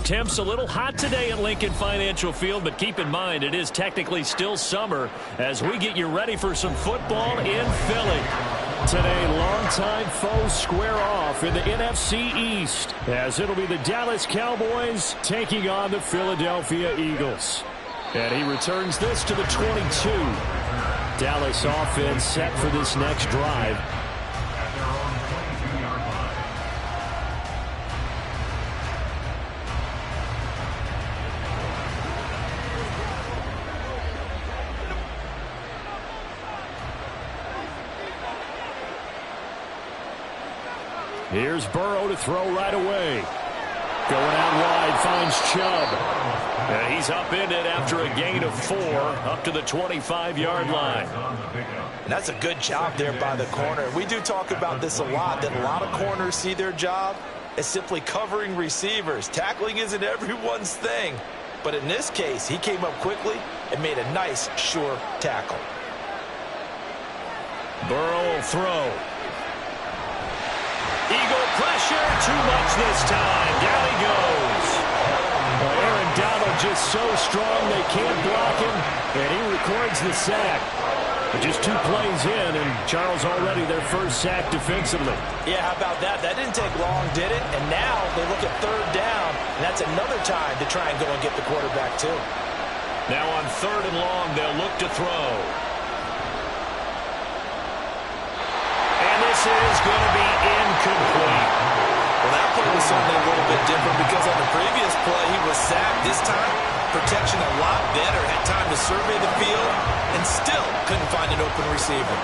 Temps a little hot today at Lincoln Financial Field, but keep in mind it is technically still summer as we get you ready for some football in Philly. Today, longtime foes square off in the NFC East as it'll be the Dallas Cowboys taking on the Philadelphia Eagles. And he returns this to the 22. Dallas offense set for this next drive. Here's Burrow to throw right away. Going out wide, finds Chubb. And he's upended after a gain of 4 up to the 25-yard line. And that's a good job there by the corner. We do talk about this a lot, that a lot of corners see their job as simply covering receivers. Tackling isn't everyone's thing. But in this case, he came up quickly and made a nice, sure tackle. Burrow will throw. Eagle pressure, too much this time. Down he goes. Aaron Donald just so strong they can't block him, and he records the sack. But just 2 plays in, and Charles already their first sack defensively. Yeah, how about that? That didn't take long, did it? And now they look at 3rd down, and that's another time to try and go and get the quarterback too. Now on 3rd and long, they'll look to throw. This is going to be incomplete. Well, that play was certainly a little bit different because on the previous play, he was sacked. This time, protection a lot better. Had time to survey the field and still couldn't find an open receiver.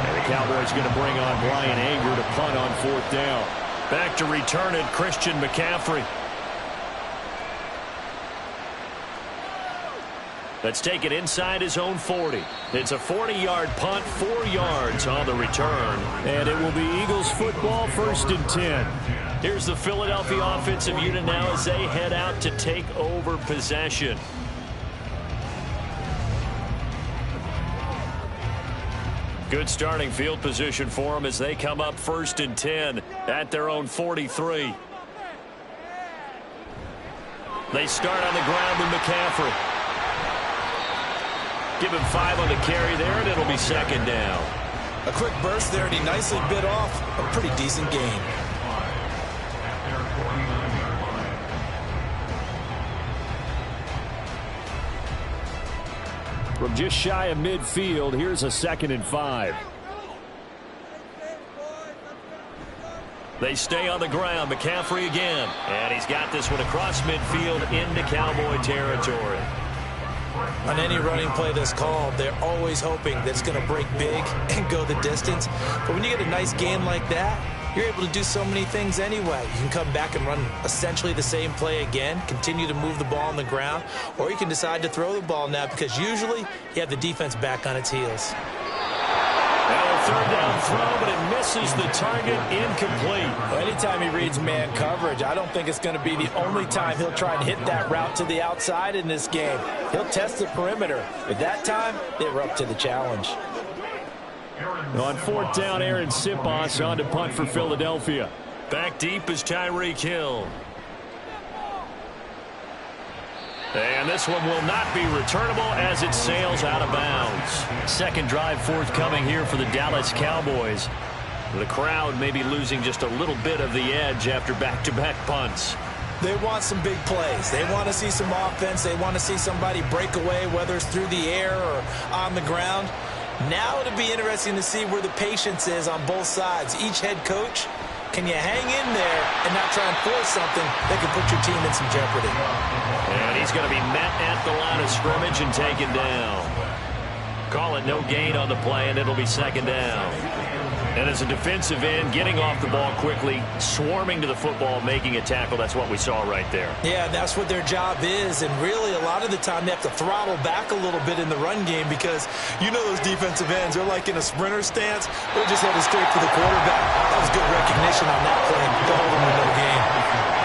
And the Cowboys going to bring on Brian Anger to punt on 4th down. Back to return it, Christian McCaffrey. Let's take it inside his own 40. It's a 40-yard punt, 4 yards on the return. And it will be Eagles football, 1st and 10. Here's the Philadelphia offensive unit now as they head out to take over possession. Good starting field position for them as they come up 1st and 10 at their own 43. They start on the ground with McCaffrey. Give him 5 on the carry there, and it'll be 2nd down. A quick burst there, and he nicely bit off a pretty decent gain. From just shy of midfield, here's a 2nd and 5. They stay on the ground. McCaffrey again. And he's got this one across midfield into Cowboy territory. On any running play that's called, they're always hoping that it's going to break big and go the distance. But when you get a nice gain like that, you're able to do so many things anyway. You can come back and run essentially the same play again, continue to move the ball on the ground, or you can decide to throw the ball now because usually you have the defense back on its heels. Now a 3rd down throw, but it misses the target, incomplete. Well, anytime he reads man coverage, I don't think it's going to be the only time he'll try and hit that route to the outside in this game. He'll test the perimeter, but that time they were up to the challenge. On 4th down, Aaron Simpos on to punt for Philadelphia. Back deep is Tyreek Hill. And this one will not be returnable as it sails out of bounds. Second drive forthcoming here for the Dallas Cowboys. The crowd may be losing just a little bit of the edge after back-to-back punts. They want some big plays. They want to see some offense. They want to see somebody break away, whether it's through the air or on the ground. Now it'll be interesting to see where the patience is on both sides. Each head coach, can you hang in there and not try and force something that could put your team in some jeopardy? And he's going to be met at the line of scrimmage and taken down. Call it no gain on the play, and it'll be 2nd down. And as a defensive end, getting off the ball quickly, swarming to the football, making a tackle, that's what we saw right there. Yeah, that's what their job is, and really a lot of the time they have to throttle back a little bit in the run game because you know those defensive ends, they're like in a sprinter stance. They're just headed straight for the quarterback. That was good recognition on that play to hold them to no gain.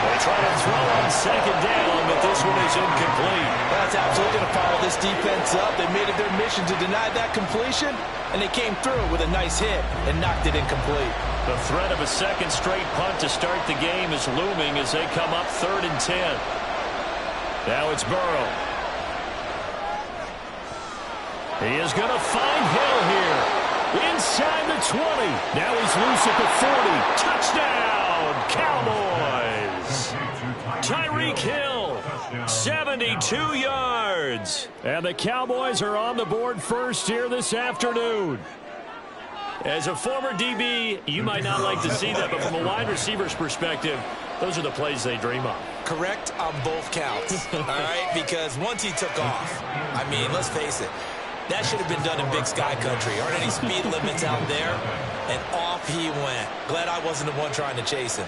They try to throw on second down, but this one is incomplete. That's absolutely going to fire this defense up. They made it their mission to deny that completion, and they came through with a nice hit and knocked it incomplete. The threat of a second straight punt to start the game is looming as they come up 3rd and 10. Now it's Burrow. He is going to find Hill here. Inside the 20. Now he's loose at the 40. Touchdown, Cowboys. Tyreek Hill, 72 yards. And the Cowboys are on the board first here this afternoon. As a former DB, you might not like to see that, but from a wide receiver's perspective, those are the plays they dream of. Correct on both counts, all right? Because once he took off, I mean, let's face it, that should have been done in Big Sky Country. Aren't any speed limits out there? And off he went. Glad I wasn't the one trying to chase him.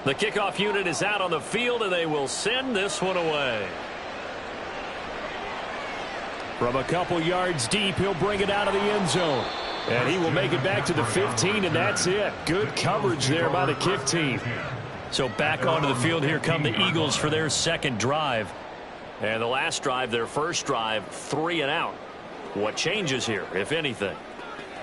The kickoff unit is out on the field, and they will send this one away. From a couple yards deep, he'll bring it out of the end zone. And he will make it back to the 15, and that's it. Good coverage there by the kick team. So back onto the field, here come the Eagles for their second drive. And the last drive, their first drive, 3 and out. What changes here, if anything?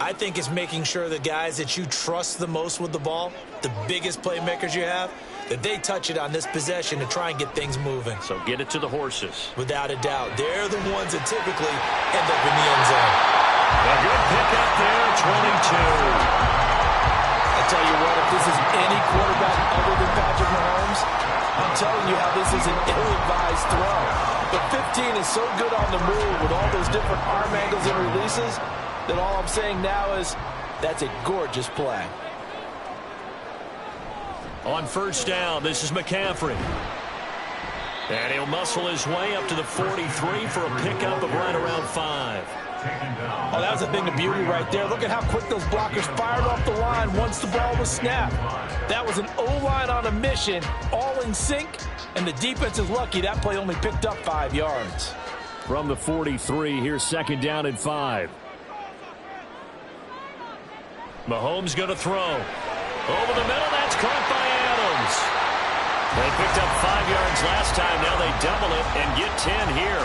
I think it's making sure the guys that you trust the most with the ball, the biggest playmakers you have, that they touch it on this possession to try and get things moving. So get it to the horses. Without a doubt. They're the ones that typically end up in the end zone. A good pick up there, 22. I tell you what, if this is any quarterback other than Patrick Mahomes, I'm telling you how this is an ill-advised throw. But 15 is so good on the move with all those different arm angles and releases that all I'm saying now is that's a gorgeous play. On first down, this is McCaffrey. And he'll muscle his way up to the 43 for a pickup of right around 5. Oh, that was a thing of beauty right there. Look at how quick those blockers fired off the line once the ball was snapped. That was an O-line on a mission, all in sync, and the defense is lucky that play only picked up 5 yards. From the 43, here's second down and 5. Mahomes going to throw. Over the middle, that's caught by Adams. They picked up 5 yards last time. Now they double it and get 10 here.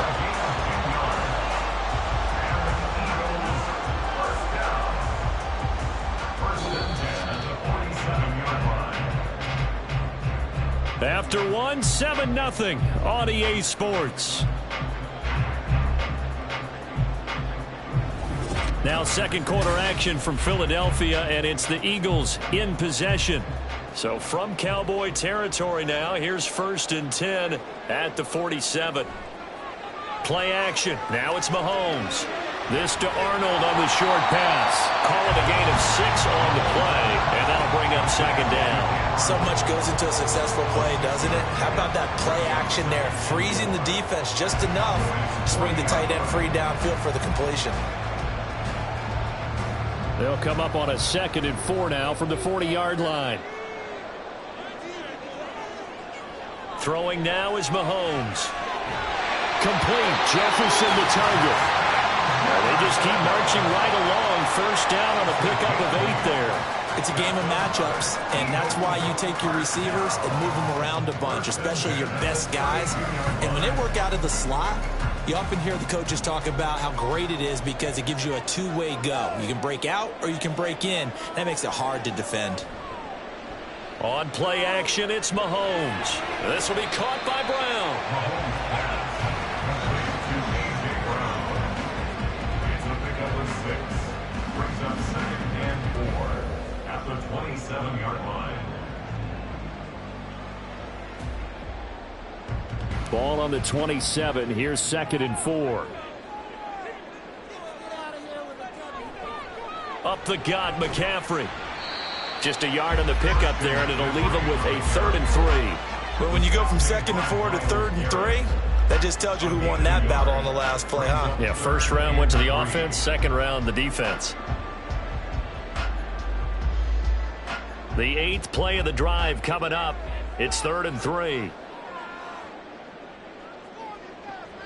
After one, 7-0 on EA Sports. Now second quarter action from Philadelphia, and it's the Eagles in possession. So from Cowboy territory now, here's 1st and 10 at the 47. Play action. Now it's Mahomes. This to Arnold on the short pass. Call it a gain of 6 on the play, and that'll bring up second down. So much goes into a successful play, doesn't it? How about that play action there? Freezing the defense just enough to bring the tight end free downfield for the completion. They'll come up on a 2nd and 4 now from the 40-yard line. Throwing now is Mahomes. Complete. Jefferson the target. They just keep marching right along. First down on a pickup of 8 there. It's a game of matchups, and that's why you take your receivers and move them around a bunch, especially your best guys. And when they work out of the slot, you often hear the coaches talk about how great it is because it gives you a two-way go. You can break out or you can break in. That makes it hard to defend. On play action, it's Mahomes. This will be caught by Brown. Brings up 2nd and 4 at the 27-yard line. Ball on the 27. Here's 2nd and 4. Up the gut, McCaffrey. Just a yard on the pickup there, and it'll leave him with a 3rd and 3. But when you go from 2nd and 4 to 3rd and 3, that just tells you who won that battle on the last play, huh? Yeah, first round went to the offense, second round the defense. The 8th play of the drive coming up. It's 3rd and 3.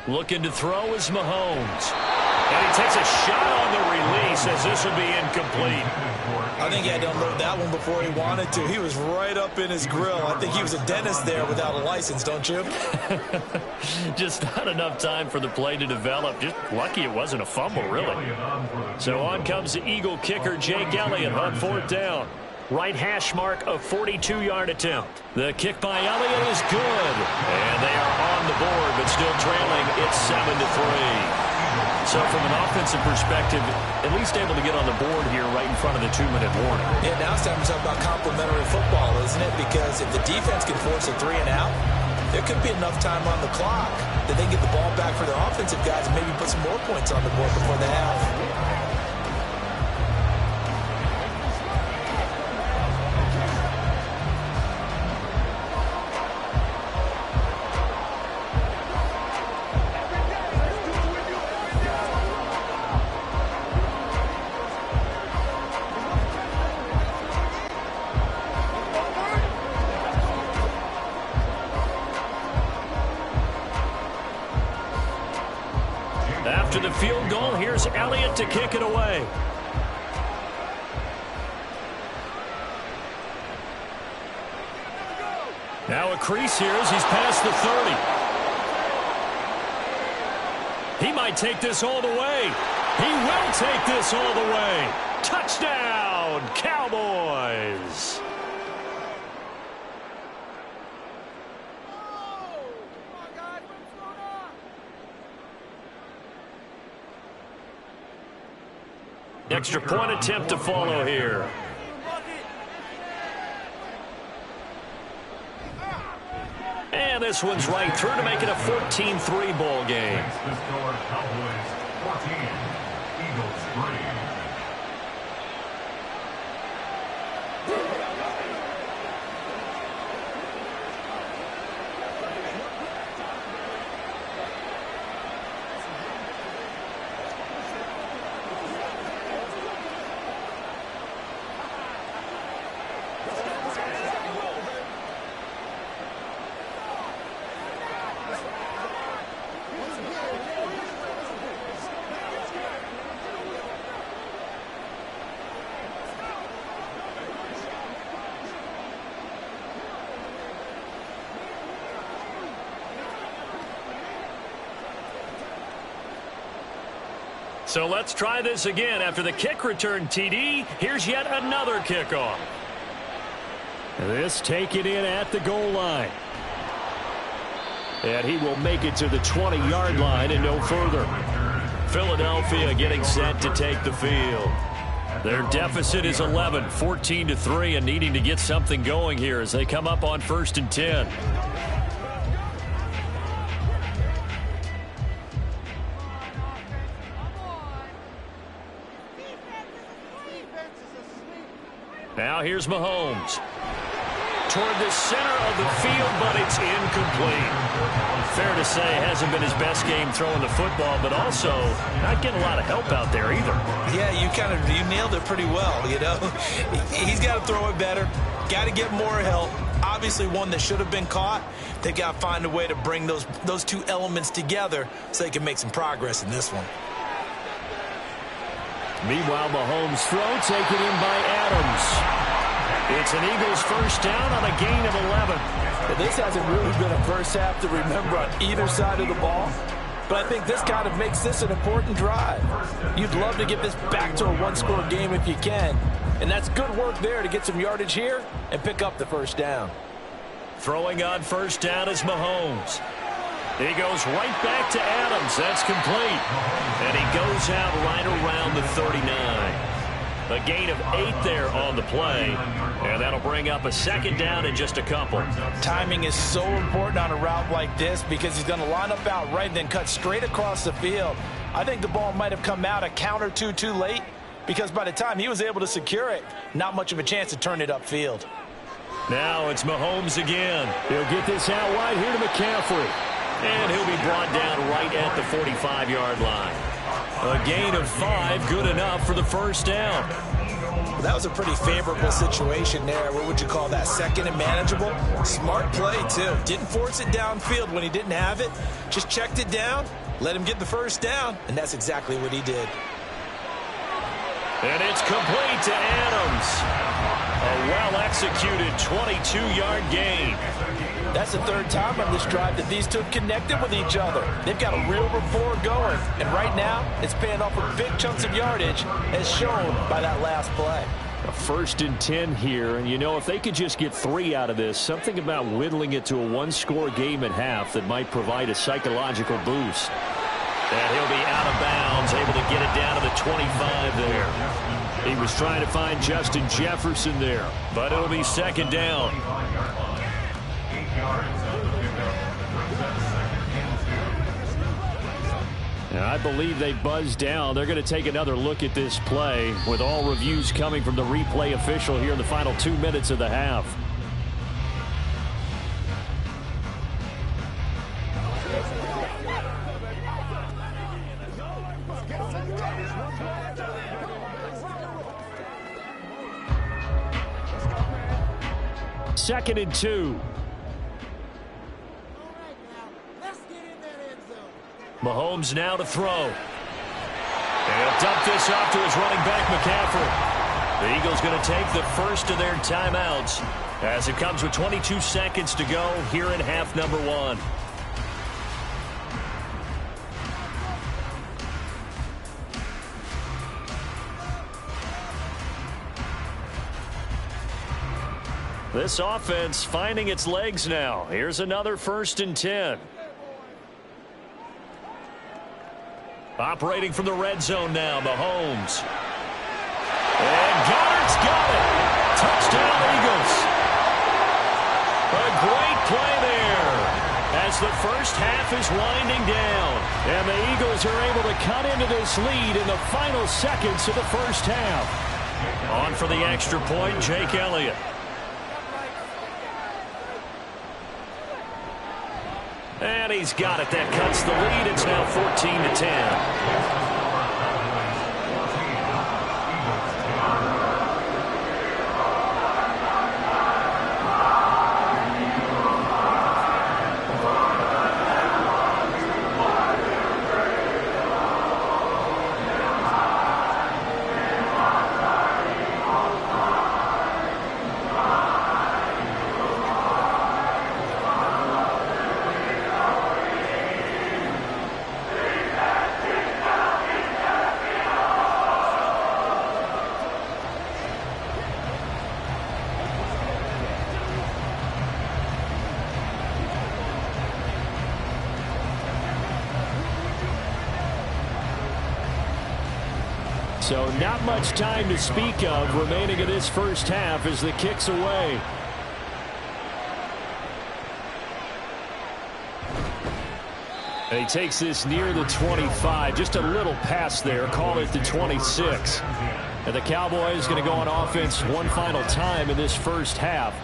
Looking to throw is Mahomes. And he takes a shot on the release as this will be incomplete. I think he had to unload that one before he wanted to. He was right up in his grill. I think he was a dentist there without a license, don't you? Just not enough time for the play to develop. Just lucky it wasn't a fumble, really. So on comes the Eagle kicker, Jake Elliott, on 4th down. Right hash mark, a 42-yard attempt. The kick by Elliott is good. And they are on the board, but still trailing. It's 7-3. So from an offensive perspective, at least able to get on the board here right in front of the 2-minute warning. Yeah, now it's time to talk about complementary football, isn't it? Because if the defense can force a 3 and out, there could be enough time on the clock that they get the ball back for their offensive guys and maybe put some more points on the board before the half. After the field goal, here's Elliott to kick it away. Now a crease here as he's past the 30. He might take this all the way. He will take this all the way. Touchdown, Cowboys. Extra point attempt to follow here. And this one's right through to make it a 14-3 ball game. The score, Cowboys 14, Eagles 3. So let's try this again. After the kick return TD, here's yet another kickoff. This taken in at the goal line. And he will make it to the 20-yard line and no further. Philadelphia getting set to take the field. Their deficit is 11, 14-3, and needing to get something going here as they come up on 1st and 10. Now here's Mahomes. Toward the center of the field, but it's incomplete. Fair to say, hasn't been his best game throwing the football, but also not getting a lot of help out there either. Yeah, you nailed it pretty well, you know. He's got to throw it better, got to get more help. Obviously one that should have been caught. They've got to find a way to bring those two elements together so they can make some progress in this one. Meanwhile, Mahomes' throw taken in by Adams. It's an Eagles first down on a gain of 11. Well, this hasn't really been a first half to remember on either side of the ball. But I think this kind of makes this an important drive. You'd love to get this back to a one-score game if you can. And that's good work there to get some yardage here and pick up the first down. Throwing on first down is Mahomes. He goes right back to Adams. That's complete. And he goes out right around the 39. A gain of 8 there on the play, and that'll bring up a second down in just a couple. Timing is so important on a route like this because he's going to line up out right and then cut straight across the field. I think the ball might have come out a count or two too late because by the time he was able to secure it, not much of a chance to turn it upfield. Now it's Mahomes again. He'll get this out wide here to McCaffrey. And he'll be brought down right at the 45-yard line. A gain of 5, good enough for the first down. Well, that was a pretty favorable situation there. What would you call that? Second and manageable? Smart play, too. Didn't force it downfield when he didn't have it. Just checked it down, let him get the first down, and that's exactly what he did. And it's complete to Adams. A well-executed 22-yard gain. That's the third time on this drive that these two have connected with each other. They've got a real rapport going. And right now, it's paying off with big chunks of yardage, as shown by that last play. A 1st and 10 here. And, you know, if they could just get 3 out of this, something about whittling it to a one-score game at half that might provide a psychological boost. And he'll be out of bounds, able to get it down to the 25 there. He was trying to find Justin Jefferson there, but it'll be second down. Now, I believe they buzzed down. They're going to take another look at this play with all reviews coming from the replay official here in the final 2 minutes of the half. Second and 2. Mahomes now to throw. And he'll dump this off to his running back, McCaffrey. The Eagles going to take the first of their timeouts as it comes with 22 seconds to go here in half number 1. This offense finding its legs now. Here's another 1st and 10. Operating from the red zone now, Mahomes. And Goddard's got it. Touchdown, Eagles. A great play there as the first half is winding down. And the Eagles are able to cut into this lead in the final seconds of the first half. On for the extra point, Jake Elliott. And he's got it. That cuts the lead. It's now 14-10. So not much time to speak of remaining in this first half as the kick's away. And he takes this near the 25. Just a little pass there. Call it the 26. And the Cowboys going to go on offense one final time in this first half.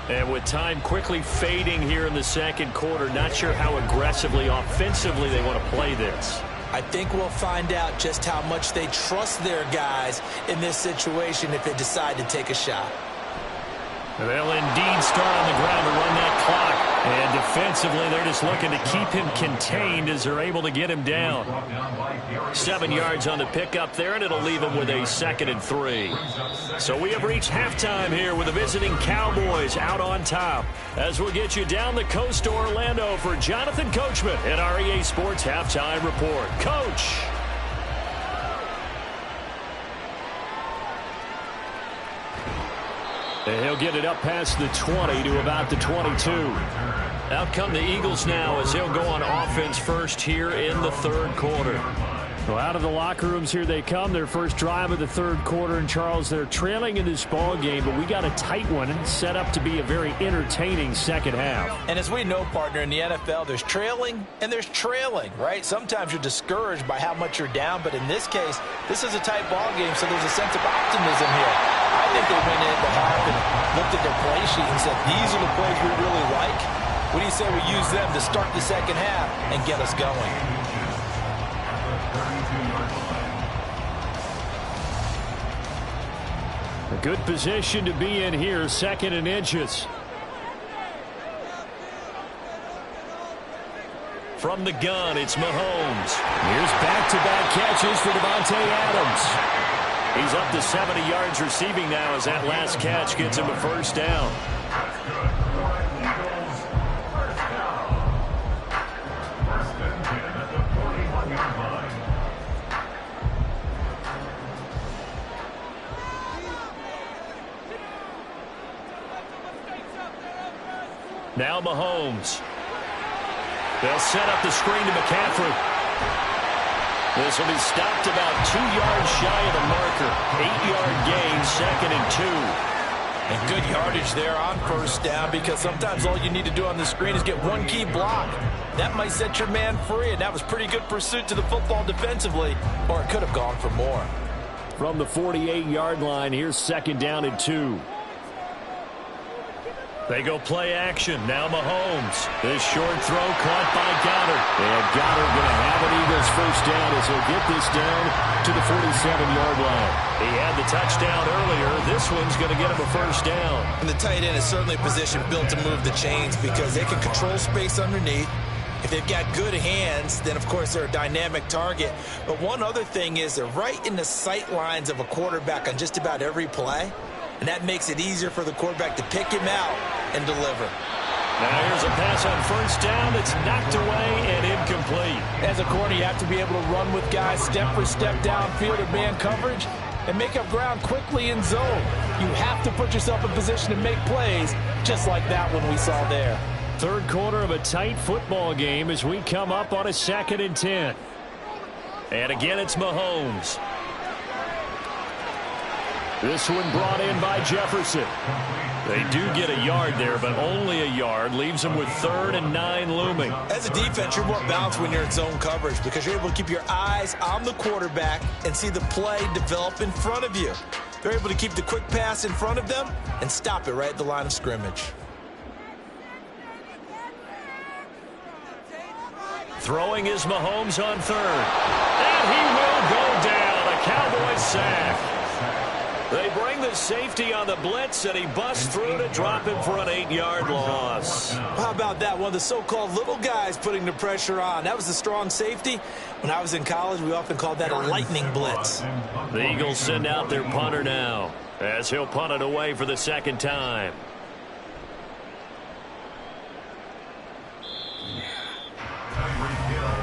And with time quickly fading here in the second quarter, not sure how aggressively, offensively they want to play this. I think we'll find out just how much they trust their guys in this situation if they decide to take a shot. They'll indeed start on the ground to run that clock. And defensively, they're just looking to keep him contained as they're able to get him down. 7 yards on the pickup there, and it'll leave him with a 2nd and 3. So we have reached halftime here with the visiting Cowboys out on top. As we'll get you down the coast to Orlando for Jonathan Coachman at our EA Sports Halftime Report. Coach! And he'll get it up past the 20 to about the 22. Out come the Eagles now as they'll go on offense first here in the third quarter. Well, out of the locker rooms, here they come. Their first drive of the third quarter. And, Charles, they're trailing in this ball game, but we got a tight one set up to be a very entertaining second half. And as we know, partner, in the NFL, there's trailing and there's trailing, right? Sometimes you're discouraged by how much you're down, but in this case, this is a tight ball game, so there's a sense of optimism here. I think they went in the half and looked at their play sheet and said, these are the plays we really like. What do you say we use them to start the second half and get us going? A good position to be in here, 2nd and inches. From the gun, it's Mahomes. Here's back-to-back catches for Davante Adams. He's up to 70 yards receiving now as that last catch gets him a first down. That's good. All right, Eagles, first down. First and 10 at the 41-yard line. Now Mahomes. They'll set up the screen to McCaffrey. This will be stopped about 2 yards shy of the marker. 8-yard gain, 2nd and 2. And good yardage there on first down, because sometimes all you need to do on the screen is get one key block. That might set your man free, and that was pretty good pursuit to the football defensively, or it could have gone for more. From the 48-yard line, here's 2nd down and 2. They go play action. Now Mahomes. This short throw caught by Goddard. And Goddard going to have an Eagles first down as he'll get this down to the 47-yard line. He had the touchdown earlier. This one's going to get him a first down. And the tight end is certainly a position built to move the chains because they can control space underneath. If they've got good hands, then, of course, they're a dynamic target. But one other thing is they're right in the sight lines of a quarterback on just about every play. And that makes it easier for the quarterback to pick him out and deliver. Now here's a pass on first down. It's knocked away and incomplete. As a corner, you have to be able to run with guys step for step downfield or man coverage and make up ground quickly in zone. You have to put yourself in position to make plays, just like that one we saw there. Third quarter of a tight football game as we come up on a 2nd and 10. And again, it's Mahomes. This one brought in by Jefferson. They do get a yard there, but only a yard. Leaves them with 3rd and 9 looming. As a defense, you're more balanced when you're in zone coverage because you're able to keep your eyes on the quarterback and see the play develop in front of you. They're able to keep the quick pass in front of them and stop it right at the line of scrimmage. Throwing is Mahomes on 3rd. And he will go down. A Cowboys sack. They bring the safety on the blitz, and he busts through to drop him for an 8-yard loss. How about that? One of the so-called little guys putting the pressure on. That was the strong safety. When I was in college, we often called that a lightning blitz. The Eagles send out their punter now as he'll punt it away for the 2nd time.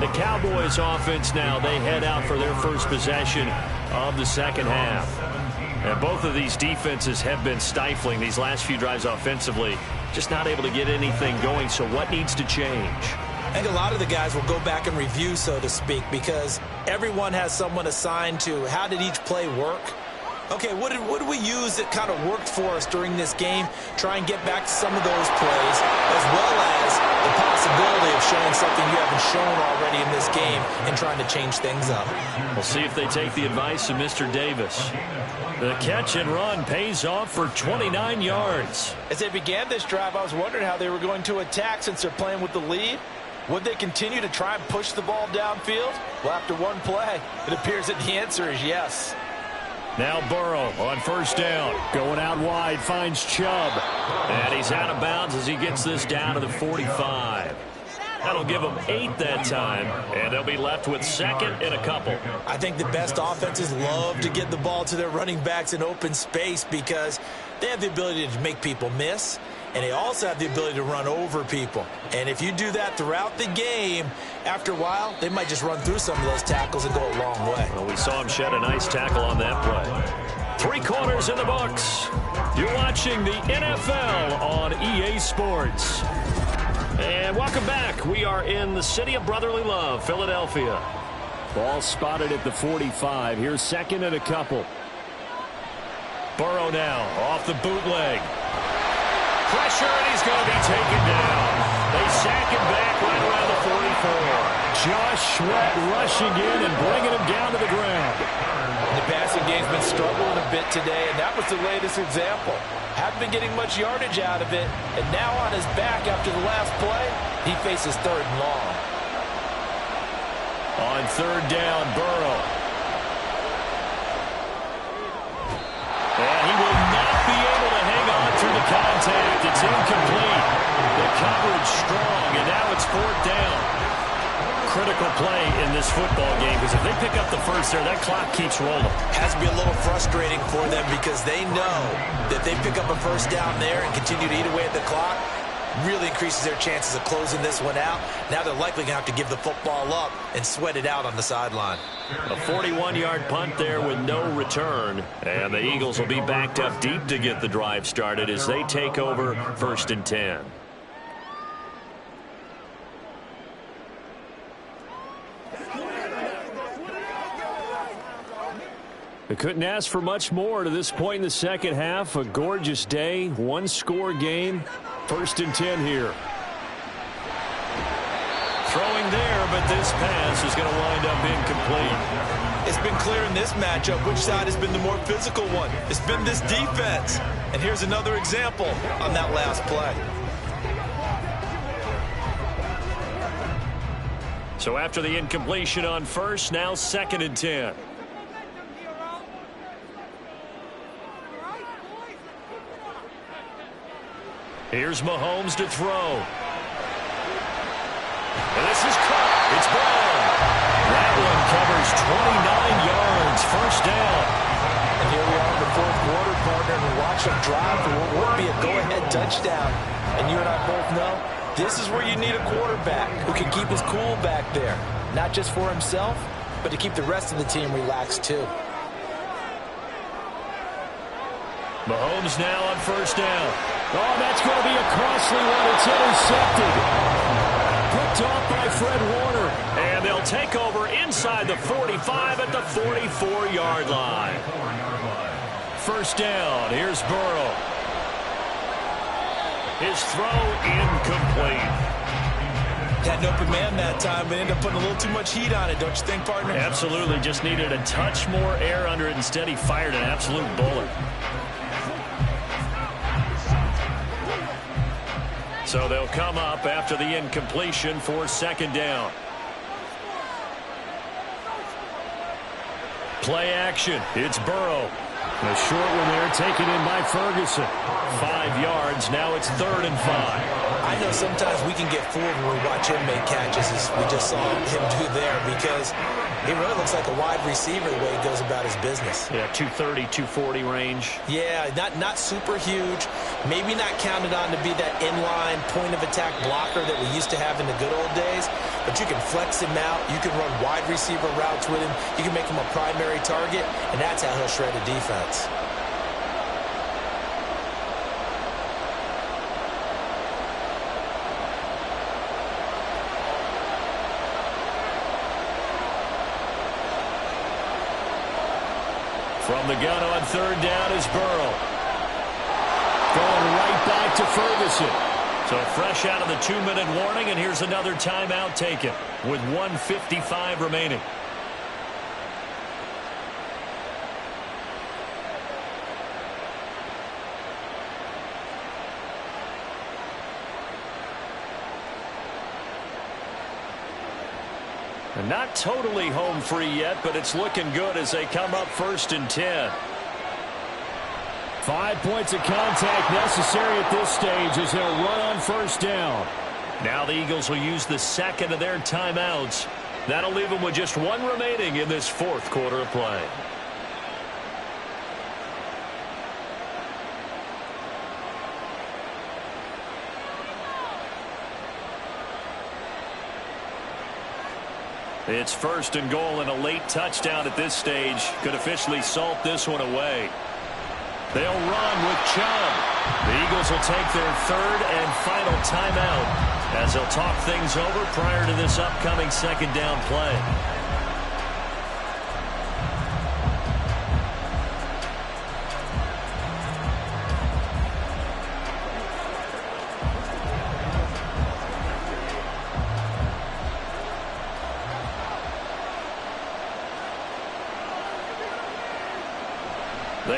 The Cowboys offense now, they head out for their first possession of the second half. And both of these defenses have been stifling these last few drives offensively. Just not able to get anything going, so what needs to change? I think a lot of the guys will go back and review, so to speak, because everyone has someone assigned to how did each play work. Okay, what did we use that kind of worked for us during this game? Try and get back to some of those plays, as well as the possibility of showing something you haven't shown already in this game and trying to change things up. We'll see if they take the advice of Mr. Davis. The catch and run pays off for 29 yards. As they began this drive, I was wondering how they were going to attack since they're playing with the lead. Would they continue to try and push the ball downfield? Well, after one play, it appears that the answer is yes. Now Burrow on first down. Going out wide, finds Chubb. And he's out of bounds as he gets this down to the 45. That'll give them 8 that time, and they'll be left with 2nd and a couple. I think the best offenses love to get the ball to their running backs in open space because they have the ability to make people miss, and they also have the ability to run over people. And if you do that throughout the game, after a while, they might just run through some of those tackles and go a long way. Well, we saw him shed a nice tackle on that play. 3 quarters in the books. You're watching the NFL on EA Sports. And welcome back. We are in the city of brotherly love, Philadelphia. Ball spotted at the 45. Here's second and a couple. Burrow now off the bootleg. Pressure, and he's going to be taken down. They sack him back right around the 44. Josh Sweat rushing in and bringing him down to the ground. The passing game's been struggling a bit today, and that was the latest example. Haven't been getting much yardage out of it, and now on his back after the last play, he faces third and long. On third down, Burrow. And he will not be able to hang on through the contact. It's incomplete. The coverage strong, and now it's fourth down. Critical play in this football game, because if they pick up the first there, that clock keeps rolling. Has to be a little frustrating for them because they know that they pick up a first down there and continue to eat away at the clock, really increases their chances of closing this one out. Now they're likely going to have to give the football up and sweat it out on the sideline. A 41-yard punt there with no return, and the Eagles will be backed up deep to get the drive started as they take over first and 10. They couldn't ask for much more to this point in the second half. A gorgeous day, one-score game. First and 10 here. Throwing there, but this pass is going to wind up incomplete. It's been clear in this matchup which side has been the more physical one. It's been this defense. And here's another example on that last play. So after the incompletion on first, now second and 10. Here's Mahomes to throw. And this is caught. It's gone. That one covers 29 yards. First down. And here we are in the fourth quarter, partner, and watch them drive for what would be a go-ahead touchdown. And you and I both know this is where you need a quarterback who can keep his cool back there. Not just for himself, but to keep the rest of the team relaxed too. Mahomes now on first down. Oh, that's going to be a costly one. It's intercepted. Picked off by Fred Warner. And they'll take over inside the 45 at the 44-yard line. First down. Here's Burrow. His throw incomplete. Had an open man that time, but ended up putting a little too much heat on it, don't you think, partner? Absolutely. Just needed a touch more air under it. Instead, he fired an absolute bullet. So they'll come up after the incompletion for second down. Play action. It's Burrow. A short one there taken in by Ferguson. 5 yards. Now it's third and 5. I know sometimes we can get fooled when we watch him make catches, as we just saw him do there, because he really looks like a wide receiver the way he goes about his business. Yeah, 230, 240 range. Yeah, not super huge. Maybe not counted on to be that inline point-of-attack blocker that we used to have in the good old days, but you can flex him out. You can run wide receiver routes with him. You can make him a primary target, and that's how he'll shred a defense. From the gun on third down is Burrow. Going right back to Ferguson. So fresh out of the 2-minute warning, and here's another timeout taken with 1:55 remaining. And not totally home free yet, but it's looking good as they come up first and 10. 5 points of contact necessary at this stage as they'll run on first down. Now the Eagles will use the second of their timeouts. That'll leave them with just one remaining in this fourth quarter of play. It's first and goal, and a late touchdown at this stage could officially salt this one away. They'll run with Chubb. The Eagles will take their third and final timeout as they'll talk things over prior to this upcoming second down play.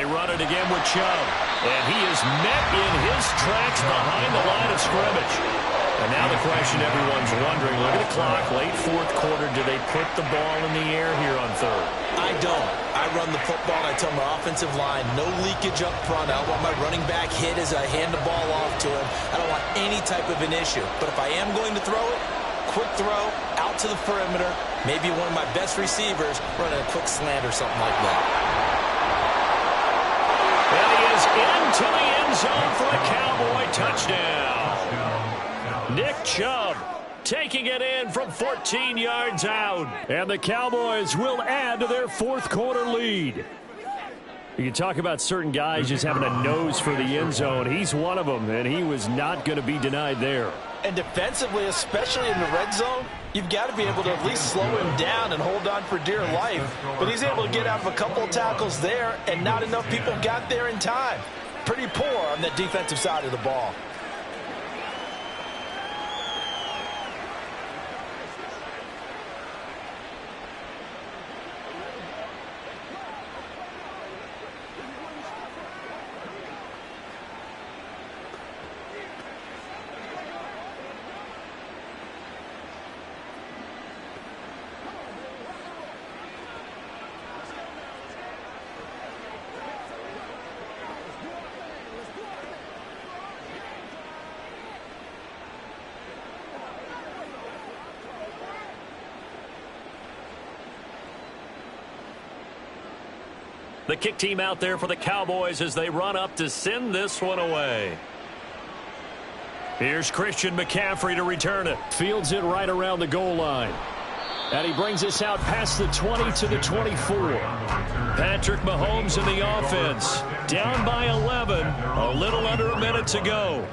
They run it again with Chubb. And he is met in his tracks behind the line of scrimmage. And now the question everyone's wondering, look at the clock, late fourth quarter, do they put the ball in the air here on third? I don't. I run the football, and I tell my offensive line, no leakage up front. I don't want my running back hit as I hand the ball off to him. I don't want any type of an issue. But if I am going to throw it, quick throw, out to the perimeter, maybe one of my best receivers running a quick slant or something like that. And he is into the end zone for a Cowboy touchdown. Nick Chubb taking it in from 14 yards out. And the Cowboys will add to their fourth quarter lead. You can talk about certain guys just having a nose for the end zone. He's one of them, and he was not going to be denied there. And defensively, especially in the red zone, you've got to be able to at least slow him down and hold on for dear life. But he's able to get out of a couple of tackles there, and not enough people got there in time. Pretty poor on the defensive side of the ball. The kick team out there for the Cowboys as they run up to send this one away. Here's Christian McCaffrey to return it. Fields it right around the goal line. And he brings us out past the 20 to the 24. Patrick Mahomes in the offense. Down by 11. A little under a minute to go.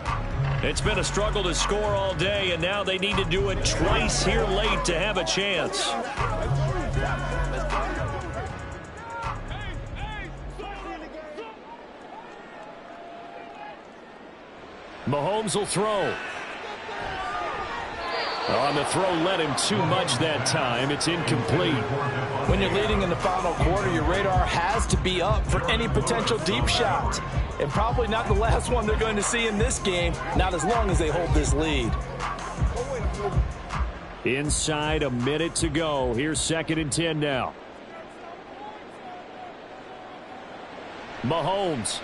It's been a struggle to score all day, and now they need to do it twice here late to have a chance. Mahomes will throw. On the throw, led him too much that time. It's incomplete. When you're leading in the final quarter, your radar has to be up for any potential deep shots. And probably not the last one they're going to see in this game, not as long as they hold this lead. Inside a minute to go. Here's 2nd and 10 now. Mahomes.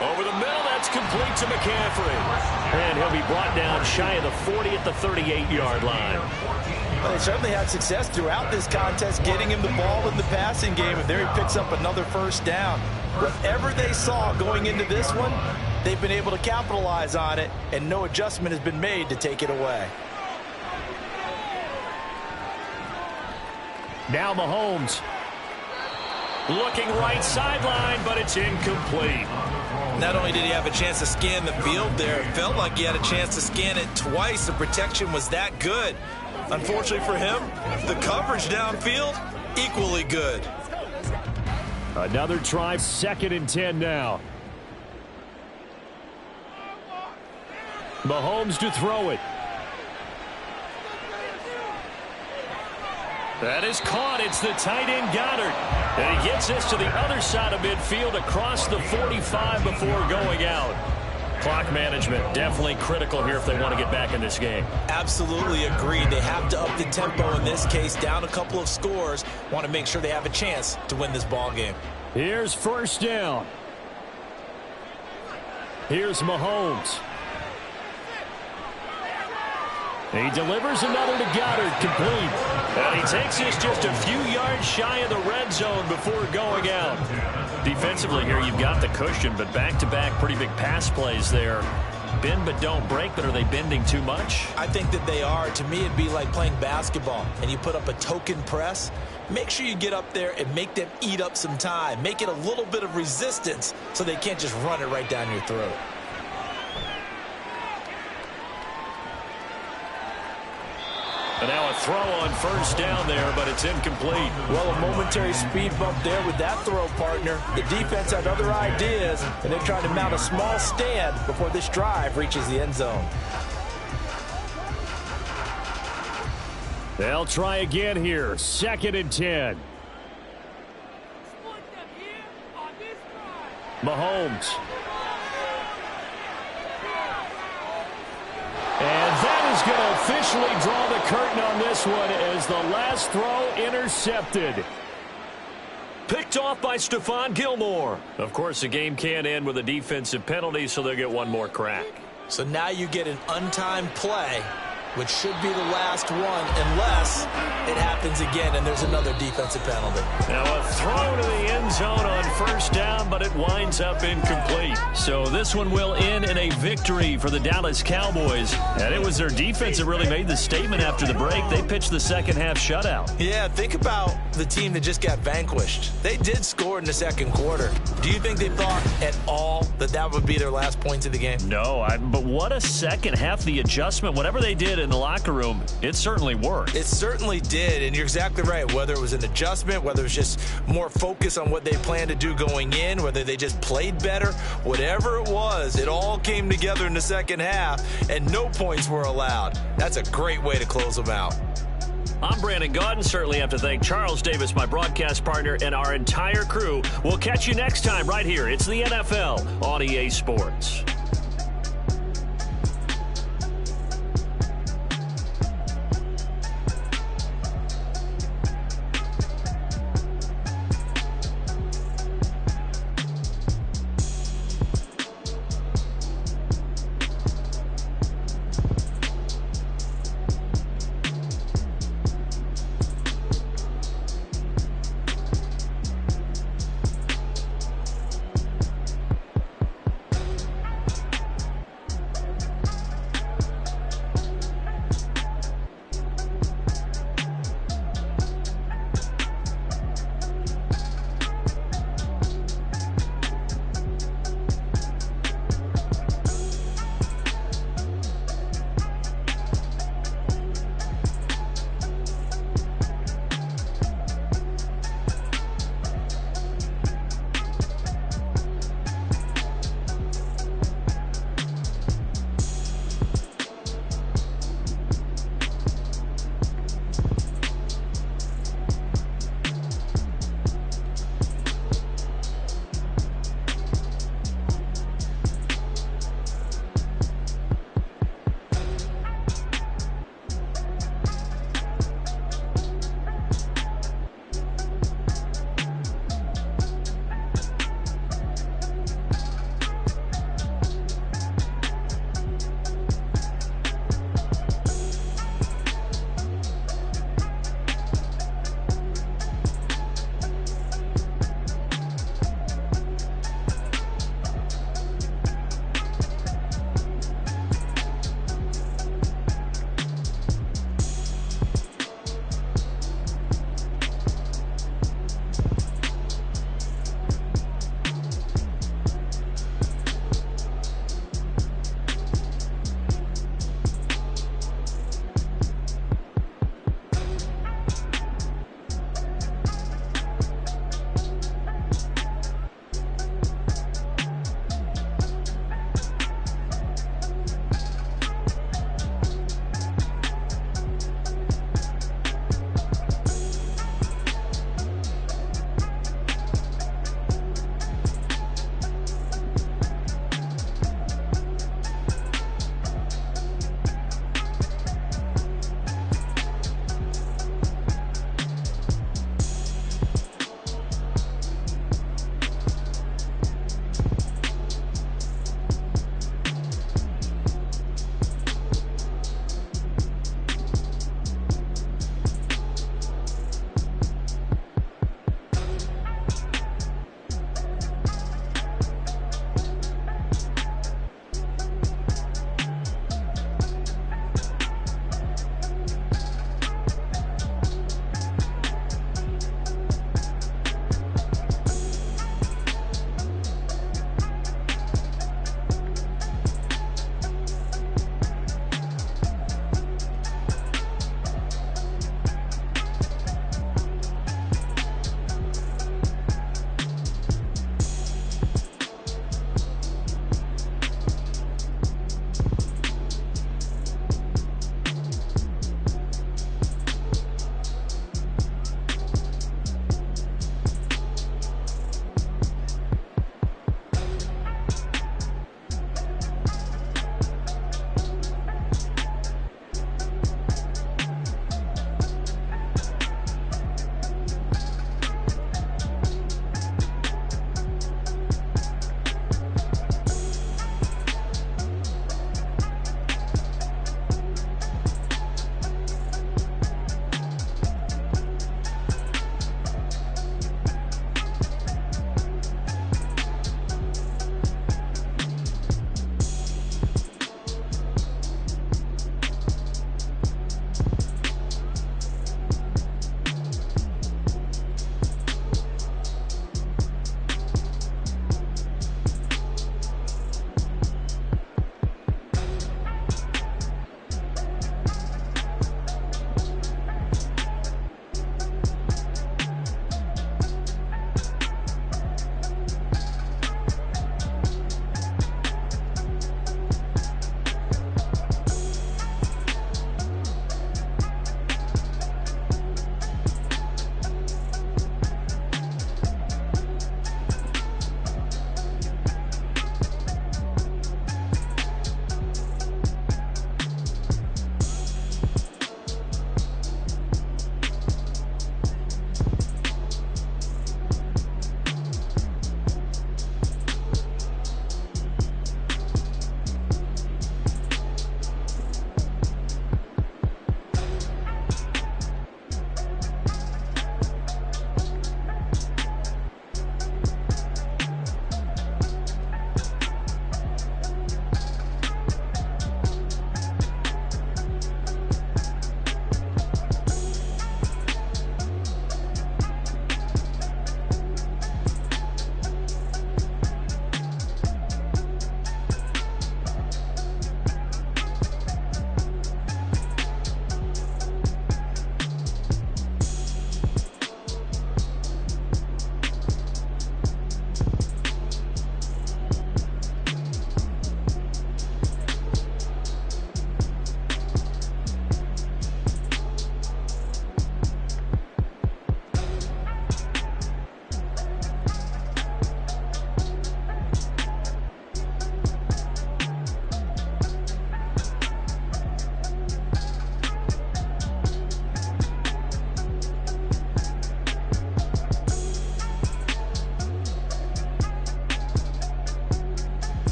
Over the middle, that's complete to McCaffrey. And he'll be brought down shy of the 40 at the 38-yard line. Well, they certainly had success throughout this contest getting him the ball in the passing game, and there he picks up another first down. Whatever they saw going into this one, they've been able to capitalize on it, and no adjustment has been made to take it away. Now Mahomes. Looking right sideline, but it's incomplete. Not only did he have a chance to scan the field there, it felt like he had a chance to scan it twice. The protection was that good. Unfortunately for him, the coverage downfield, equally good. Another try, 2nd and 10 now. Mahomes to throw it. That is caught. It's the tight end Goddard. And he gets this to the other side of midfield across the 45 before going out. Clock management definitely critical here if they want to get back in this game. Absolutely agreed. They have to up the tempo in this case, down a couple of scores. Want to make sure they have a chance to win this ball game. Here's 1st down. Here's Mahomes. He delivers another to Goddard, complete. And he takes this just a few yards shy of the red zone before going out. Defensively here, you've got the cushion, but back-to-back pretty big pass plays there. Bend but don't break, but are they bending too much? I think that they are. To me, it'd be like playing basketball, and you put up a token press. Make sure you get up there and make them eat up some time. Make it a little bit of resistance so they can't just run it right down your throat. And now a throw on 1st down there, but it's incomplete. Well, a momentary speed bump there with that throw, partner. The defense had other ideas, and they're trying to mount a small stand before this drive reaches the end zone. They'll try again here. 2nd and 10. Mahomes. And that is going to officially draw the curtain on this one as the last throw intercepted. Picked off by Stephon Gilmore. Of course, the game can't end with a defensive penalty, so they'll get one more crack. So now you get an untimed play, which should be the last one unless it happens again and there's another defensive penalty. Now a throw to the end zone on first down, but it winds up incomplete. So this one will end in a victory for the Dallas Cowboys. And it was their defense that really made the statement after the break. They pitched the second half shutout. Yeah, think about the team that just got vanquished. They did score in the second quarter. Do you think they thought at all that that would be their last points of the game? No, but what a second half. The adjustment, whatever they did in the locker room, it certainly worked. It certainly did, and you're exactly right. Whether it was an adjustment, whether it was just more focus on what they planned to do going in, whether they just played better, whatever it was, it all came together in the second half, and no points were allowed. That's a great way to close them out. I'm Brandon Gaudin. Certainly have to thank Charles Davis, my broadcast partner, and our entire crew. We'll catch you next time right here. It's the NFL on EA Sports.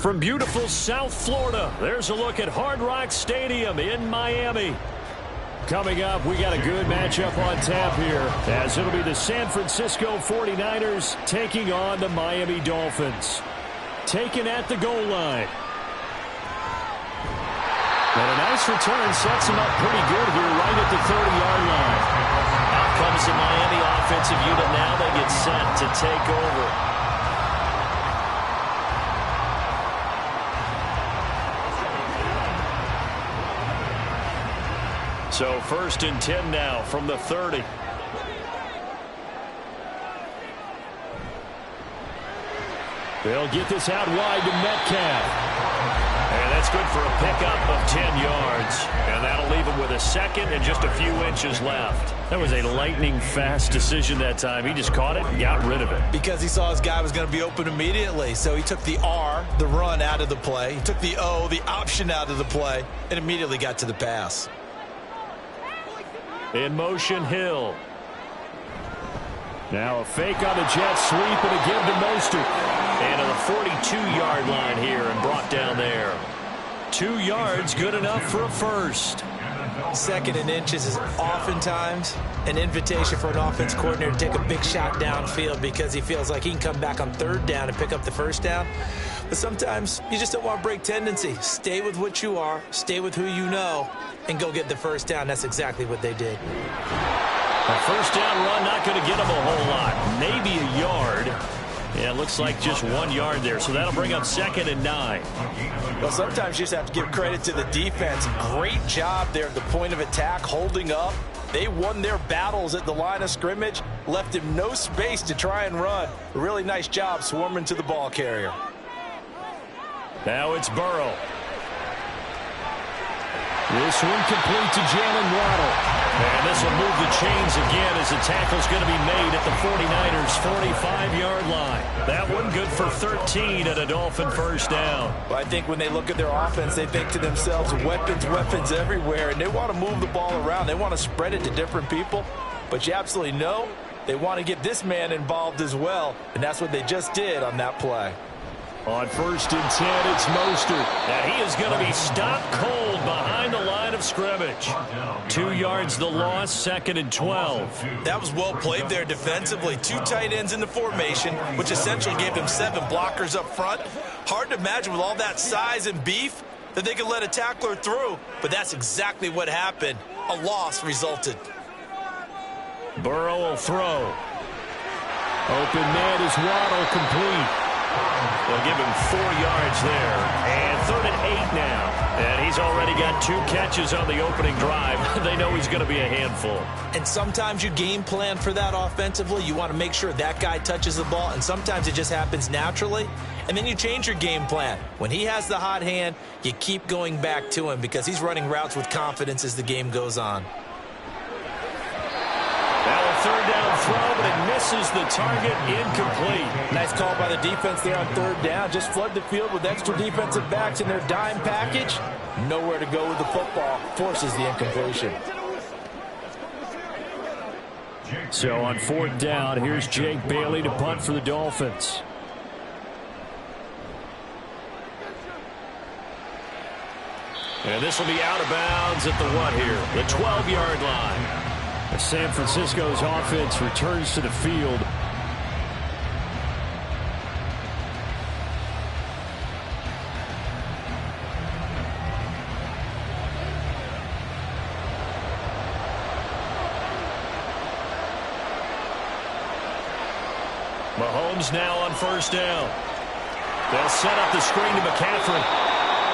From beautiful South Florida, there's a look at Hard Rock Stadium in Miami. Coming up, we got a good matchup on tap here, as it'll be the San Francisco 49ers taking on the Miami Dolphins. Taken at the goal line. And a nice return sets him up pretty good here right at the 30-yard line. Out comes the Miami offensive unit now. They get set to take over. So 1st and 10 now from the 30. They'll get this out wide to Metcalf. And that's good for a pickup of 10 yards. And that'll leave him with a second and just a few inches left. That was a lightning-fast decision that time. He just caught it and got rid of it. Because he saw his guy was going to be open immediately. So he took the R, the run, out of the play. He took the O, the option, out of the play, and immediately got to the pass. In motion, Hill. Now a fake on the jet sweep and a give to Mostert. And to the 42-yard line here and brought down there. 2 yards, good enough for a first. 2nd and inches is oftentimes an invitation for an offense coordinator to take a big shot downfield because he feels like he can come back on 3rd down and pick up the 1st down. But sometimes you just don't want to break tendency. Stay with what you are, stay with who you know, and go get the 1st down. That's exactly what they did. A 1st down run, not going to get him a whole lot. Maybe a yard. Yeah, it looks like just 1 yard there, so that'll bring up 2nd and 9. Well, sometimes you just have to give credit to the defense. Great job there at the point of attack, holding up. They won their battles at the line of scrimmage, left him no space to try and run. A really nice job swarming to the ball carrier. Now it's Burrow. This one complete to Jalen Waddle. And this will move the chains again as the tackle's going to be made at the 49ers' 45-yard line. That one good for 13 at a Dolphin 1st down. Well, I think when they look at their offense, they think to themselves, weapons, weapons everywhere, and they want to move the ball around. They want to spread it to different people. But you absolutely know they want to get this man involved as well, and that's what they just did on that play. On 1st and 10, it's Mostert. And he is going to be stopped cold behind the line of scrimmage. 2 yards the loss, 2nd and 12. That was well played there defensively. 2 tight ends in the formation, which essentially gave them 7 blockers up front. Hard to imagine with all that size and beef that they could let a tackler through. But that's exactly what happened. A loss resulted. Burrow will throw. Open man is Waddle, complete. They'll give him 4 yards there. And 3rd and 8 now. And he's already got 2 catches on the opening drive. They know he's going to be a handful. And sometimes you game plan for that offensively. You want to make sure that guy touches the ball. And sometimes it just happens naturally. And then you change your game plan. When he has the hot hand, you keep going back to him because he's running routes with confidence as the game goes on. Now a 3rd down throw, but it misses the target, incomplete. Nice call by the defense there on 3rd down. Just flood the field with extra defensive backs in their dime package. Nowhere to go with the football. Forces the incompletion. So on 4th down, here's Jake Bailey to punt for the Dolphins. And this will be out of bounds at the what here? The 12-yard line. As San Francisco's offense returns to the field. Mahomes now on 1st down. They'll set up the screen to McCaffrey.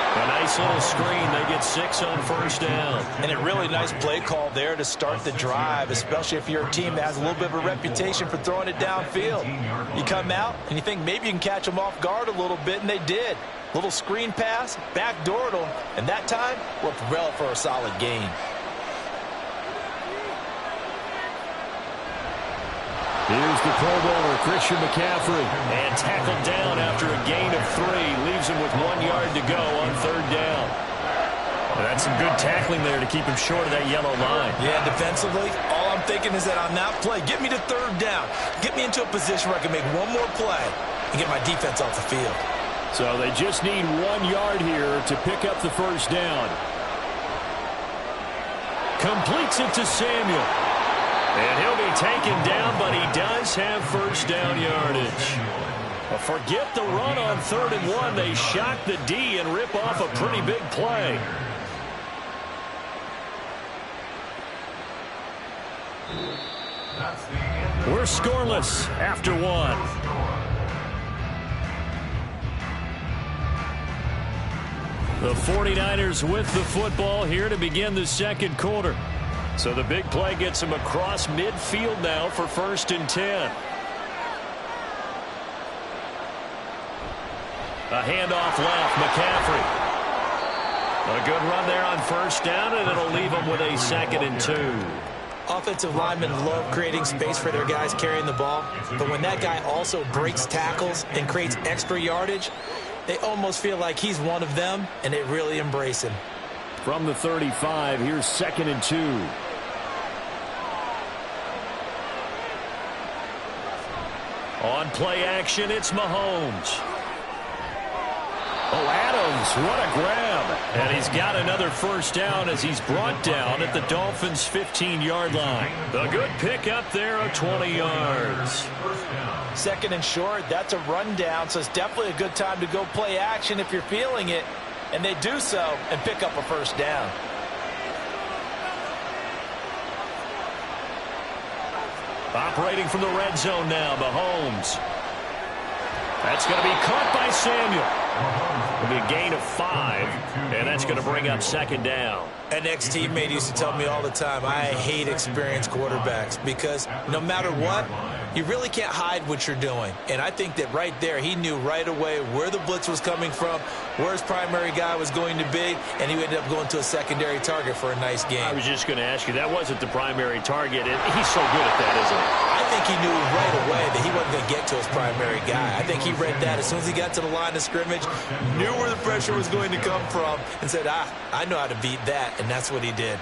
A nice little screen. They get 6 on 1st down. And a really nice play call there to start the drive, especially if you're a team that has a little bit of a reputation for throwing it downfield. You come out and you think maybe you can catch them off guard a little bit, and they did. Little screen pass, backdoored them, and that time worked well for a solid gain. Here's the Pro Bowler, Christian McCaffrey. And tackled down after a gain of 3. Leaves him with 1 yard to go on 3rd down. Well, that's some good tackling there to keep him short of that yellow line. Yeah, defensively, all I'm thinking is that on that play, get me to 3rd down. Get me into a position where I can make one more play and get my defense off the field. So they just need 1 yard here to pick up the first down. Completes it to Samuel. And he'll be taken down, but he does have first down yardage. Well, forget the run on 3rd and 1. They shock the D and rip off a pretty big play. We're scoreless after 1. The 49ers with the football here to begin the second quarter. So the big play gets them across midfield now for 1st and 10. A handoff left, McCaffrey. A good run there on 1st down, and it'll leave them with a 2nd and 2. Offensive linemen love creating space for their guys carrying the ball, but when that guy also breaks tackles and creates extra yardage, they almost feel like he's one of them, and they really embrace him. From the 35, here's 2nd and 2. On play action, it's Mahomes. Oh, Adams, what a grab. And he's got another first down as he's brought down at the Dolphins' 15-yard line. A good pick up there of 20 yards. 2nd and short, that's a rundown, so it's definitely a good time to go play action if you're feeling it. And they do so and pick up a first down. Operating from the red zone now, Mahomes. That's going to be caught by Samuel. It'll be a gain of 5, and that's going to bring up 2nd down. An ex-teammate used to tell me all the time, I hate experienced quarterbacks because no matter what, you really can't hide what you're doing. And I think that right there, he knew right away where the blitz was coming from, where his primary guy was going to be, and he ended up going to a secondary target for a nice game. I was just going to ask you, that wasn't the primary target. He's so good at that, isn't he? I think he knew right away that he wasn't going to get to his primary guy. I think he read that as soon as he got to the line of scrimmage, knew where the pressure was going to come from, and said, I know how to beat that, and that's what he did.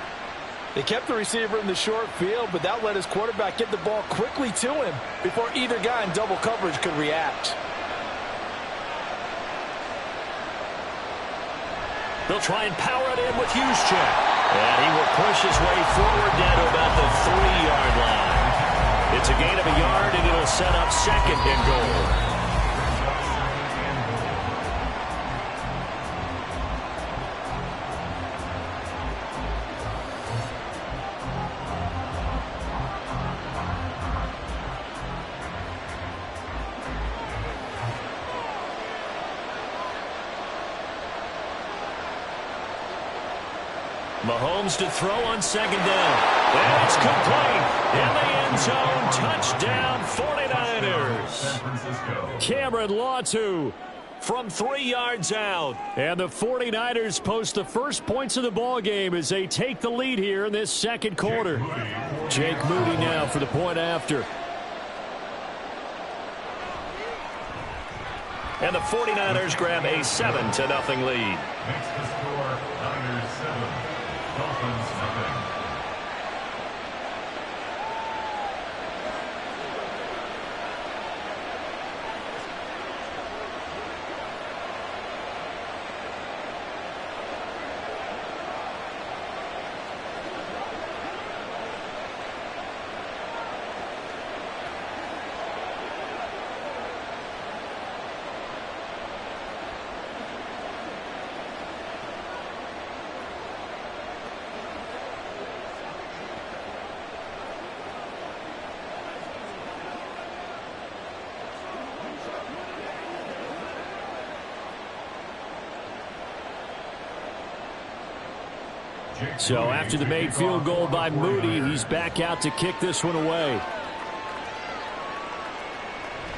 They kept the receiver in the short field, but that let his quarterback get the ball quickly to him before either guy in double coverage could react. They'll try and power it in with Juszczyk. And he will push his way forward down to about the 3-yard line. It's a gain of a yard, and it'll set up 2nd and goal. Mahomes to throw on 2nd down. And it's complete. In the end zone. Touchdown, 49ers. Cameron Latu from 3 yards out. And the 49ers post the first points of the ball game as they take the lead here in this second quarter. Jake Moody now for the point after. And the 49ers grab a 7-0 lead. Makes the score Niners 7, Dolphins nothing. So after the made field goal by Moody, he's back out to kick this one away.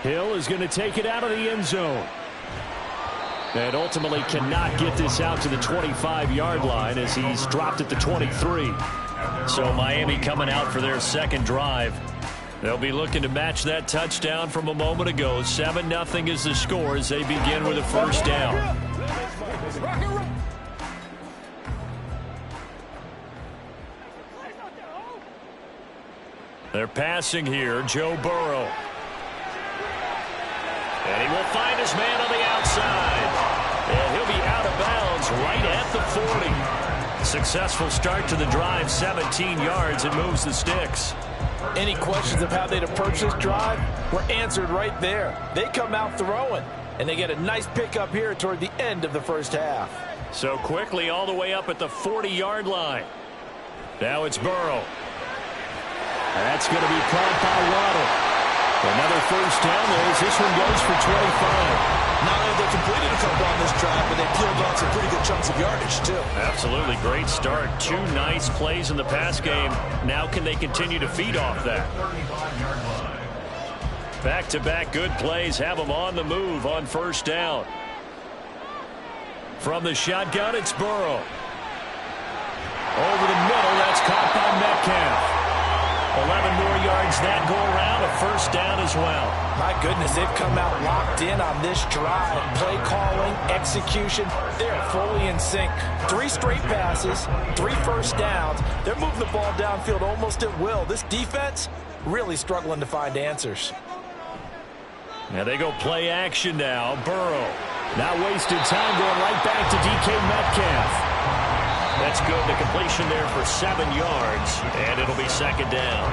Hill is going to take it out of the end zone. And ultimately cannot get this out to the 25-yard line as he's dropped at the 23. So Miami coming out for their second drive. They'll be looking to match that touchdown from a moment ago. 7-0 is the score as they begin with a first down. They're passing here, Joe Burrow. And he will find his man on the outside. yards right at the 40. Successful start to the drive, 17 yards. It moves the sticks. Any questions of how they'd approach this drive were answered right there. They come out throwing, and they get a nice pickup here toward the end of the first half. So quickly all the way up at the 40-yard line. Now it's Burrow. That's going to be caught by Waddle. Another first down there as this one goes for 25. Not only they completed a couple on this drive, but they peeled off some pretty good chunks of yardage, too. Absolutely great start. 2 nice plays in the pass game. Now can they continue to feed off that? Back-to-back good plays have them on the move on first down. From the shotgun, it's Burrow. Over the middle, that's caught by Metcalf. 11 more yards that go around, a first down as well. My goodness, they've come out locked in on this drive. Play calling, execution, they're fully in sync. 3 straight passes, 3 first downs. They're moving the ball downfield almost at will. This defense really struggling to find answers. Now they go play action now. Burrow. Not wasted time going right back to DK Metcalf. That's good. The completion there for 7 yards, and it'll be second down.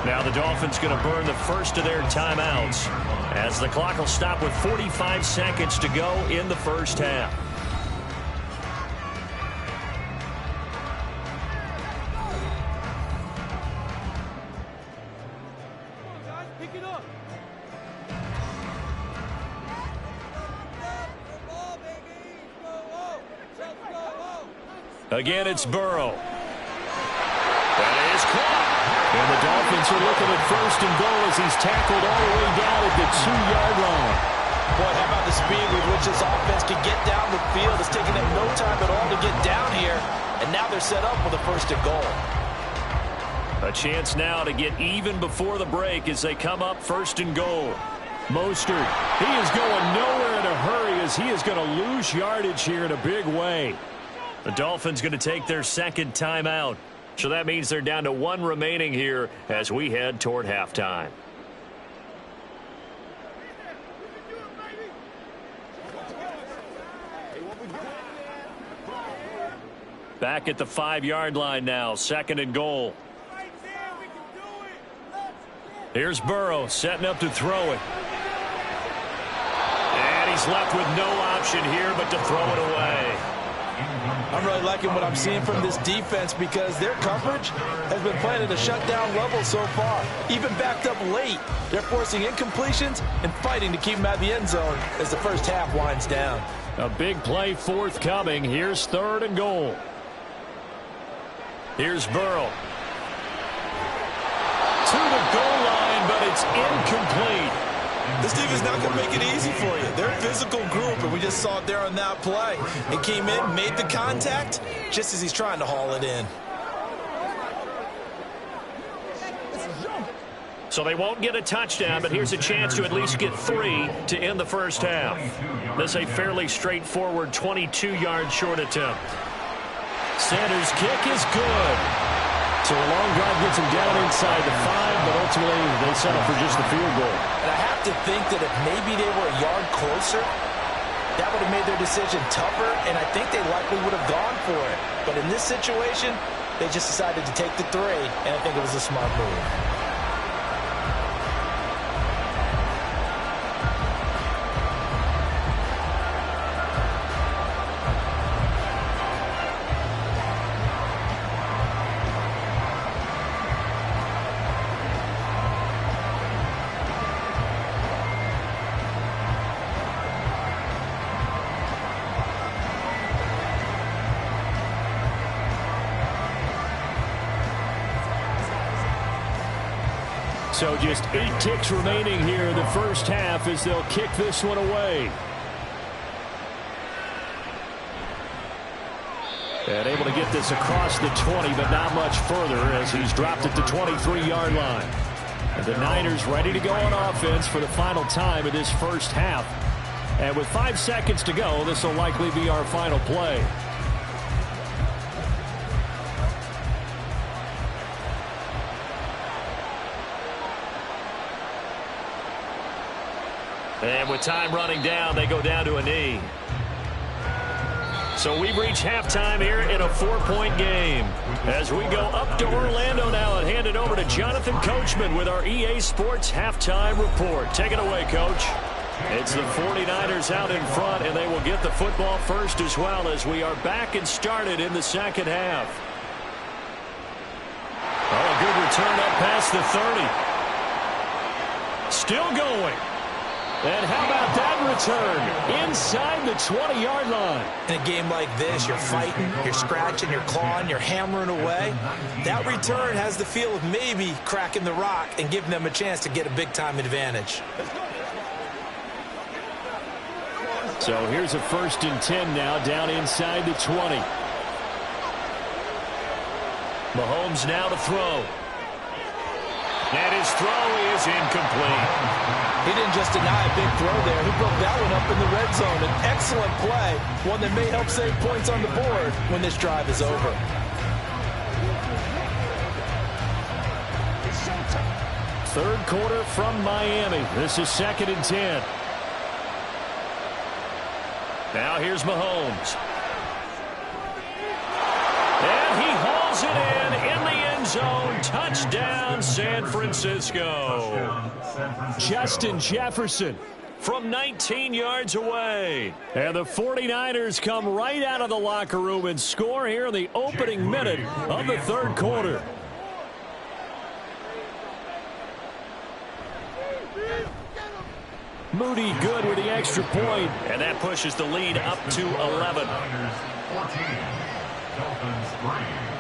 Now the Dolphins going to burn the first of their timeouts as the clock will stop with 45 seconds to go in the first half. Again, it's Burrow. That is caught. And the Dolphins are looking at first and goal as he's tackled all the way down at the 2-yard line. Boy, how about the speed with which this offense can get down the field? It's taking them no time at all to get down here. And now they're set up with a first and goal. A chance now to get even before the break as they come up first and goal. Mostert, he is going nowhere in a hurry as he is going to lose yardage here in a big way. The Dolphins going to take their second timeout. So that means they're down to 1 remaining here as we head toward halftime. Back at the 5-yard line now, second and goal. Here's Burrow setting up to throw it. And he's left with no option here but to throw it away. I'm really liking what I'm seeing from this defense because their coverage has been playing at a shutdown level so far. Even backed up late, they're forcing incompletions and fighting to keep them out of the end zone as the first half winds down. A big play forthcoming. Here's third and goal. Here's Burrow. To the goal line, but it's incomplete. This team is not going to make it easy for you. They're a physical group, and we just saw it there on that play. It came in, made the contact, just as he's trying to haul it in. So they won't get a touchdown, but here's a chance to at least get 3 to end the first half. This is a fairly straightforward 22-yard short attempt. Sanders' kick is good. So a long drive gets him down inside the 5, but ultimately they settle for just the field goal. And I have to think that if maybe they were a yard closer, that would have made their decision tougher, and I think they likely would have gone for it. But in this situation, they just decided to take the 3, and I think it was a smart move. So just 8 ticks remaining here in the first half as they'll kick this one away. And able to get this across the 20, but not much further as he's dropped at the 23-yard line. And the Niners ready to go on offense for the final time of this first half. And with 5 seconds to go, this will likely be our final play. And with time running down, they go down to a knee. So we've reached halftime here in a 4-point game. As we go up to Orlando now and hand it over to Jonathan Coachman with our EA Sports halftime report. Take it away, Coach. It's the 49ers out in front, and they will get the football first as well as we are back and started in the second half. Oh, a good return up past the 30. Still going. And how about that return? Inside the 20-yard line. In a game like this, you're fighting, you're scratching, you're clawing, you're hammering away. That return has the feel of maybe cracking the rock and giving them a chance to get a big-time advantage. So here's a 1st and 10 now, down inside the 20. Mahomes now to throw. And his throw is incomplete. He didn't just deny a big throw there. He broke that one up in the red zone. An excellent play, one that may help save points on the board when this drive is over. Third quarter from Miami. This is 2nd and 10. Now here's Mahomes. And he hauls it in the end zone. Touchdown, San Francisco. Justin Jefferson from 19 yards away. And the 49ers come right out of the locker room and score here in the opening minute of the third quarter. Moody good with the extra point, and that pushes the lead up to 11. 14, Dolphins 3.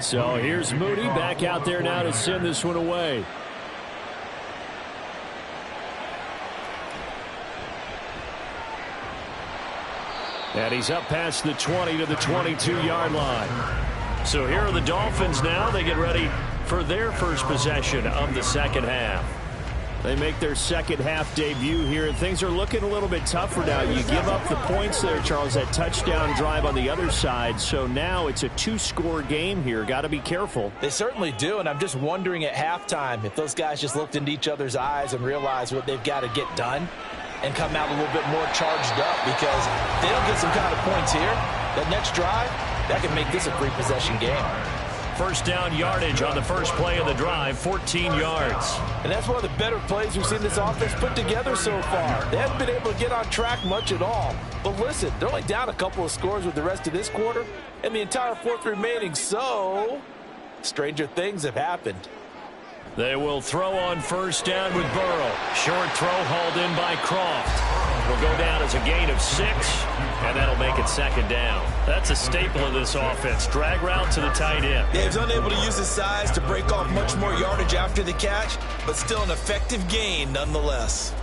So here's Moody back out there now to send this one away. And he's up past the 20 to the 22-yard line. So here are the Dolphins now. They get ready for their first possession of the second half. They make their second half debut here, and things are looking a little bit tougher now. You give up the points there, Charles, that touchdown drive on the other side. So now it's a 2-score game here. Got to be careful. They certainly do, and I'm just wondering at halftime if those guys just looked into each other's eyes and realized what they've got to get done and come out a little bit more charged up, because if they don't get some kind of points here, that next drive, that could make this a 3-possession game. First down yardage on the first play of the drive, 14 yards. And that's one of the better plays we've seen this offense put together so far. They haven't been able to get on track much at all. But listen, they're only down a couple of scores with the rest of this quarter and the entire fourth remaining, so stranger things have happened. They will throw on first down with Burrow. Short throw hauled in by Croft. Will go down as a gain of 6, and that'll make it second down. That's a staple of this offense. Drag route to the tight end. Yeah, he's unable to use his size to break off much more yardage after the catch, but still an effective gain nonetheless.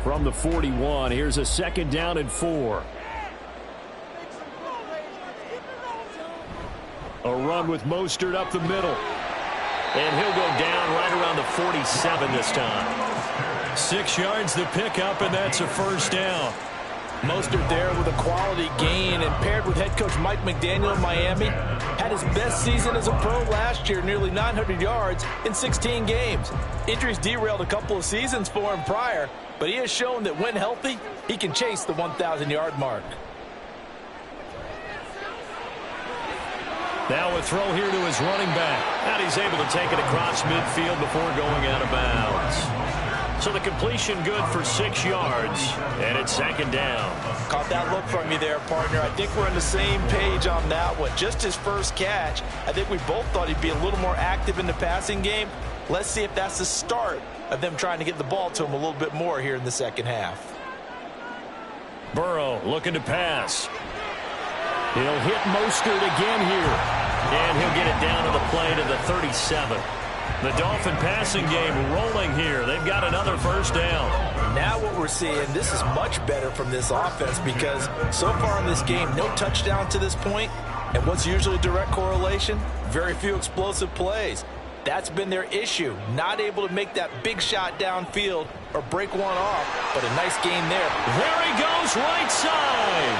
From the 41, here's a second down and 4. A run with Mostert up the middle. And he'll go down right around the 47 this time. 6 yards the pickup, and that's a first down. Mostert there with a quality gain, and paired with head coach Mike McDaniel in Miami, had his best season as a pro last year, nearly 900 yards in 16 games. Injuries derailed a couple of seasons for him prior, but he has shown that when healthy, he can chase the 1,000-yard mark. Now a throw here to his running back. And he's able to take it across midfield before going out of bounds. So the completion good for 6 yards, and it's second down. Caught that look from you there, partner. I think we're on the same page on that one. Just his first catch. I think we both thought he'd be a little more active in the passing game. Let's see if that's the start of them trying to get the ball to him a little bit more here in the second half. Burrow looking to pass. He'll hit Mostert again here. And he'll get it down to the play to the 37. The Dolphin passing game rolling here. They've got another first down. Now what we're seeing, this is much better from this offense because so far in this game, no touchdown to this point. And what's usually a direct correlation? Very few explosive plays. That's been their issue. Not able to make that big shot downfield or break one off, but a nice gain there. There he goes, right side.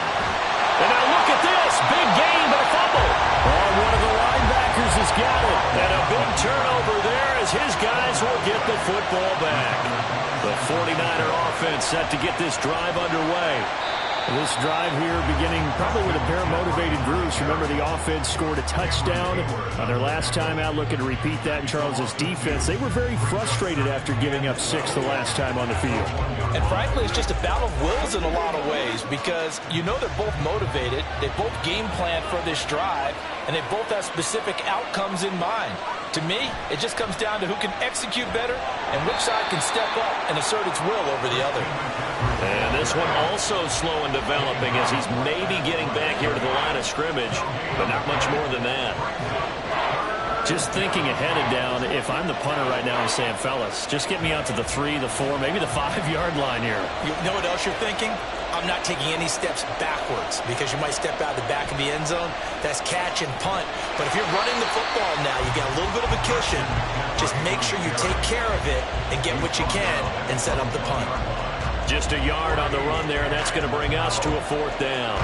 And now look at this. Big gain, but a fumble. Oh, one of the linebackers has got it. And a big turnover there as his guys will get the football back. The 49er offense set to get this drive underway. This drive here beginning probably with a pair of motivated Bruce. Remember, the offense scored a touchdown on their last time out, looking to repeat that in Charles's defense. They were very frustrated after giving up 6 the last time on the field. And frankly, it's just a battle of wills in a lot of ways because you know they're both motivated. They both game plan for this drive, and they both have specific outcomes in mind. To me, it just comes down to who can execute better and which side can step up and assert its will over the other. And this one also slow in developing as he's maybe getting back here to the line of scrimmage, but not much more than that. Just thinking ahead and down, if I'm the punter right now, I'm saying, fellas, just get me out to the 3, the 4, maybe the 5-yard line here. You know what else you're thinking? I'm not taking any steps backwards because you might step out the back of the end zone. That's catch and punt. But if you're running the football now, you got a little bit of a cushion. Just make sure you take care of it and get what you can and set up the punt. Just a yard on the run there, and that's going to bring us to a 4th down.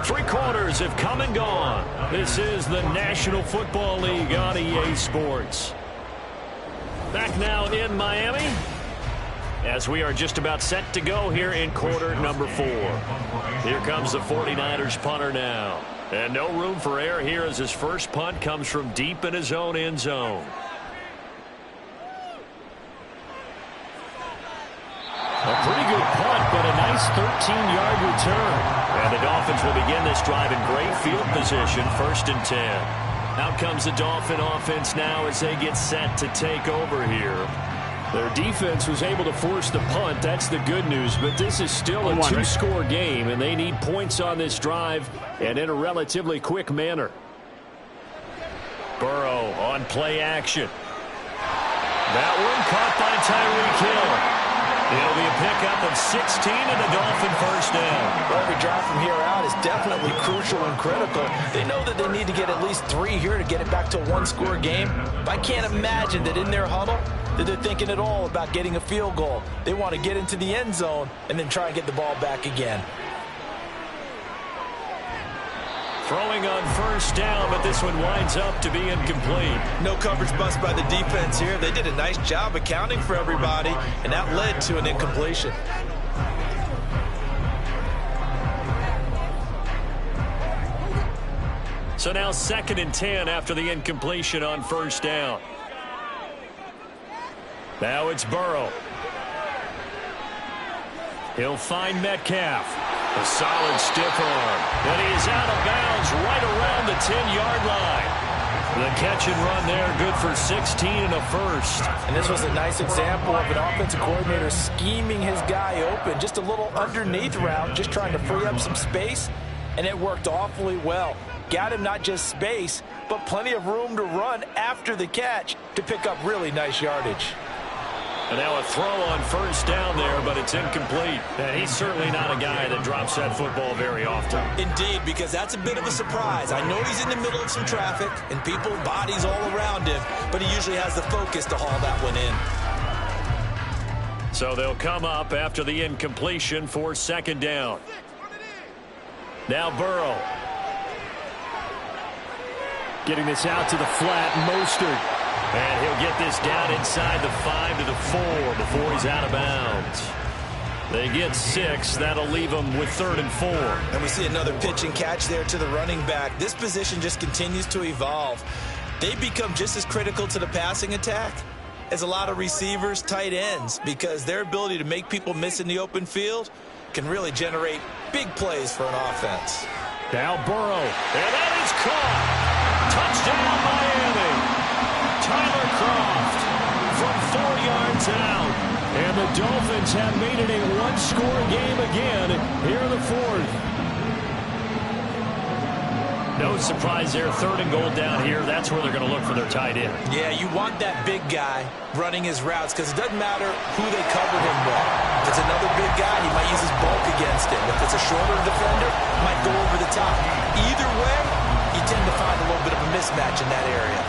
3 quarters have come and gone. This is the National Football League on EA Sports. Back now in Miami as we are just about set to go here in quarter number 4. Here comes the 49ers punter now. And no room for error here as his first punt comes from deep in his own end zone. A pretty good punt, but a nice 13-yard return. And the Dolphins will begin this drive in great field position, 1st and 10. Out comes the Dolphin offense now as they get set to take over here. Their defense was able to force the punt. That's the good news, but this is still a 2-score game, and they need points on this drive and in a relatively quick manner. Burrow on play action. That one caught by Tyreek Hill. It'll be a pickup of 16 and a Dolphin first down. Well, every drive from here out is definitely crucial and critical. They know that they need to get at least 3 here to get it back to a 1-score game. But I can't imagine that in their huddle that they're thinking at all about getting a field goal. They want to get into the end zone and then try and get the ball back again. Throwing on first down, but this one winds up to be incomplete. No coverage bust by the defense here. They did a nice job accounting for everybody, and that led to an incompletion. So now 2nd and 10 after the incompletion on first down. Now it's Burrow. He'll find Metcalf. A solid stiff arm. And he is out of bounds right around the 10-yard line. The catch and run there, good for 16 and a first. And this was a nice example of an offensive coordinator scheming his guy open. Just a little underneath route, just trying to free up some space. And it worked awfully well. Got him not just space, but plenty of room to run after the catch to pick up really nice yardage. And now a throw on first down there, but it's incomplete. And he's certainly not a guy that drops that football very often. Indeed, because that's a bit of a surprise. I know he's in the middle of some traffic and people, bodies all around him, but he usually has the focus to haul that one in. So they'll come up after the incompletion for 2nd down. Now Burrow. Getting this out to the flat, Mostert. And he'll get this down inside the 5 to the 4 before he's out of bounds. They get 6. That'll leave them with 3rd and 4. And we see another pitch and catch there to the running back. This position just continues to evolve. They become just as critical to the passing attack as a lot of receivers, tight ends, because their ability to make people miss in the open field can really generate big plays for an offense. Now Burrow. And that is caught. Touchdown, Miami. Tyler Kroft from 4 yards out. And the Dolphins have made it a one-score game again here in the fourth. No surprise there. 3rd and goal down here. That's where they're going to look for their tight end. Yeah, you want that big guy running his routes because it doesn't matter who they cover him with. If it's another big guy, he might use his bulk against him. If it's a shorter defender, he might go over the top. Either way, you tend to find a little bit of a mismatch in that area.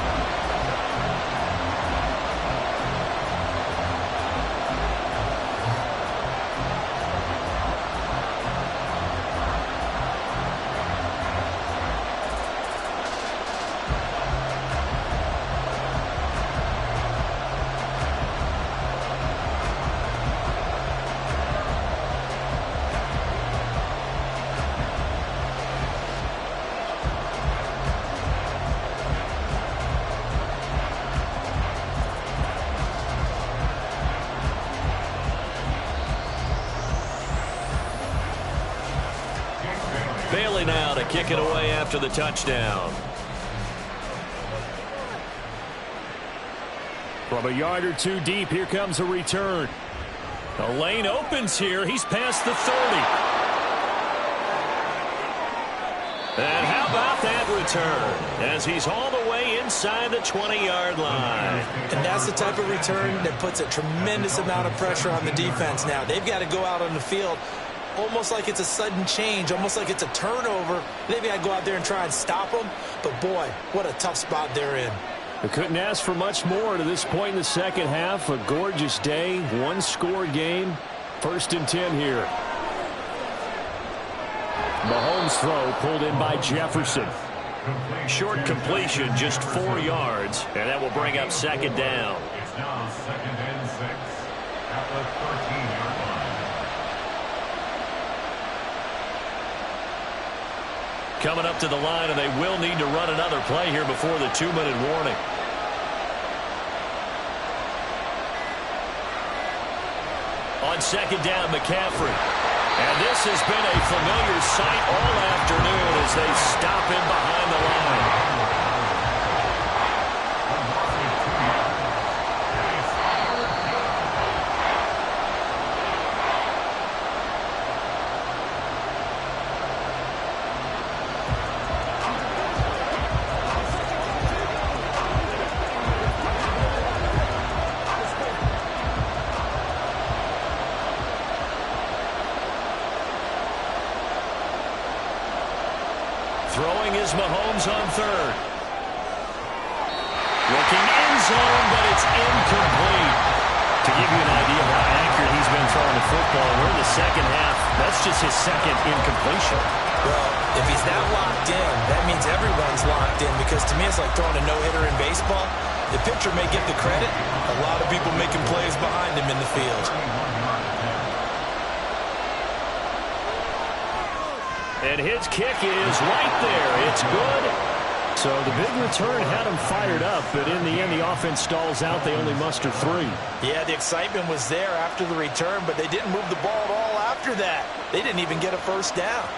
Bailey now to kick it away after the touchdown. From a yard or two deep, here comes a return. The lane opens here. He's past the 30. And how about that return as he's all the way inside the 20-yard line. And that's the type of return that puts a tremendous amount of pressure on the defense now. They've got to go out on the field almost like it's a sudden change, almost like it's a turnover. Maybe I go out there and try and stop them. But, boy, what a tough spot they're in. We couldn't ask for much more to this point in the second half. A gorgeous day, one-score game. 1st and 10 here. Mahomes' throw pulled in by Jefferson. Short completion, just 4 yards, and that will bring up 2nd down. It's now 2nd and 6 at the 13-yard line. Coming up to the line, and they will need to run another play here before the 2-minute warning. On 2nd down, McCaffrey. And this has been a familiar sight all afternoon as they stop him behind the line. Throwing is Mahomes on 3rd. Looking end zone, but it's incomplete. To give you an idea of how accurate he's been throwing the football, we're in the second half. That's just his 2nd incompletion. Well, if he's that locked in, that means everyone's locked in, because to me it's like throwing a no-hitter in baseball. The pitcher may get the credit. A lot of people making plays behind him in the field. And his kick is right there. It's good. So the big return had him fired up, but in the end, the offense stalls out. They only muster 3. Yeah, the excitement was there after the return, but they didn't move the ball at all after that. They didn't even get a 1st down.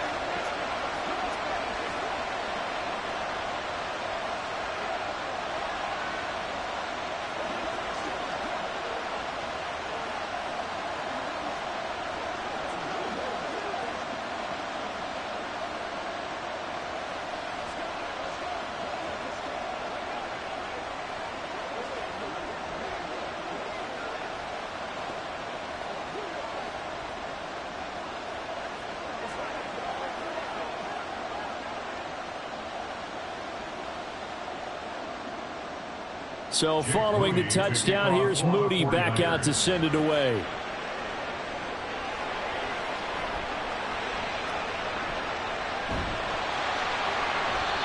So following the touchdown, here's Moody back out to send it away.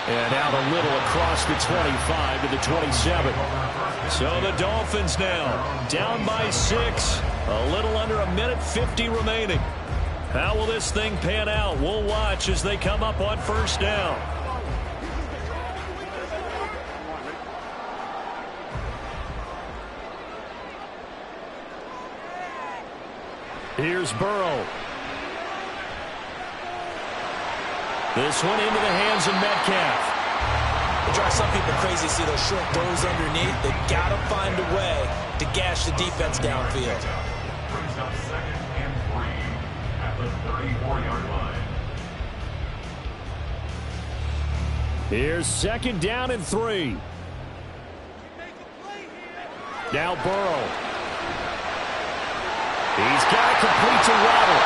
And out a little across the 25 to the 27. So the Dolphins now down by 6. A little under a minute 50 remaining. How will this thing pan out? We'll watch as they come up on 1st down. Here's Burrow. This one into the hands of Metcalf. It drives some people crazy to see those short throws underneath. They've got to find a way to gash the defense downfield. the 34-yard line. Here's second down and 3. Now Burrow. He's got it complete to Waddle.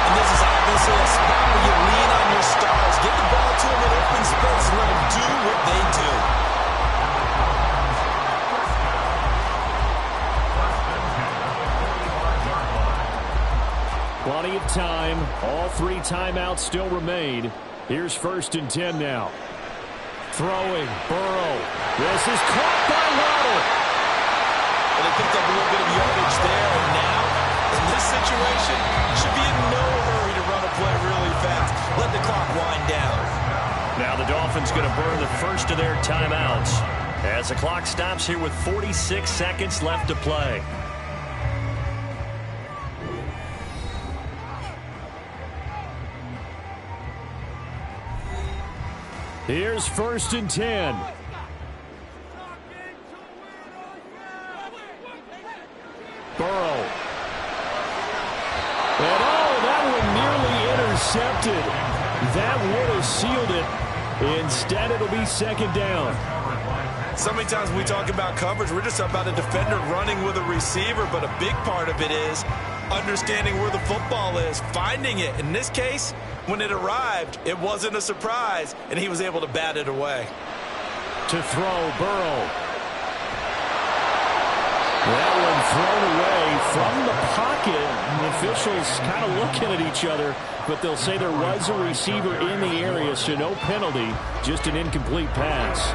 And this is obviously a spot where you lean on your stars. Get the ball to them in open space and let them do what they do. Plenty of time. All 3 timeouts still remain. Here's 1st and 10 now. Throwing. Burrow. This is caught by Waddle. Well, they picked up a little bit of yardage there, and now, in this situation, should be in no hurry to run a play really fast. Let the clock wind down. Now the Dolphins going to burn the first of their timeouts as the clock stops here with 46 seconds left to play. Here's 1st and 10. Burrow. And that one nearly intercepted. That would have sealed it. Instead, it'll be 2nd down. So many times when we talk about coverage, we're just about a defender running with a receiver, but a big part of it is understanding where the football is, finding it. In this case, when it arrived, it wasn't a surprise, and he was able to bat it away. To throw, Burrow. That one thrown away from the pocket. The officials kind of looking at each other, but they'll say there was a receiver in the area, so no penalty, just an incomplete pass.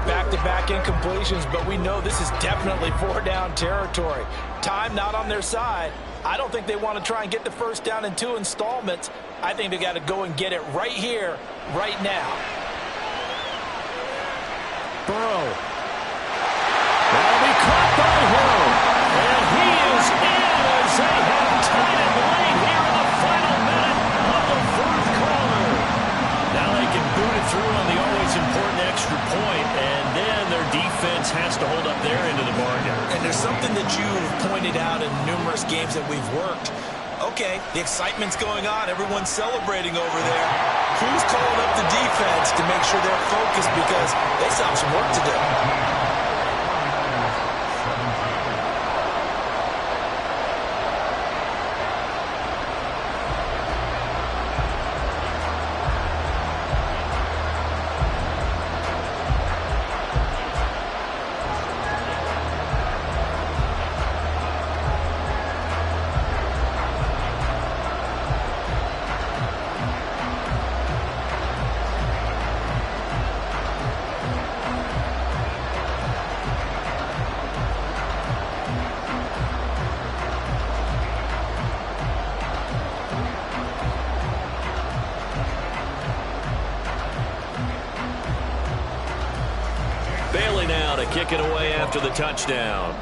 Back-to-back incompletions, but we know this is definitely 4-down territory. Time not on their side. I don't think they want to try and get the first down in 2 installments. I think they got to go and get it right here, right now. Burrow. That'll be caught by Hill. And he is in as they have tied it late here in the final minute of the 4th quarter. Now they can boot it through on the always important extra point, and then their defense has to hold up their end of the bargain. And there's something that you've pointed out in numerous games that we've worked. Okay, the excitement's going on. Everyone's celebrating over there. Who's calling up the defense to make sure they're focused because they still have some work to do? Bailey now to kick it away after the touchdown.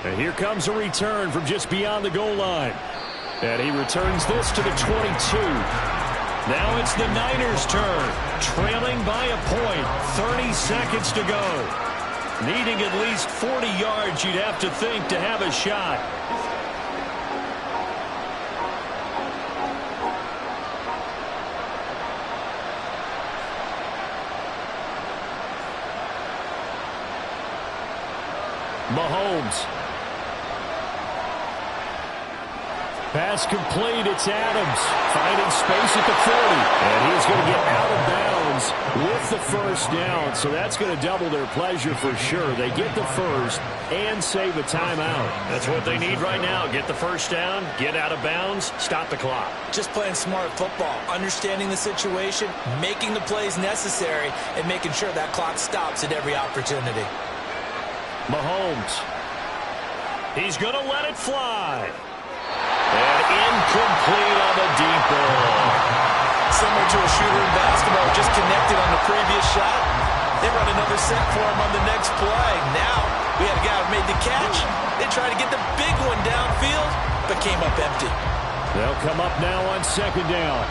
And here comes a return from just beyond the goal line. And he returns this to the 22. Now it's the Niners' turn. Trailing by a point. 30 seconds to go. Needing at least 40 yards, you'd have to think, to have a shot. Mahomes. Pass complete. It's Adams finding space at the 40. And he's going to get out of bounds with the first down. So that's going to double their pleasure for sure. They get the first and save a timeout. That's what they need right now. Get the first down, get out of bounds, stop the clock. Just playing smart football, understanding the situation, making the plays necessary, and making sure that clock stops at every opportunity. Mahomes. He's going to let it fly. And incomplete on the deep ball. Similar to a shooter in basketball, just connected on the previous shot. They run another set for him on the next play. Now we had a guy who made the catch. They tried to get the big one downfield, but came up empty. They'll come up now on second down.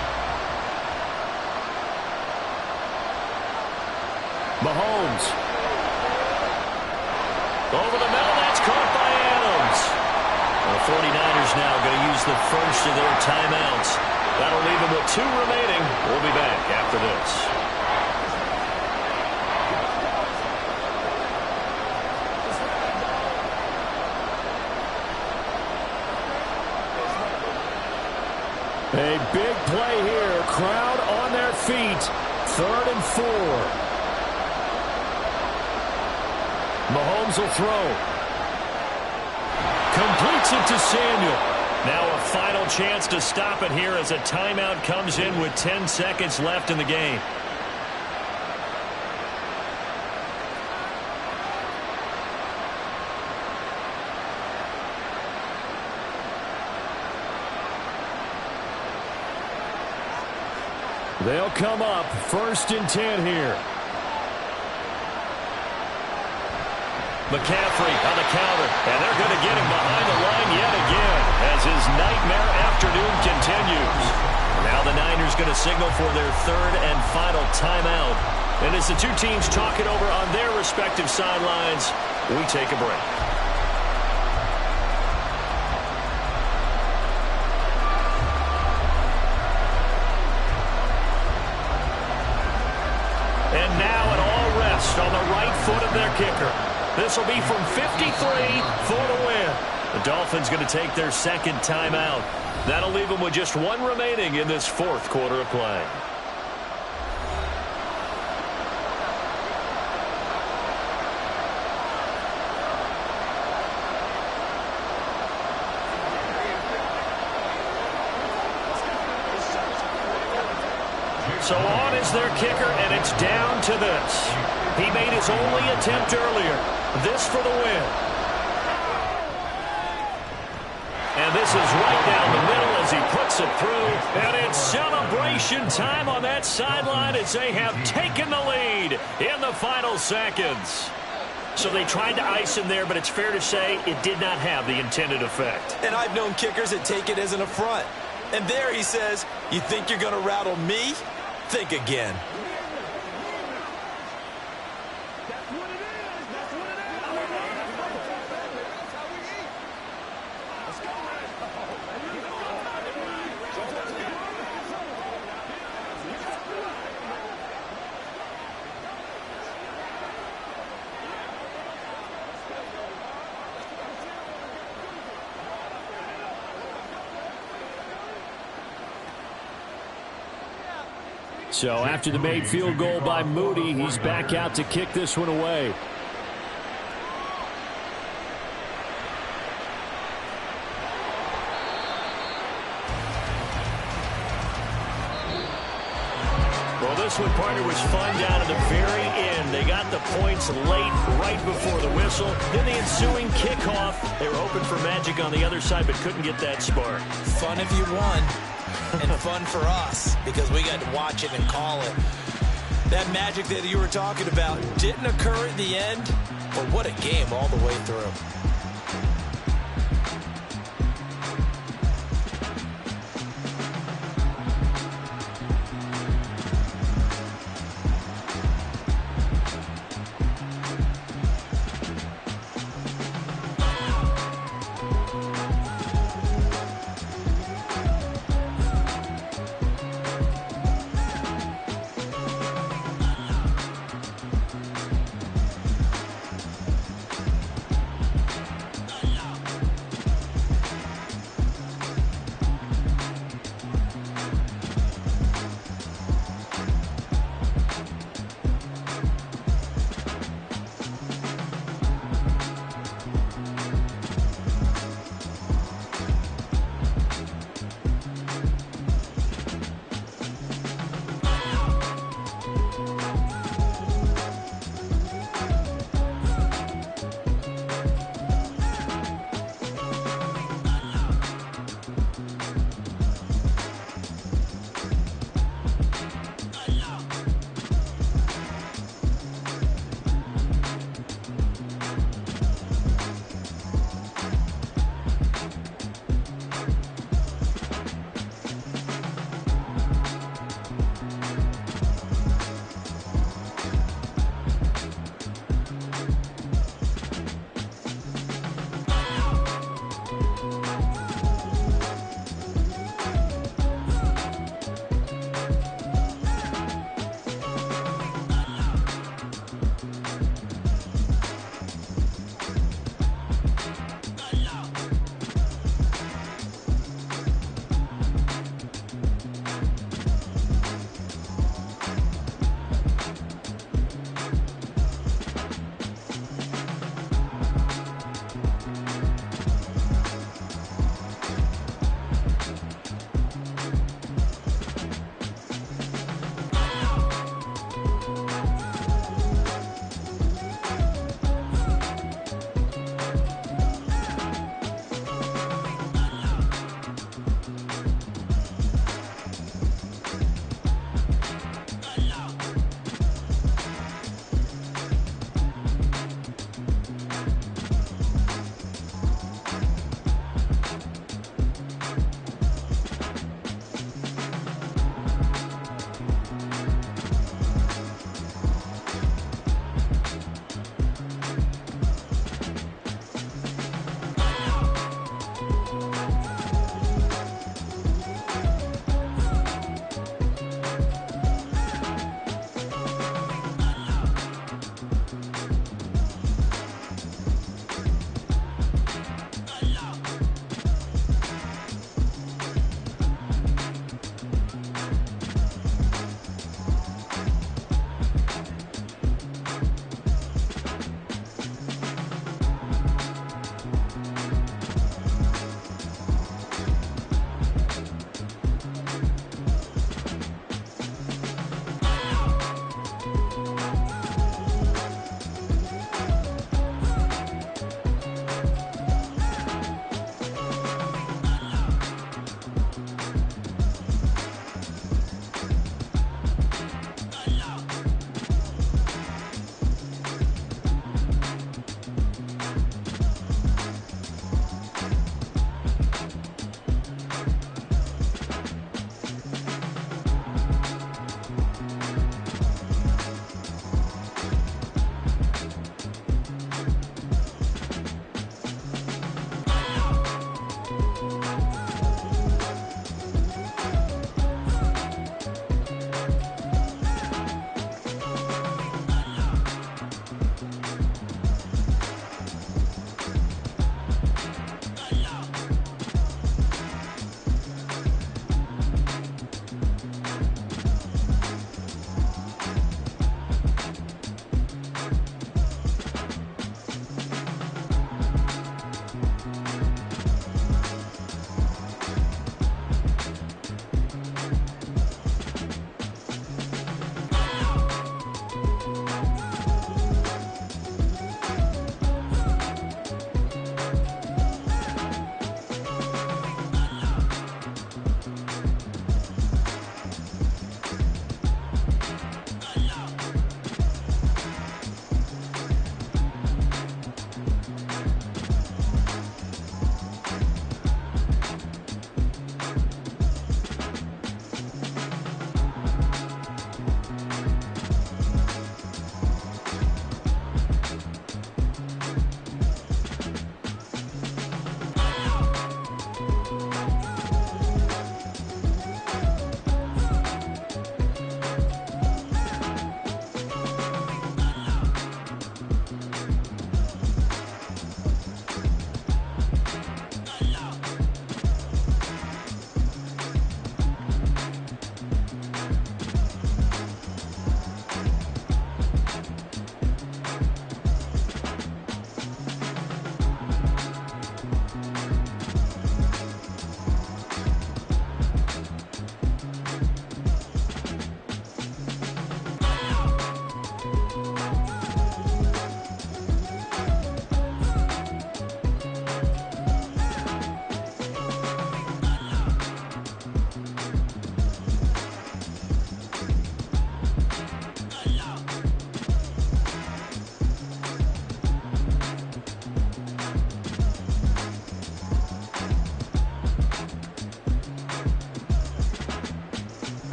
Mahomes. Over the middle, that's use the first of their timeouts. That'll leave them with 2 remaining. We'll be back after this. A big play here. Crowd on their feet. 3rd and 4. Mahomes will throw. Completes it to Samuel. Now a final chance to stop it here as a timeout comes in with 10 seconds left in the game. They'll come up 1st and 10 here. McCaffrey on the counter, and they're going to get him behind the line yet again as his nightmare afternoon continues. Now the Niners going to signal for their 3rd and final timeout. And as the 2 teams talk it over on their respective sidelines, we take a break. And now it all rests on the right foot of their kicker. This will be from 53 for the win. The Dolphins going to take their 2nd timeout. That'll leave them with just 1 remaining in this 4th quarter of play. So on is their kicker, and it's down to this. He made his only attempt earlier. This for the win. And this is right down the middle as he puts it through. And it's celebration time on that sideline as they have taken the lead in the final seconds. So they tried to ice him there, but it's fair to say it did not have the intended effect. And I've known kickers that take it as an affront. And there he says, you think you're going to rattle me? Think again. So after the made field goal by Moody, he's back out to kick this one away. Well, this one, partner, was fun down at the very end. They got the points late, right before the whistle. Then the ensuing kickoff. They were hoping for magic on the other side, but couldn't get that spark. Fun if you won. And fun for us because we got to watch it and call it. That magic that you were talking about didn't occur at the end, but what a game all the way through.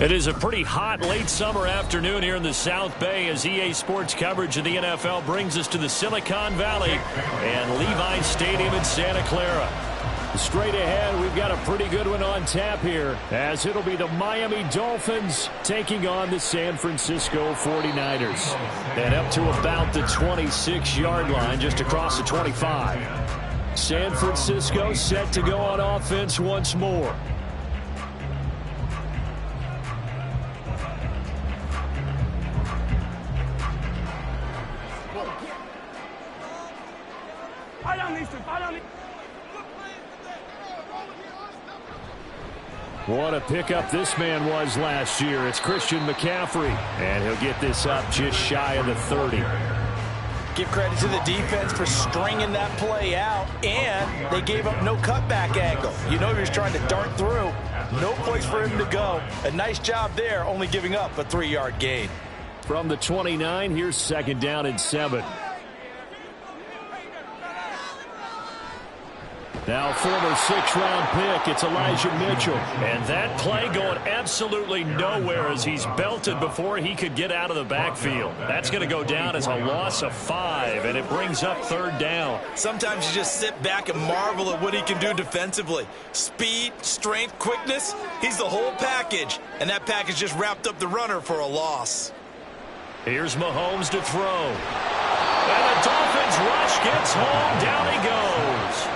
It is a pretty hot late summer afternoon here in the South Bay as EA Sports coverage of the NFL brings us to the Silicon Valley and Levi Stadium in Santa Clara. Straight ahead, we've got a pretty good one on tap here as it'll be the Miami Dolphins taking on the San Francisco 49ers. And up to about the 26-yard line, just across the 25. San Francisco set to go on offense once more. What a pickup this man was last year. It's Christian McCaffrey, and he'll get this up just shy of the 30. Give credit to the defense for stringing that play out, and they gave up no cutback angle. You know he was trying to dart through. No place for him to go. A nice job there, only giving up a 3-yard gain. From the 29, here's 2nd down and 7. Now former 6th-round pick, it's Elijah Mitchell. And that play going absolutely nowhere as he's belted before he could get out of the backfield. That's going to go down as a loss of 5, and it brings up 3rd down. Sometimes you just sit back and marvel at what he can do defensively. Speed, strength, quickness, he's the whole package. And that package just wrapped up the runner for a loss. Here's Mahomes to throw. And the Dolphins rush gets home. Down he goes.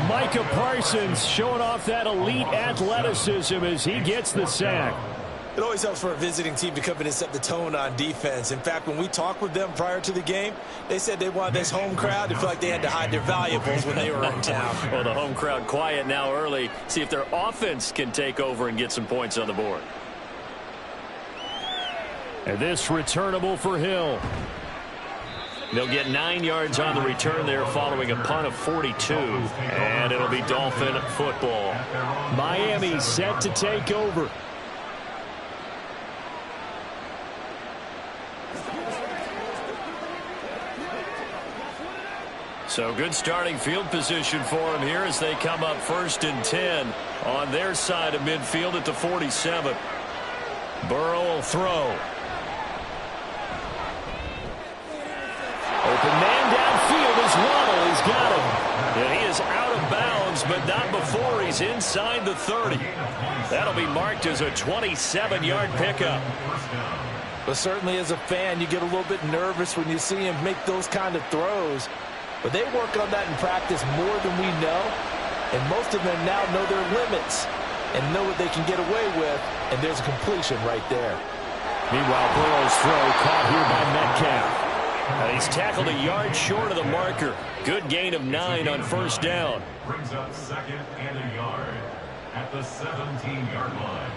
Micah Parsons showing off that elite athleticism as he gets the sack. It always helps for a visiting team to come in and set the tone on defense. In fact, when we talked with them prior to the game, they said they wanted this home crowd to feel like they had to hide their valuables when they were in town. Well, the home crowd quiet now early. See if their offense can take over and get some points on the board. And this returnable for Hill. They'll get 9 yards on the return there following a punt of 42. And it'll be Dolphin football. Miami set to take over. So good starting field position for him here as they come up 1st and 10 on their side of midfield at the 47. Burrow will throw. Open man downfield is Waddle. He's got him. And he is out of bounds, but not before he's inside the 30. That'll be marked as a 27-yard pickup. But certainly as a fan, you get a little bit nervous when you see him make those kind of throws. But they work on that in practice more than we know. And most of them now know their limits and know what they can get away with. And there's a completion right there. Meanwhile, Burrow's throw caught here by Metcalf. And he's tackled a yard short of the marker. Good gain of 9 on 1st down. Brings up 2nd and a yard at the 17-yard line.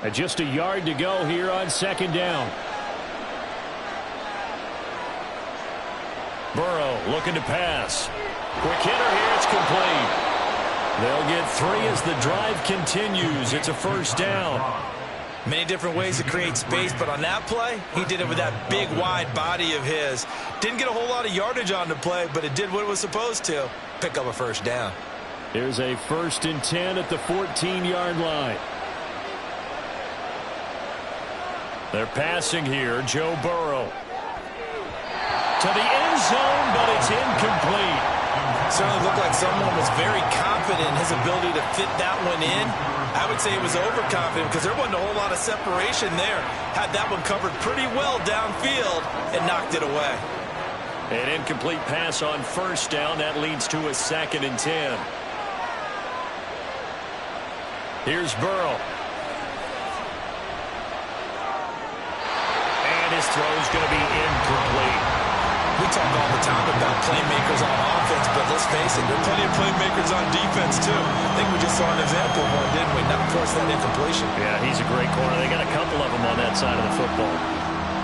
And just a yard to go here on 2nd down. Burrow looking to pass. Quick hitter here. It's complete. They'll get 3 as the drive continues. It's a 1st down. Many different ways to create space, but on that play, he did it with that big, wide body of his. Didn't get a whole lot of yardage on the play, but it did what it was supposed to. Pick up a 1st down. Here's a 1st and 10 at the 14-yard line. They're passing here. Joe Burrow. To the end zone, but it's incomplete. Certainly looked like someone was very confident in his ability to fit that one in. I would say it was overconfident because there wasn't a whole lot of separation there. Had that one covered pretty well downfield and knocked it away. An incomplete pass on 1st down. That leads to a 2nd and 10. Here's Burrow. And his throw's going to be incomplete. We talk all the time about playmakers on offense, but let's face it, there are plenty of playmakers on defense, too. I think we just saw an example of one, didn't we? Not force that incompletion. Yeah, he's a great corner. They got a couple of them on that side of the football.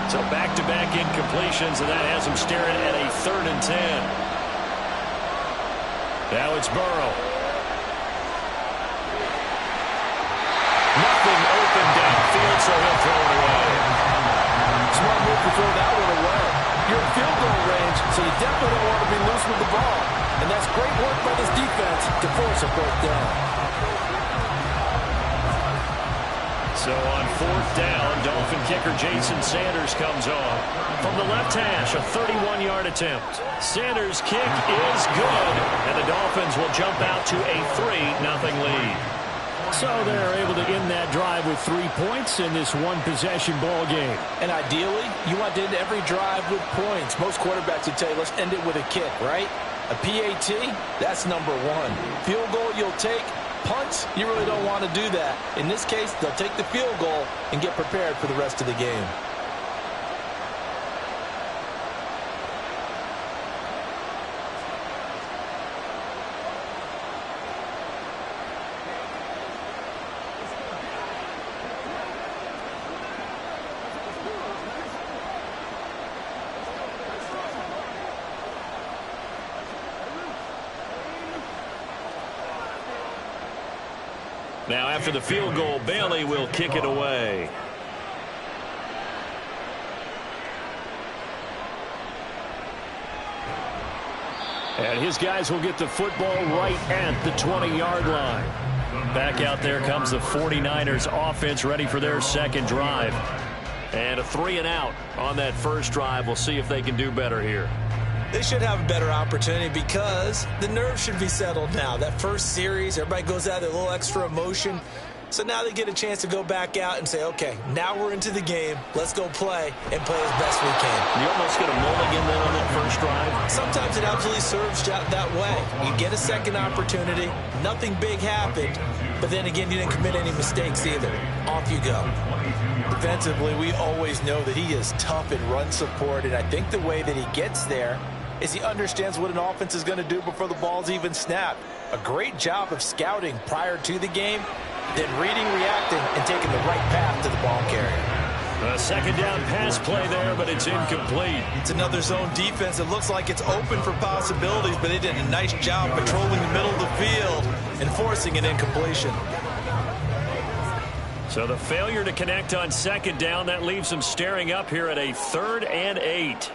So back-to-back incompletions, and that has him staring at a 3rd and 10. Now it's Burrow. Nothing open downfield, so he'll throw it away. Smart move to throw that one away. You're in field goal range, so you definitely don't want to be loose with the ball. And that's great work by this defense to force a fourth down. So on fourth down, Dolphin kicker Jason Sanders comes on. From the left hash, a 31-yard attempt. Sanders' kick is good, and the Dolphins will jump out to a 3-0 lead. So they're able to end that drive with 3 points in this one-possession ball game. And ideally, you want to end every drive with points. Most quarterbacks would tell you, let's end it with a kick, right? A PAT, that's number one. Field goal you'll take. Punts, you really don't want to do that. In this case, they'll take the field goal and get prepared for the rest of the game. Now after the field goal, Bailey will kick it away. And his guys will get the football right at the 20-yard line. Back out there comes the 49ers offense ready for their second drive. And a 3-and-out on that first drive. We'll see if they can do better here. They should have a better opportunity because the nerves should be settled now. That first series, everybody goes out with a little extra emotion. So now they get a chance to go back out and say, okay, now we're into the game. Let's go play and play as best we can. You almost get a mulligan then on that first drive. Sometimes it absolutely serves that way. You get a second opportunity. Nothing big happened. But then again, you didn't commit any mistakes either. Off you go. Defensively, we always know that he is tough in run support. And I think the way that he gets there is he understands what an offense is going to do before the ball's even snapped. A great job of scouting prior to the game, then reading, reacting, and taking the right path to the ball carrier. A second down pass play there, but it's incomplete. It's another zone defense. It looks like it's open for possibilities, but they did a nice job patrolling the middle of the field and forcing an incompletion. So the failure to connect on second down, that leaves them staring up here at a 3rd and 8.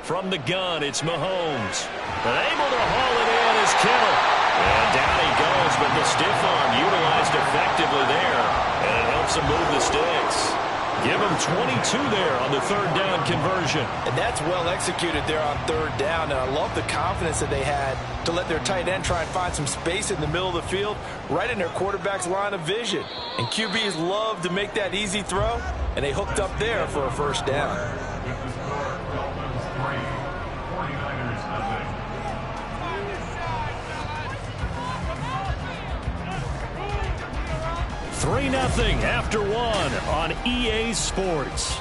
From the gun, it's Mahomes. But able to haul it in is Kittle. And down he goes, but the stiff arm utilized effectively there. And it helps him move the sticks. Give him 22 there on the 3rd down conversion. And that's well executed there on 3rd down. And I love the confidence that they had to let their tight end try and find some space in the middle of the field, right in their quarterback's line of vision. And QBs love to make that easy throw, and they hooked up there for a first down. 3-0 after 1 on EA Sports.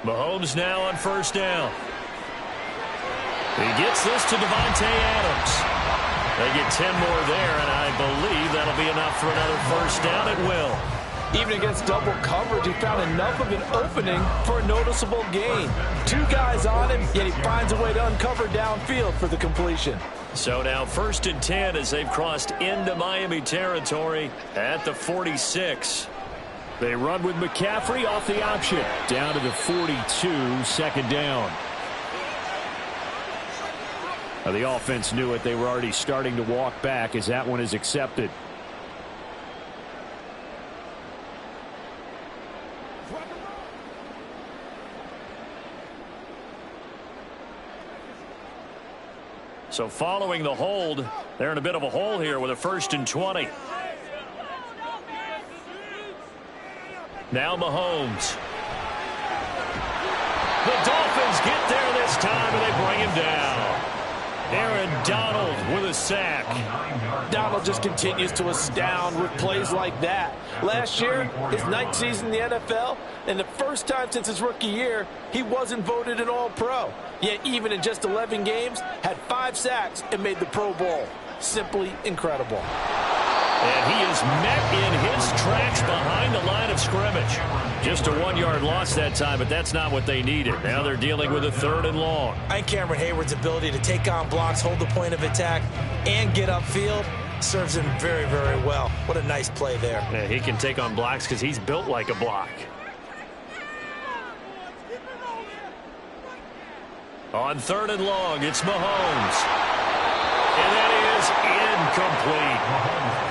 Mahomes now on first down. He gets this to Devontae Adams. They get 10 more there, and I believe that'll be enough for another first down. It will. Even against double coverage, he found enough of an opening for a noticeable gain. 2 guys on him, yet he finds a way to uncover downfield for the completion. So now 1st and 10 as they've crossed into Miami territory at the 46. They run with McCaffrey off the option. Down to the 42, 2nd down. Now the offense knew it. They were already starting to walk back as that one is accepted. So following the hold, they're in a bit of a hole here with a 1st and 20. Now Mahomes. The Dolphins get there this time, and they bring him down. Aaron Donald with a sack. Donald just continues to astound with plays like that. Last year, his 9th season in the NFL, and the first time since his rookie year, he wasn't voted an All-Pro. Yet even in just 11 games, had 5 sacks and made the Pro Bowl. Simply incredible. And he is met in his tracks behind the line of scrimmage. Just a 1-yard loss that time, but that's not what they needed. Now they're dealing with a 3rd and long. And Cameron Hayward's ability to take on blocks, hold the point of attack, and get upfield, serves him very, very well. What a nice play there. Yeah, he can take on blocks because he's built like a block. On 3rd and long, it's Mahomes. And that is incomplete.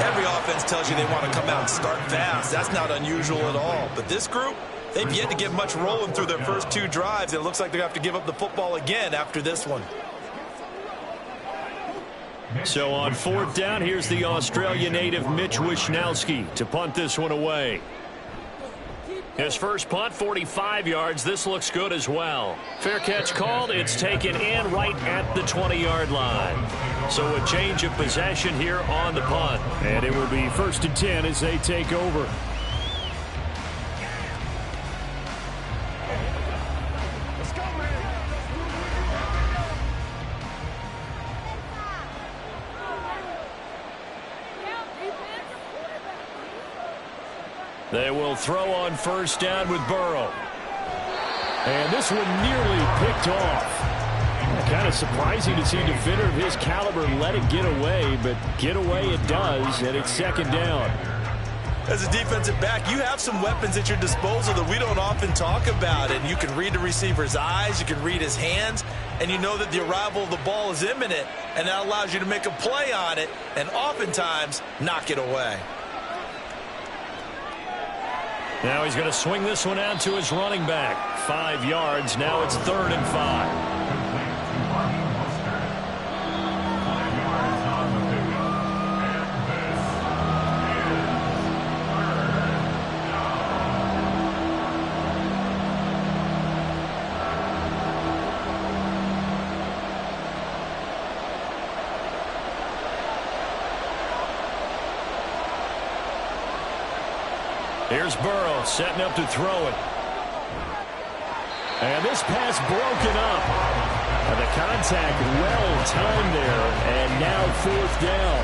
Every offense tells you they want to come out and start fast. That's not unusual at all. But this group, they've yet to get much rolling through their first 2 drives. It looks like they're going to have to give up the football again after this one. So on 4th down, here's the Australia native Mitch Wishnowsky to punt this one away. His first punt, 45 yards. This looks good as well. Fair catch called. It's taken in right at the 20-yard line. So a change of possession here on the punt. And it will be 1st and 10 as they take over. They will throw on 1st down with Burrow. And this one nearly picked off. Kind of surprising to see a defender of his caliber let it get away, but get away it does, and it's 2nd down. As a defensive back, you have some weapons at your disposal that we don't often talk about. And you can read the receiver's eyes, you can read his hands, and you know that the arrival of the ball is imminent, and that allows you to make a play on it and oftentimes knock it away. Now he's going to swing this one out to his running back. 5 yards. Now it's 3rd and 5. Here's Burrow setting up to throw it. And this pass broken up. And the contact well timed there. And now 4th down.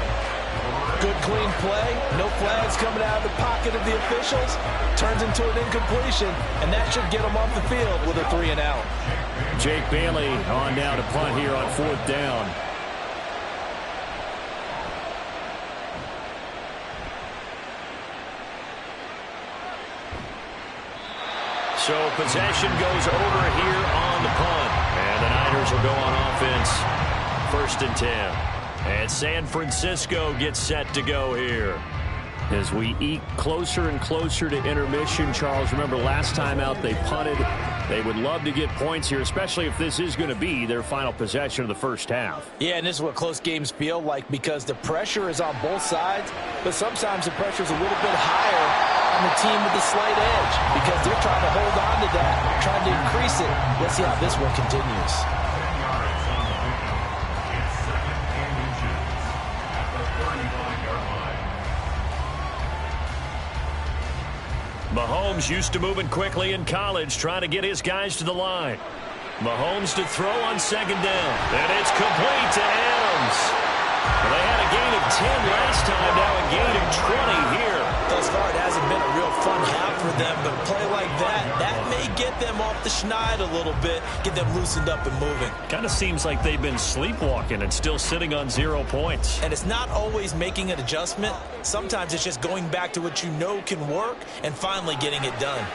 Good clean play. No flags coming out of the pocket of the officials. Turns into an incompletion. And that should get them off the field with a 3 and out. Jake Bailey on now to punt here on 4th down. So possession goes over here on the punt. And the Niners will go on offense. 1st and 10. And San Francisco gets set to go here. As we eke closer and closer to intermission, Charles, remember last time out they punted. They would love to get points here, especially if this is going to be their final possession of the first half. Yeah, and this is what close games feel like because the pressure is on both sides, but sometimes the pressure is a little bit higher on the team with the slight edge because they're trying to hold on to that, trying to increase it. Let's see how this one continues. Mahomes used to moving quickly in college, trying to get his guys to the line. Mahomes to throw on 2nd down. And it's complete to Adams. Well, they had a gain of 10 last time, now a gain of 20 here. Thus far, it hasn't been a real fun half for them, but a play like that may get them off the schneid a little bit, get them loosened up and moving. Kind of seems like they've been sleepwalking and still sitting on 0 points. And it's not always making an adjustment. Sometimes it's just going back to what you know can work and finally getting it done.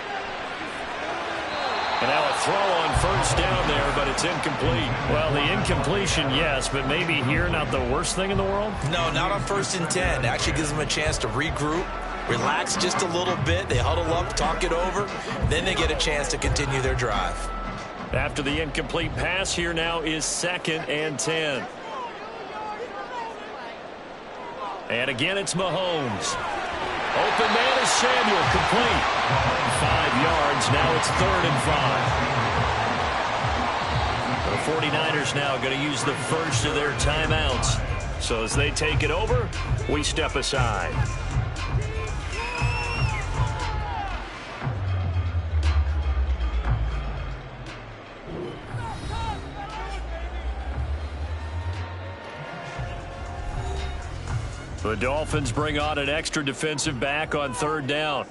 And now a throw on 1st down there, but it's incomplete. Well, the incompletion, yes, but maybe here not the worst thing in the world? No, not on 1st and 10. It actually gives them a chance to regroup, relax just a little bit. They huddle up, talk it over. Then they get a chance to continue their drive. After the incomplete pass, here now is 2nd and 10. And again, it's Mahomes. Open man is Samuel, complete. 5 yards, now it's 3rd and 5. The 49ers now going to use the first of their timeouts. So as they take it over, we step aside. The Dolphins bring on an extra defensive back on 3rd down.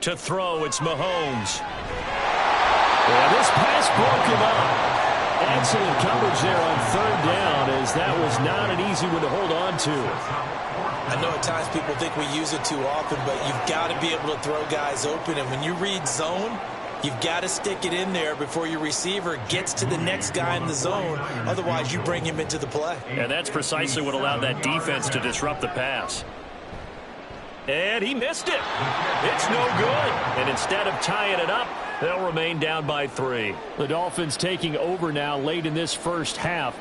To throw, it's Mahomes. And this pass broken up. And excellent coverage there on third down, as that was not an easy one to hold on to. I know at times people think we use it too often, but you've got to be able to throw guys open. And when you read zone, you've got to stick it in there before your receiver gets to the next guy in the zone. Otherwise, you bring him into the play. And that's precisely what allowed that defense to disrupt the pass. And he missed it. It's no good. And instead of tying it up, they'll remain down by 3. The Dolphins taking over now late in this first half.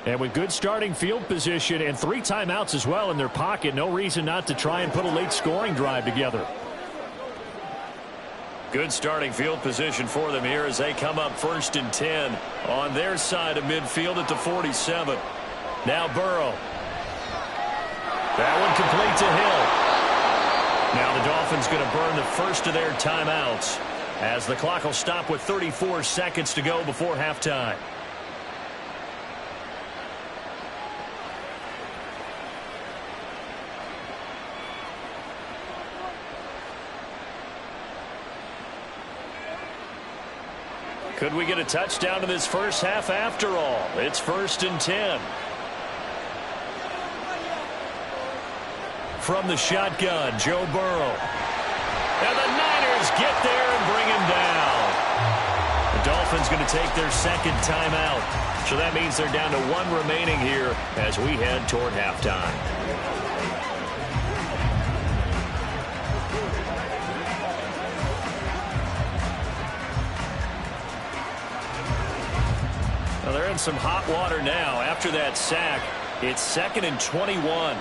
And with good starting field position and 3 timeouts as well in their pocket, no reason not to try and put a late scoring drive together. Good starting field position for them here as they come up 1st and 10 on their side of midfield at the 47. Now Burrow. That one complete to Hill. Now the Dolphins going to burn the first of their timeouts as the clock will stop with 34 seconds to go before halftime. Could we get a touchdown in this first half after all? It's 1st and 10. From the shotgun, Joe Burrow. And the Niners get there and bring him down. The Dolphins going to take their second timeout. So that means they're down to 1 remaining here as we head toward halftime. Well, they're in some hot water now. After that sack, it's 2nd and 21.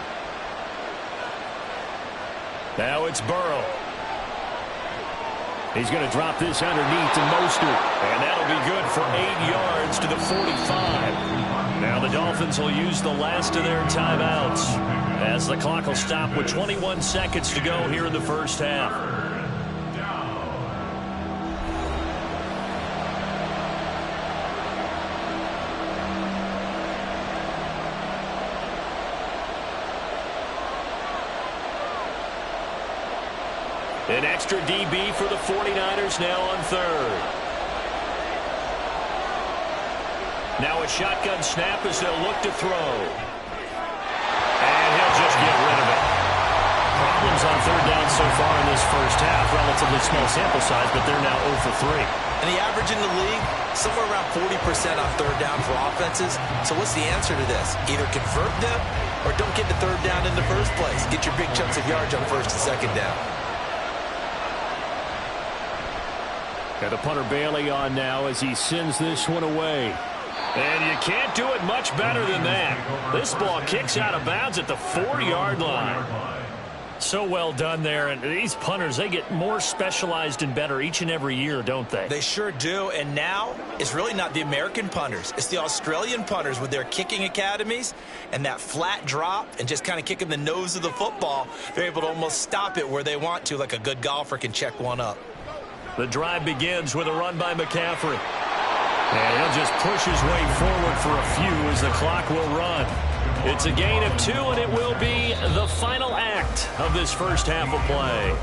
Now it's Burrow. He's going to drop this underneath to Mostert. And that'll be good for 8 yards to the 45. Now the Dolphins will use the last of their timeouts as the clock will stop with 21 seconds to go here in the first half. An extra DB for the 49ers now on 3rd. Now a shotgun snap as they'll look to throw. And he'll just get rid of it. Problems on 3rd down so far in this first half. Relatively small sample size, but they're now 0 for 3. And the average in the league, somewhere around 40% on 3rd down for offenses. So what's the answer to this? Either convert them or don't get the 3rd down in the first place. Get your big chunks of yards on 1st and 2nd down. And the punter Bailey on now as he sends this one away. And you can't do it much better than that. This ball kicks out of bounds at the 4-yard line. So well done there. And these punters, they get more specialized and better each and every year, don't they? They sure do. And now it's really not the American punters. It's the Australian punters with their kicking academies and that flat drop and just kind of kicking the nose of the football. They're able to almost stop it where they want to, like a good golfer can check one up. The drive begins with a run by McCaffrey. And he'll just push his way forward for a few as the clock will run. It's a gain of 2, and it will be the final act of this first half of play.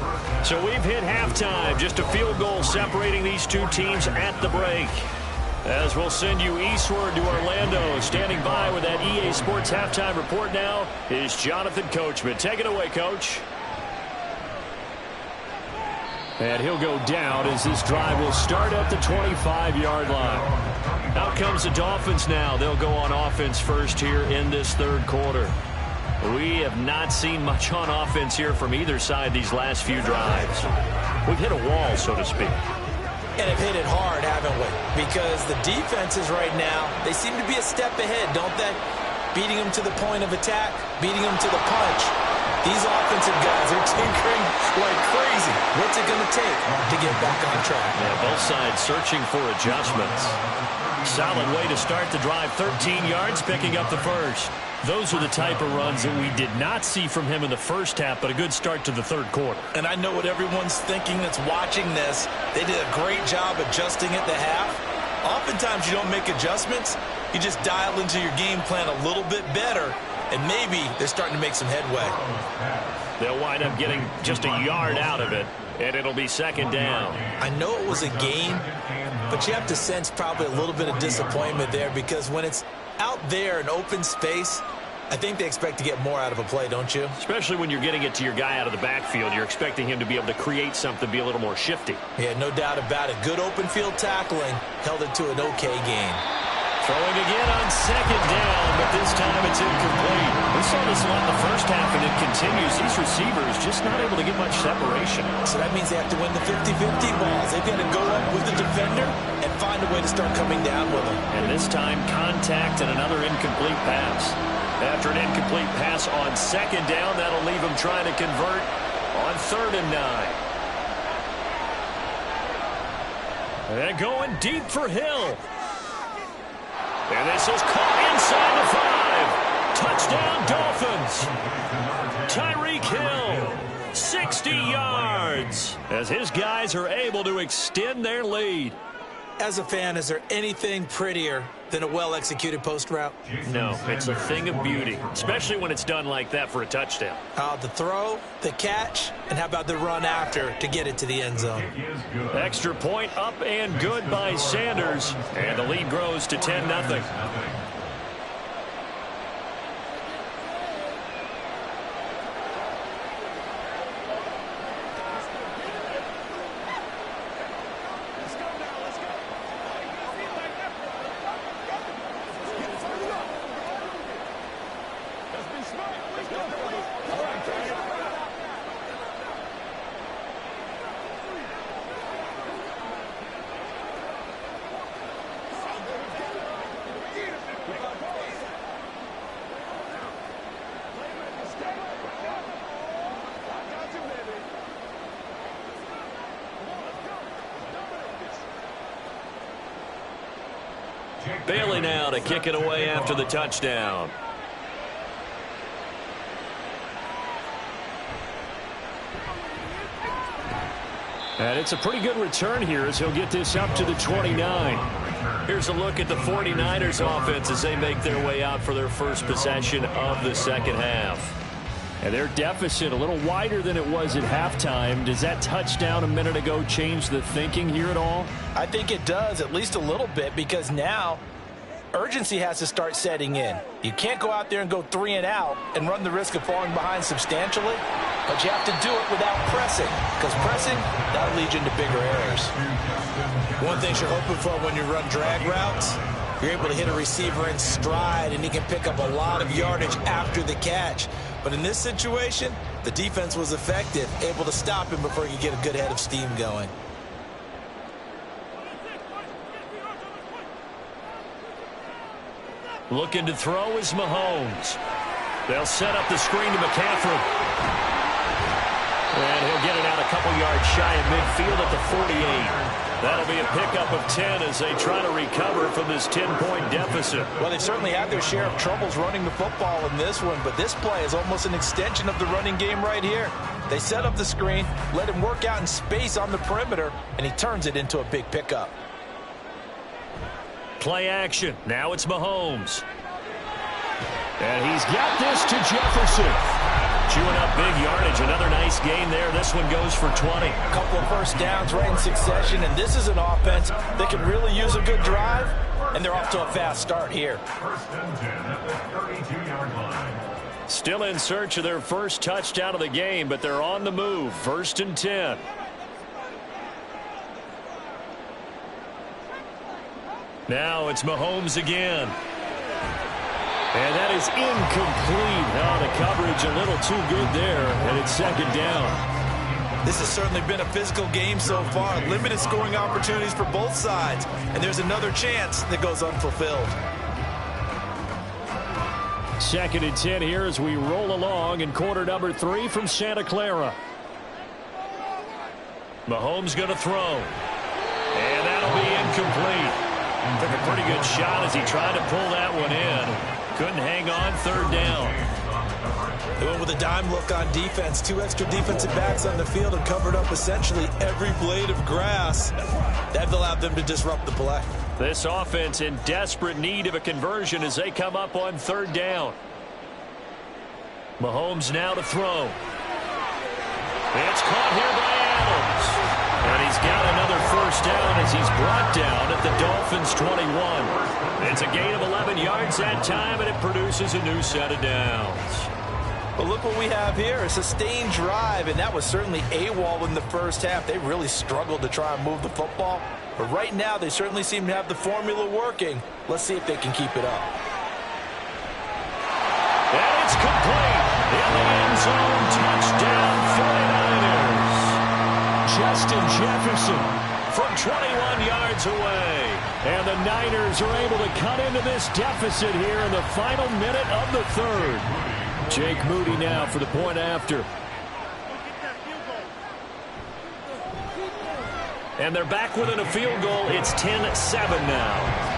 So we've hit halftime. Just a field goal separating these two teams at the break. As we'll send you eastward to Orlando. Standing by with that EA Sports halftime report now is Jonathan Coachman. Take it away, Coach. And he'll go down as this drive will start at the 25-yard line. Out comes the Dolphins now. They'll go on offense first here in this 3rd quarter. We have not seen much on offense here from either side these last few drives. We've hit a wall, so to speak. And have hit it hard, haven't we? Because the defenses right now, they seem to be a step ahead, don't they? Beating them to the point of attack, beating them to the punch. These offensive guys are tinkering like crazy. What's it going to take to get back on track? Yeah, both sides searching for adjustments. Solid way to start the drive. 13 yards, picking up the first. Those are the type of runs that we did not see from him in the first half, but a good start to the 3rd quarter. And I know what everyone's thinking that's watching this. They did a great job adjusting at the half. Oftentimes you don't make adjustments. You just dial into your game plan a little bit better. And maybe they're starting to make some headway. They'll wind up getting just a yard out of it And it'll be second down. I know it was a gain, but you have to sense probably a little bit of disappointment there because when it's out there in open space, I think they expect to get more out of a play, don't you? Especially when you're getting it to your guy out of the backfield. You're expecting him to be able to create something, be a little more shifty. Yeah, no doubt about it. Good open field tackling held it to an okay gain. Throwing again on second down, but this time it's incomplete. We saw this a lot in the first half, and it continues. These receivers just not able to get much separation. So that means they have to win the 50-50 balls. They've got to go up with the defender and find a way to start coming down with them. And this time, contact and another incomplete pass. After an incomplete pass on second down, that'll leave him trying to convert on 3rd and 9. And going deep for Hill. And this is caught inside the 5. Touchdown, Dolphins. Tyreek Hill, 60 yards, as his guys are able to extend their lead. As a fan, is there anything prettier than a well-executed post route? No, it's a thing of beauty, especially when it's done like that for a touchdown. The throw, the catch, and how about the run after to get it to the end zone? Extra point up and good by Sanders, and the lead grows to 10-0. Bailey now to kick it away after the touchdown. And it's a pretty good return here as he'll get this up to the 29. Here's a look at the 49ers offense as they make their way out for their first possession of the second half. And their deficit a little wider than it was at halftime. Does that touchdown a minute ago change the thinking here at all? I think it does, at least a little bit, because now urgency has to start setting in. You can't go out there and go 3 and out and run the risk of falling behind substantially, but you have to do it without pressing, because pressing, that'll lead you into bigger errors. One thing you're hoping for when you run drag routes, you're able to hit a receiver in stride, and he can pick up a lot of yardage after the catch. But in this situation, the defense was effective, able to stop him before he could get a good head of steam going. Looking to throw is Mahomes. They'll set up the screen to McCaffrey. And he'll get it out a couple yards shy of midfield at the 48. That'll be a pickup of 10 as they try to recover from this 10-point deficit. Well, they've certainly had their share of troubles running the football in this one, but this play is almost an extension of the running game right here. They set up the screen, let him work out in space on the perimeter, and he turns it into a big pickup. Play action. Now it's Mahomes. And he's got this to Jefferson. Chewing up big yardage. Another nice gain there. This one goes for 20. A couple of first downs right in succession, and this is an offense that can really use a good drive, and they're off to a fast start here. First and 10 at the 32-yard line. Still in search of their first touchdown of the game, but they're on the move. First and 10. Now it's Mahomes again. And that is incomplete. Oh, the coverage a little too good there, and it's second down. This has certainly been a physical game so far. Limited scoring opportunities for both sides. And there's another chance that goes unfulfilled. Second and 10 here as we roll along in quarter number 3 from Santa Clara. Mahomes going to throw. And that'll be incomplete. Took a pretty good shot as he tried to pull that one in. Couldn't hang on. Third down. They went with a dime look on defense. 2 extra defensive backs on the field and covered up essentially every blade of grass. That allowed them to disrupt the play. This offense in desperate need of a conversion as they come up on third down. Mahomes now to throw. It's caught here by battles. And he's got another first down as he's brought down at the Dolphins' 21. It's a gain of 11 yards that time, and it produces a new set of downs. Well, look what we have here, a sustained drive, and that was certainly AWOL in the first half. They really struggled to try and move the football. But right now, they certainly seem to have the formula working. Let's see if they can keep it up. And it's complete. In the end zone, touchdown 49ers. Justin Jefferson from 21 yards away. And the Niners are able to cut into this deficit here in the final minute of the third. Jake Moody now for the point after. And they're back within a field goal. It's 10-7 now.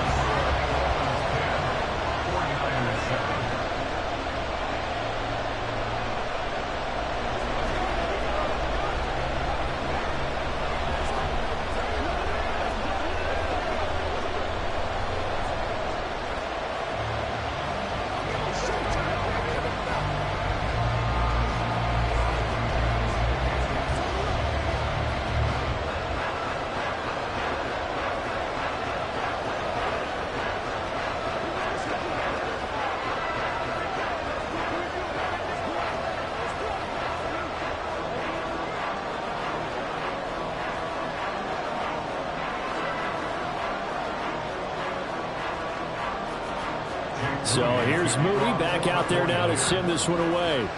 So here's Moody back out there now to send this one away.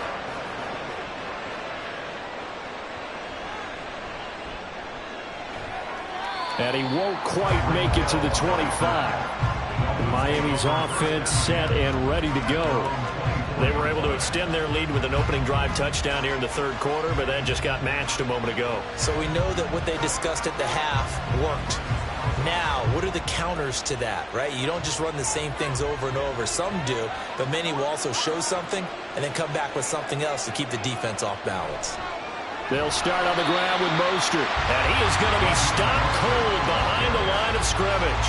And he won't quite make it to the 25. Miami's offense set and ready to go. They were able to extend their lead with an opening drive touchdown here in the third quarter, but that just got matched a moment ago. So we know that what they discussed at the half worked. Now, what are the counters to that, right? You don't just run the same things over and over. Some do, but many will also show something and then come back with something else to keep the defense off balance. They'll start on the ground with Mostert, and he is going to be stopped cold behind the line of scrimmage.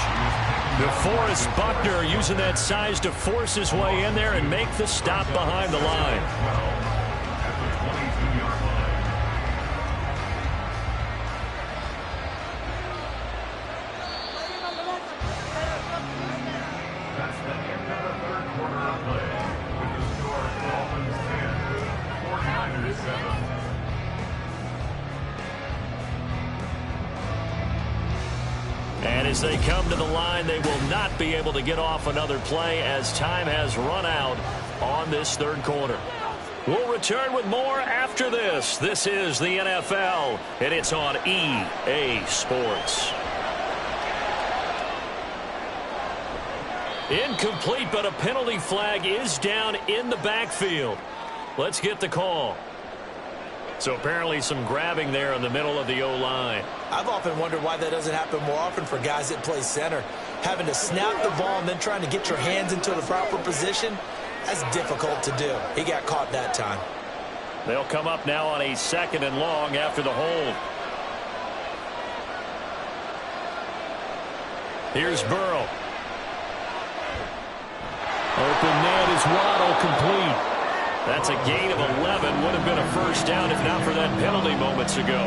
DeForest Buckner using that size to force his way in there and make the stop behind the line. And as they come to the line, they will not be able to get off another play as time has run out on this third quarter. We'll return with more after this. This is the NFL, and it's on EA Sports. Incomplete, but a penalty flag is down in the backfield. Let's get the call. So apparently some grabbing there in the middle of the O-line. I've often wondered why that doesn't happen more often for guys that play center. Having to snap the ball and then trying to get your hands into the proper position, that's difficult to do. He got caught that time. They'll come up now on a 2nd and long after the hold. Here's Burrow. Open net is Waddle, complete. That's a gain of 11. Would have been a first down if not for that penalty moments ago.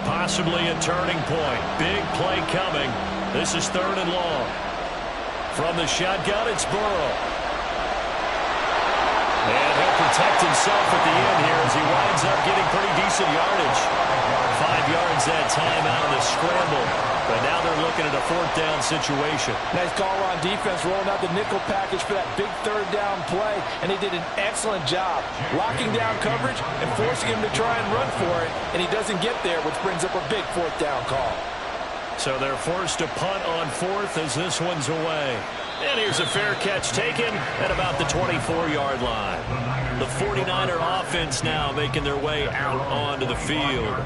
Possibly a turning point. Big play coming. This is 3rd and long. From the shotgun, it's Burrow. And he'll protect himself at the end here as he winds up getting pretty decent yardage. 5 yards that time out of the scramble. But now they're looking at a 4th down situation. Nice call on defense, rolling out the nickel package for that big 3rd down play. And he did an excellent job locking down coverage and forcing him to try and run for it. And he doesn't get there, which brings up a big 4th down call. So they're forced to punt on 4th as this one's away. And here's a fair catch taken at about the 24-yard line. The 49er offense now making their way out onto the field.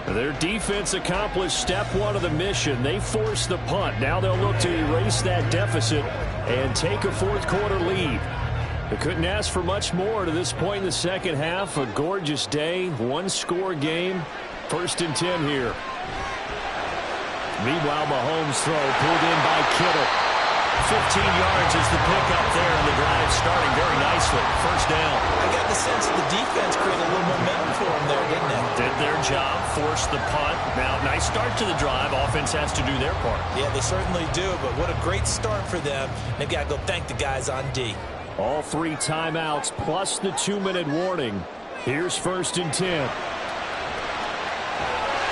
Their defense accomplished step 1 of the mission. They forced the punt. Now they'll look to erase that deficit and take a 4th quarter lead. They couldn't ask for much more to this point in the second half. A gorgeous day, 1-score game. 1st and 10 here. Meanwhile, Mahomes' throw pulled in by Kittle. 15 yards is the pickup there, and the drive starting very nicely. First down. I got the sense that the defense created a little momentum for them there, didn't they? Did their job, forced the punt. Now, nice start to the drive. Offense has to do their part. Yeah, they certainly do, but what a great start for them. They've got to go thank the guys on D. All 3 timeouts plus the 2-minute warning. Here's 1st and 10.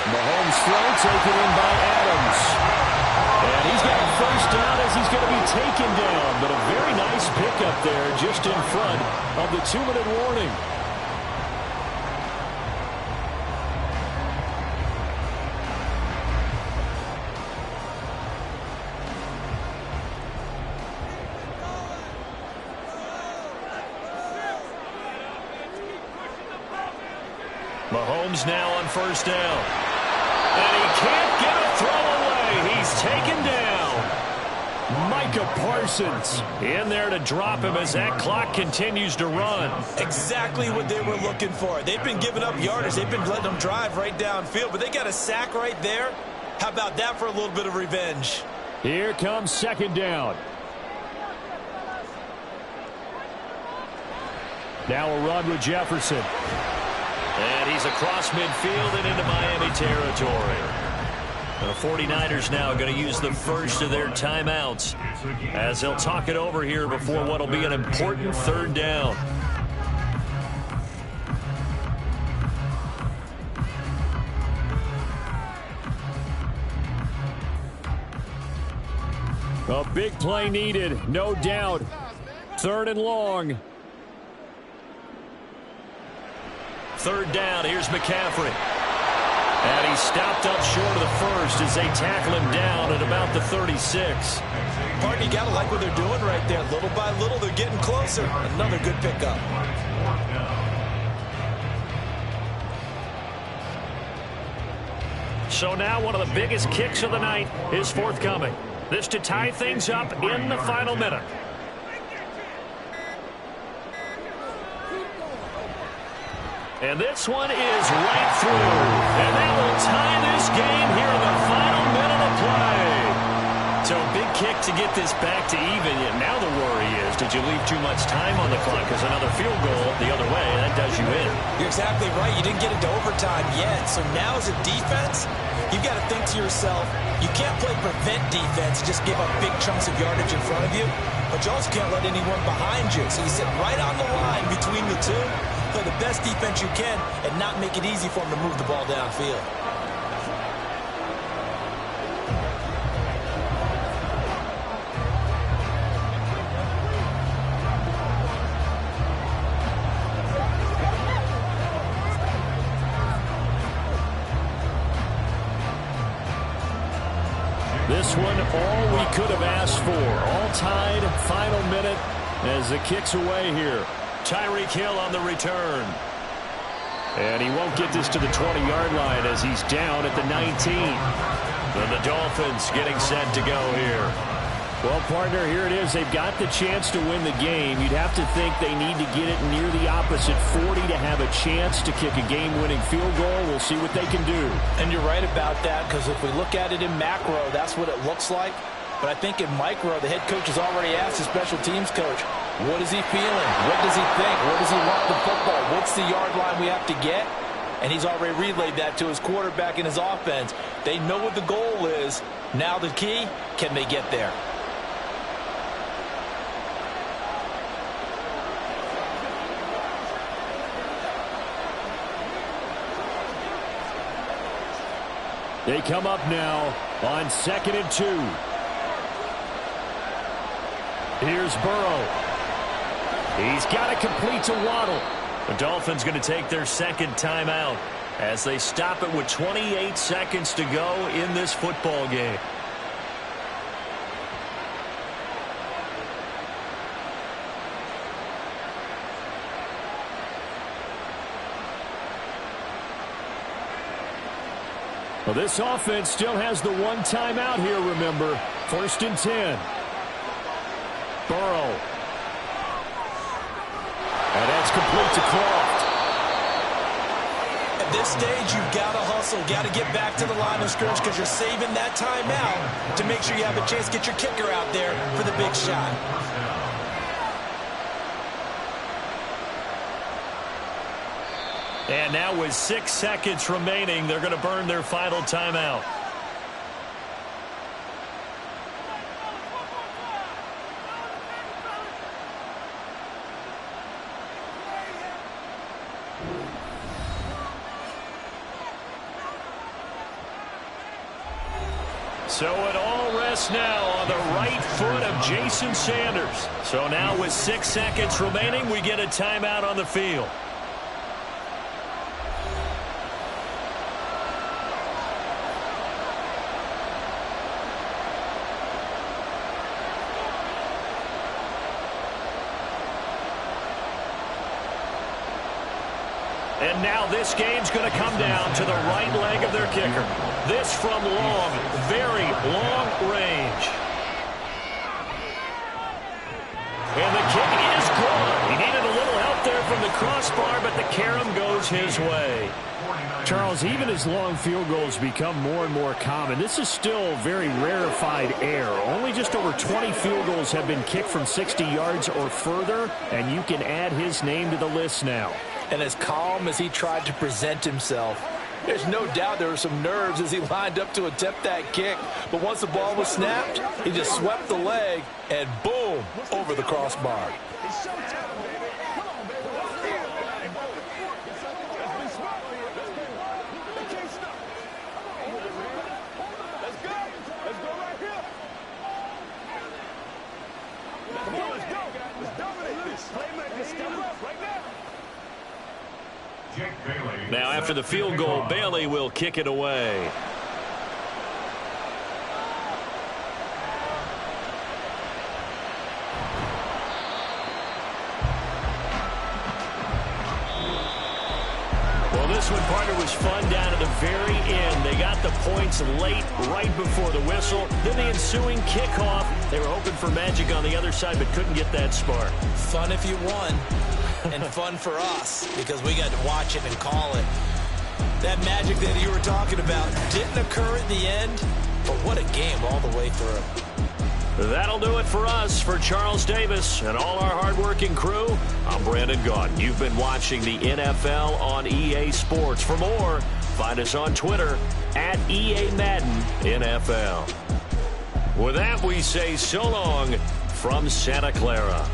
Mahomes throw taken in by Adams. And he's got first down as he's going to be taken down. But a very nice pickup there just in front of the 2-minute warning. Mahomes now on first down. And he can't get a throw away. He's taken down. Micah Parsons in there to drop him as that clock continues to run. Exactly what they were looking for. They've been giving up yardage. They've been letting them drive right downfield, but they got a sack right there. How about that for a little bit of revenge? Here comes 2nd down. Now a run with Jefferson. And he's across midfield and into Miami territory. The 49ers now going to use the first of their timeouts as they'll talk it over here before what will be an important 3rd down. A big play needed, no doubt. 3rd and long. 3rd down, here's McCaffrey. And he's stopped up short of the first as they tackle him down at about the 36. Martin, you got to like what they're doing right there. Little by little, they're getting closer. Another good pickup. So now one of the biggest kicks of the night is forthcoming. This to tie things up in the final minute. And this one is right through. And that will tie this game here in the final minute of play. So a big kick to get this back to even. And now the worry is, did you leave too much time on the clock? Because another field goal the other way, that does you in. You're exactly right. You didn't get into overtime yet. So now as a defense, you've got to think to yourself, you can't play prevent defense, just give up big chunks of yardage in front of you. But you also can't let anyone behind you. So you sit right on the line between the two. Play the best defense you can and not make it easy for them to move the ball downfield. This one, all we could have asked for. All tied, final minute as the kick's away here. Tyreek Hill on the return. And he won't get this to the 20-yard line as he's down at the 19. And the Dolphins getting set to go here. Well, partner, here it is. They've got the chance to win the game. You'd have to think they need to get it near the opposite 40 to have a chance to kick a game-winning field goal. We'll see what they can do. And you're right about that, because if we look at it in macro, that's what it looks like. But I think in micro, the head coach has already asked the special teams coach, what is he feeling? What does he think? Where does he want the football? What's the yard line we have to get? And he's already relayed that to his quarterback and his offense. They know what the goal is. Now the key, can they get there? They come up now on 2nd and 2. Here's Burrow. He's got it complete to Waddle. The Dolphins going to take their 2nd timeout as they stop it with 28 seconds to go in this football game. Well, this offense still has the one timeout here, remember. 1st and 10. Burrow. And that's complete to Croft. And this stage, you've got to hustle, got to get back to the line of scrimmage because you're saving that timeout to make sure you have a chance to get your kicker out there for the big shot. And now with 6 seconds remaining, they're going to burn their final timeout. So it all rests now on the right foot of Jason Sanders. So now with 6 seconds remaining, we get a timeout on the field. And now this game's going to come down to the right leg of their kicker. This from long, very long range. And the kick is good. He needed a little help there from the crossbar, but the carom goes his way. Charles, even as long field goals become more and more common, this is still very rarefied air. Only just over 20 field goals have been kicked from 60 yards or further, and you can add his name to the list now. And as calm as he tried to present himself, there's no doubt there were some nerves as he lined up to attempt that kick. But once the ball was snapped, he just swept the leg and boom, over the crossbar. Now after the field goal, Bailey will kick it away. Well, this one, partner, was fun down at the very end. They got the points late, right before the whistle. Then the ensuing kickoff. They were hoping for magic on the other side, but couldn't get that spark. Fun if you won. And fun for us because we got to watch it and call it. That magic that you were talking about didn't occur at the end, but what a game all the way through. That'll do it for us. For Charles Davis and all our hardworking crew, I'm Brandon Gaudin. You've been watching the NFL on EA Sports. For more, find us on Twitter at EA Madden NFL. With that, we say so long from Santa Clara.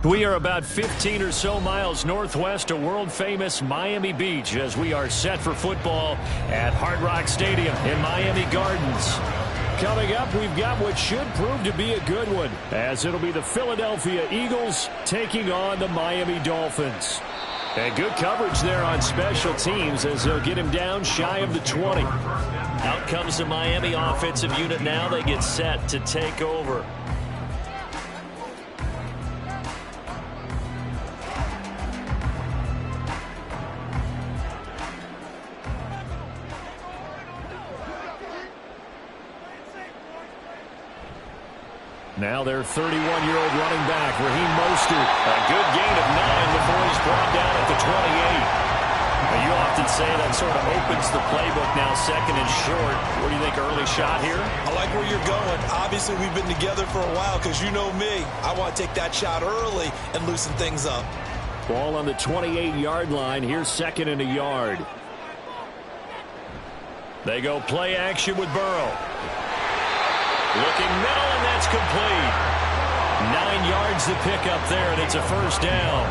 We are about 15 or so miles northwest of world-famous Miami Beach as we are set for football at Hard Rock Stadium in Miami Gardens. Coming up, we've got what should prove to be a good one, as it'll be the Philadelphia Eagles taking on the Miami Dolphins. And good coverage there on special teams as they'll get him down shy of the 20. Out comes the Miami offensive unit now. They get set to take over. Now their 31-year-old running back, Raheem Mostert. A good gain of 9 before he's brought down at the 28. Now, you often say that sort of opens the playbook now, second and short. What do you think, early shot here? I like where you're going. Obviously, we've been together for a while because you know me. I want to take that shot early and loosen things up. Ball on the 28-yard line. Here's second and a yard. They go play action with Burrow. Looking middle, and that's complete. 9 yards to pick up there, and it's a first down.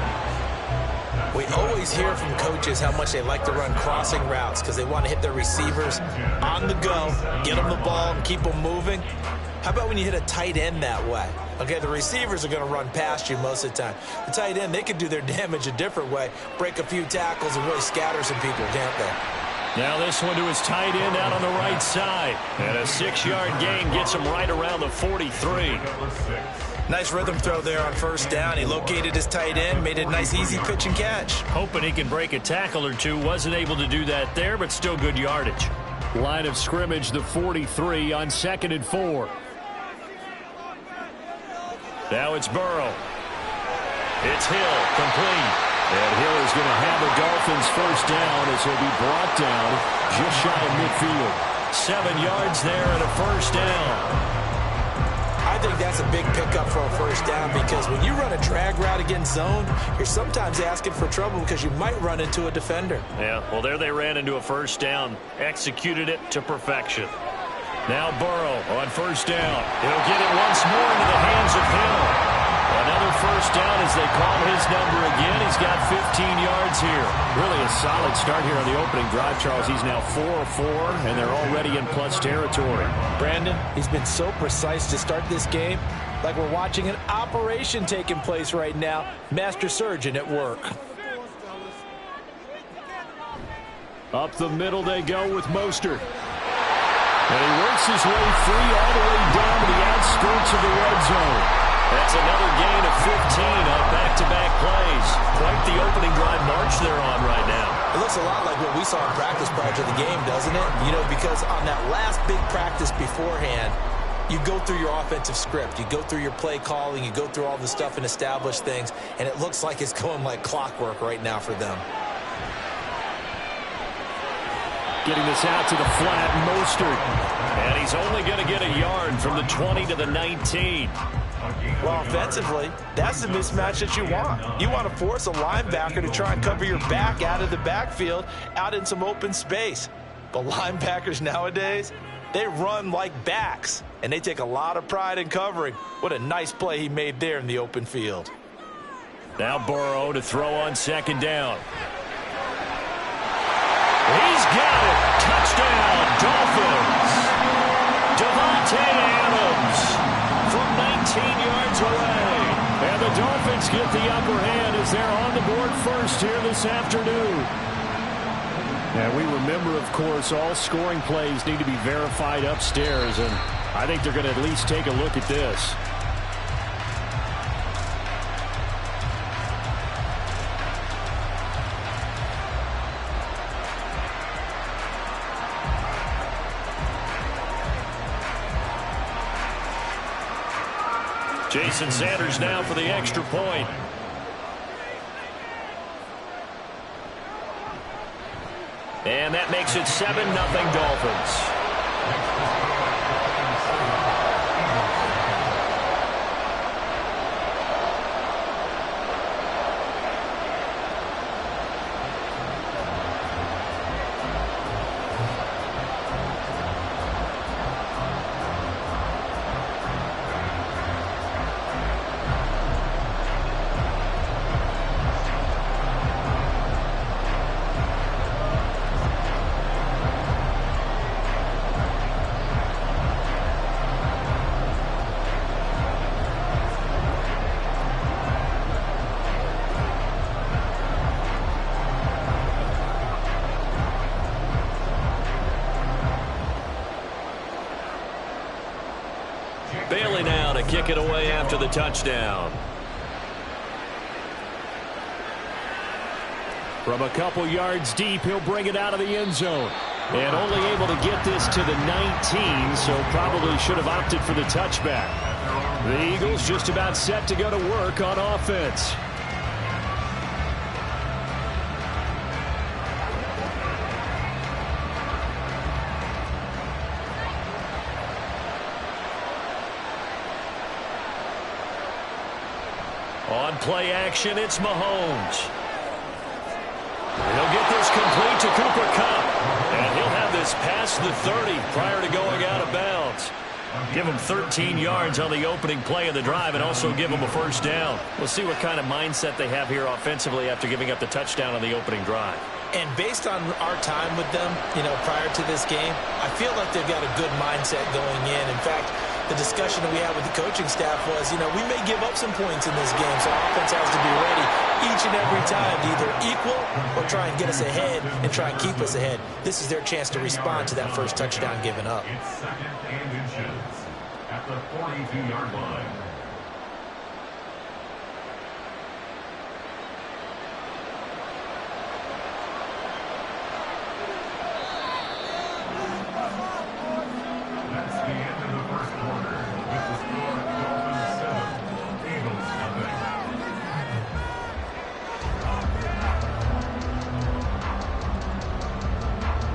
We always hear from coaches how much they like to run crossing routes because they want to hit their receivers on the go, get them the ball, and keep them moving. How about when you hit a tight end that way? Okay, the receivers are going to run past you most of the time. The tight end, they can do their damage a different way, break a few tackles, and really scatter some people, can't they? Now this one to his tight end out on the right side. And a 6-yard gain gets him right around the 43. Nice rhythm throw there on first down. He located his tight end, made a nice easy pitch and catch. Hoping he can break a tackle or two. Wasn't able to do that there, but still good yardage. Line of scrimmage, the 43 on 2nd and 4. Now it's Burrow. It's Hill, complete. And Hill is going to have the Dolphins first down as he'll be brought down just shy of midfield. 7 yards there and a first down. I think that's a big pickup for a first down because when you run a drag route against zone, you're sometimes asking for trouble because you might run into a defender. Yeah, well, there they ran into a first down. Executed it to perfection. Now Burrow on first down. He'll get it once more into the hands of Hill. Another first down as they call his number again. He's got 15 yards here. Really a solid start here on the opening drive, Charles. He's now 4 of 4, and they're already in plus territory. Brandon, he's been so precise to start this game, like we're watching an operation taking place right now. Master surgeon at work. Up the middle they go with Mostert. And he works his way free all the way down to the outskirts of the red zone. That's another gain of 15 on back-to-back plays. Quite the opening drive march they're on right now. It looks a lot like what we saw in practice prior to the game, doesn't it? You know, because on that last big practice beforehand, you go through your offensive script. You go through your play calling. You go through all the stuff and establish things. And it looks like it's going like clockwork right now for them. Getting this out to the flat, Mostert. And he's only going to get a yard from the 20 to the 19. Well, offensively, that's the mismatch that you want. You want to force a linebacker to try and cover your back out of the backfield, out in some open space. But linebackers nowadays, they run like backs, and they take a lot of pride in covering. What a nice play he made there in the open field. Now Burrow to throw on second down. He's got it. Touchdown, Dolphins. Devontae Adams from 19 yards away. And the Dolphins get the upper hand as they're on the board first here this afternoon. And we remember, of course, all scoring plays need to be verified upstairs, and I think they're going to at least take a look at this. Jason Sanders now for the extra point. And that makes it 7-0 Dolphins. Bailey now to kick it away after the touchdown. From a couple yards deep, he'll bring it out of the end zone. And only able to get this to the 19, so probably should have opted for the touchback. The Eagles just about set to go to work on offense. On play action, it's Mahomes. He'll get this complete to Cooper Kupp. And he'll have this past the 30 prior to going out of bounds. Give him 13 yards on the opening play of the drive and also give him a first down. We'll see what kind of mindset they have here offensively after giving up the touchdown on the opening drive. And based on our time with them, prior to this game, I feel like they've got a good mindset going in. In fact, the discussion that we had with the coaching staff was, we may give up some points in this game, so offense has to be ready each and every time to either equal or try and get us ahead and try and keep us ahead. This is their chance to respond to that first touchdown given up. It's second and inches at the 42-yard line. That's the end of the first quarter with the score Dolphins 7, Eagles nothing.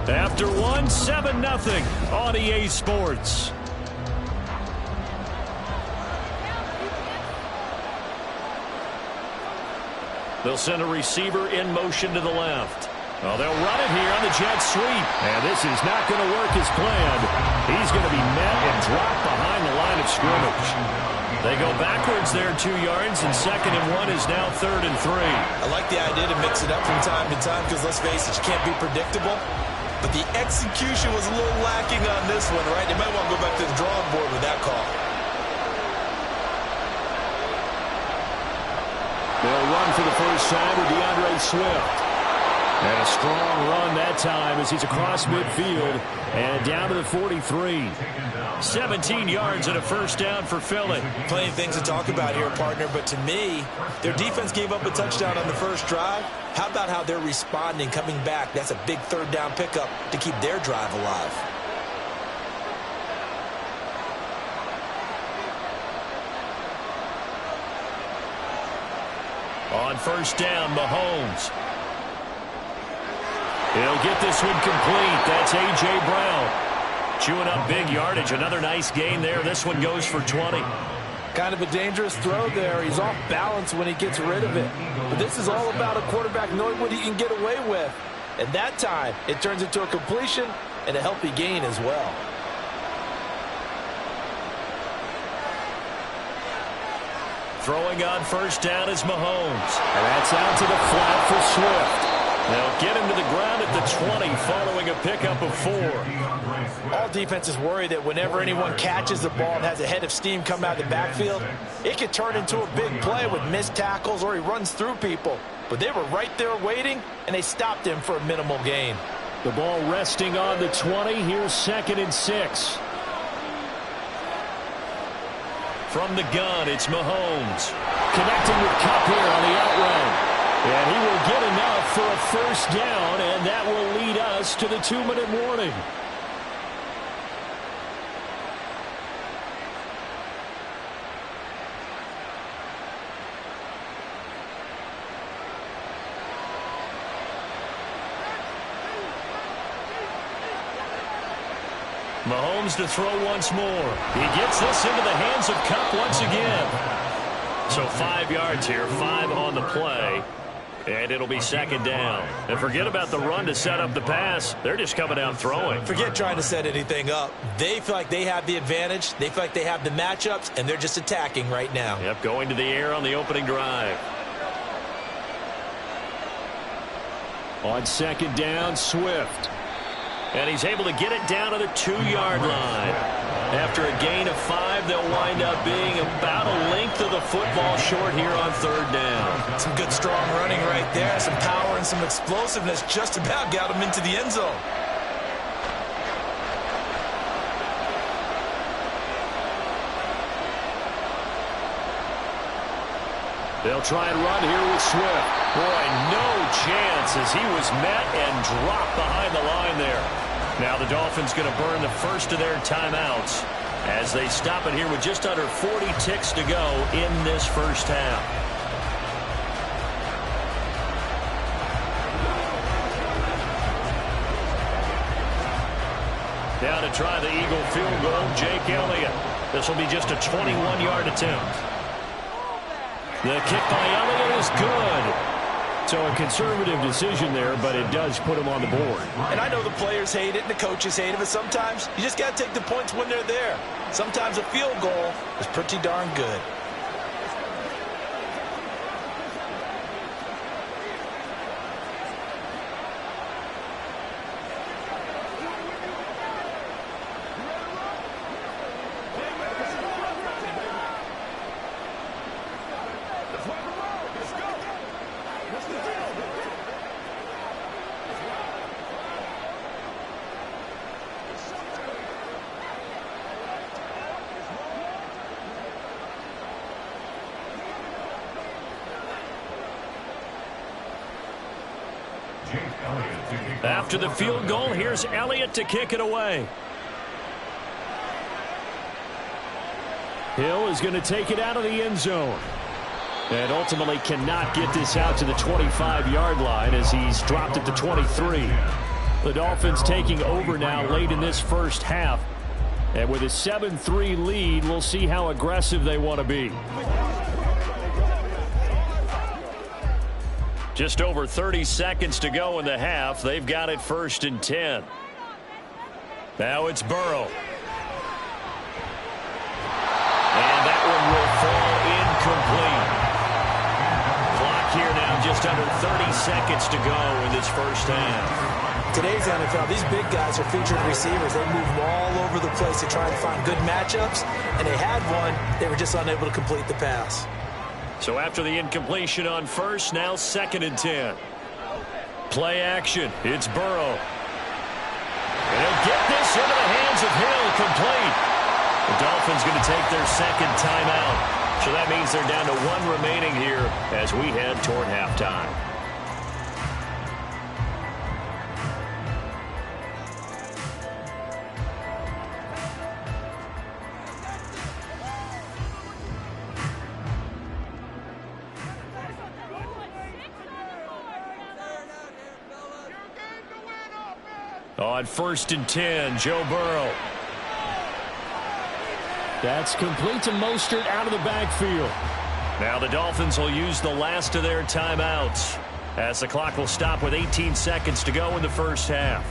After 7-0 on EA Sports. They'll send a receiver in motion to the left. Oh, they'll run it here on the jet sweep. And this is not going to work as planned. He's going to be met and dropped behind the line of scrimmage. They go backwards there 2 yards, and 2nd and 1 is now 3rd and 3. I like the idea to mix it up from time to time because, let's face it, you can't be predictable. But the execution was a little lacking on this one, right? They might want to go back to the drawing board with that call. They'll run for the first time with DeAndre Swift. And a strong run that time as he's across midfield and down to the 43. 17 yards and a first down for Philly. Plenty of things to talk about here, partner, but to me, their defense gave up a touchdown on the first drive. How about how they're responding, coming back? That's a big third down pickup to keep their drive alive. On first down, Mahomes. He'll get this one complete. That's A.J. Brown. Chewing up big yardage. Another nice gain there. This one goes for 20. Kind of a dangerous throw there. He's off balance when he gets rid of it. But this is all about a quarterback knowing what he can get away with. And that time, it turns into a completion and a healthy gain as well. Throwing on first down is Mahomes. And that's out to the flat for Swift. They'll get him to the ground at the 20 following a pickup of 4. All defenses worry that whenever anyone catches the ball and has a head of steam come out of the backfield, it could turn into a big play with missed tackles or he runs through people. But they were right there waiting, and they stopped him for a minimal gain. The ball resting on the 20. Here's 2nd and 6. From the gun, it's Mahomes. Connecting with Kupp here on the out route. And he will get enough for a first down, and that will lead us to the 2-minute warning. Mahomes to throw once more. He gets this into the hands of Kupp once again. So 5 yards here, 5 on the play. And it'll be 2nd down. And forget about the run to set up the pass. They're just coming out throwing. Forget trying to set anything up. They feel like they have the advantage. They feel like they have the matchups, and they're just attacking right now. Yep, going to the air on the opening drive. On 2nd down, Swift. And he's able to get it down to the 2-yard line. After a gain of 5, they'll wind up being about a length of the football short here on 3rd down. Some good strong running right there. Some power and some explosiveness just about got him into the end zone. They'll try and run here with Swift. Boy, no chance as he was met and dropped behind the line there. Now the Dolphins going to burn the first of their timeouts. as they stop it here with just under 40 ticks to go in this first half. Now to try the Eagle field goal, Jake Elliott. This will be just a 21-yard attempt. The kick by Elliott is good. So a conservative decision there, but it does put him on the board. And I know the players hate it and the coaches hate it, but sometimes you just got to take the points when they're there. Sometimes a field goal is pretty darn good. After the field goal, here's Elliott to kick it away. Hill is going to take it out of the end zone. And ultimately cannot get this out to the 25-yard line as he's dropped it to 23. The Dolphins taking over now late in this first half. And with a 7-3 lead, we'll see how aggressive they want to be. Just over 30 seconds to go in the half. They've got it 1st and 10. Now it's Burrow. And that one will fall incomplete. Clock here now just under 30 seconds to go in this first half. Today's NFL, these big guys are featured receivers. They move all over the place to try and find good matchups. And they had one. They were just unable to complete the pass. So after the incompletion on first, now 2nd and 10. Play action. It's Burrow. And he'll get this into the hands of Hill, complete. The Dolphins going to take their 2nd timeout. So that means they're down to 1 remaining here as we head toward halftime. On 1st and 10, Joe Burrow. That's complete to Mostert out of the backfield. Now the Dolphins will use the last of their timeouts as the clock will stop with 18 seconds to go in the first half.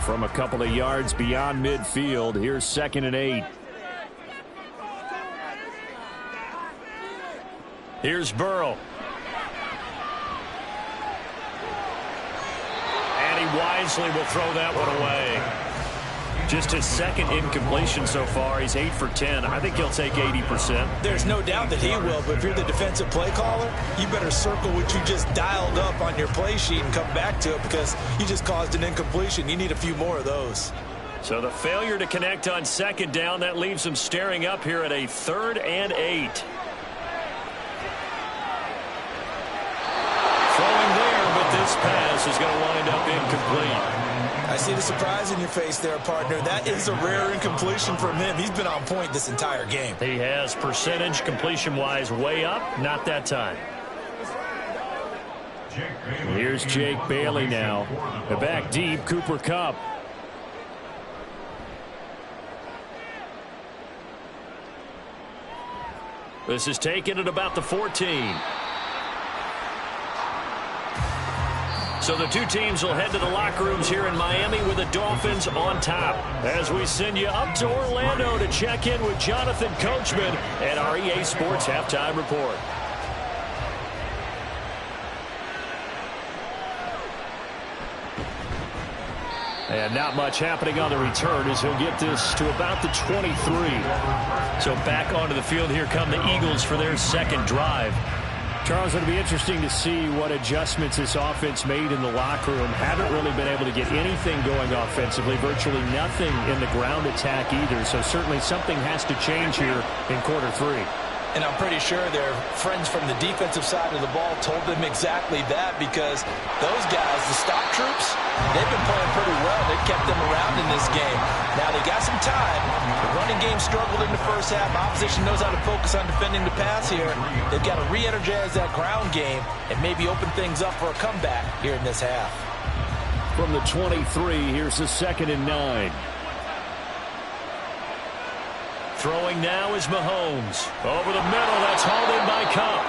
From a couple of yards beyond midfield, here's 2nd and 8. Here's Burrow. And he wisely will throw that one away. Just his 2nd incompletion so far. He's 8 for 10. I think he'll take 80%. There's no doubt that he will, but if you're the defensive play caller, you better circle what you just dialed up on your play sheet and come back to it because you just caused an incompletion. You need a few more of those. So the failure to connect on 2nd down, that leaves him staring up here at a 3rd and 8. Throwing there, but this pass is going to wind up incomplete. I see the surprise in your face there, partner. That is a rare incompletion from him. He's been on point this entire game. He has percentage completion-wise way up. Not that time. Here's Jake Bailey now. Back deep, Cooper Kupp. This is taken at about the 14. So the two teams will head to the locker rooms here in Miami with the Dolphins on top. As we send you up to Orlando to check in with Jonathan Coachman and our EA Sports Halftime Report. And not much happening on the return as he'll get this to about the 23. So back onto the field, here come the Eagles for their 2nd drive. Charles, it'll be interesting to see what adjustments this offense made in the locker room. Haven't really been able to get anything going offensively, virtually nothing in the ground attack either. So certainly something has to change here in quarter 3. And I'm pretty sure their friends from the defensive side of the ball told them exactly that, because those guys, the stop troops, they've been playing pretty well. They've kept them around in this game. Now, they got some time. The running game struggled in the first half. Opposition knows how to focus on defending the pass here. They've got to re-energize that ground game and maybe open things up for a comeback here in this half. From the 23, here's the 2nd and 9. Throwing now is Mahomes. Over the middle, that's hauled in by Cup.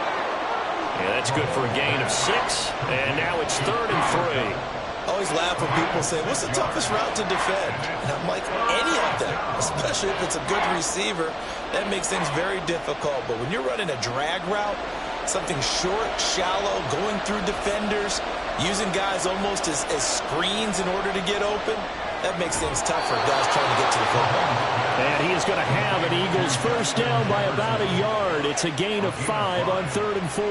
Yeah, that's good for a gain of 6. And now it's 3rd and 3. I always laugh when people say, what's the toughest route to defend? And I'm like, any of them, especially if it's a good receiver. That makes things very difficult. But when you're running a drag route, something short, shallow, going through defenders, using guys almost as screens in order to get open, that makes things tough for guys trying to get to the football. And he is going to have an Eagles first down by about a yard. It's a gain of 5 on 3rd and 4.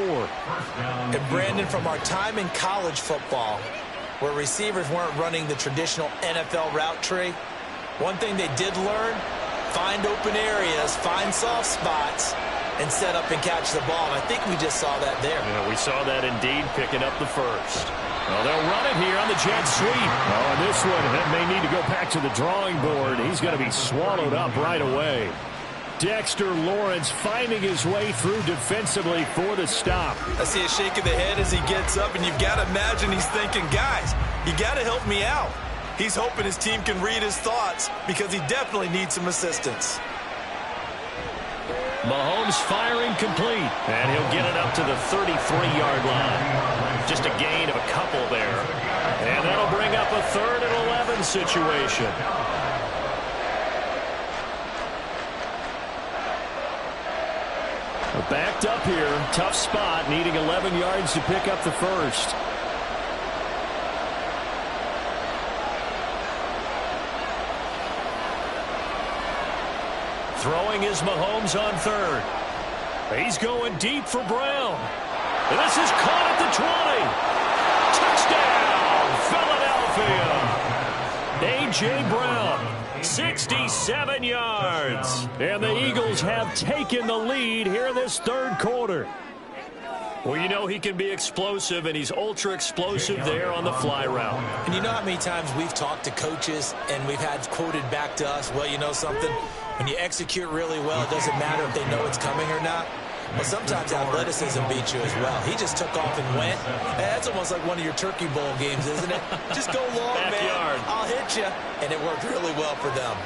And Brandon, from our time in college football, where receivers weren't running the traditional NFL route tree, one thing they did learn, find open areas, find soft spots, and set up and catch the ball. And I think we just saw that there. Yeah, we saw that indeed, picking up the first. Well, they'll run it here on the jet sweep. Oh, and this one may need to go back to the drawing board. He's going to be swallowed up right away. Dexter Lawrence finding his way through defensively for the stop. I see a shake of the head as he gets up, and you've got to imagine he's thinking, guys, you got to help me out. He's hoping his team can read his thoughts because he definitely needs some assistance. Mahomes firing complete, and he'll get it up to the 33-yard line. Just a gain of a couple there. And that'll bring up a 3rd and 11 situation. We're backed up here. Tough spot, needing 11 yards to pick up the first. Throwing is Mahomes on 3rd. He's going deep for Brown. And this is caught at the 20. Touchdown, Philadelphia. A.J. Brown, 67 yards. And the Eagles have taken the lead here in this 3rd quarter. Well, you know he can be explosive, and he's ultra-explosive there on the fly route. And you know how many times we've talked to coaches and we've had quoted back to us, well, you know something? When you execute really well, it doesn't matter if they know it's coming or not. But sometimes athleticism beats you as well. He just took off and went. That's almost like one of your Turkey Bowl games, isn't it? Just go long, Backyard. man. I'll hit you. And it worked really well for them.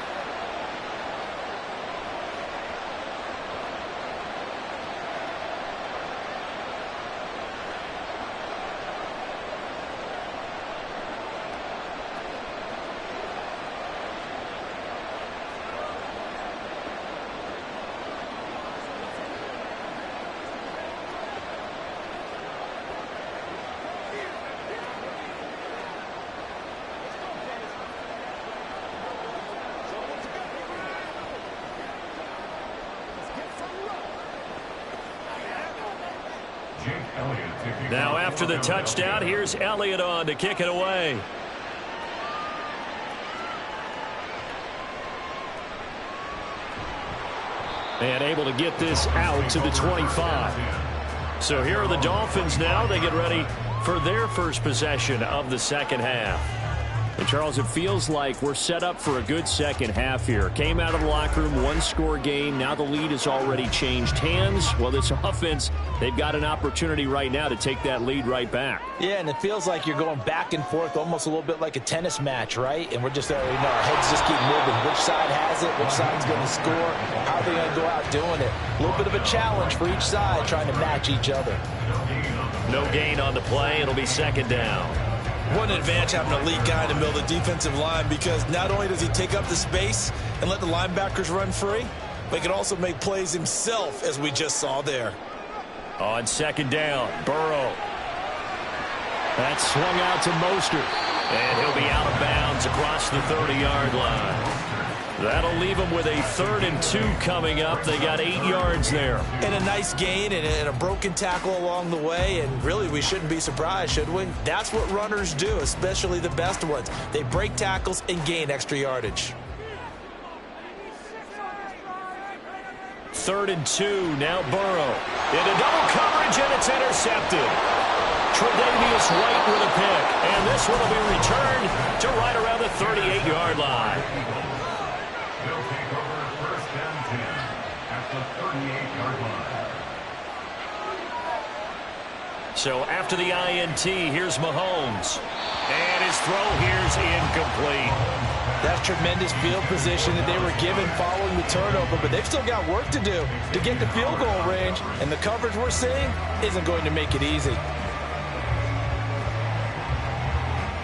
Now after the touchdown, here's Elliott on to kick it away. And able to get this out to the 25. So here are the Dolphins now. They get ready for their first possession of the second half. And Charles, it feels like we're set up for a good second half here. Came out of the locker room, 1-score game. Now the lead has already changed hands. Well, this offense, they've got an opportunity right now to take that lead right back. Yeah, and it feels like you're going back and forth almost a little bit like a tennis match, right? And we're just already know our heads just keep moving. Which side has it? Which side's going to score? How are they going to go out doing it? A little bit of a challenge for each side trying to match each other. No gain on the play. It'll be second down. What an advantage having an elite guy in the middle of the defensive line, because not only does he take up the space and let the linebackers run free, but he can also make plays himself, as we just saw there. On second down, Burrow. That's swung out to Mostert. And he'll be out of bounds across the 30-yard line. That'll leave them with a 3rd and 2 coming up. They got 8 yards there. And a nice gain and a broken tackle along the way. And really, we shouldn't be surprised, should we? That's what runners do, especially the best ones. They break tackles and gain extra yardage. 3rd and 2. Now Burrow into double coverage, and it's intercepted. Tre'Davious White with a pick, and this one will be returned to right around the 38-yard line. They'll take over 1st and 10 at the 38-yard line. So after the INT, here's Mahomes. And his throw here's incomplete. That's tremendous field position that they were given following the turnover, but they've still got work to do to get to field goal range, and the coverage we're seeing isn't going to make it easy.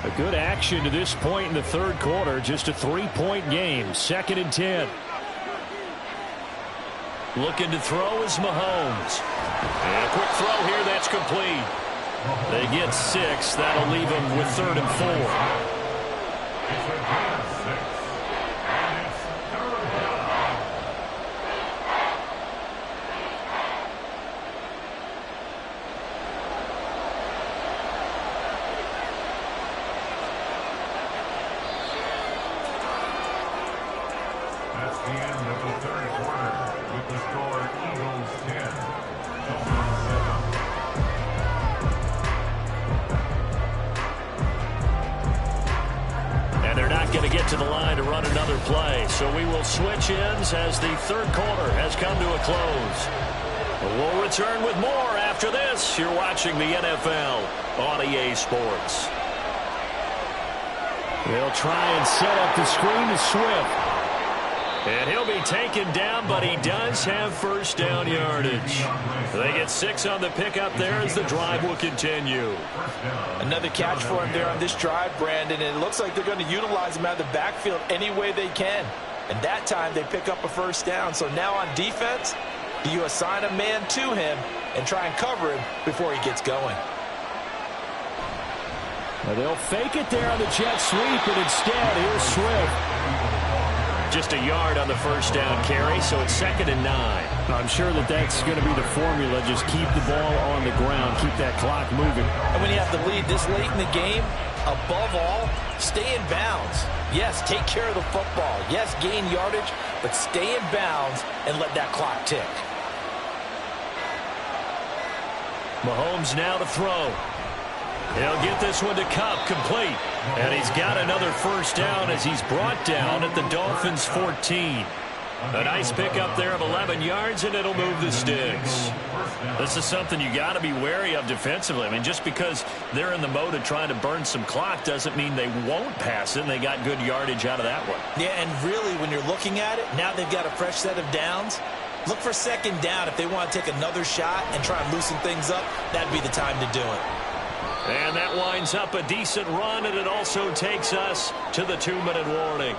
A good action to this point in the 3rd quarter. Just a 3-point game. 2nd and 10. Looking to throw is Mahomes. And a quick throw here, that's complete. They get 6. That'll leave them with 3rd and 4. It's a gain of 6. And it's 3rd down. That's the end of the 3rd quarter with the score Eagles 10, Dolphins 7. And they're not going to get to the line to run another play. So we will switch ends as the 3rd quarter has come to a close. We'll return with more after this. You're watching the NFL on EA Sports. They'll try and set up the screen to Swift. And he'll be taken down, but he does have 1st down yardage. They get 6 on the pickup there as the drive will continue. Another catch for him there on this drive, Brandon, and it looks like they're going to utilize him out of the backfield any way they can. And that time they pick up a 1st down. So now on defense, do you assign a man to him and try and cover him before he gets going? Now they'll fake it there on the jet sweep, and instead, here's Swift. Just a yard on the 1st down carry, so it's 2nd and 9. I'm sure that's going to be the formula. Just keep the ball on the ground, keep that clock moving. And when you have the lead this late in the game, above all, stay in bounds. Yes, take care of the football. Yes, gain yardage, but stay in bounds and let that clock tick. Mahomes now to throw. He'll get this one to Cup, complete. And he's got another 1st down as he's brought down at the Dolphins' 14. A nice pickup there of 11 yards, and it'll move the sticks. This is something you got to be wary of defensively. I mean, just because they're in the mode of trying to burn some clock doesn't mean they won't pass it, and they got good yardage out of that one. Yeah, and really, when you're looking at it, now they've got a fresh set of downs. Look for 2nd down. If they want to take another shot and try and loosen things up, that'd be the time to do it. And that winds up a decent run, and it also takes us to the 2-minute warning.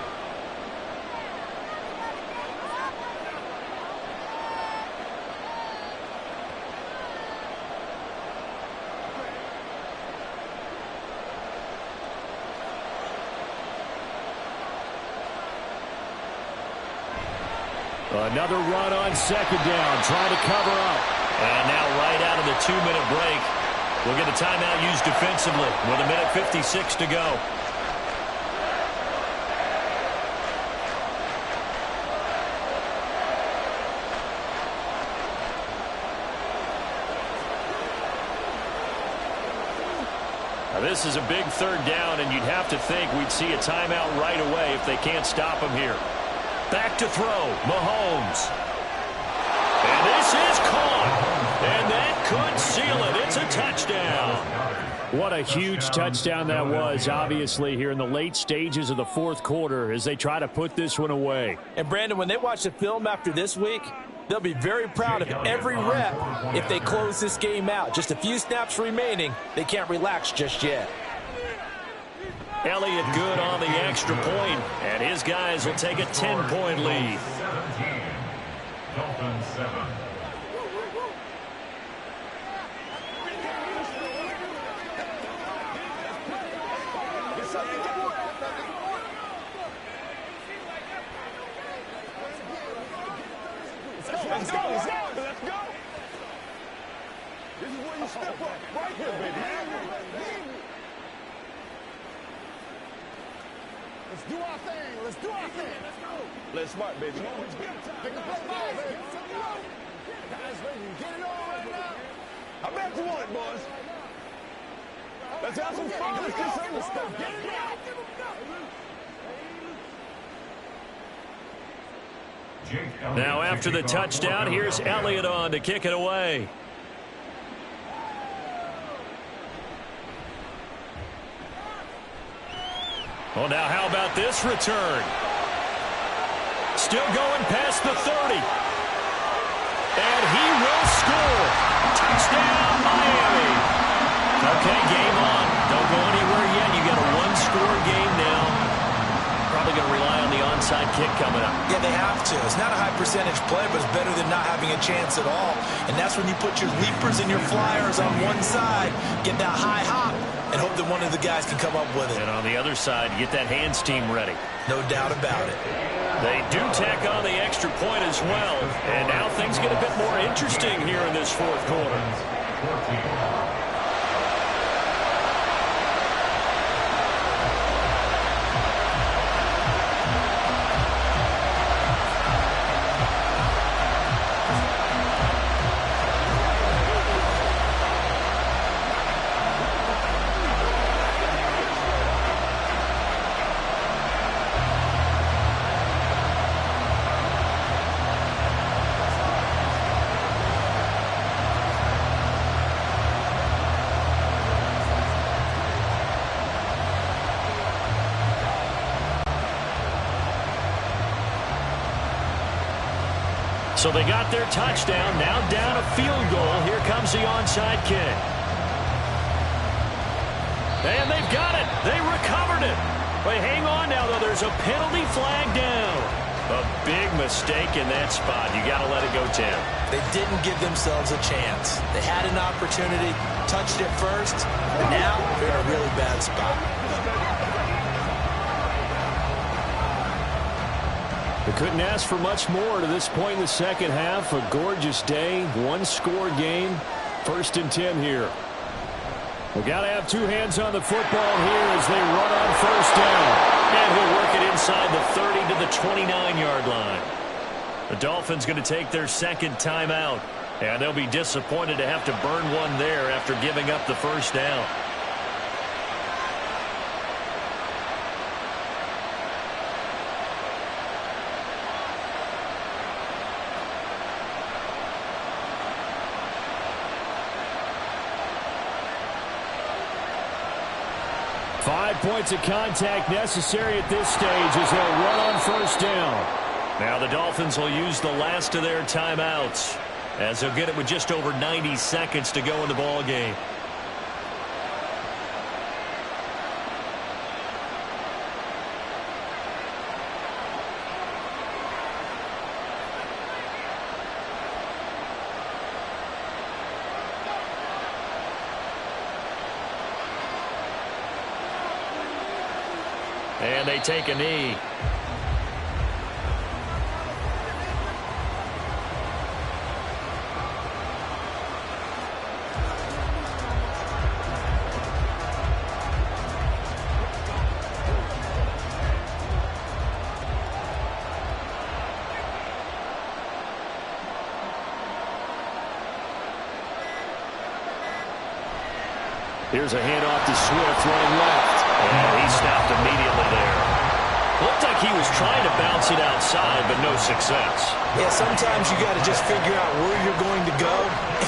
Another run on 2nd down, trying to cover up. And now right out of the 2-minute break, we'll get a timeout used defensively with 1:56 to go. Now this is a big 3rd down, and you'd have to think we'd see a timeout right away if they can't stop him here. Back to throw, Mahomes. And this is caught. And that could seal it. It's a touchdown. What a huge touchdown that was, obviously, here in the late stages of the 4th quarter as they try to put this one away. And, Brandon, when they watch the film after this week, they'll be very proud of every rep if they close this game out. Just a few snaps remaining. They can't relax just yet. Elliott good on the extra point, and his guys will take a 10-point lead. 17. Dolphins 7. Let's go. Let's go. This is where you step up. Right here, baby. Let's do our thing. Let's do our thing. Let's go. Let's smart, baby. Take the play ball, baby. Guys, ready to get it on right now. I bet you want it, boys. Let's have some fun. Let's get some stuff. Get it out. Now after the touchdown, here's Elliott on to kick it away. Well, now how about this return? Still going past the 30. And he will score. Touchdown, Miami. Okay, game on. Don't go anywhere yet. You got a one-score game now. Probably going to rely on the onside kick coming up. Yeah, they have to. It's not a high-percentage play, but it's better than not having a chance at all. And that's when you put your leapers and your flyers on one side, get that high hop, and hope that one of the guys can come up with it. And on the other side, get that hands team ready. No doubt about it. They do tack on the extra point as well. And now things get a bit more interesting here in this fourth quarter. So they got their touchdown, now down a field goal. Here comes the onside kick. And they've got it. They recovered it. Wait, hang on now, though. There's a penalty flag down. A big mistake in that spot. You got to let it go, Tim. They didn't give themselves a chance. They had an opportunity, touched it first, and now they're in a really bad spot. They couldn't ask for much more to this point in the second half. A gorgeous day, one-score game. 1st and 10 here. We got to have two hands on the football here as they run on 1st down. And he'll work it inside the 30 to the 29-yard line. The Dolphins going to take their second timeout. And they'll be disappointed to have to burn one there after giving up the 1st down. Points of contact necessary at this stage as they'll run on 1st down. Now the Dolphins will use the last of their timeouts as they'll get it with just over 90 seconds to go in the ball game. And they take a knee. Here's a handoff to Swift running left. And he stopped immediately there. Looked like he was trying to bounce it outside, but no success. Yeah, sometimes you got to just figure out where you're going to go,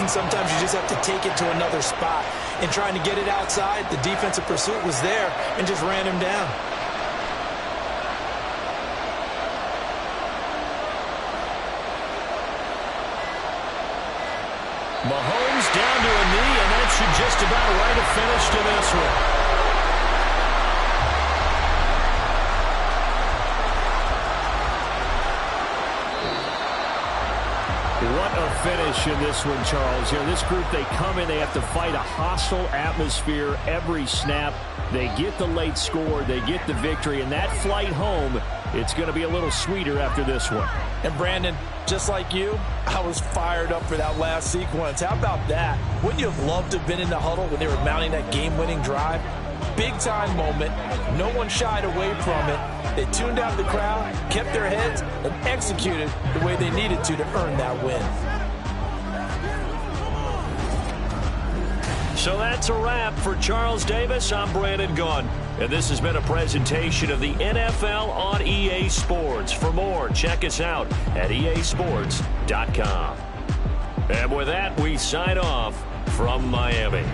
and sometimes you just have to take it to another spot. And trying to get it outside, the defensive pursuit was there and just ran him down. Mahomes down to a knee, and that should just about write a finish to this one. What a finish in this one, Charles. You know, this group, they come in, they have to fight a hostile atmosphere every snap. They get the late score, they get the victory, and that flight home, it's going to be a little sweeter after this one. And Brandon, just like you, I was fired up for that last sequence. How about that? Wouldn't you have loved to have been in the huddle when they were mounting that game-winning drive? big-time moment. No one shied away from it. They tuned out the crowd, kept their heads, and executed the way they needed to earn that win. So that's a wrap for Charles Davis. I'm Brandon Gaudin, and this has been a presentation of the NFL on EA Sports. For more, check us out at easports.com. And with that, we sign off from Miami.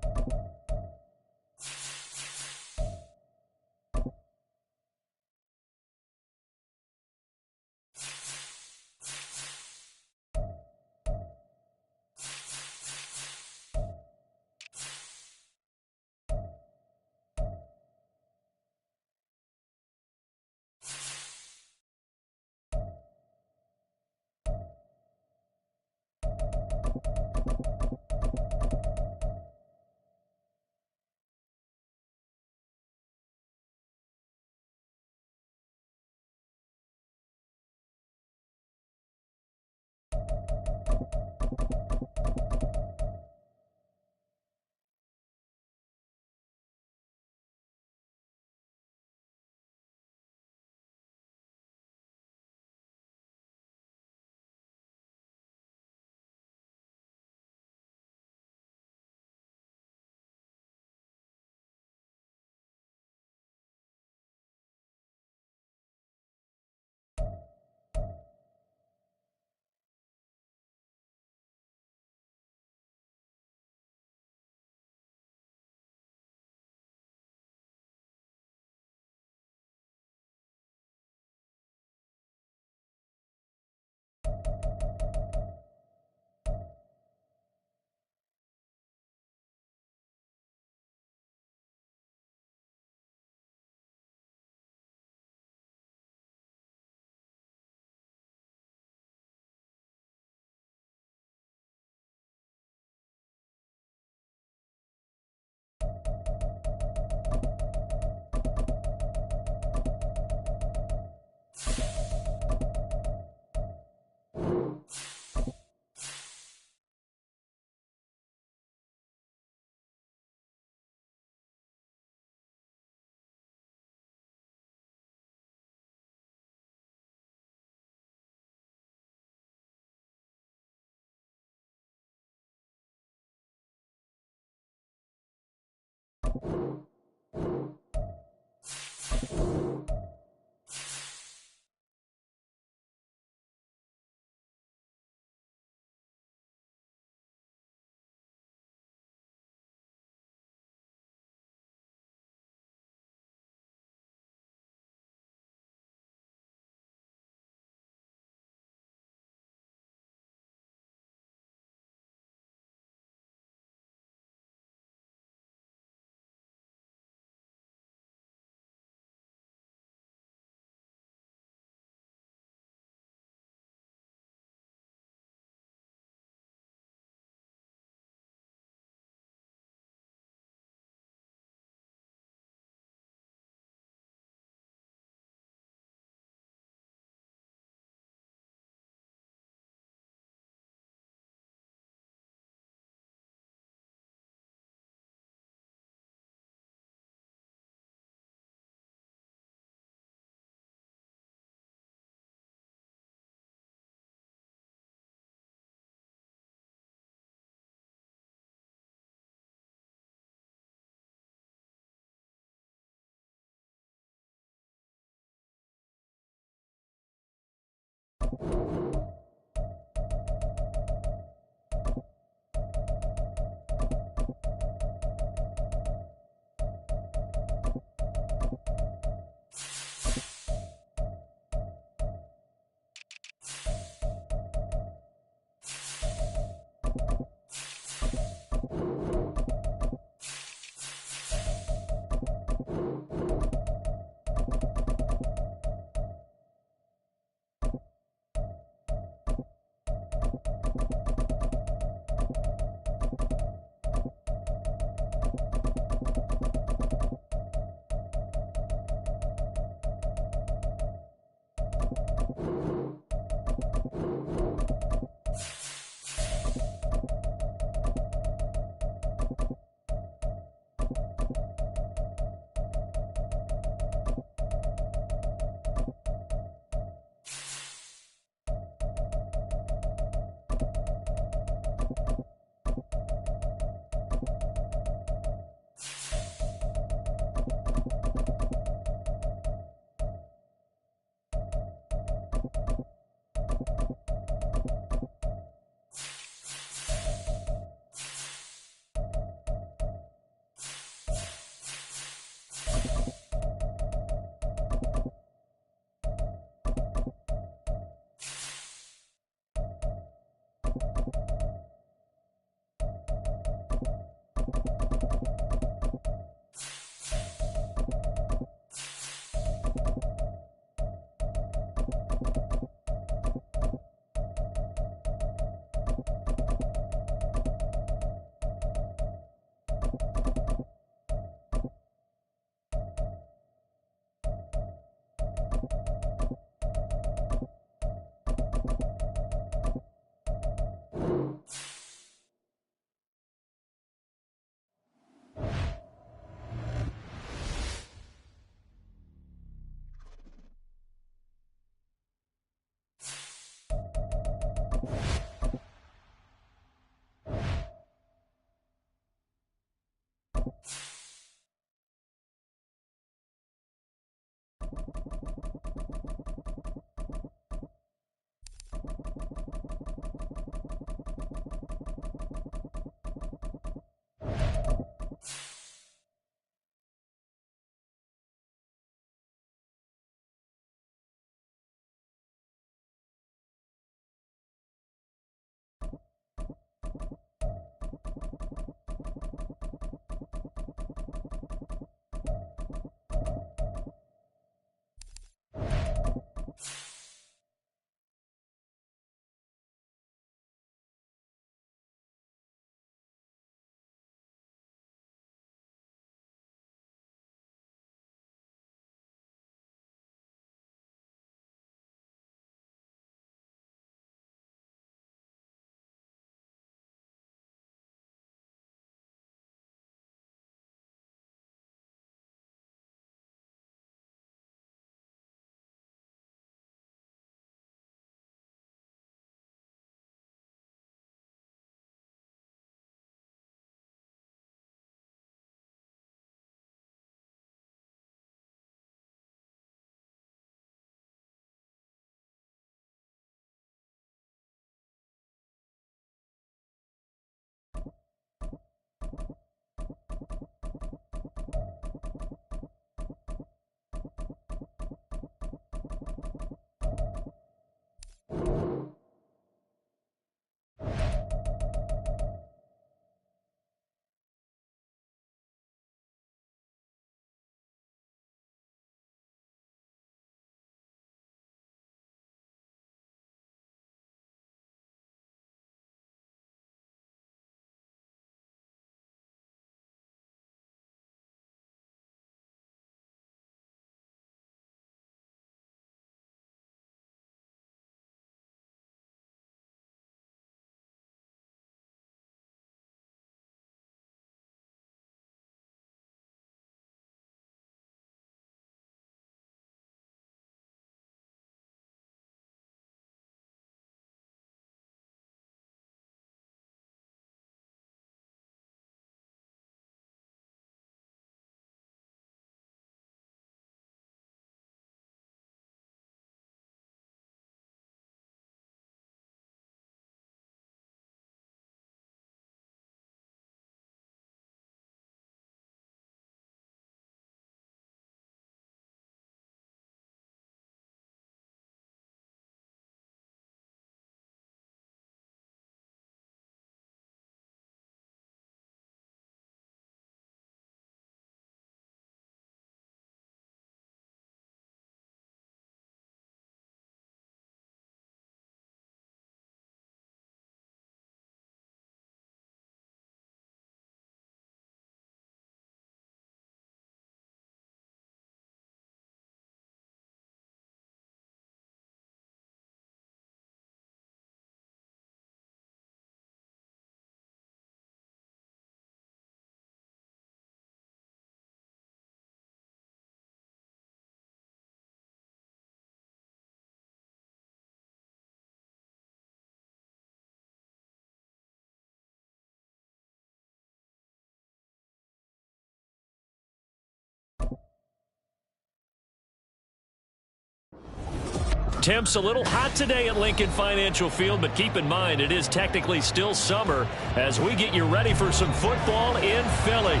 Temps a little hot today at Lincoln Financial Field, but keep in mind it is technically still summer as we get you ready for some football in Philly.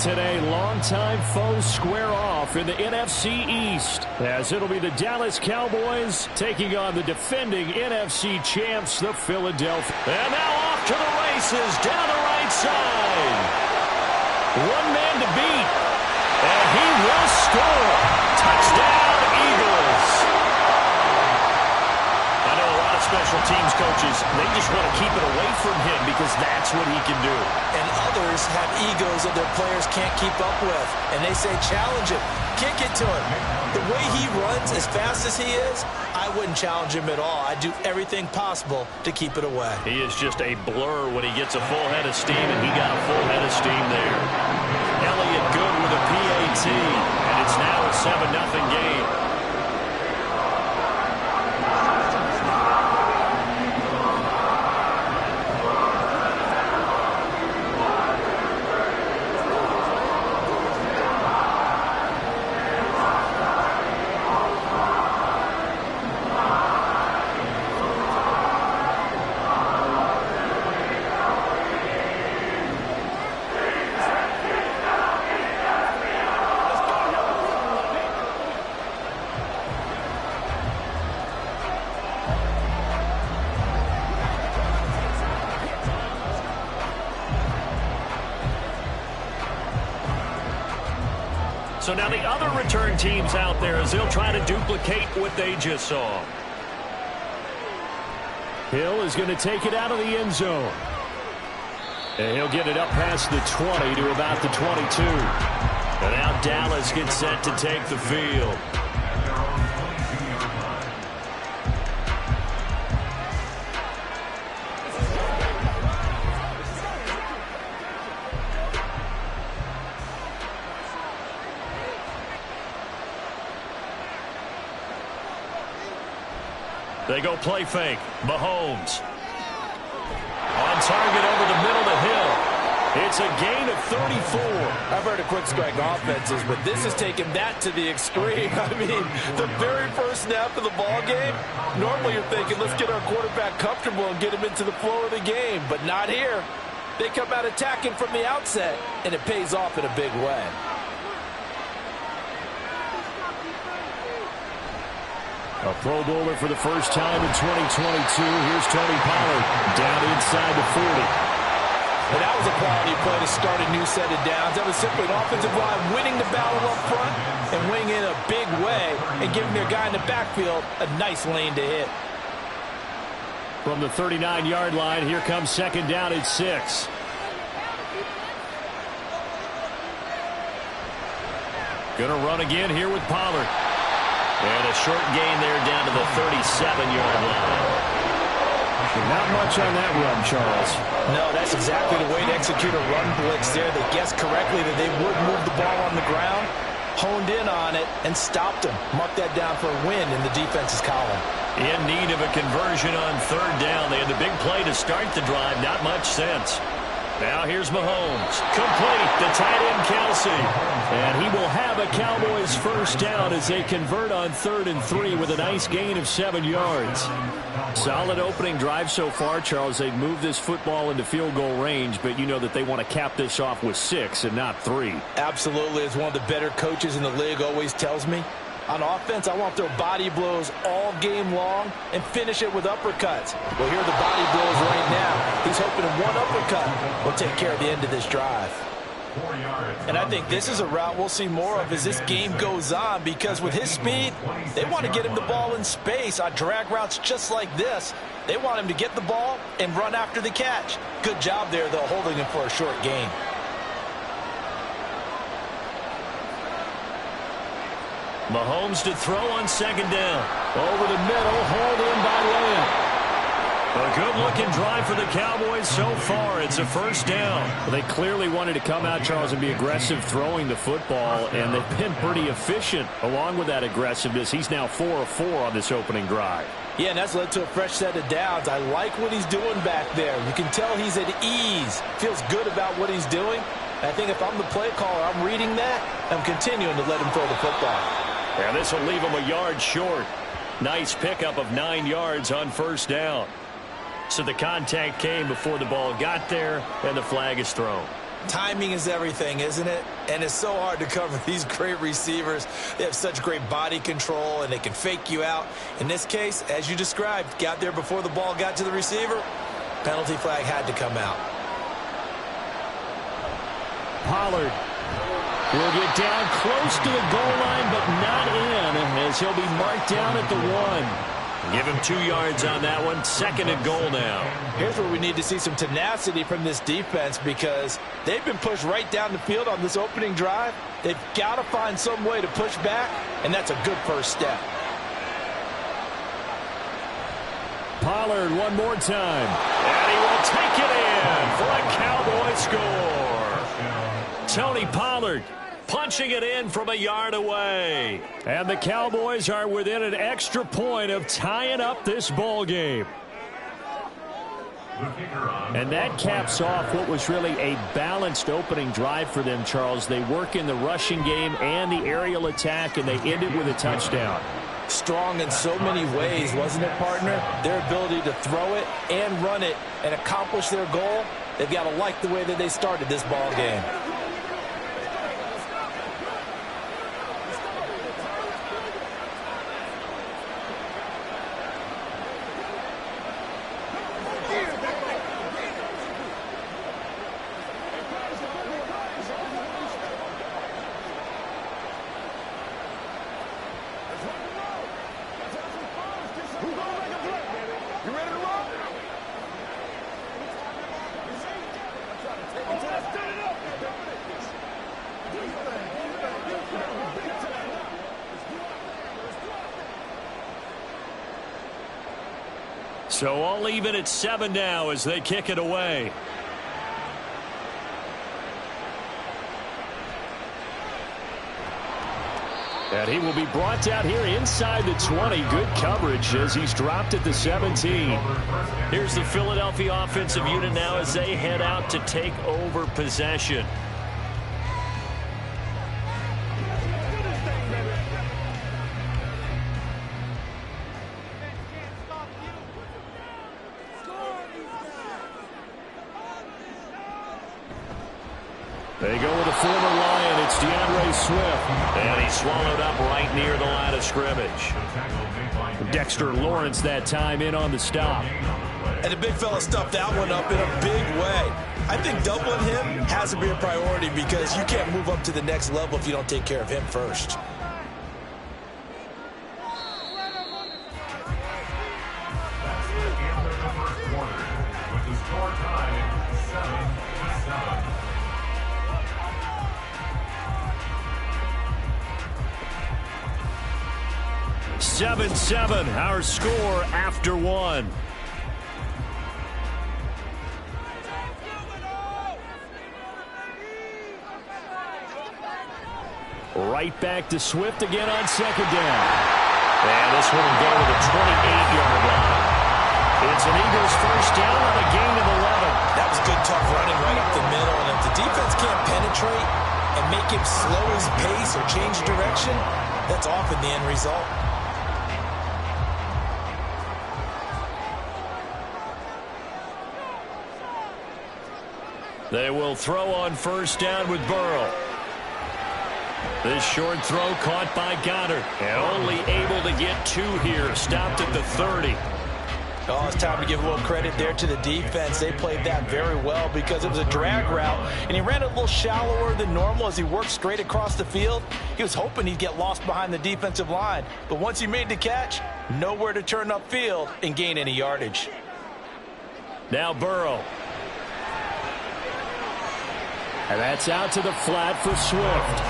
Today, longtime foes square off in the NFC East as it'll be the Dallas Cowboys taking on the defending NFC champs, the Philadelphia. And now off to the races down the right side. One man to beat, and he will score. Touchdown, Eagles. I know a lot of special teams coaches, they just want to keep it away from him because that's what he can do. And others have egos that their players can't keep up with. And they say, challenge him. Kick it to him. The way he runs as fast as he is, I wouldn't challenge him at all. I'd do everything possible to keep it away. He is just a blur when he gets a full head of steam, and he got a full head of steam there. Elliott good with a PAT, and it's now a 7-0 game. So now the other return teams out there as they'll try to duplicate what they just saw. Hill is going to take it out of the end zone. And he'll get it up past the 20 to about the 22. And now Dallas gets set to take the field. They go play fake. Mahomes. On target over the middle to Hill. It's a gain of 34. I've heard of quick strike offenses, but this is taking that to the extreme. I mean, the very first snap of the ball game, normally you're thinking, let's get our quarterback comfortable and get him into the flow of the game, but not here. They come out attacking from the outset, and it pays off in a big way. A Pro Bowler for the first time in 2022. Here's Tony Pollard down inside the 40. And that was a quality play to start a new set of downs. That was simply an offensive line winning the battle up front and winning in a big way and giving their guy in the backfield a nice lane to hit. From the 39-yard line, here comes second down at 6. Gonna run again here with Pollard. And a short gain there down to the 37-yard line. Not much on that run, Charles. No, that's exactly the way to execute a run blitz there. They guessed correctly that they would move the ball on the ground, honed in on it, and stopped them. Mark that down for a win in the defense's column. In need of a conversion on third down. They had the big play to start the drive. Not much sense. Now here's Mahomes. Complete. The tight end, Kelsey. And he will have a Cowboys first down as they convert on 3rd and 3 with a nice gain of 7 yards. Solid opening drive so far, Charles. They've moved this football into field goal range, but you know that they want to cap this off with 6 and not 3. Absolutely. As one of the better coaches in the league always tells me, on offense, I want their body blows all game long and finish it with uppercuts. Well, here are the body blows right now. He's hoping one uppercut will take care of the end of this drive. And I think this is a route we'll see more of as this game goes on, because with his speed, they want to get him the ball in space on drag routes just like this. They want him to get the ball and run after the catch. Good job there, though, holding him for a short gain. Mahomes to throw on second down. Over the middle, hauled in by Lamb. A good-looking drive for the Cowboys so far. It's a first down. Well, they clearly wanted to come out, Charles, and be aggressive throwing the football, and they've been pretty efficient along with that aggressiveness. He's now 4 of 4 on this opening drive. Yeah, and that's led to a fresh set of downs. I like what he's doing back there. You can tell he's at ease. Feels good about what he's doing. I think if I'm the play caller, I'm reading that. I'm continuing to let him throw the football. And this will leave him a yard short. Nice pickup of 9 yards on first down. So the contact came before the ball got there, and the flag is thrown. Timing is everything, isn't it? And it's so hard to cover these great receivers. They have such great body control, and they can fake you out. In this case, as you described, got there before the ball got to the receiver. Penalty flag had to come out. Pollard will get down close to the goal line, but not in, as he'll be marked down at the 1. Give him 2 yards on that one. Second and goal now. Here's where we need to see some tenacity from this defense, because they've been pushed right down the field on this opening drive. They've got to find some way to push back, and that's a good first step. Pollard one more time. And he will take it in for a Cowboy score. Tony Pollard punching it in from a yard away. And the Cowboys are within an extra point of tying up this ball game. And that caps off what was really a balanced opening drive for them, Charles. They work in the rushing game and the aerial attack, and they end it with a touchdown. Strong in so many ways, wasn't it, partner? Their ability to throw it and run it and accomplish their goal, they've got to like the way that they started this ball game. So all even at 7 now as they kick it away. And he will be brought down here inside the 20. Good coverage as he's dropped at the 17. Here's the Philadelphia offensive unit now as they head out to take over possession. They go with a former Lion. It's DeAndre Swift. And he's swallowed up right near the line of scrimmage. Dexter Lawrence that time in on the stop. And the big fella stuffed that one up in a big way. I think doubling him has to be a priority, because you can't move up to the next level if you don't take care of him first. With the score tied 7-7. 7-7, our score after 1. Right back to Swift again on second down. And this one will go to the 28-yard line. It's an Eagles first down on a gain of 11. That was good, tough running right up the middle. And if the defense can't penetrate and make him slow his pace or change direction, that's often the end result. They will throw on first down with Burrow. This short throw caught by Goddard. And only able to get 2 here. Stopped at the 30. Oh, it's time to give a little credit there to the defense. They played that very well because it was a drag route, and he ran a little shallower than normal as he worked straight across the field. He was hoping he'd get lost behind the defensive line, but once he made the catch, nowhere to turn upfield and gain any yardage. Now Burrow. And that's out to the flat for Swift.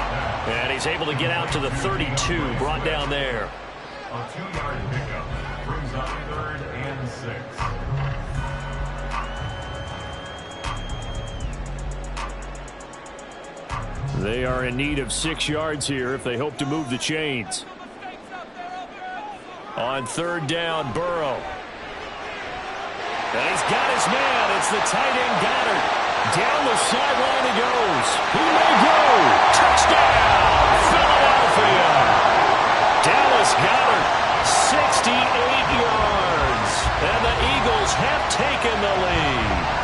And he's able to get out to the 32, brought down there. A 2-yard pickup brings up 3rd and 6. They are in need of 6 yards here if they hope to move the chains. On 3rd down, Burrow. And he's got his man. It's the tight end Goddard. Down the sideline he goes. He may go. Touchdown, Philadelphia. Dallas Goedert, 6 yards. And the Eagles have taken the lead.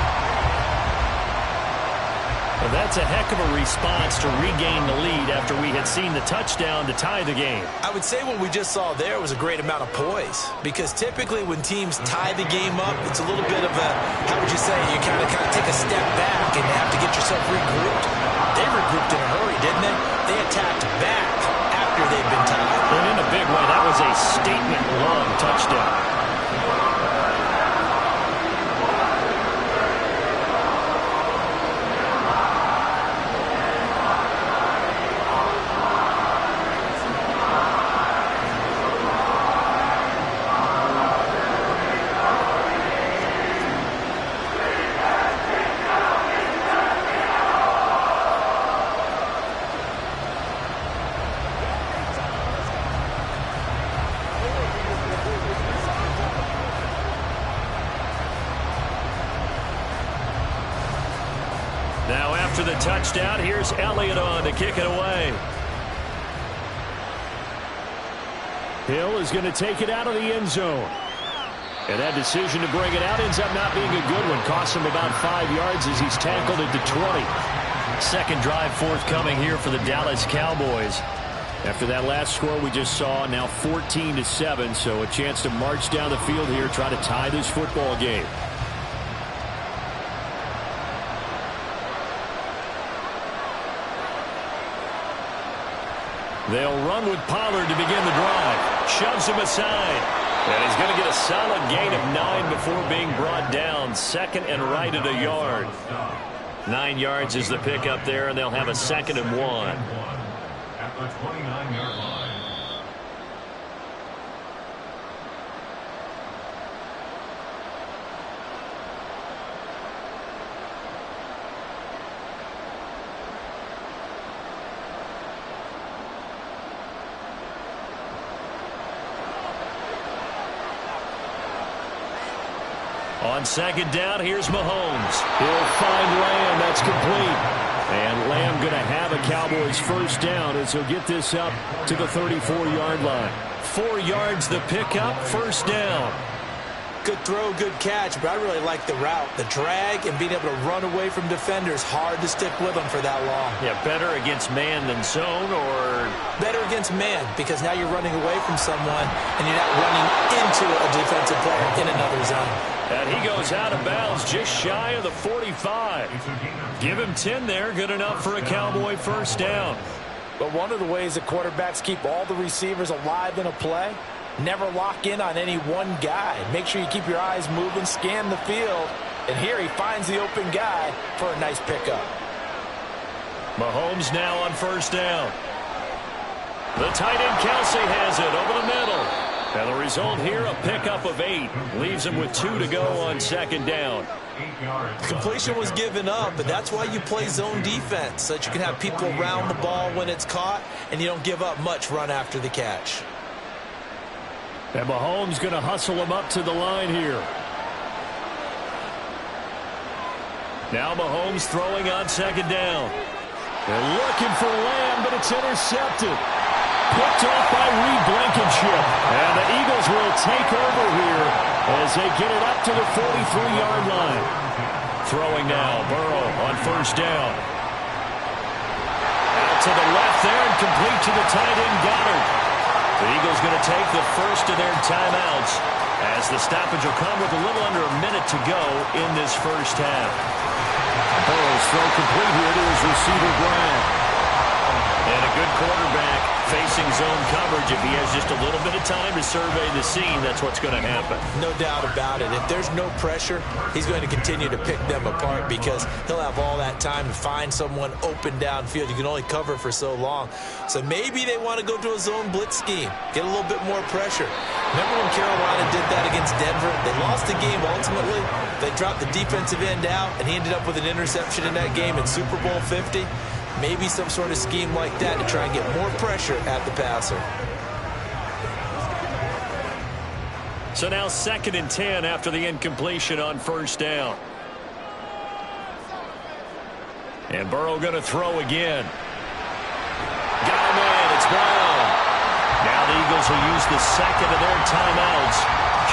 Well, that's a heck of a response to regain the lead after we had seen the touchdown to tie the game. I would say what we just saw there was a great amount of poise, because typically when teams tie the game up, it's a little bit of a, how would you say, you kind of take a step back and you have to get yourself regrouped. They regrouped in a hurry, didn't they? They attacked back after they'd been tied. And in a big way, that was a statement-long touchdown. Now after the touchdown, here's Elliott on to kick it away. Hill is going to take it out of the end zone. And that decision to bring it out ends up not being a good one. Costs him about 5 yards as he's tackled at the 20. Second drive forthcoming here for the Dallas Cowboys. After that last score we just saw, now 14-7, so a chance to march down the field here, try to tie this football game. They'll run with Pollard to begin the drive. Shoves him aside. And he's going to get a solid gain of 9 before being brought down. Second and right at a yard. 9 yards is the pickup there, and they'll have a 2nd and 1. At the 29-yard line. On second down, here's Mahomes. He'll find Lamb. That's complete. And Lamb going to have a Cowboys first down as he'll get this up to the 34-yard line. 4 yards the pickup, first down. Good throw, good catch, but I really like the route. The drag and being able to run away from defenders, hard to stick with them for that long. Yeah, better against man than zone, or better against man, because now you're running away from someone and you're not running into a defensive player in another zone. And he goes out of bounds just shy of the 45. Give him 10 there, good enough for a Cowboy first down. But one of the ways that quarterbacks keep all the receivers alive in a play, never lock in on any one guy. Make sure you keep your eyes moving, scan the field, and here he finds the open guy for a nice pickup. Mahomes now on first down. The tight end Kelsey has it over the middle. And the result here, a pickup of 8. Leaves him with 2 to go on second down. Completion was given up, but that's why you play zone defense, so that you can have people around the ball when it's caught, and you don't give up much run after the catch. And Mahomes going to hustle him up to the line here. Now Mahomes throwing on second down. They're looking for Lamb, but it's intercepted. Picked off by Reed Blankenship. And the Eagles will take over here as they get it up to the 43-yard line. Throwing now, Burrow on first down. Out to the left there and complete to the tight end Goddard. The Eagles going to take the first of their timeouts as the stoppage will come with a little under a minute to go in this first half. Burrow's throw complete here to his receiver Brown. And a good quarterback facing zone coverage. If he has just a little bit of time to survey the scene, that's what's going to happen. No doubt about it. If there's no pressure, he's going to continue to pick them apart because he'll have all that time to find someone open downfield. You can only cover for so long. So maybe they want to go to a zone blitz scheme, get a little bit more pressure. Remember when Carolina did that against Denver? They lost the game ultimately. They dropped the defensive end out, and he ended up with an interception in that game in Super Bowl 50. Maybe some sort of scheme like that to try and get more pressure at the passer. So now 2nd and 10 after the incompletion on first down. And Burrow going to throw again. Got him in. It's Brown. Now the Eagles will use the second of their timeouts.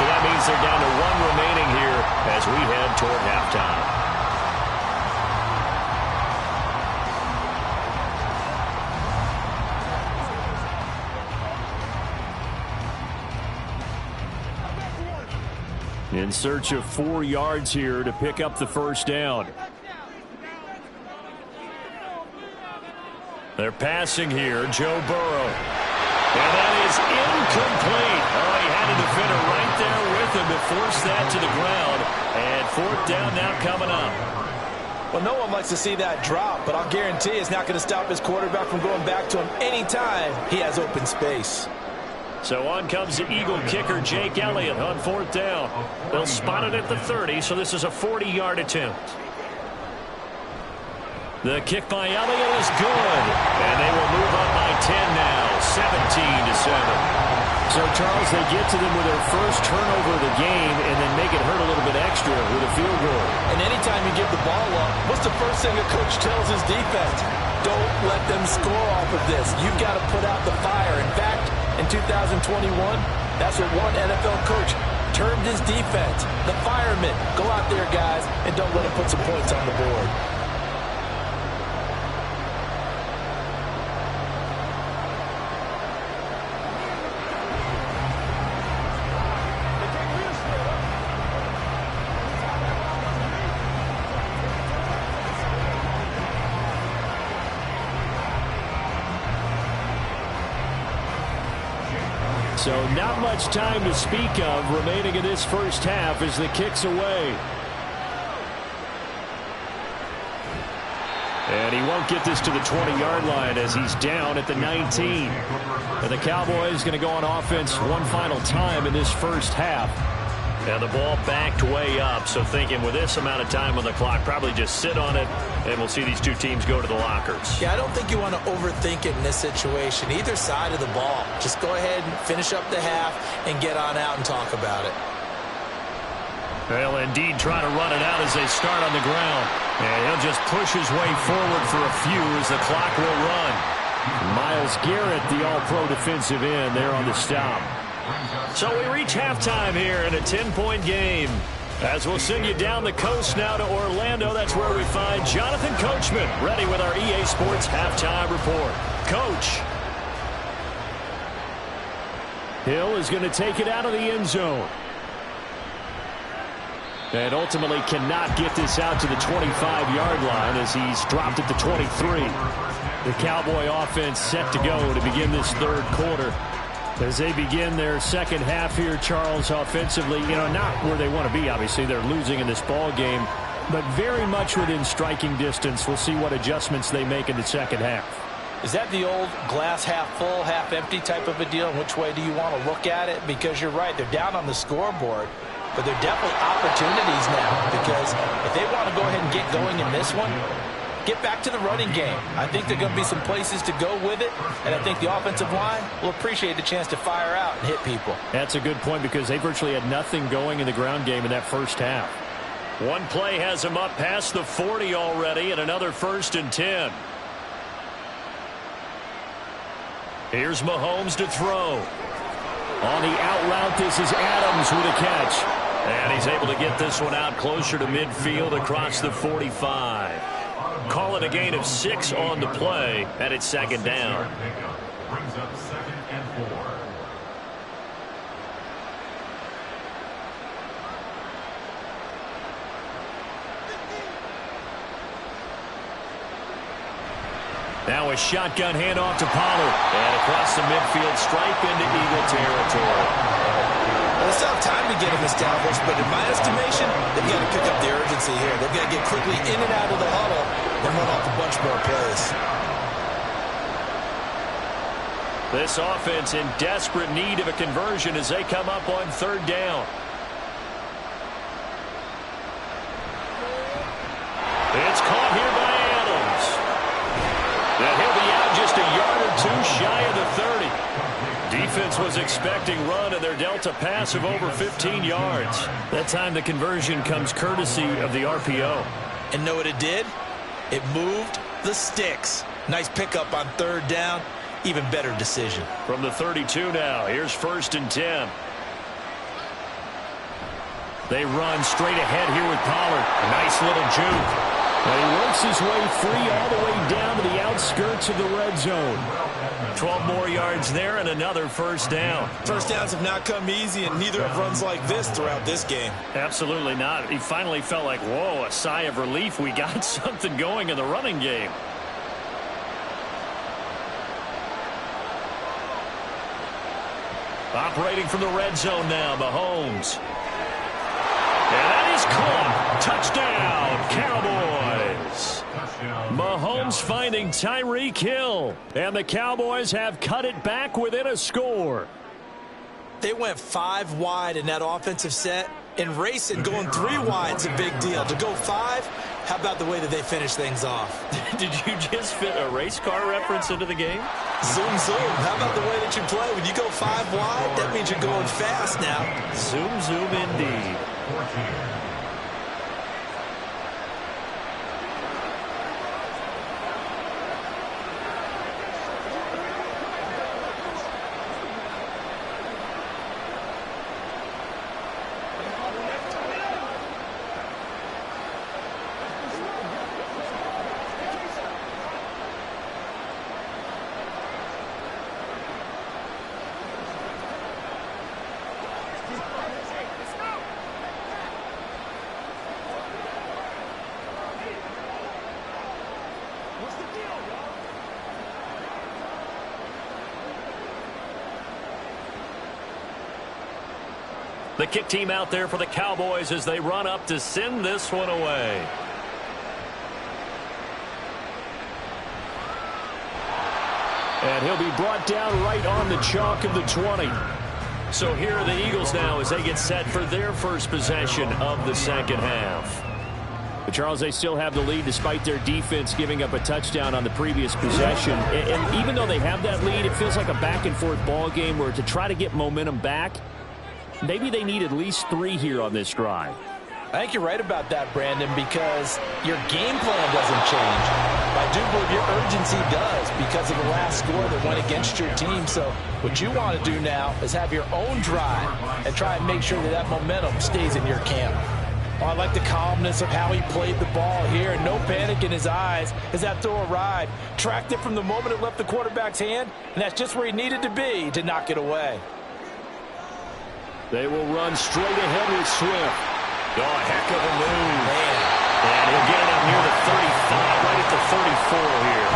So that means they're down to one remaining here as we head toward halftime. In search of 4 yards here to pick up the first down. They're passing here, Joe Burrow. And that is incomplete. Oh, he had a defender right there with him to force that to the ground. And fourth down now coming up. Well, no one likes to see that drop, but I'll guarantee it's not going to stop his quarterback from going back to him anytime he has open space. So on comes the Eagle kicker, Jake Elliott, on fourth down. They'll spot it at the 30, so this is a 40-yard attempt. The kick by Elliott is good, and they will move up by 10 now, 17-7. So, Charles, they get to them with their first turnover of the game and then make it hurt a little bit extra with a field goal. And anytime you give the ball up, what's the first thing a coach tells his defense? Don't let them score off of this. You've got to put out the fire. In fact, in 2021, that's what one NFL coach termed his defense. The firemen. Go out there, guys, and don't let them put some points on the board. So not much time to speak of remaining in this first half as the kick's away. And he won't get this to the 20-yard line as he's down at the 19. And the Cowboys going to go on offense one final time in this first half. And the ball backed way up, so thinking with this amount of time on the clock, probably just sit on it, and we'll see these two teams go to the lockers. Yeah, I don't think you want to overthink it in this situation. Either side of the ball. Just go ahead and finish up the half and get on out and talk about it. They'll indeed try to run it out as they start on the ground. And he'll just push his way forward for a few as the clock will run. Myles Garrett, the all-pro defensive end, there on the stop. So we reach halftime here in a 10-point game. As we'll send you down the coast now to Orlando, that's where we find Jonathan Coachman ready with our EA Sports Halftime Report. Coach. Hill is going to take it out of the end zone. And ultimately cannot get this out to the 25-yard line as he's dropped at the 23. The Cowboy offense set to go to begin this third quarter. As they begin their second half here, Charles, offensively, not where they want to be, obviously. They're losing in this ball game, but very much within striking distance. We'll see what adjustments they make in the second half. Is that the old glass half full, half empty type of a deal? And which way do you want to look at it? Because you're right, they're down on the scoreboard, but they're definitely opportunities now, because if they want to go ahead and get going in this one, get back to the running game. I think there are going to be some places to go with it, and I think the offensive line will appreciate the chance to fire out and hit people. That's a good point because they virtually had nothing going in the ground game in that first half. One play has him up past the 40 already, and another 1st and 10. Here's Mahomes to throw. On the out route, this is Adams with a catch. And he's able to get this one out closer to midfield across the 45. Call it a gain of 6 on the play, and it's second down. Brings up 2nd and 4. Now a shotgun handoff to Pollard. And across the midfield stripe into Eagle territory. Well, they still have time to get him established, but in my estimation, they've got to pick up the urgency here. They've got to get quickly in and out of the huddle and run off a bunch more plays. This offense in desperate need of a conversion as they come up on 3rd down. It's caught here by Adams. And he'll be out just a yard or 2 shy of the 30. Defense was expecting run, and they're dealt a pass of over 15 yards. That time the conversion comes courtesy of the RPO. And know what it did? It moved the sticks. Nice pickup on 3rd down. even better decision. From the 32 now, here's 1st and 10. They run straight ahead here with Pollard. Nice little juke. And he works his way free all the way down to the outskirts of the red zone. 12 more yards there and another 1st down. First downs have not come easy, and neither have runs like this throughout this game. Absolutely not. He finally felt like, whoa, a sigh of relief. We got something going in the running game. Operating from the red zone now, Mahomes. And that is caught. Touchdown, Cowboys. Mahomes finding Tyreek Hill. And the Cowboys have cut it back within a score. They went 5 wide in that offensive set, and racing going 3 wide is a big deal. To go 5, how about the way that they finish things off? Did you just fit a race car reference into the game? Zoom, zoom. How about the way that you play? When you go 5 wide, that means you're going fast now. Zoom, zoom indeed. 14. The kick team out there for the Cowboys as they run up to send this one away. And he'll be brought down right on the chalk of the 20. So here are the Eagles now as they get set for their first possession of the second half. But Charles, they still have the lead despite their defense giving up a touchdown on the previous possession. And even though they have that lead, it feels like a back-and-forth ball game where to try to get momentum back, maybe they need at least 3 here on this drive. I think you're right about that, Brandon, because your game plan doesn't change. I do believe your urgency does because of the last score that went against your team. So what you want to do now is have your own drive and try and make sure that that momentum stays in your camp. Oh, I like the calmness of how he played the ball here. No panic in his eyes as that throw arrived. Tracked it from the moment it left the quarterback's hand, and that's just where he needed to be to knock it away. They will run straight ahead with Swift. Oh, heck of a move. Man. And he'll get it up near the 35, right at the 34 here.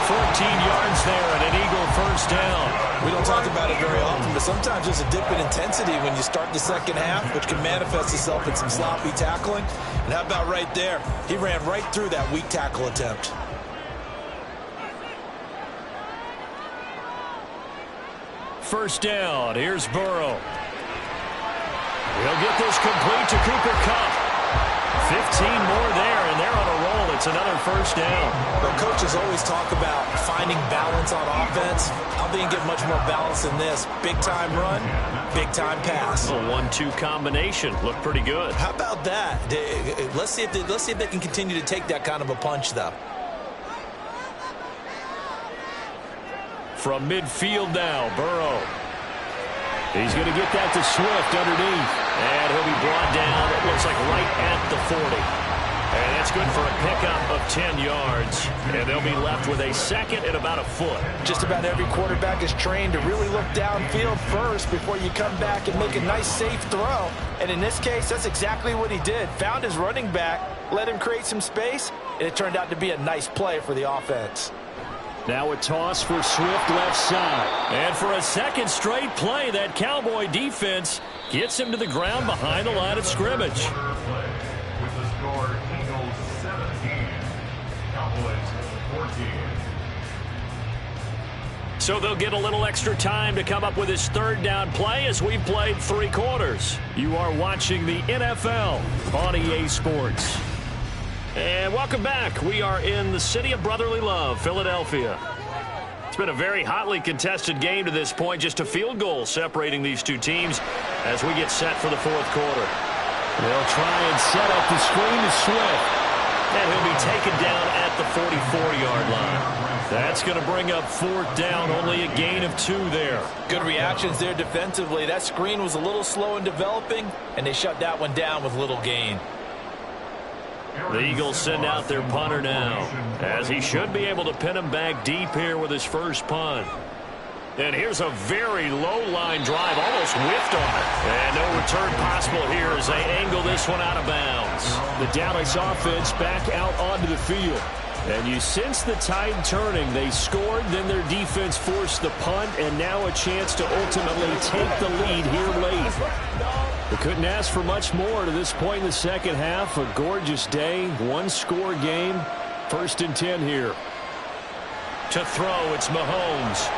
14 yards there and an Eagle first down. We don't talk about it very often, but sometimes there's a dip in intensity when you start the second half, which can manifest itself in some sloppy tackling. And how about right there? He ran right through that weak tackle attempt. First down. Here's Burrow. He'll get this complete to Cooper Kupp. 15 more there, and they're on a roll. It's another first down. But coaches always talk about finding balance on offense. I don't think you get much more balance than this. Big-time run, big-time pass. A 1-2 combination. Looked pretty good. How about that? Let's see if they can continue to take that kind of a punch, though. From midfield now, Burrow. He's going to get that to Swift underneath. And he'll be brought down, it looks like right at the 40. And that's good for a pickup of 10 yards. And they'll be left with a second and about a foot. Just about every quarterback is trained to really look downfield first before you come back and make a nice, safe throw. And in this case, that's exactly what he did. Found his running back, let him create some space, and it turned out to be a nice play for the offense. Now a toss for Swift left side. And for a second straight play, that Cowboy defense gets him to the ground behind the line of scrimmage. With the score, Eagles 17, Cowboys 14. So they'll get a little extra time to come up with his third down play as we've played 3 quarters. You are watching the NFL on EA Sports. And welcome back. We are in the city of brotherly love, Philadelphia. It's been a very hotly contested game to this point. Just a field goal separating these two teams as we get set for the fourth quarter. They'll try and set up the screen to Swift. And he'll be taken down at the 44-yard line. That's going to bring up 4th down, only a gain of 2 there. Good reactions there defensively. That screen was a little slow in developing, and they shut that one down with little gain. The Eagles send out their punter now, as he should be able to pin him back deep here with his first punt. And here's a very low line drive, almost whiffed on it. And no return possible here as they angle this one out of bounds. The Dallas offense back out onto the field. And you sense the tide turning. They scored, then their defense forced the punt, and now a chance to ultimately take the lead here late. They couldn't ask for much more to this point in the second half. A gorgeous day, one-score game. 1st and 10 here. To throw, it's Mahomes.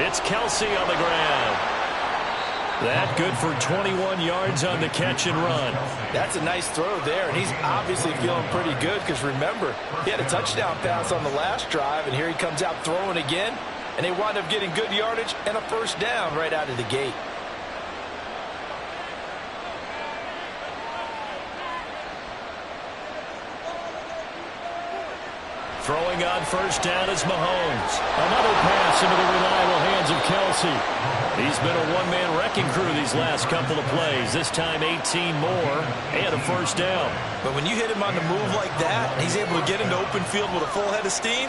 It's Kelsey on the ground. That good for 21 yards on the catch and run. That's a nice throw there, and he's obviously feeling pretty good because, remember, he had a touchdown pass on the last drive, and here he comes out throwing again, and they wind up getting good yardage and a 1st down right out of the gate. Throwing on 1st down is Mahomes. Another pass into the reliable hands of Kelsey. He's been a one-man wrecking crew these last couple of plays. This time 18 more and a 1st down. But when you hit him on the move like that, he's able to get into open field with a full head of steam.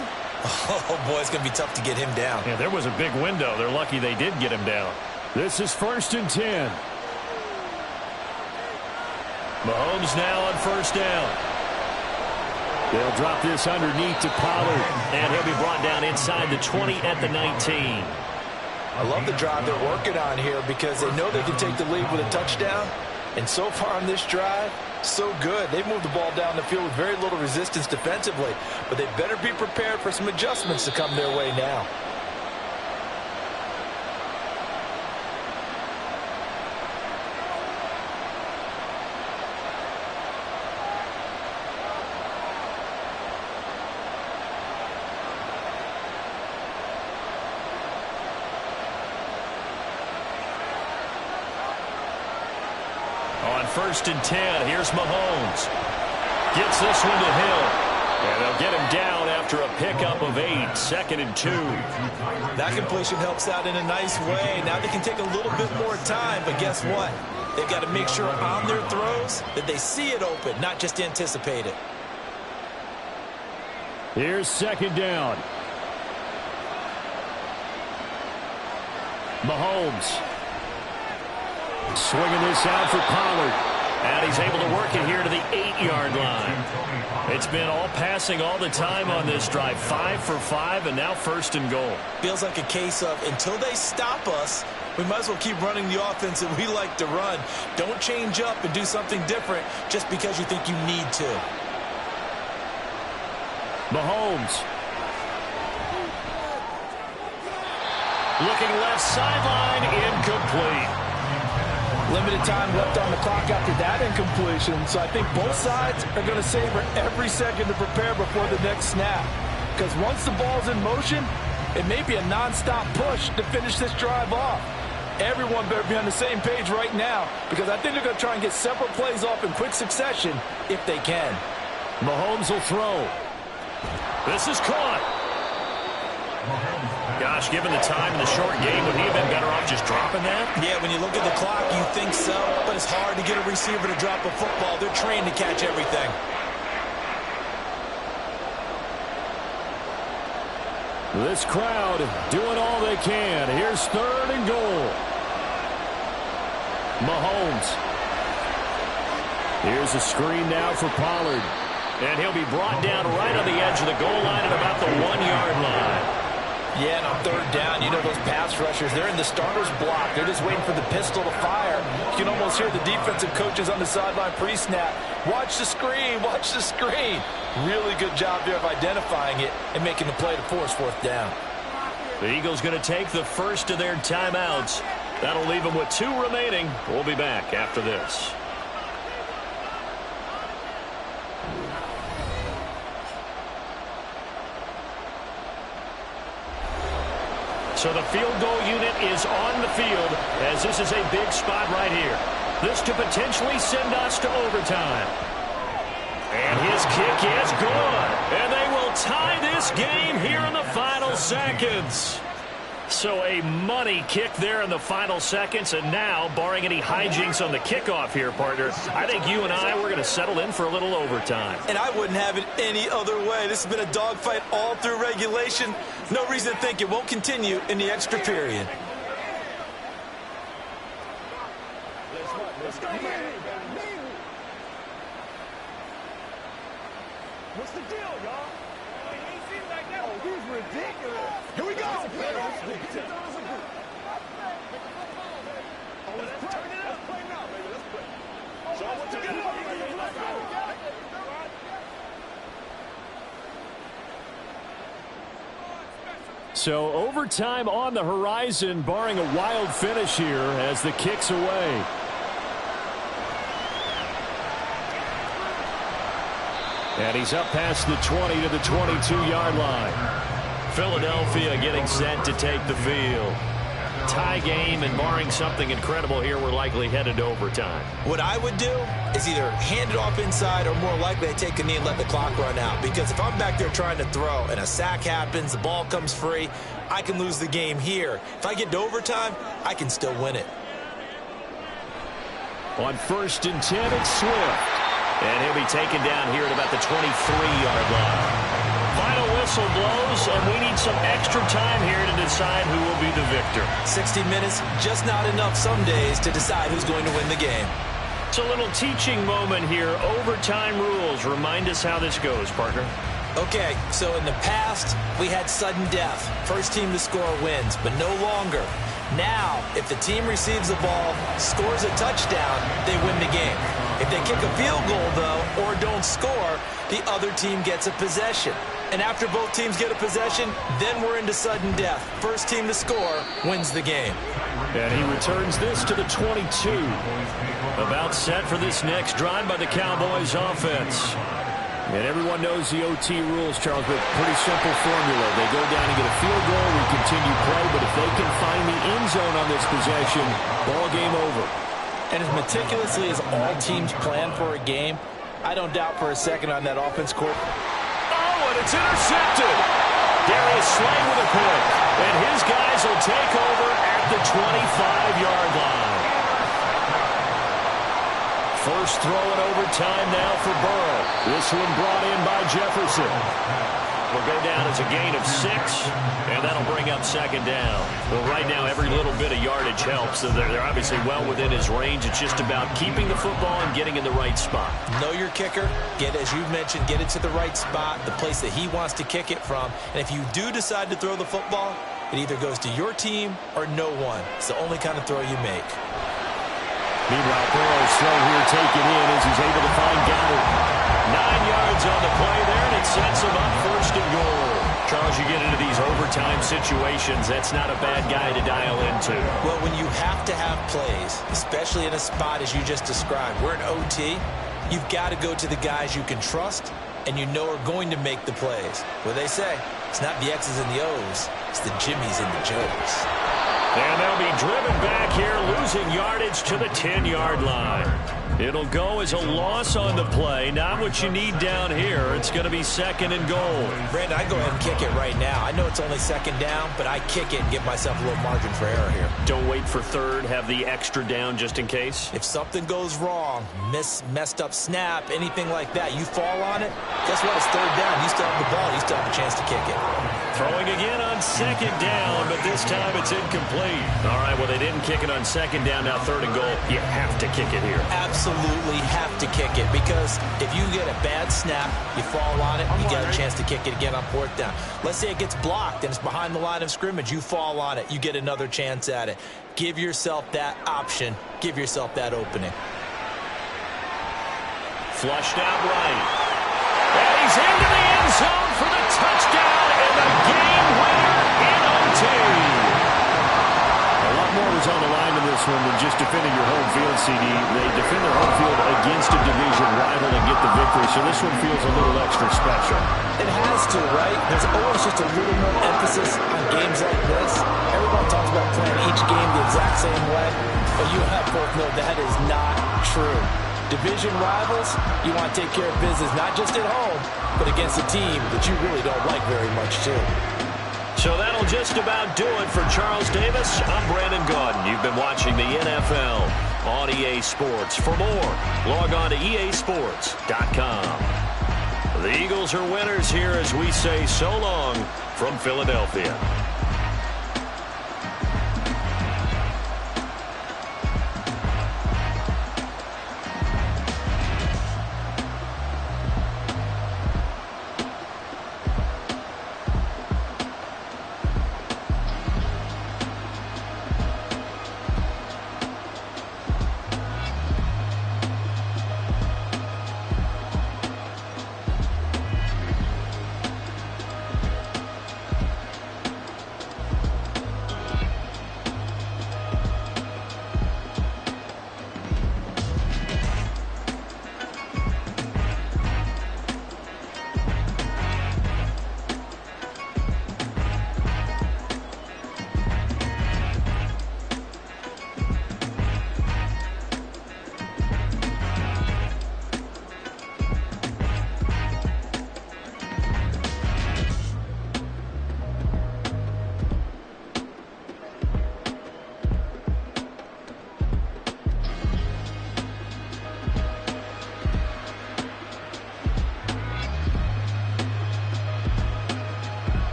Oh, boy, it's going to be tough to get him down. Yeah, there was a big window. They're lucky they did get him down. This is 1st and 10. Mahomes now on 1st down. They'll drop this underneath to Pollard. And he'll be brought down inside the 20 at the 19. I love the drive they're working on here because they know they can take the lead with a touchdown. And so far on this drive, so good. They've moved the ball down the field with very little resistance defensively. But they better be prepared for some adjustments to come their way now. On 1st and 10, here's Mahomes. Gets this one to Hill. And they'll get him down after a pickup of 8. 2nd and 2. That completion helps out in a nice way. Now they can take a little bit more time, but guess what? They've got to make sure on their throws that they see it open, not just anticipate it. Here's 2nd down. Mahomes. Swinging this out for Pollard. And he's able to work it here to the 8-yard line. It's been all passing all the time on this drive. 5 for 5, and now 1st and goal. Feels like a case of until they stop us, we might as well keep running the offense that we like to run. Don't change up and do something different just because you think you need to. Mahomes. Looking left sideline, incomplete. Limited time left on the clock after that incompletion, so I think both sides are going to savor every second to prepare before the next snap. Because once the ball's in motion, it may be a nonstop push to finish this drive off. Everyone better be on the same page right now, because I think they're going to try and get several plays off in quick succession if they can. Mahomes will throw. This is caught. Gosh, given the time in the short game, would he have been better off just dropping that? Yeah, when you look at the clock, you think so, but it's hard to get a receiver to drop a football. They're trained to catch everything. This crowd doing all they can. Here's 3rd and goal. Mahomes. Here's a screen now for Pollard. And he'll be brought down right on the edge of the goal line at about the 1-yard line. Yeah, and on 3rd down, you know those pass rushers, they're in the starter's block. They're just waiting for the pistol to fire. You can almost hear the defensive coaches on the sideline pre-snap. Watch the screen, watch the screen. Really good job there of identifying it and making the play to force 4th down. The Eagles going to take the first of their timeouts. That'll leave them with 2 remaining. We'll be back after this. So the field goal unit is on the field as this is a big spot right here. This to potentially send us to overtime. And his kick is good. And they will tie this this game here in the final seconds. So a money kick there in the final seconds, and now, barring any hijinks on the kickoff here, partner, I think you and I, we're going to settle in for a little overtime. And I wouldn't have it any other way. This has been a dogfight all through regulation. No reason to think it won't continue in the extra period. Let's go, man. What's the deal, y'all? Oh, he's ridiculous. Here we go. Oh, let's play. Let's play now, baby. Let's play. Show what you got, baby. Let's go. So overtime on the horizon, barring a wild finish here as the kick's away. And he's up past the 20 to the 22-yard line. Philadelphia getting set to take the field. Tie game, and barring something incredible here, we're likely headed to overtime. What I would do is either hand it off inside or more likely I take a knee and let the clock run out. Because if I'm back there trying to throw and a sack happens, the ball comes free, I can lose the game here. If I get to overtime, I can still win it. On 1st and 10, it's Swift. And he'll be taken down here at about the 23-yard line. Final whistle blows, and we need some extra time here to decide who will be the victor. 60 minutes, just not enough some days to decide who's going to win the game. It's a little teaching moment here. Overtime rules. Remind us how this goes, partner. Okay, so in the past, we had sudden death. First team to score wins, but no longer. Now, if the team receives the ball, scores a touchdown, they win the game. If they kick a field goal, though, or don't score, the other team gets a possession. And after both teams get a possession, then we're into sudden death. First team to score wins the game. And he returns this to the 22. About set for this next drive by the Cowboys offense. And everyone knows the OT rules, Charles, but pretty simple formula. They go down and get a field goal, we continue play, but if they can find the end zone on this possession, ball game over. And as meticulously as all teams plan for a game, I don't doubt for a second on that offense court. Oh, and it's intercepted. Darius Slay with a pick. And his guys will take over at the 25-yard line. First throw in overtime now for Burrow. This one brought in by Jefferson. Will go down as a gain of 6, and that'll bring up second down. Well, right now, every little bit of yardage helps. So they're obviously well within his range. It's just about keeping the football and getting in the right spot. Know your kicker. Get, as you mentioned, get it to the right spot, the place that he wants to kick it from. And if you do decide to throw the football, it either goes to your team or no one. It's the only kind of throw you make. Meanwhile, Burrow's throw here taken in as he's able to find Goddard. 9 yards on the play there, and it sets him up first and goal. Charles, you get into these overtime situations, that's not a bad guy to dial into. Well, when you have to have plays, especially in a spot as you just described, we're in OT, you've got to go to the guys you can trust and you know are going to make the plays. What they say, it's not the X's and the O's, it's the Jimmys and the Joes. And they'll be driven back here, losing yardage to the 10-yard line. It'll go as a loss on the play. Not what you need down here. It's going to be second and goal. Brandon, I go ahead and kick it right now. I know it's only second down, but I kick it and give myself a little margin for error here. Don't wait for third. Have the extra down just in case. If something goes wrong, messed up snap, anything like that, you fall on it, guess what? It's third down. You still have the ball. You still have a chance to kick it. Throwing again on second down, but this time it's incomplete. All right, well, they didn't kick it on second down. Now third and goal. You have to kick it here. Absolutely have to kick it, because if you get a bad snap, you fall on it, you got a chance to kick it again on fourth down. Let's say it gets blocked and it's behind the line of scrimmage. You fall on it. You get another chance at it. Give yourself that option. Give yourself that opening. Flushed out right. And he's into the end zone for the touchdown and the game winner in OT. A lot more was on the line in this one than just defending your home field, CD. They defend their home field against a division rival and get the victory, so this one feels a little extra special. It has to, right? There's always just a little more emphasis on games like this. Everyone talks about playing each game the exact same way, but you have both know that is not true. Division rivals, you want to take care of business not just at home, but against a team that you really don't like very much, too. So that'll just about do it for Charles Davis. I'm Brandon Gaudin. You've been watching the NFL on EA Sports. For more, log on to easports.com. The Eagles are winners here as we say so long from Philadelphia.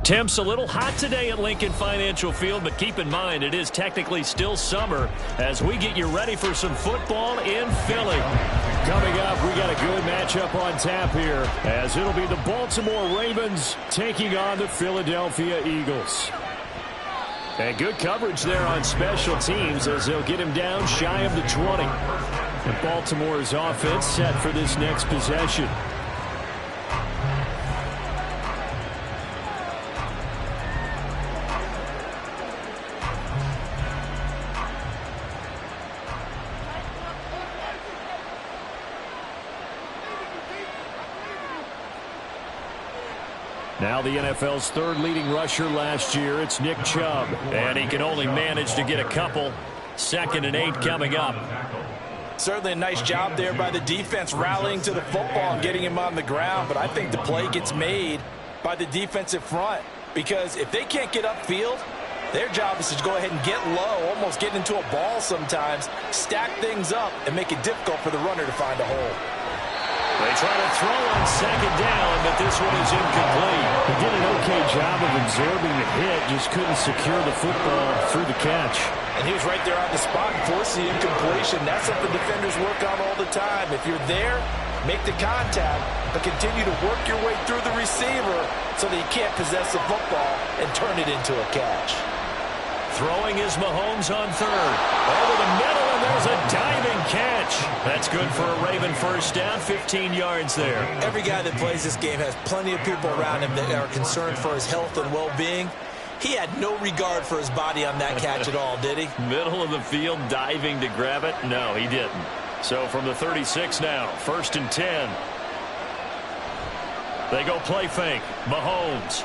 Temps a little hot today at Lincoln Financial Field, but keep in mind it is technically still summer as we get you ready for some football in Philly. Coming up, we got a good matchup on tap here as it'll be the Baltimore Ravens taking on the Philadelphia Eagles. And good coverage there on special teams as they'll get him down shy of the 20. And Baltimore's offense set for this next possession. Now the NFL's third leading rusher last year, it's Nick Chubb. And he can only manage to get a couple. 2nd and 8 coming up. Certainly a nice job there by the defense rallying to the football and getting him on the ground, but I think the play gets made by the defensive front because if they can't get upfield, their job is to go ahead and get low, almost get into a ball sometimes, stack things up, and make it difficult for the runner to find a hole. They try to throw on second down, but this one is incomplete. He did an okay job of absorbing the hit, just couldn't secure the football through the catch. And he was right there on the spot and forced the incompletion. That's something defenders work on all the time. If you're there, make the contact, but continue to work your way through the receiver so that you can't possess the football and turn it into a catch. Throwing is Mahomes on third. Over the middle, and there's a diving catch. That's good for a Raven first down, 15 yards there. Every guy that plays this game has plenty of people around him that are concerned for his health and well-being. He had no regard for his body on that catch at all, did he? Middle of the field, diving to grab it? No, he didn't. So from the 36 now, 1st and 10. They go play fake. Mahomes.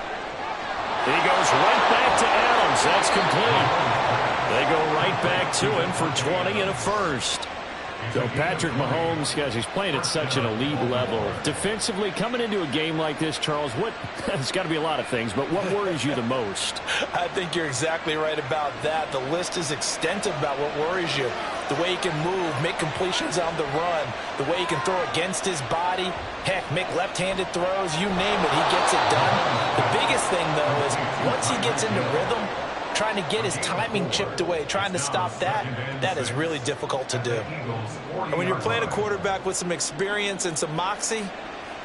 He goes right back to Adams. That's complete. They go right back to him for 20 and a first. So Patrick Mahomes, guys, he's playing at such an elite level. Defensively, coming into a game like this, Charles, it's got to be a lot of things, but what worries you the most? I think you're exactly right about that. The list is extensive about what worries you. The way he can move, make completions on the run, the way he can throw against his body, heck, make left-handed throws, you name it, he gets it done. The biggest thing, though, is once he gets into rhythm, trying to get his timing chipped away, trying to stop that is really difficult to do. And when you're playing a quarterback with some experience and some moxie,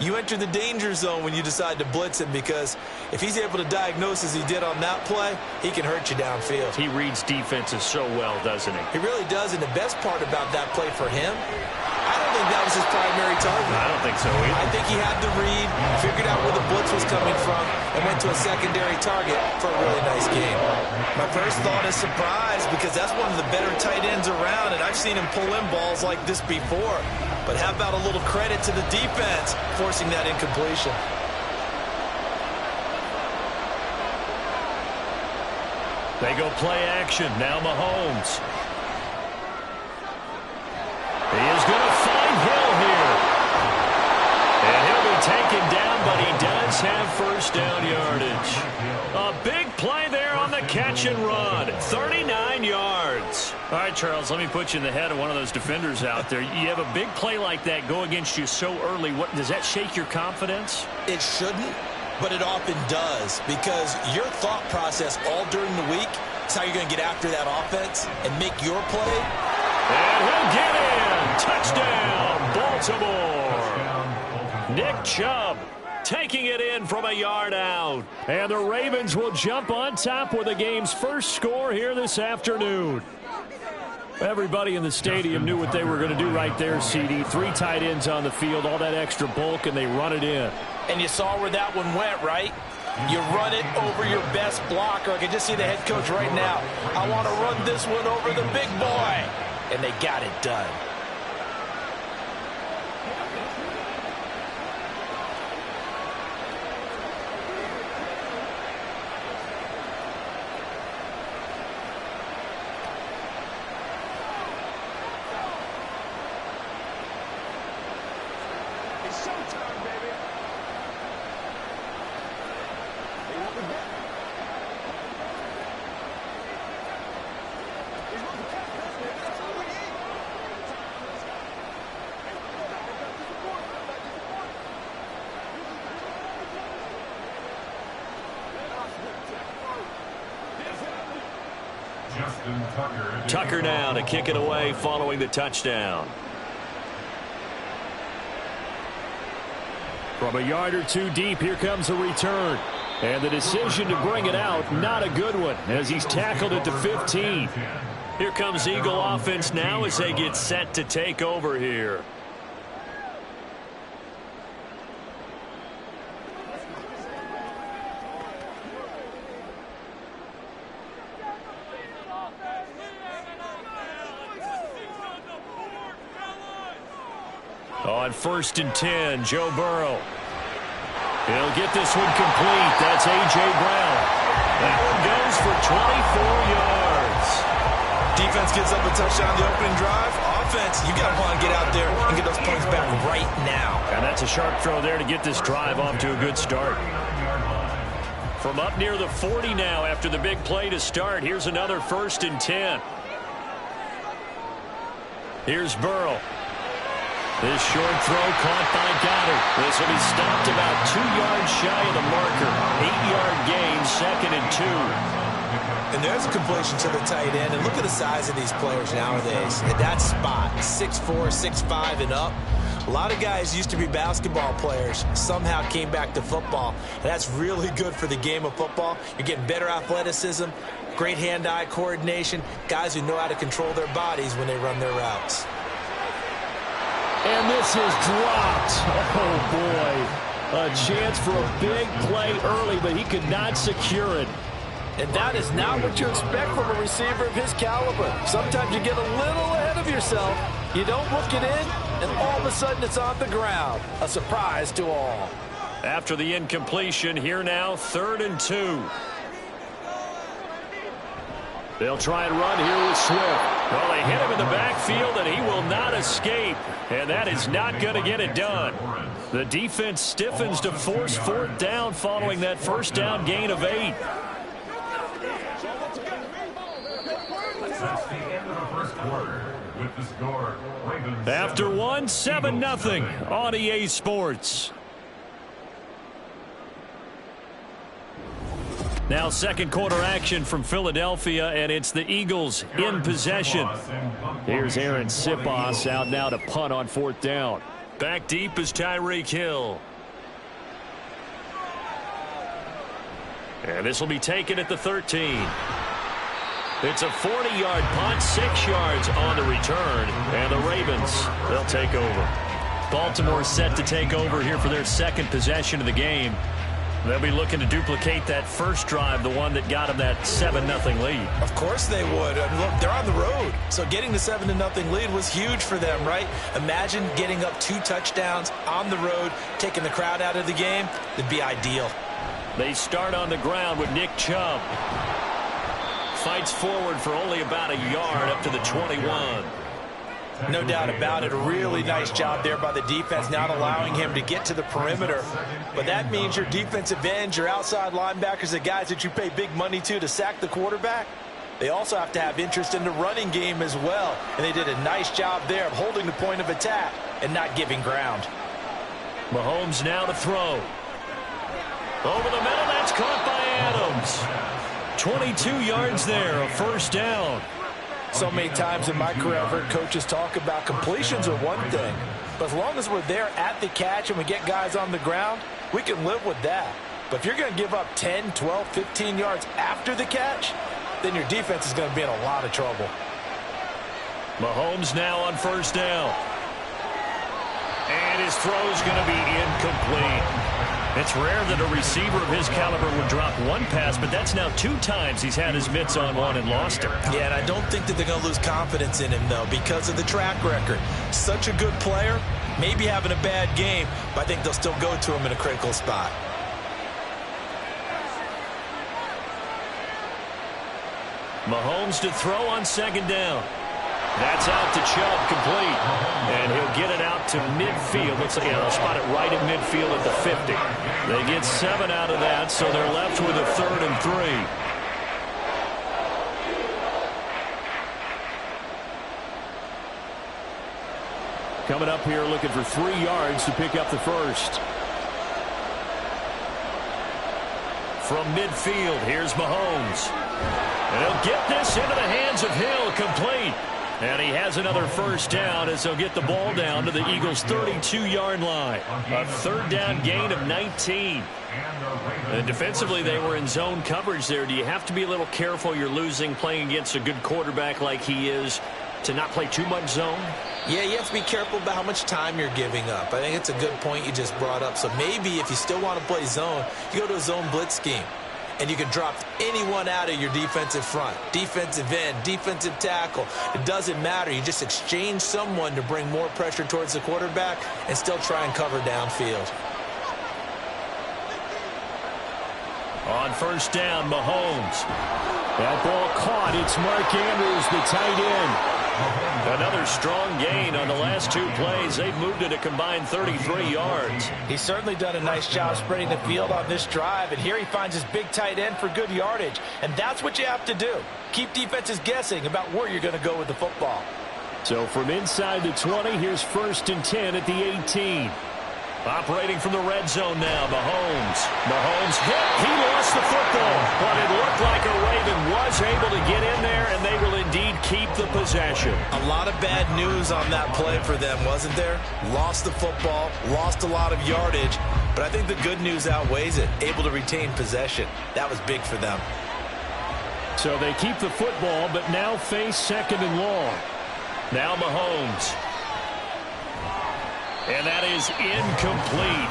you enter the danger zone when you decide to blitz him because if he's able to diagnose as he did on that play, he can hurt you downfield. He reads defenses so well, doesn't he? He really does, and the best part about that play for him, I don't think that was his primary target. I don't think so either. I think he had the read, figured out where the blitz was coming from, and went to a secondary target for a really nice game. My first thought is surprise because that's one of the better tight ends around, and I've seen him pull in balls like this before. But how about a little credit to the defense forcing that incompletion? They go play action. Now Mahomes. He is going to find Hill here. And he'll be taken down, but he does have first down yardage. A big play there on the catch and run. 39 yards. All right, Charles, let me put you in the head of one of those defenders out there. You have a big play like that go against you so early. Does that shake your confidence? It shouldn't, but it often does because your thought process all during the week is how you're going to get after that offense and make your play. And he'll get in. Touchdown, Baltimore. Nick Chubb taking it in from a yard out. And the Ravens will jump on top with the game's first score here this afternoon. Everybody in the stadium knew what they were going to do right there, CD. 3 tight ends on the field, all that extra bulk, and they run it in. And you saw where that one went, right? You run it over your best blocker. I can just see the head coach right now. I want to run this one over the big boy. And they got it done. It's showtime, baby. They want the ball. He's looking at the president. That's all we need. Justin Tucker. Tucker now to kick it away following the touchdown. From a yard or two deep, here comes a return. And the decision to bring it out, not a good one, as he's tackled at the 15. Here comes Eagle offense now as they get set to take over here. On 1st and 10, Joe Burrow. He'll get this one complete. That's A.J. Brown. That one goes for 24 yards. Defense Defense gives up a touchdown on the opening drive. Offense, you got to want to get out there and get those points back right now. And that's a sharp throw there to get this drive off to a good start. From up near the 40 now after the big play to start. Here's another 1st and 10. Here's Burrow. This short throw caught by Goddard. This will be stopped about 2 yards shy of the marker. 8-yard gain, 2nd and 2. And there's a completion to the tight end. And look at the size of these players nowadays. At that spot, 6'4", 6'5", and up. A lot of guys used to be basketball players, somehow came back to football. And that's really good for the game of football. You're getting better athleticism, great hand-eye coordination, guys who know how to control their bodies when they run their routes. And this is dropped. Oh, boy. A chance for a big play early, but he could not secure it. And that is not what you expect from a receiver of his caliber. Sometimes you get a little ahead of yourself. You don't look it in, and all of a sudden it's on the ground. A surprise to all. After the incompletion, here now, 3rd and 2. They'll try and run here with Swift. Well, they hit him in the backfield, and he will not escape. And that is not going to get it done. The defense stiffens to force 4th down following that 1st down gain of 8. That's the end of the first quarter. With the score, Ravens After 1, 7-0 on EA Sports. Now 2nd quarter action from Philadelphia, and it's the Eagles in possession. Here's Aaron Sipos out now to punt on 4th down. Back deep is Tyreek Hill. And this will be taken at the 13. It's a 40-yard punt, 6 yards on the return, and the Ravens, they'll take over. Baltimore set to take over here for their 2nd possession of the game. They'll be looking to duplicate that first drive, the one that got them that 7-0 lead. Of course they would. I mean, look, they're on the road. So getting the 7-0 lead was huge for them, right? Imagine getting up 2 touchdowns on the road, taking the crowd out of the game. It'd be ideal. They start on the ground with Nick Chubb. Fights forward for only about a yard up to the 21. No doubt about it. A really nice job there by the defense, not allowing him to get to the perimeter. But that means your defensive ends, your outside linebackers, the guys that you pay big money to sack the quarterback, they also have to have interest in the running game as well. And they did a nice job there of holding the point of attack and not giving ground. Mahomes now to throw. Over the middle, that's caught by Adams. 22 yards there, a 1st down. So many times in my career, I've heard coaches talk about completions are one thing. But as long as we're there at the catch and we get guys on the ground, we can live with that. But if you're going to give up 10, 12, 15 yards after the catch, then your defense is going to be in a lot of trouble. Mahomes now on 1st down. And his throw's going to be incomplete. It's rare that a receiver of his caliber would drop one pass, but that's now 2 times he's had his mitts on one and lost it. Yeah, and I don't think that they're going to lose confidence in him, though, because of the track record. Such a good player, maybe having a bad game, but I think they'll still go to him in a critical spot. Mahomes to throw on 2nd down. That's out to Chubb, complete. And he'll get it out to midfield. Looks like they'll spot it right at midfield at the 50. They get 7 out of that, so they're left with a 3rd and 3. Coming up here looking for 3 yards to pick up the 1st. From midfield, here's Mahomes. And he'll get this into the hands of Hill, complete. And he has another 1st down as they'll get the ball down to the Eagles' 32-yard line. A 3rd down gain of 19. And defensively, they were in zone coverage there. Do you have to be a little careful you're losing playing against a good quarterback like he is to not play too much zone? Yeah, you have to be careful about how much time you're giving up. I think it's a good point you just brought up. So maybe if you still want to play zone, you go to a zone blitz scheme. And you can drop anyone out of your defensive front, defensive end, defensive tackle. It doesn't matter. You just exchange someone to bring more pressure towards the quarterback and still try and cover downfield. On first down, Mahomes. That ball caught. It's Mark Andrews, the tight end. Another strong gain on the last two plays. They've moved it a combined 33 yards. He's certainly done a nice job spreading the field on this drive, and here he finds his big tight end for good yardage. And that's what you have to do. Keep defenses guessing about where you're going to go with the football. So from inside the 20, here's 1st and 10 at the 18. Operating from the red zone now, Mahomes. Mahomes hit. He lost the football, but it looked like a Raven was able to get in there, and they will indeed keep the possession. A lot of bad news on that play for them, wasn't there? Lost the football, lost a lot of yardage, but I think the good news outweighs it. Able to retain possession. That was big for them. So they keep the football, but now face 2nd and long. Now Mahomes. And that is incomplete.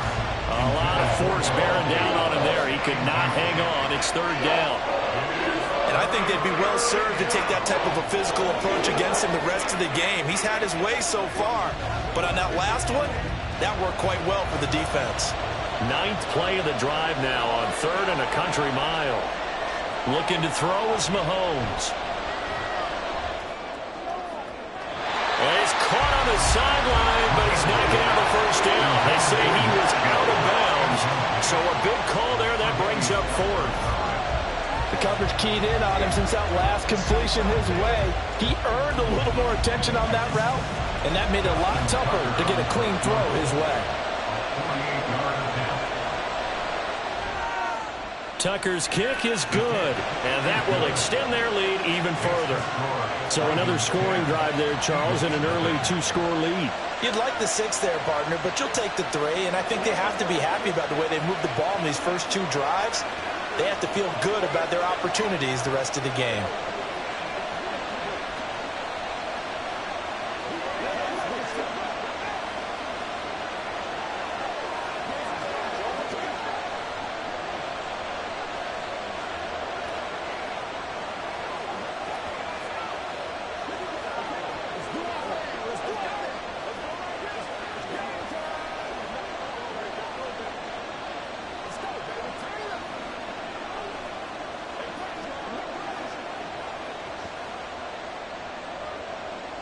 A lot of force bearing down on him there. He could not hang on. It's 3rd down. And I think they'd be well served to take that type of a physical approach against him the rest of the game. He's had his way so far. But on that last one, that worked quite well for the defense. 9th play of the drive now on 3rd and a country mile. Looking to throw is Mahomes. And he's caught on the sideline, but he's not going to have a first down. They say he was out of bounds. So a big call there that brings up 4th. The coverage keyed in on him since that last completion his way. He earned a little more attention on that route, and that made it a lot tougher to get a clean throw his way. Tucker's kick is good, and that will extend their lead even further. So another scoring drive there, Charles, and an early 2-score lead. You'd like the 6 there, partner, but you'll take the 3, and I think they have to be happy about the way they moved the ball in these first 2 drives. They have to feel good about their opportunities the rest of the game.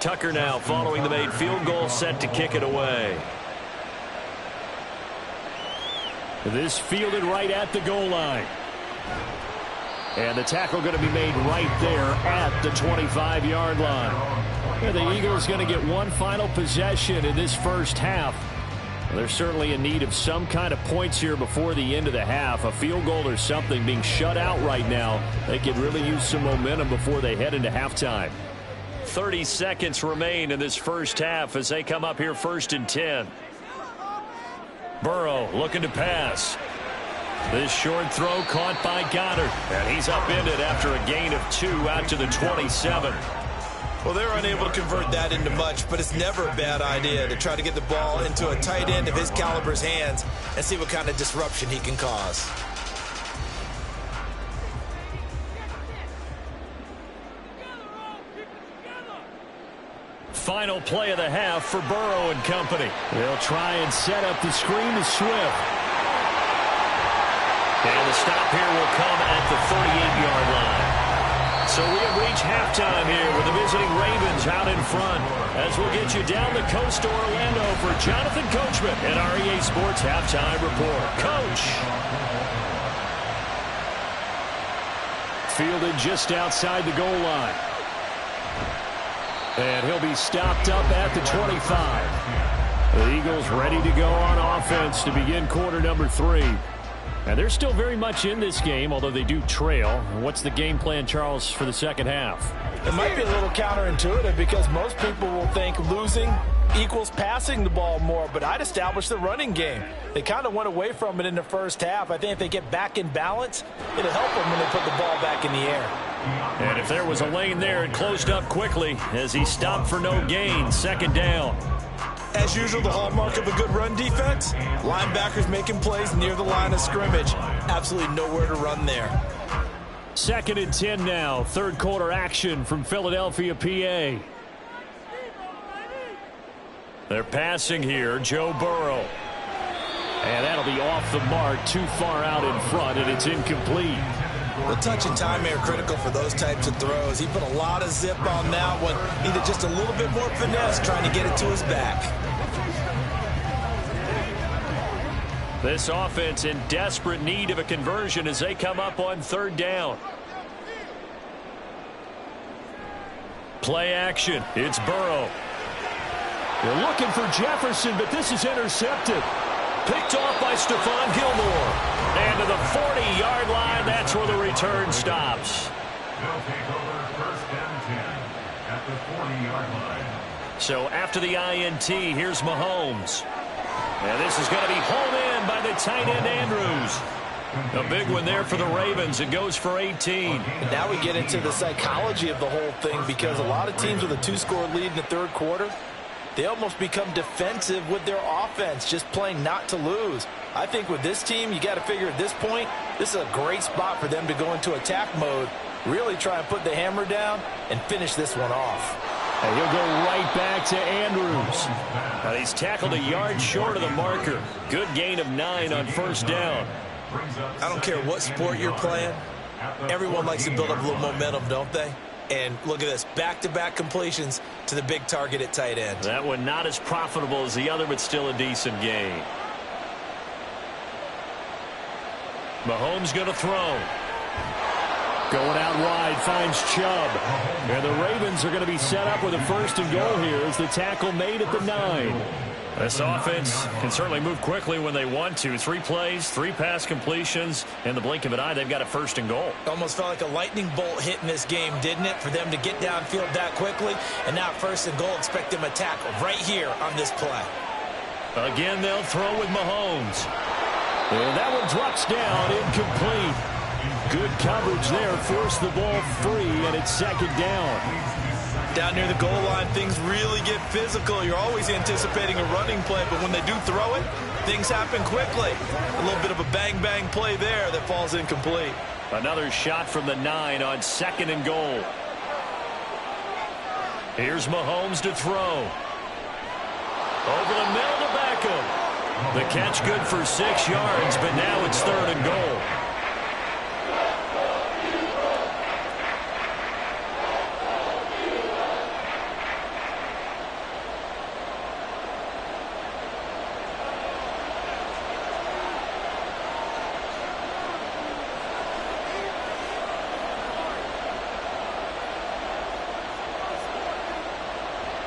Tucker now following the made field goal, set to kick it away. This fielded right at the goal line. And the tackle going to be made right there at the 25-yard line. And the Eagles going to get one final possession in this first half. They're certainly in need of some kind of points here before the end of the half. A field goal or something, being shut out right now. They could really use some momentum before they head into halftime. 30 seconds remain in this first half as they come up here 1st and 10. Burrow looking to pass. This short throw caught by Goddard. And he's upended after a gain of 2 out to the 27. Well, they're unable to convert that into much, but it's never a bad idea to try to get the ball into a tight end of his caliber's hands and see what kind of disruption he can cause. Final play of the half for Burrow and company. They'll try and set up the screen to Swift. And the stop here will come at the 38-yard line. So we have reached halftime here with the visiting Ravens out in front. As we'll get you down the coast to Orlando for Jonathan Coachman at our EA Sports Halftime Report. Coach. Fielded just outside the goal line. And he'll be stopped up at the 25. The Eagles ready to go on offense to begin quarter number 3. And they're still very much in this game, although they do trail. What's the game plan, Charles, for the second half? It might be a little counterintuitive because most people will think losing equals passing the ball more, but I'd establish the running game. They kind of went away from it in the first half. I think if they get back in balance, it'll help them when they put the ball back in the air. And if there was a lane there, it closed up quickly as he stopped for no gain. 2nd down. As usual, the hallmark of a good run defense, linebackers making plays near the line of scrimmage. Absolutely nowhere to run there. 2nd and 10 now. 3rd quarter action from Philadelphia, PA. They're passing here, Joe Burrow. And that'll be off the mark, too far out in front, and it's incomplete. The touch and time are critical for those types of throws. He put a lot of zip on that one. Needed just a little bit more finesse trying to get it to his back. This offense in desperate need of a conversion as they come up on third down. Play action. It's Burrow. They're looking for Jefferson, but this is intercepted. Picked off by Stephon Gilmore. And to the 40-yard line, that's where the return stops. They'll take over first and 10 at the 40-yard line. So after the INT, here's Mahomes. And this is going to be hauled in by the tight end Andrews. A big one there for the Ravens. It goes for 18. And now we get into the psychology of the whole thing, because a lot of teams with a 2-score lead in the third quarter, they almost become defensive with their offense, just playing not to lose. I think with this team, you got to figure at this point, this is a great spot for them to go into attack mode, really try and put the hammer down and finish this one off. And he'll go right back to Andrews. Now he's tackled a yard short of the marker. Good gain of 9 on first down. I don't care what sport you're playing. Everyone likes to build up a little momentum, don't they? And look at this, back-to-back completions to the big target at tight end. That one not as profitable as the other, but still a decent gain. Mahomes going to throw. Going out wide, finds Chubb. And the Ravens are going to be set up with a first and goal here as the tackle made at the 9. This offense can certainly move quickly when they want to. 3 plays, 3 pass completions. In the blink of an eye, they've got a first and goal. Almost felt like a lightning bolt hit in this game, didn't it? For them to get downfield that quickly. And now first and goal, expect them to tackle right here on this play. Again, they'll throw with Mahomes. And that one drops down, incomplete. Good coverage there, forced the ball free, and it's second down. Down near the goal line, things really get physical. You're always anticipating a running play, but when they do throw it, things happen quickly. A little bit of a bang-bang play there that falls incomplete. Another shot from the 9 on second and goal. Here's Mahomes to throw. Over the middle to Beckham. The catch good for 6 yards, but now it's third and goal.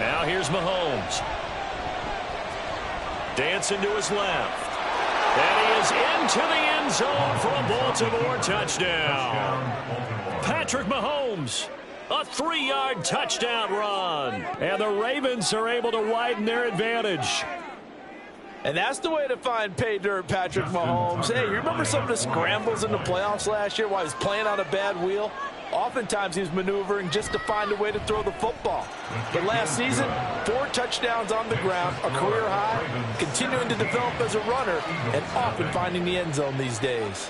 Now here's Mahomes. Dancing to his left. And he is into the end zone for a Baltimore touchdown. Patrick Mahomes, a 3-yard touchdown run. And the Ravens are able to widen their advantage. And that's the way to find pay dirt, Patrick Mahomes. Hey, you remember some of the scrambles in the playoffs last year while he was playing on a bad wheel? Oftentimes he was maneuvering just to find a way to throw the football. But last season, 4 touchdowns on the ground, a career high, continuing to develop as a runner, and often finding the end zone these days.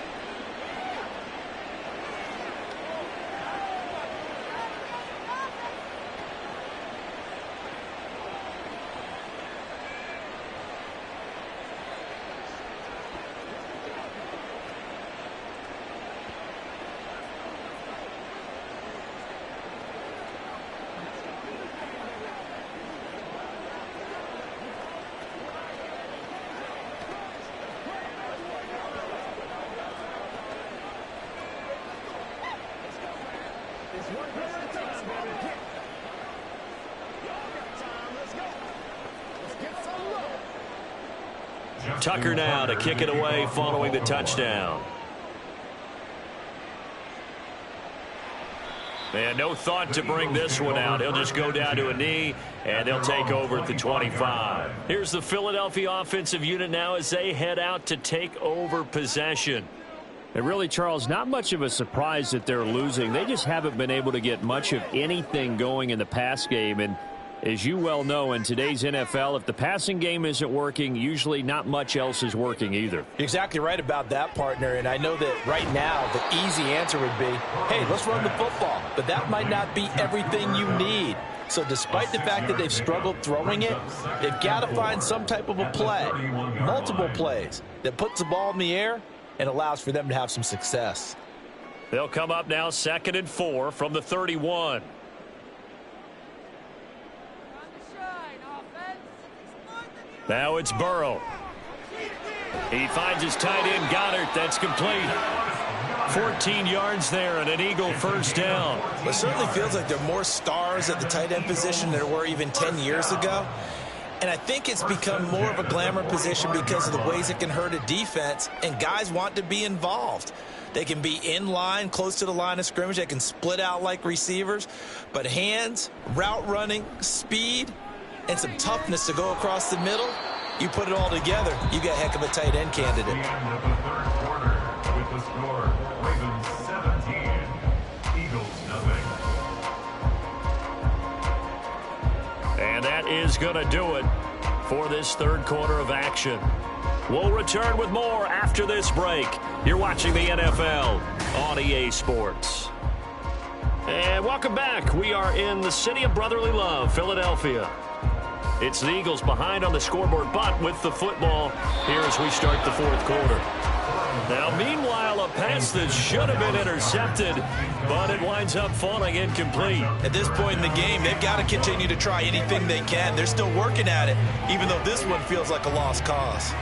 Tucker now to kick it away following the touchdown. And no thought to bring this one out. He'll just go down to a knee, and they'll take over at the 25. Here's the Philadelphia offensive unit now as they head out to take over possession. And really, Charles, not much of a surprise that they're losing. They just haven't been able to get much of anything going in the pass game. And as you well know, in today's NFL, if the passing game isn't working, usually not much else is working either. You're exactly right about that, partner. And I know that right now the easy answer would be, hey, let's run the football. But that might not be everything you need. So despite the fact that they've struggled throwing it, they've got to find some type of a play, multiple plays, that puts the ball in the air and allows for them to have some success. They'll come up now 2nd and 4 from the 31. Now it's Burrow. He finds his tight end, Goddard. That's complete. 14 yards there and an Eagle first down. It certainly feels like there are more stars at the tight end position than there were even 10 years ago. And I think it's become more of a glamour position because of the ways it can hurt a defense, and guys want to be involved. They can be in line, close to the line of scrimmage. They can split out like receivers. But hands, route running, speed, and some toughness to go across the middle, you put it all together, you got a heck of a tight end candidate. The end of the third quarter with the score, Ravens 17, Eagles nothing. And that is going to do it for this third quarter of action. We'll return with more after this break. You're watching the NFL on EA Sports. And welcome back. We are in the city of brotherly love, Philadelphia. It's the Eagles behind on the scoreboard, but with the football here as we start the fourth quarter. Now, meanwhile, a pass that should have been intercepted, but it winds up falling incomplete. At this point in the game, they've got to continue to try anything they can. They're still working at it, even though this one feels like a lost cause.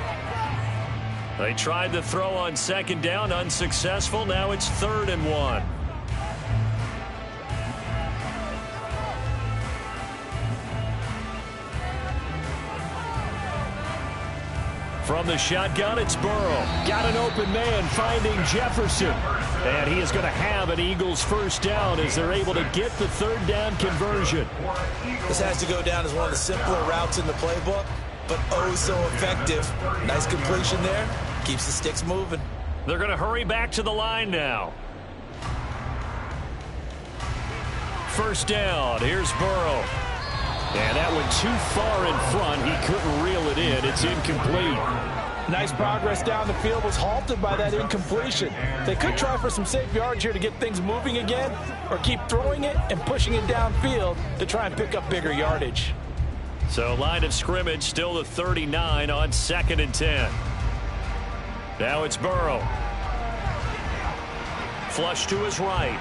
They tried to throw on 2nd down, unsuccessful. Now it's 3rd and 1. From the shotgun, it's Burrow. Got an open man finding Jefferson. And he is going to have an Eagles first down as they're able to get the 3rd down conversion. This has to go down as one of the simpler routes in the playbook, but oh so effective. Nice completion there. Keeps the sticks moving. They're going to hurry back to the line now. First down. Here's Burrow. And that went too far in front. He couldn't reel it in. It's incomplete. Nice progress down the field was halted by that incompletion. They could try for some safe yards here to get things moving again, or keep throwing it and pushing it downfield to try and pick up bigger yardage. So line of scrimmage still the 39 on 2nd and 10. Now it's Burrow. Flush to his right.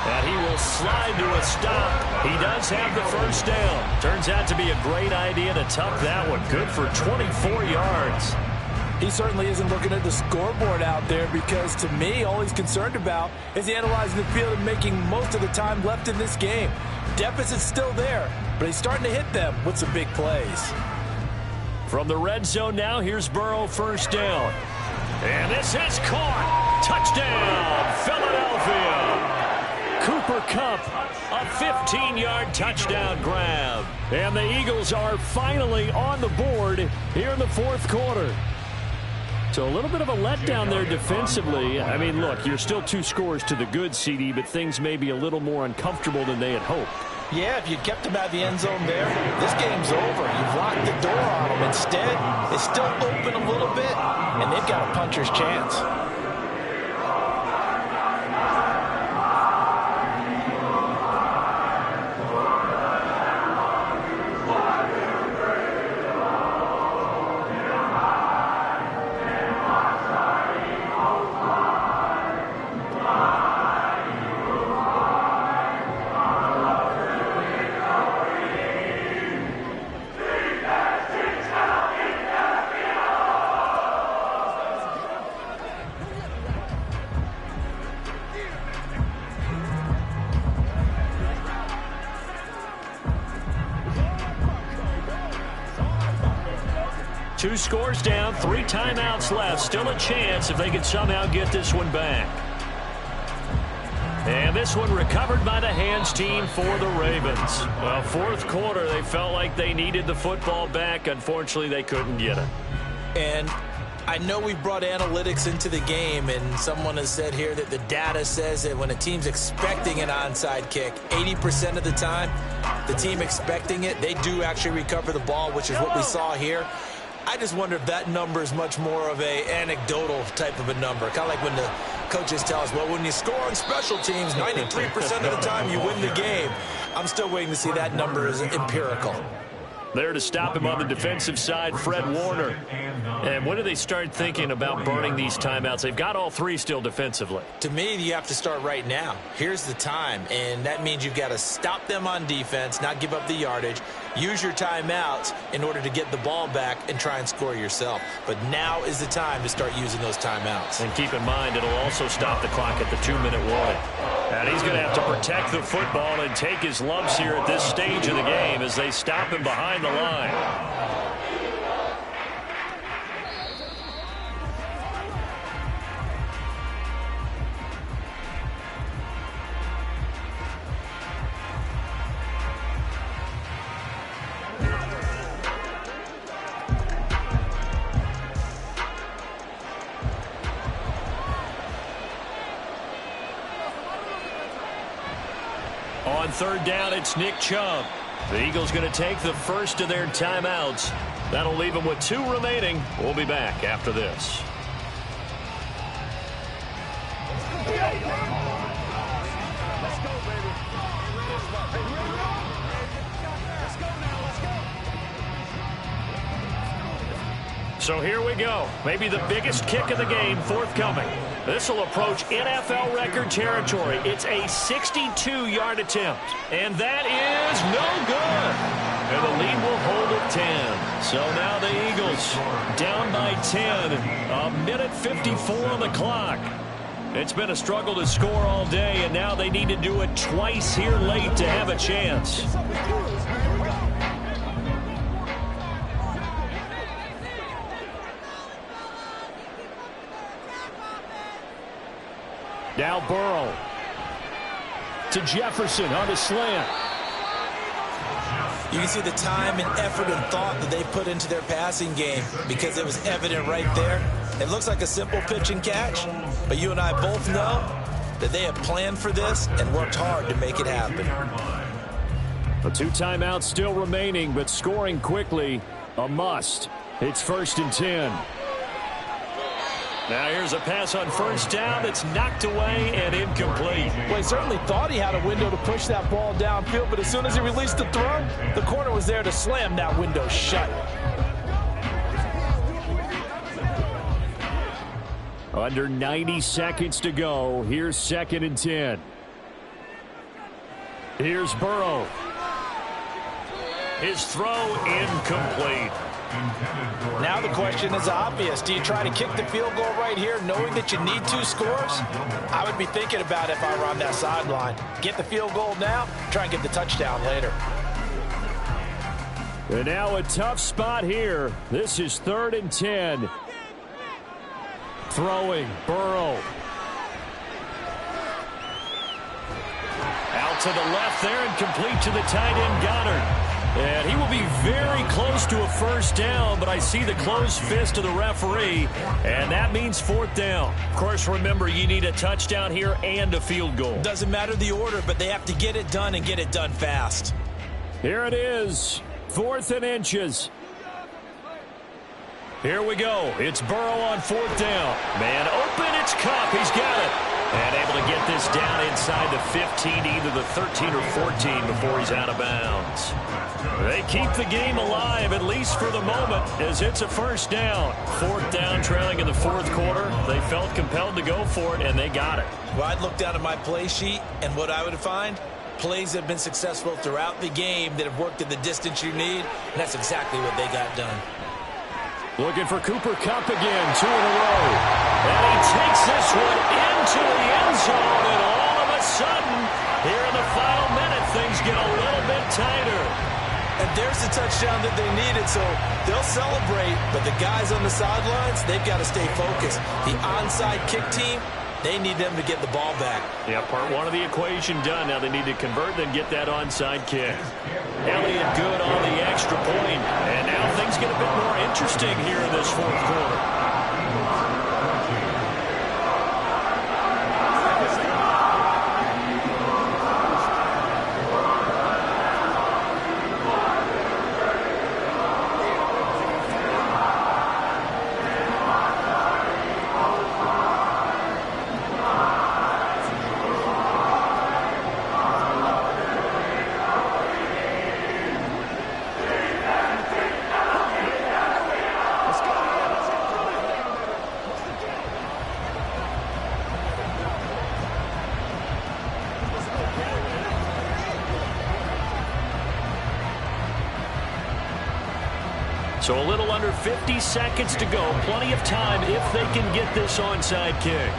And he will slide to a stop. He does have the first down. Turns out to be a great idea to tuck that one. Good for 24 yards. He certainly isn't looking at the scoreboard out there because, to me, all he's concerned about is analyzing the field and making most of the time left in this game. Deficit's still there, but he's starting to hit them with some big plays. From the red zone now, here's Burrow, first down. And this is caught. Touchdown, Philadelphia. Cooper Kupp, a 15-yard touchdown grab. And the Eagles are finally on the board here in the fourth quarter. So a little bit of a letdown there defensively. I mean, look, you're still 2 scores to the good, CD, but things may be a little more uncomfortable than they had hoped. Yeah, if you'd kept him out of the end zone there, this game's over. You've locked the door on him. Instead, it's still open a little bit, and they've got a puncher's chance. Two scores down, 3 timeouts left. Still a chance if they can somehow get this one back. And this one recovered by the hands team for the Ravens. Well, fourth quarter, they felt like they needed the football back. Unfortunately, they couldn't get it. And I know we brought analytics into the game, and someone has said here that the data says that when a team's expecting an onside kick, 80% of the time, the team expecting it, they do actually recover the ball, which is what we saw here. I just wonder if that number is much more of a anecdotal type of a number, kind of like when Coaches tell us, well, when you score on special teams, 93% of the time you win the game. I'm still waiting to see that number is empirical. There to stop him on the defensive side, Fred Warner. And when do they start thinking about burning these timeouts? They've got all three still defensively. To me, you have to start right now. Here's the time, and that means you've got to stop them on defense, not give up the yardage, use your timeouts in order to get the ball back and try and score yourself. But now is the time to start using those timeouts. And keep in mind, it'll also stop the clock at the 2-minute warning. And he's going to have to protect the football and take his lumps here at this stage of the game as they stop him behind the line. On third down, it's Nick Chubb. The Eagles going to take the first of their timeouts. That'll leave them with 2 remaining. We'll be back after this. So here we go. Maybe the biggest kick of the game forthcoming. This will approach NFL record territory. It's a 62-yard attempt. And that is no good. And the lead will hold at 10. So now the Eagles down by 10. A minute 54 on the clock. It's been a struggle to score all day, and now they need to do it twice here late to have a chance. Now Burrow to Jefferson on the slant. You can see the time and effort and thought that they put into their passing game because it was evident right there. It looks like a simple pitch and catch, but you and I both know that they have planned for this and worked hard to make it happen. The 2 timeouts still remaining, but scoring quickly, a must. It's 1st and 10. Now here's a pass on first down. It's knocked away and incomplete. Well, he certainly thought he had a window to push that ball downfield, but as soon as he released the throw, the corner was there to slam that window shut. Under 90 seconds to go. Here's 2nd and 10. Here's Burrow. His throw incomplete. Now the question is obvious. Do you try to kick the field goal right here knowing that you need 2 scores? I would be thinking about it if I were on that sideline. Get the field goal now, try and get the touchdown later. And now a tough spot here. This is 3rd and 10. Throwing, Burrow. Out to the left there and complete to the tight end Goddard. And he will be very close to a first down, but I see the closed fist of the referee, and that means 4th down. Of course, remember, you need a touchdown here and a field goal. Doesn't matter the order, but they have to get it done and get it done fast. Here it is, 4th and inches. Here we go. It's Burrow on 4th down. Man open, it's Kupp. He's got it. And able to get this down inside the 15, either the 13 or 14 before he's out of bounds. They keep the game alive, at least for the moment, as it's a first down. 4th down, trailing in the 4th quarter. They felt compelled to go for it, and they got it. Well, I'd look down at my play sheet, and what I would find, plays that have been successful throughout the game that have worked at the distance you need, and that's exactly what they got done. Looking for Cooper Kupp again, 2 in a row. And he takes this one into the end zone, and all of a sudden, here in the final minute, things get a little bit tighter. And there's the touchdown that they needed, so they'll celebrate, but the guys on the sidelines, they've got to stay focused. The onside kick team, they need them to get the ball back. Yeah, part 1 of the equation done. Now they need to convert, then get that onside kick. Elliott good on the extra point, and now things get a bit more interesting here in this 4th quarter. So a little under 50 seconds to go. Plenty of time if they can get this onside kick.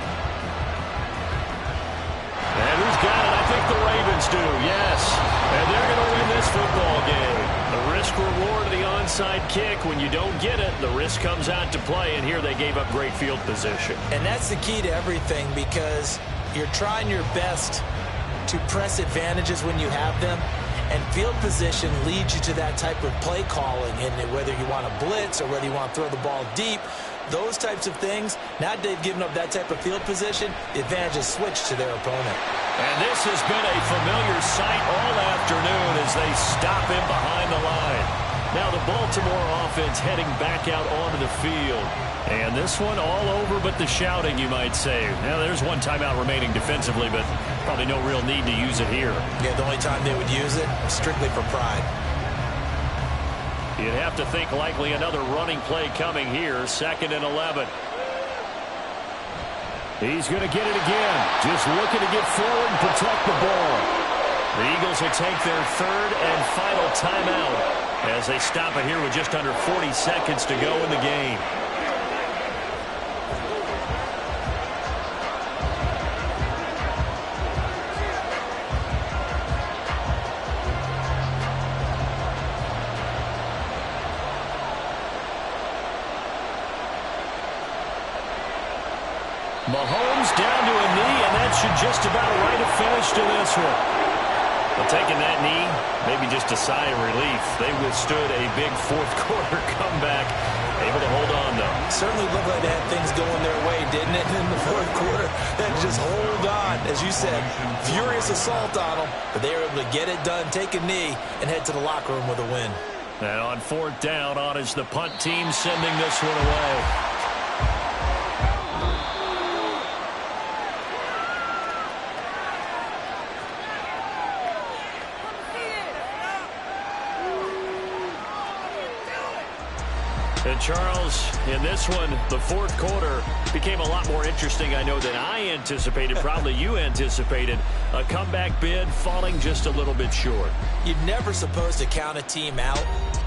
And who's got it? I think the Ravens do, yes. And they're going to win this football game. The risk-reward of the onside kick. When you don't get it, the risk comes out to play, and here they gave up great field position. And that's the key to everything, because you're trying your best to press advantages when you have them, and field position leads you to that type of play calling, and whether you want to blitz or whether you want to throw the ball deep, those types of things. Now they've given up that type of field position, the advantage is switched to their opponent. And this has been a familiar sight all afternoon as they stop him behind the line. Now the Baltimore offense heading back out onto the field. And this one all over but the shouting, you might say. Now there's one timeout remaining defensively, but probably no real need to use it here. Yeah, the only time they would use it was strictly for pride. You'd have to think likely another running play coming here. 2nd and 11. He's going to get it again. Just looking to get forward and protect the ball. The Eagles will take their 3rd and final timeout as they stop it here with just under 40 seconds to go in the game. Mahomes down to a knee, and that should just about write a finish to this one. Well, taking that knee, maybe just a sigh of relief. They withstood a big fourth-quarter comeback, able to hold on, though. Certainly looked like they had things going their way, didn't it, in the fourth quarter? They had to just hold on, as you said, furious assault on them, but they were able to get it done, take a knee, and head to the locker room with a win. And on 4th down, on is the punt team sending this one away. And Charles, in this one, the fourth quarter became a lot more interesting, I know, than I anticipated. Probably you anticipated. A comeback bid falling just a little bit short. You're never supposed to count a team out,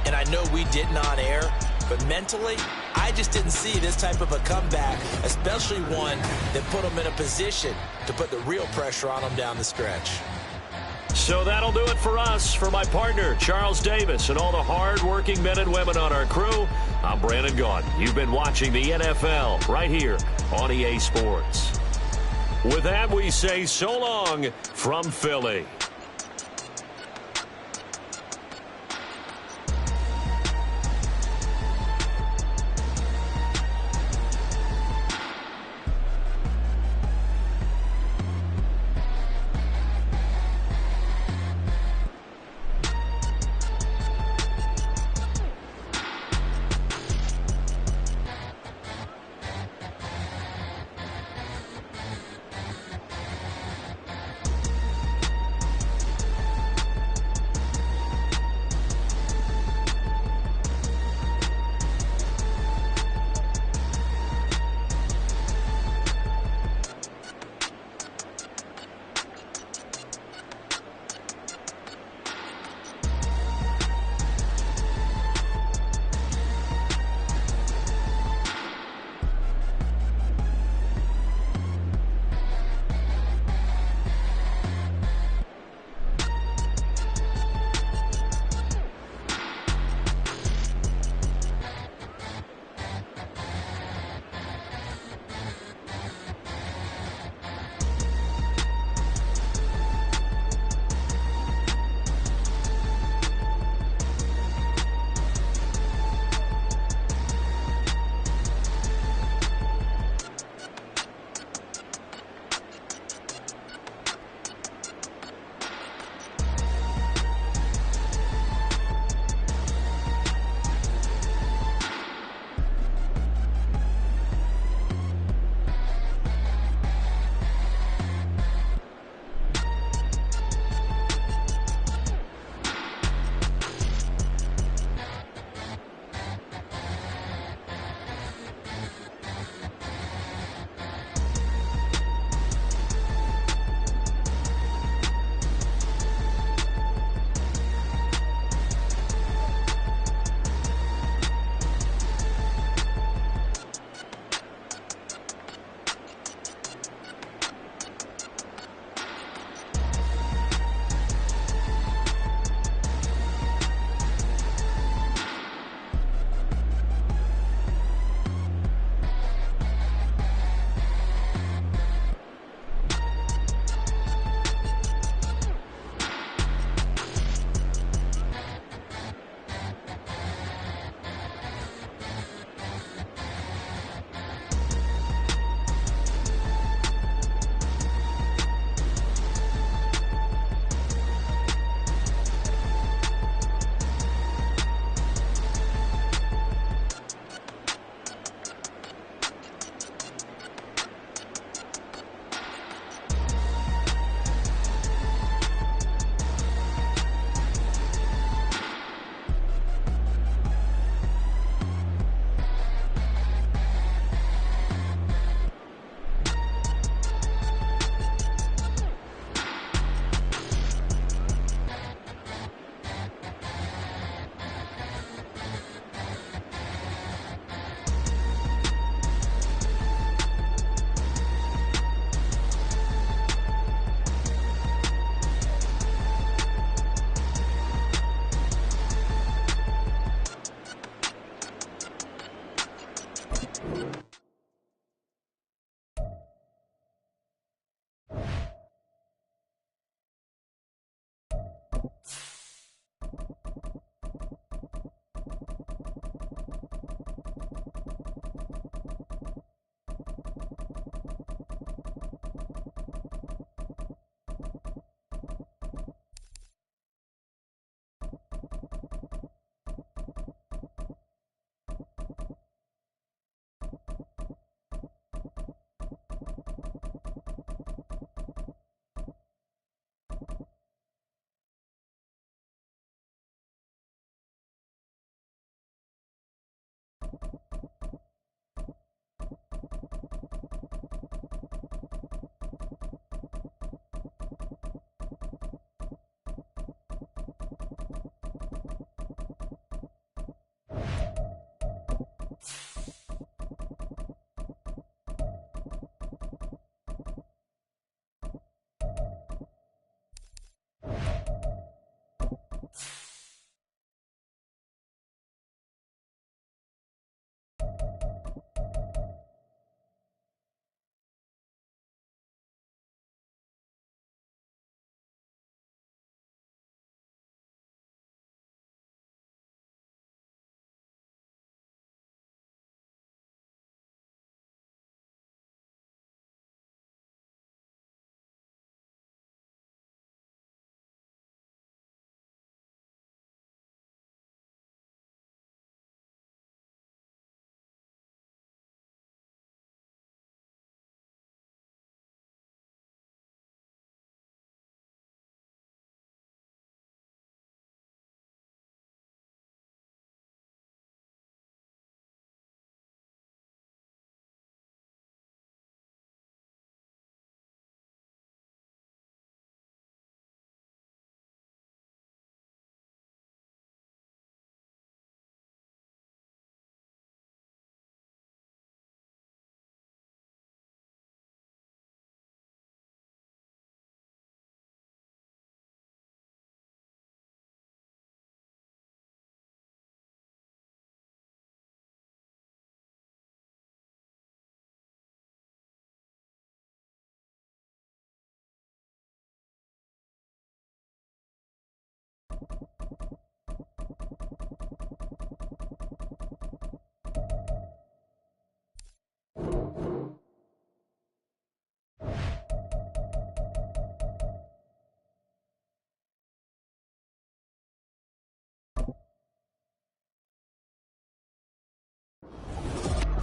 and I know we didn't on air, but mentally, I just didn't see this type of a comeback, especially one that put them in a position to put the real pressure on them down the stretch. So that'll do it for us. For my partner, Charles Davis, and all the hard-working men and women on our crew, I'm Brandon Gaudin. You've been watching the NFL right here on EA Sports. With that, we say so long from Philly.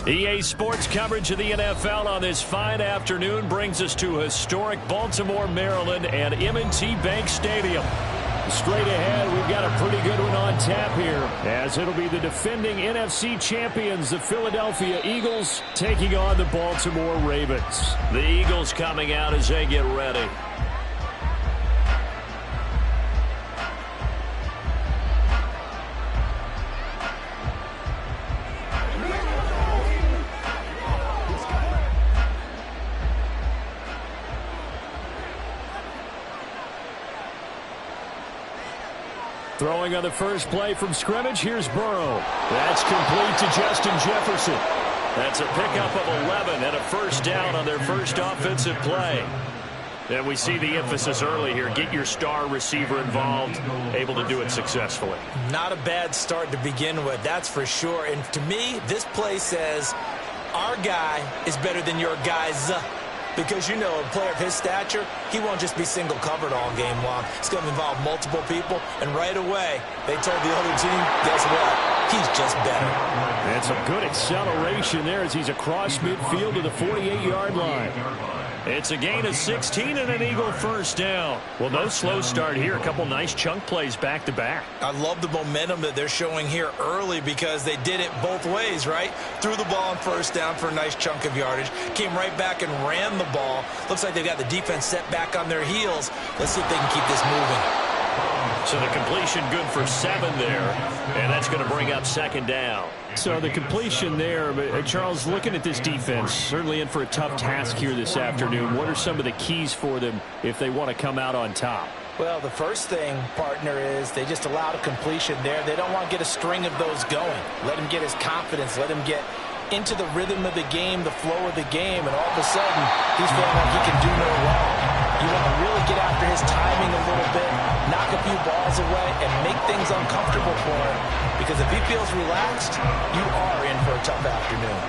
EA Sports coverage of the NFL on this fine afternoon brings us to historic Baltimore, Maryland, and M&T Bank Stadium. Straight ahead, we've got a pretty good one on tap here, as it'll be the defending NFC champions, the Philadelphia Eagles, taking on the Baltimore Ravens. The Eagles coming out as they get ready. Throwing on the first play from scrimmage, here's Burrow. That's complete to Justin Jefferson. That's a pickup of 11 and a first down on their first offensive play. And we see the emphasis early here. Get your star receiver involved, able to do it successfully. Not a bad start to begin with, that's for sure. And to me, this play says our guy is better than your guys. Because, you know, a player of his stature, he won't just be single covered all game long. It's going to involve multiple people. And right away, they told the other team, guess what? He's just better. And some good acceleration there as he's across midfield to the 48-yard line. It's a gain of 16 and an Eagle first down. Well, no slow start here. A couple nice chunk plays back-to-back. I love the momentum that they're showing here early because they did it both ways, right? Threw the ball on first down for a nice chunk of yardage. Came right back and ran the ball. Looks like they've got the defense set back on their heels. Let's see if they can keep this moving. So the completion good for 7 there, and that's going to bring up second down. So the completion there, but Charles, looking at this defense, certainly in for a tough task here this afternoon. What are some of the keys for them if they want to come out on top? Well, the first thing, partner, is they just allowed a completion there. They don't want to get a string of those going. Let him get his confidence. Let him get into the rhythm of the game, the flow of the game, and all of a sudden, he's feeling like he can do no wrong. You want to really get after his timing a little bit, knock a few balls miles away and make things uncomfortable for him. Because if he feels relaxed, you are in for a tough afternoon.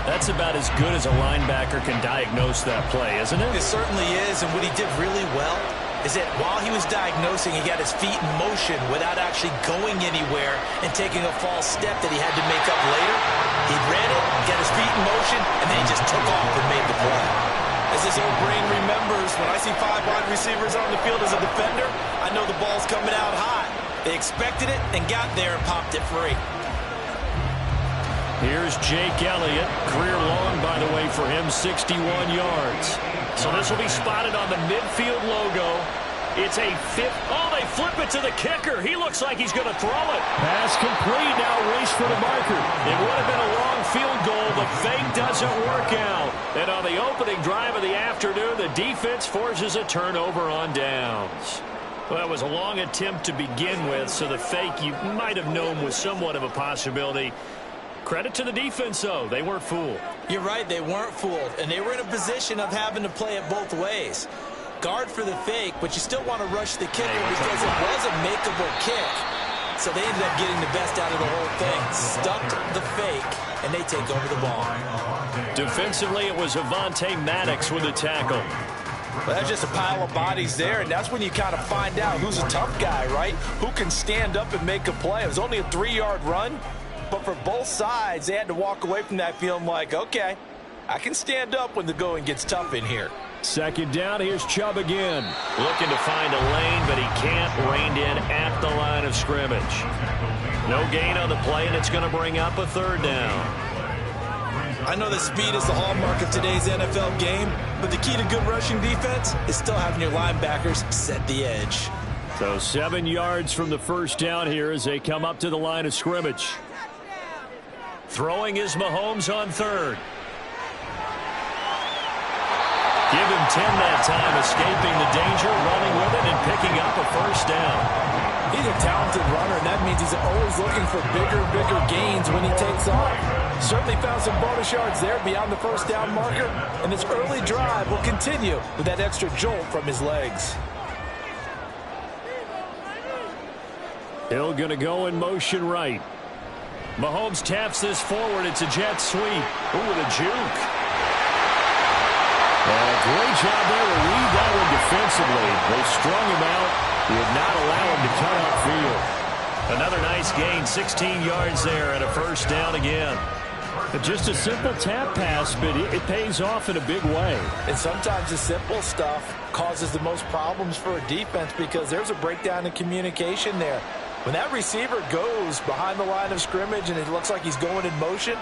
That's about as good as a linebacker can diagnose that play, isn't it? It certainly is, and what he did really well is that while he was diagnosing, he got his feet in motion without actually going anywhere and taking a false step that he had to make up later. He ran it, got his feet in motion, and then he just took off and made the play. As his old brain remembers, when I see 5 wide receivers on the field as a defender, I know the ball's coming out hot. They expected it and got there and popped it free. Here's Jake Elliott. Career long, by the way, for him, 61 yards. So this will be spotted on the midfield logo. It's a fifth. Oh, they flip it to the kicker. He looks like he's going to throw it. Pass complete. Now race for the marker. It would have been a long field goal. The fake doesn't work out. And on the opening drive of the afternoon, the defense forces a turnover on downs. Well, it was a long attempt to begin with, so the fake you might have known was somewhat of a possibility. Credit to the defense, though. They weren't fooled. You're right, they weren't fooled, and they were in a position of having to play it both ways. Guard for the fake, but you still want to rush the kicker because it was a makeable kick. So they ended up getting the best out of the whole thing. Stumped the fake, and they take over the ball. Defensively, it was Avonte Maddox with a tackle. Well, that's just a pile of bodies there, and that's when you kind of find out who's a tough guy, right? Who can stand up and make a play. It was only a 3-yard run, but for both sides, they had to walk away from that feeling like, okay, I can stand up when the going gets tough in here. Second down, here's Chubb again. Looking to find a lane, but he can't. Reined in at the line of scrimmage. No gain on the play, and it's going to bring up a third down. I know that speed is the hallmark of today's NFL game, but the key to good rushing defense is still having your linebackers set the edge. So 7 yards from the first down here as they come up to the line of scrimmage. Throwing is Mahomes on third. Give him 10 that time, escaping the danger, running with it, and picking up a first down. He's a talented runner, and that means he's always looking for bigger and bigger gains when he takes off. Certainly found some bonus yards there beyond the first down marker, and this early drive will continue with that extra jolt from his legs. Hill going to go in motion right. Mahomes taps this forward. It's a jet sweep. Ooh, with a juke. Great job there to read that one defensively. They strung him out, would not allow him to cut upfield. Another nice gain, 16 yards there and a first down again. But just a simple tap pass, but it pays off in a big way. And sometimes the simple stuff causes the most problems for a defense because there's a breakdown in communication there. When that receiver goes behind the line of scrimmage and it looks like he's going in motion,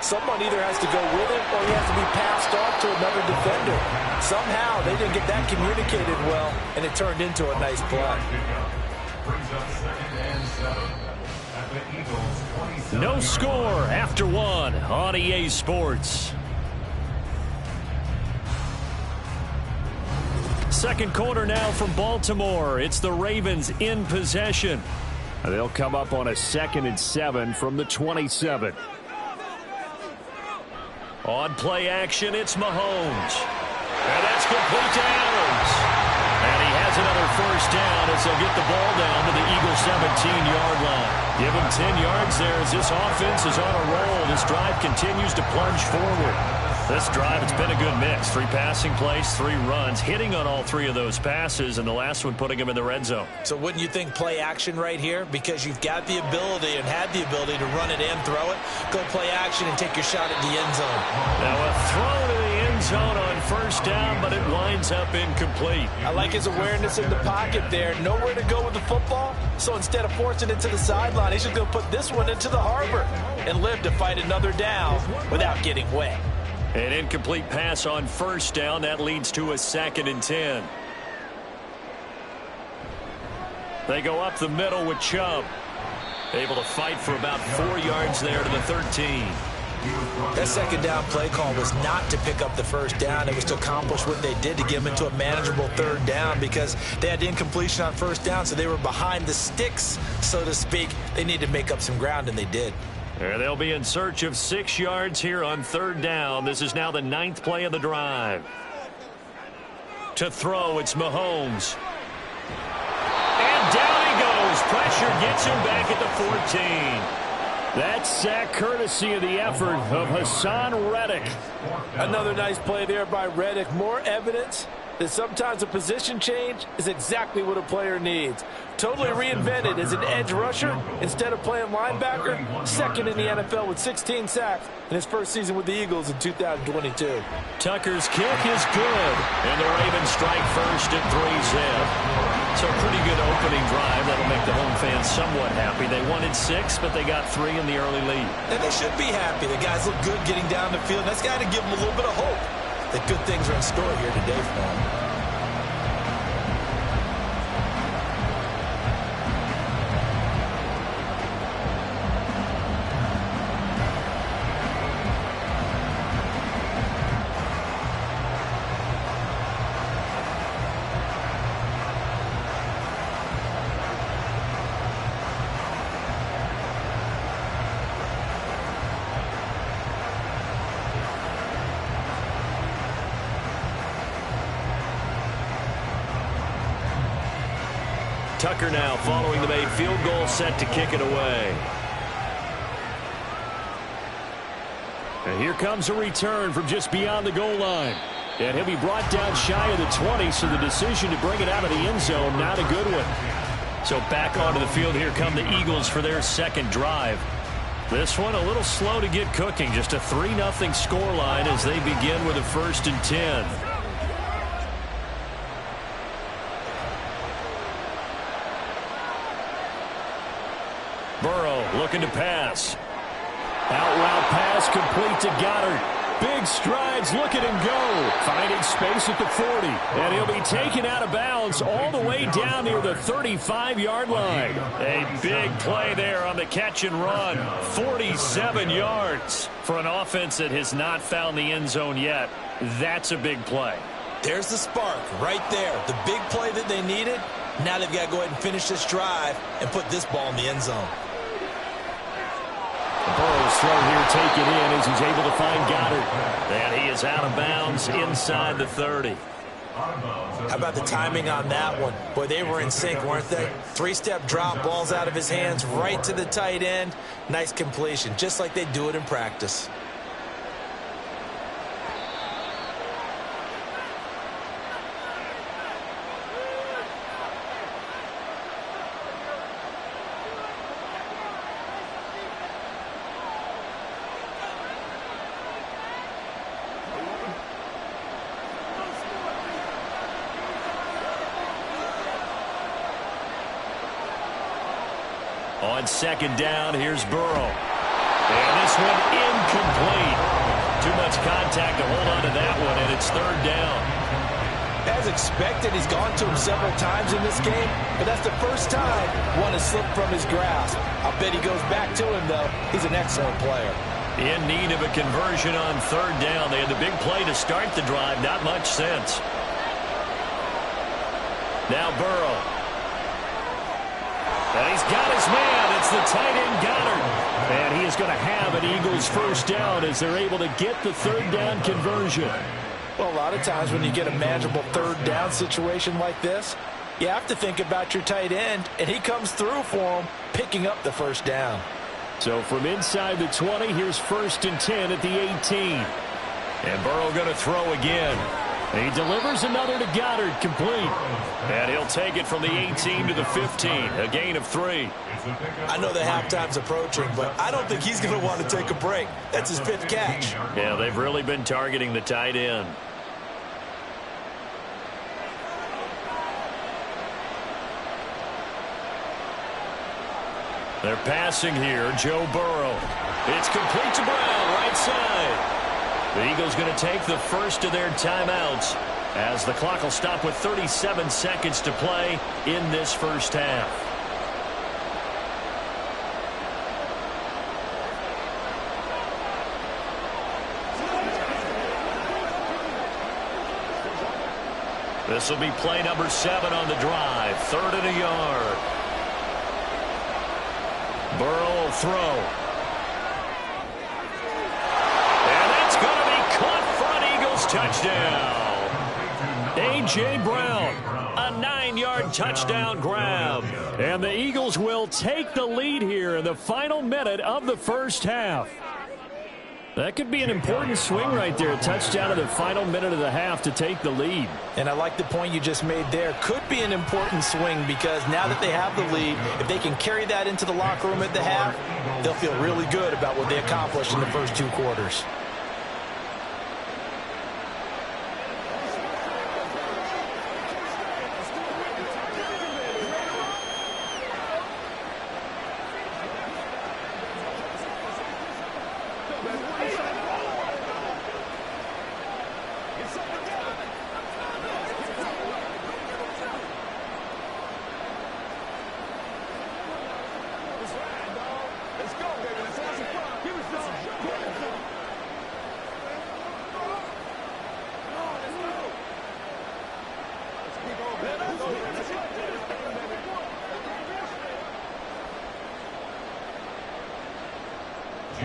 someone either has to go with him or he has to be passed off to another defender. Somehow they didn't get that communicated well, and it turned into a nice play. No score after one on EA Sports. Second quarter now from Baltimore. It's the Ravens in possession. They'll come up on a 2nd and 7 from the 27. On play action, it's Mahomes. And that's complete to Adams. And he has another first down as they'll get the ball down to the Eagles' 17-yard line. Give him 10 yards there as this offense is on a roll. This drive continues to plunge forward. This drive, it's been a good mix. 3 passing plays, 3 runs, hitting on all 3 of those passes, and the last one putting him in the red zone. So wouldn't you think play action right here? Because you've got the ability and had the ability to run it and throw it. Go play action and take your shot at the end zone. Now a throw to the end zone on first down, but it winds up incomplete. I like his awareness in the pocket there. Nowhere to go with the football. So instead of forcing it to the sideline, he's just going to put this one into the harbor and live to fight another down without getting wet. An incomplete pass on first down. That leads to a 2nd and 10. They go up the middle with Chubb. Able to fight for about 4 yards there to the 13. That second down play call was not to pick up the first down. It was to accomplish what they did to get them into a manageable third down because they had incompletion on first down, so they were behind the sticks, so to speak. They needed to make up some ground, and they did. They'll be in search of 6 yards here on third down. This is now the 9th play of the drive. To throw, it's Mahomes. And down he goes. Pressure gets him back at the 14. That sack courtesy of the effort of Hassan Reddick. Another nice play there by Reddick. More evidence that sometimes a position change is exactly what a player needs. Totally reinvented as an edge rusher instead of playing linebacker. Second in the NFL with 16 sacks in his first season with the Eagles in 2022. Tucker's kick is good. And the Ravens strike first at 3-zip. So a pretty good opening drive. That'll make the home fans somewhat happy. They wanted 6, but they got 3 in the early lead. And they should be happy. The guys look good getting down the field. That's got to give them a little bit of hope that good things are in store here today for them. Tucker now following the made field goal, set to kick it away. And here comes a return from just beyond the goal line. And he'll be brought down shy of the 20, so the decision to bring it out of the end zone, not a good one. So back onto the field, here come the Eagles for their second drive. This one a little slow to get cooking, just a 3-0 scoreline as they begin with a 1st and 10. Burrow looking to pass. Out route pass complete to Goddard. Big strides, look at him go. Finding space at the 40. And he'll be taken out of bounds all the way down near the 35-yard line. A big play there on the catch and run. 47 yards for an offense that has not found the end zone yet. That's a big play. There's the spark right there. The big play that they needed. Now they've got to go ahead and finish this drive and put this ball in the end zone. Burrow's throw here taken in as he's able to find Goddard. And he is out of bounds inside the 30. How about the timing on that one? Boy, they were in sync, weren't they? 3-step drop, balls out of his hands, right to the tight end. Nice completion, just like they do it in practice. On second down, here's Burrow. And this one incomplete. Too much contact to hold on to that one, and it's 3rd down. As expected, he's gone to him several times in this game, but that's the first time one has slipped from his grasp. I'll bet he goes back to him, though. He's an excellent player. In need of a conversion on 3rd down. They had the big play to start the drive. Not much sense. Now Burrow. And he's got his man. It's the tight end Goddard. And he is going to have an Eagles 1st down as they're able to get the 3rd down conversion. Well, a lot of times when you get a manageable 3rd down situation like this, you have to think about your tight end, and he comes through for him, picking up the 1st down. So from inside the 20, here's 1st and 10 at the 18. And Burrow going to throw again. He delivers another to Goddard, complete. And he'll take it from the 18 to the 15, a gain of 3. I know the halftime's approaching, but I don't think he's going to want to take a break. That's his 5th catch. Yeah, they've really been targeting the tight end. They're passing here, Joe Burrow. It's complete to Brown, right side. The Eagles going to take the first of their timeouts as the clock will stop with 37 seconds to play in this 1st half. This will be play number 7 on the drive. 3rd and a yard. Burrow will throw. And that's going to be caught front. Eagles touchdown. A.J. Brown, a 9-yard touchdown grab. And the Eagles will take the lead here in the final minute of the first half. That could be an important swing right there. A touchdown in the final minute of the half to take the lead. And I like the point you just made there. Could be an important swing because now that they have the lead, if they can carry that into the locker room at the half, they'll feel really good about what they accomplished in the first 2 quarters.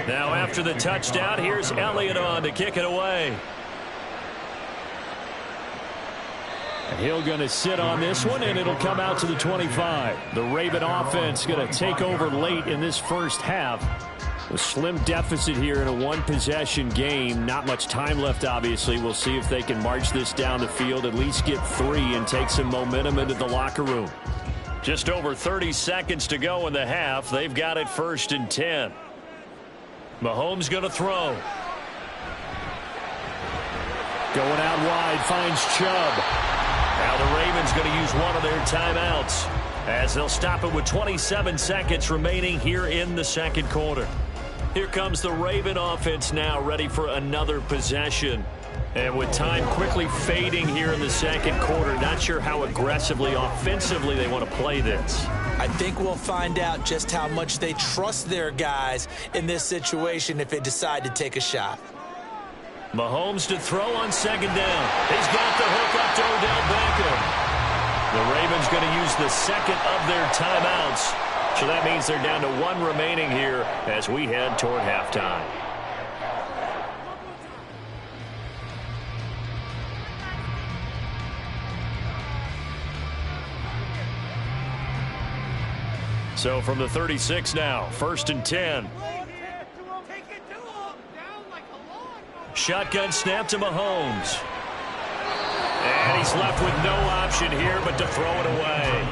Now after the touchdown, here's Elliott on to kick it away. And he'll going to sit on this one, and it'll come out to the 25. The Raven offense going to take over late in this first half. A slim deficit here in a one-possession game. Not much time left, obviously. We'll see if they can march this down the field, at least get 3, and take some momentum into the locker room. Just over 30 seconds to go in the half. They've got it 1st and 10. Mahomes going to throw. Going out wide, finds Chubb. Now the Ravens going to use one of their timeouts as they'll stop it with 27 seconds remaining here in the second quarter. Here comes the Raven offense now, ready for another possession. And with time quickly fading here in the second quarter, not sure how aggressively, offensively they want to play this. I think we'll find out just how much they trust their guys in this situation if they decide to take a shot. Mahomes to throw on 2nd down. He's got the hook up to Odell Beckham. The Ravens going to use the second of their timeouts. So that means they're down to 1 remaining here as we head toward halftime. So from the 36 now, 1st and 10. Shotgun snap to Mahomes. And he's left with no option here but to throw it away.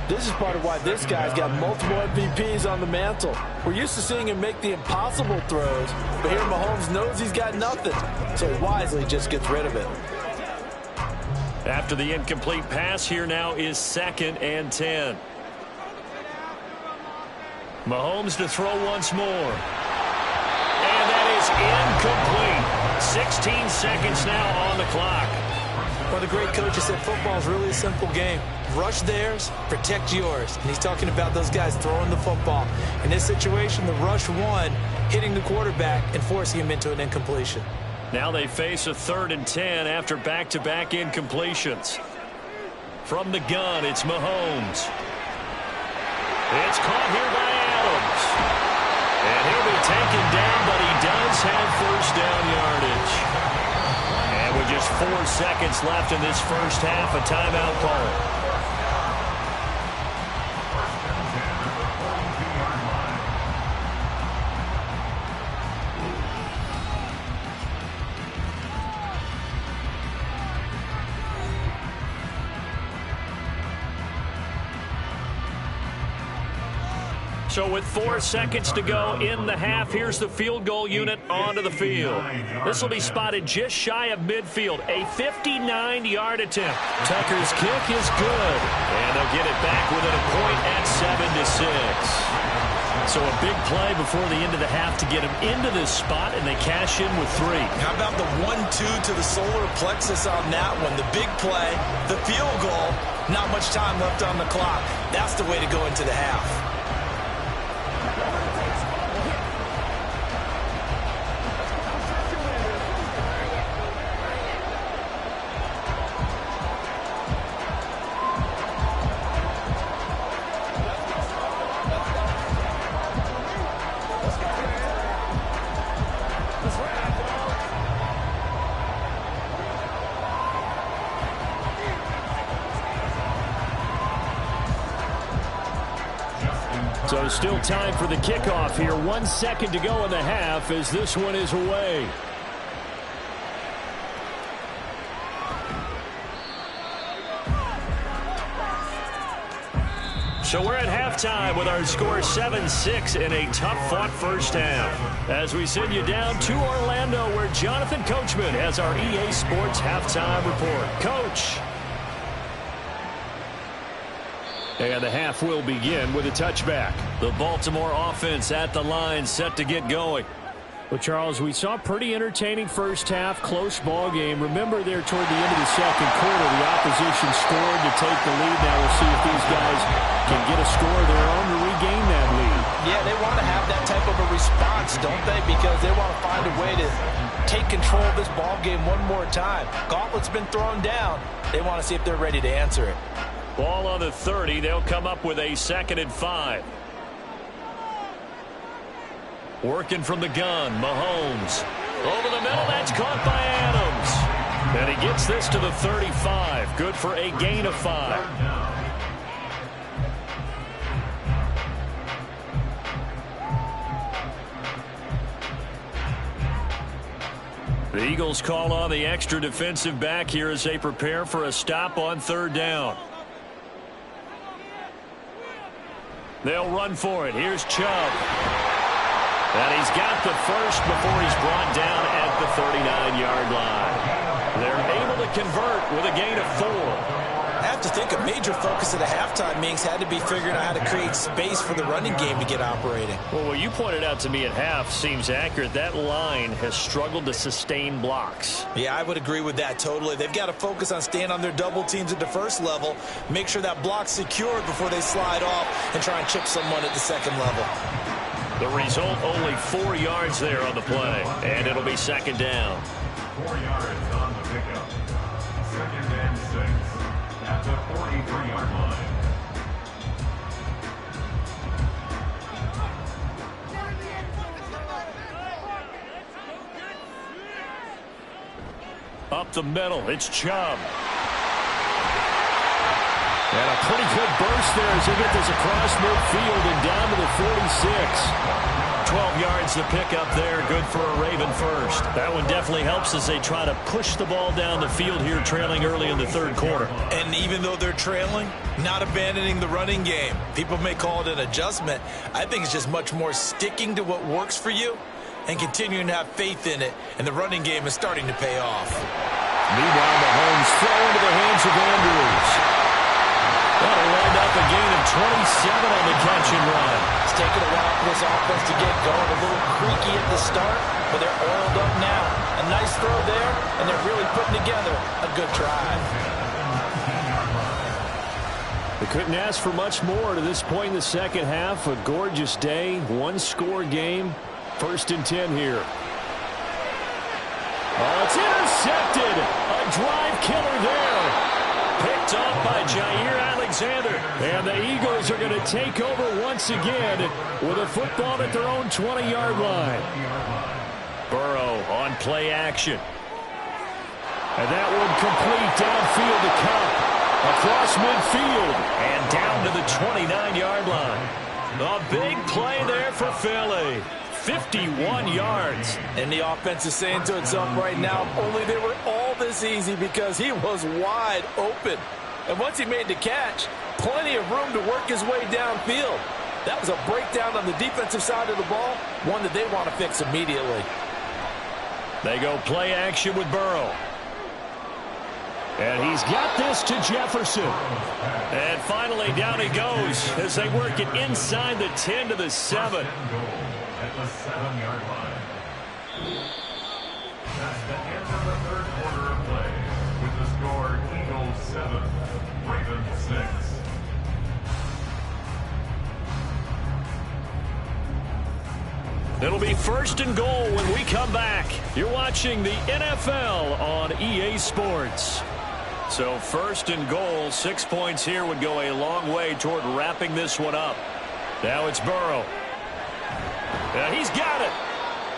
This is part of why this guy's got multiple MVPs on the mantle. We're used to seeing him make the impossible throws, but here Mahomes knows he's got nothing, so he wisely just gets rid of it. After the incomplete pass, here now is 2nd and 10. Mahomes to throw once more. And that is incomplete. 16 seconds now on the clock. Well, the great coach has said football is really a simple game. Rush theirs, protect yours. And he's talking about those guys throwing the football. In this situation, the rush won, hitting the quarterback and forcing him into an incompletion. Now they face a 3rd and 10 after back-to-back incompletions. From the gun, it's Mahomes. It's caught here by Adams. And he'll be taken down, but he does have 1st down yardage. And with just 4 seconds left in this first half, a timeout call. So with 4 seconds to go in the half, here's the field goal unit onto the field. This will be spotted just shy of midfield, a 59-yard attempt. Tucker's kick is good, and they'll get it back within a point at 7-6. So a big play before the end of the half to get him into this spot, and they cash in with 3. How about the 1-2 to the solar plexus on that one? The big play, the field goal, not much time left on the clock. That's the way to go into the half. So still time for the kickoff here. 1 second to go in the half as this one is away. So we're at halftime with our score 7-6 in a tough-fought first half. As we send you down to Orlando, where Jonathan Coachman has our EA Sports halftime report. Coach. And the half will begin with a touchback. The Baltimore offense at the line, set to get going. Well, Charles, we saw a pretty entertaining first half, close ball game. Remember there toward the end of the second quarter, the opposition scored to take the lead. Now we'll see if these guys can get a score of their own to regain that lead. Yeah, they want to have that type of a response, don't they? Because they want to find a way to take control of this ball game one more time. Gauntlet's been thrown down. They want to see if they're ready to answer it. Ball on the 30. They'll come up with a 2nd and 5. Working from the gun, Mahomes. Over the middle, that's caught by Adams. And he gets this to the 35. Good for a gain of 5. The Eagles call on the extra defensive back here as they prepare for a stop on 3rd down. They'll run for it. Here's Chubb. And he's got the first before he's brought down at the 39-yard line. They're able to convert with a gain of 4. I have to think a major focus of the halftime meetings had to be figuring out how to create space for the running game to get operating. Well, what you pointed out to me at half seems accurate. That line has struggled to sustain blocks. Yeah, I would agree with that totally. They've got to focus on staying on their double teams at the first level, make sure that block's secured before they slide off and try and chip someone at the second level. The result, only 4 yards there on the play, and it'll be 2nd down. 4 yards on the pickup. 2nd and 6 at the 43-yard line. Up the middle, it's Chubb. And a pretty good burst there as they get this across midfield and down to the 46. 12 yards to pick up there. Good for a Raven first. That one definitely helps as they try to push the ball down the field here, trailing early in the 3rd quarter. And even though they're trailing, not abandoning the running game. People may call it an adjustment. I think it's just much more sticking to what works for you and continuing to have faith in it. And the running game is starting to pay off. Meanwhile, Mahomes throw into the hands of Andrews. That'll wind up a gain of 27 on the catch and run. It's taken a while for this offense to get going. A little creaky at the start, but they're oiled up now. A nice throw there, and they're really putting together a good drive. They couldn't ask for much more to this point in the second half. A gorgeous day, 1-score game. 1st and 10 here. Oh, it's intercepted. A drive killer there. Picked off by Jair Alexander. And the Eagles are going to take over once again with a football at their own 20-yard line. Burrow on play action. And that one complete downfield to Cup. Across midfield. And down to the 29-yard line. A big play there for Philly. 51 yards. And the offense is saying to itself right now, only they were all this easy because he was wide open. And once he made the catch, plenty of room to work his way downfield. That was a breakdown on the defensive side of the ball, one that they want to fix immediately. They go play action with Burrow. And he's got this to Jefferson. And finally down he goes as they work it inside the 10 to the 7. At the 7-yard line. That's the end of the 3rd quarter of play with the score Eagles 7, Ravens 6. It'll be 1st and goal when we come back. You're watching the NFL on EA Sports. So 1st and goal, 6 points here would go a long way toward wrapping this one up. Now it's Burrow. And he's got it.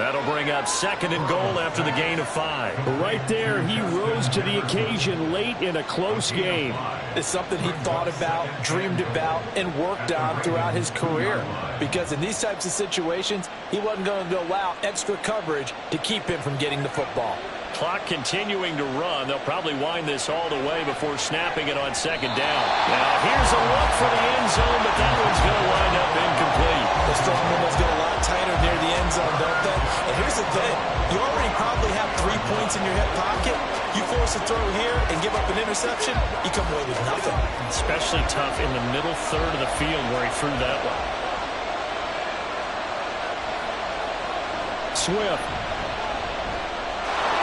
That'll bring up 2nd and goal after the gain of 5. Right there, he rose to the occasion late in a close game. It's something he thought about, dreamed about, and worked on throughout his career. Because in these types of situations, he wasn't going to allow extra coverage to keep him from getting the football. Clock continuing to run. They'll probably wind this all the way before snapping it on 2nd down. Now, here's a look for the end zone, but that one's going to wind up incomplete. The strong windows get a lot tighter near the end zone, don't they? And here's the thing. You already probably have 3 points in your hip pocket. You force a throw here and give up an interception, you come away with nothing. Especially tough in the middle third of the field where he threw that one. Swift.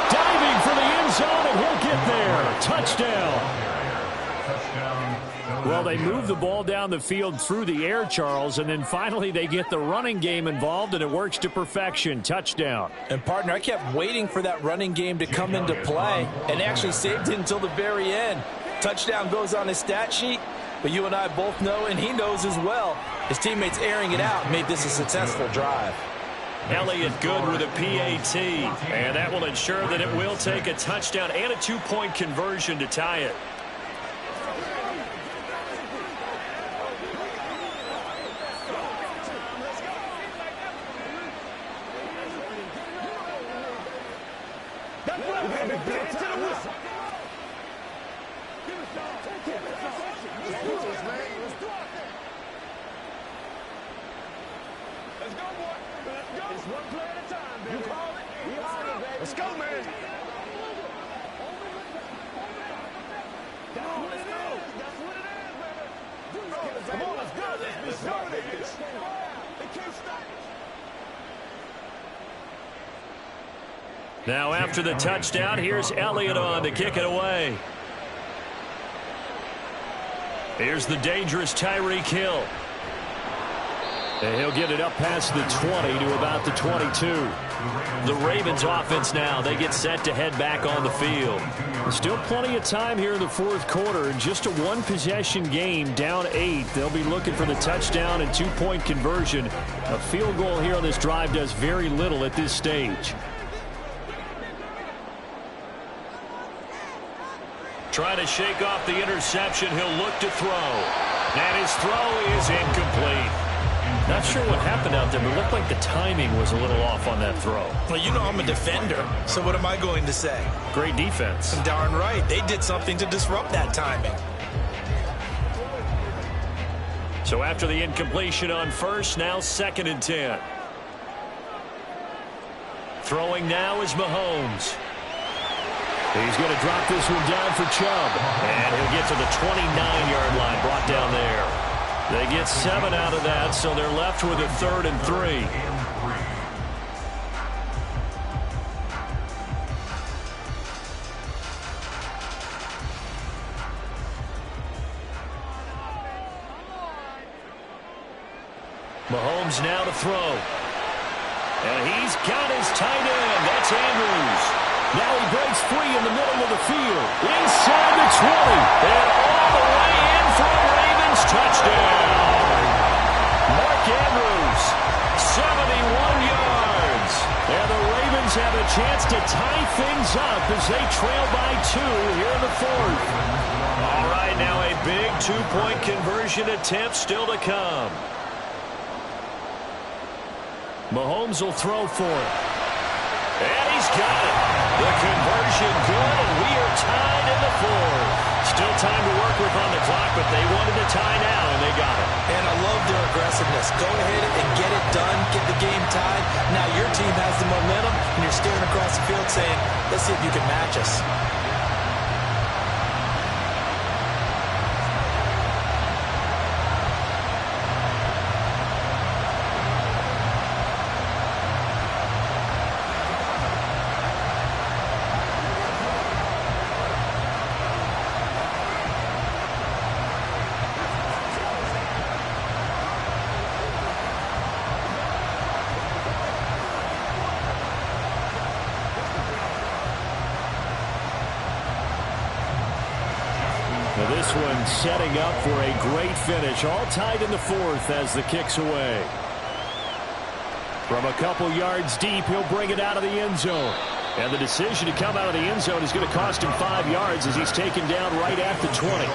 Diving for the end zone, and he'll get there. Touchdown. Well, they move the ball down the field through the air, Charles, and then finally they get the running game involved, and it works to perfection. Touchdown. And, partner, I kept waiting for that running game to come into play and actually saved it until the very end. Touchdown goes on his stat sheet, but you and I both know, and he knows as well, his teammates airing it out made this a successful drive. Elliott good with a PAT, and that will ensure that it will take a touchdown and a 2-point conversion to tie it. Now after the touchdown, here's Elliott on to kick it away. Here's the dangerous Tyreek Hill. And he'll get it up past the 20 to about the 22. The Ravens offense now, they get set to head back on the field. Still plenty of time here in the fourth quarter. Just a one-possession game, down 8. They'll be looking for the touchdown and 2-point conversion. A field goal here on this drive does very little at this stage. Trying to shake off the interception, he'll look to throw. And his throw is incomplete. Not sure what happened out there, but it looked like the timing was a little off on that throw. Well, you know I'm a defender, so what am I going to say? Great defense. Darn right. They did something to disrupt that timing. So after the incompletion on first, now 2nd and 10. Throwing now is Mahomes. He's going to drop this one down for Chubb. And he'll get to the 29-yard line, brought down there. They get 7 out of that, so they're left with a 3rd and 3. Mahomes now to throw. And he's got his tight end. That's Andrews. Now he breaks free in the middle of the field. Inside the 20. And all the way in for a Ravens touchdown. Mark Andrews, 71 yards. And the Ravens have a chance to tie things up as they trail by 2 here in the fourth. All right, now a big 2-point conversion attempt still to come. Mahomes will throw for it. And he's got it. The conversion good, and we are tied in the fourth. Still time to work with on the clock, but they wanted to tie now, and they got it. And I love their aggressiveness. Go ahead and get it done, get the game tied. Now your team has the momentum, and you're staring across the field saying, let's see if you can match us. Now this one setting up for a great finish. All tied in the fourth as the kick's away. From a couple yards deep, he'll bring it out of the end zone. And the decision to come out of the end zone is going to cost him 5 yards as he's taken down right at the 20.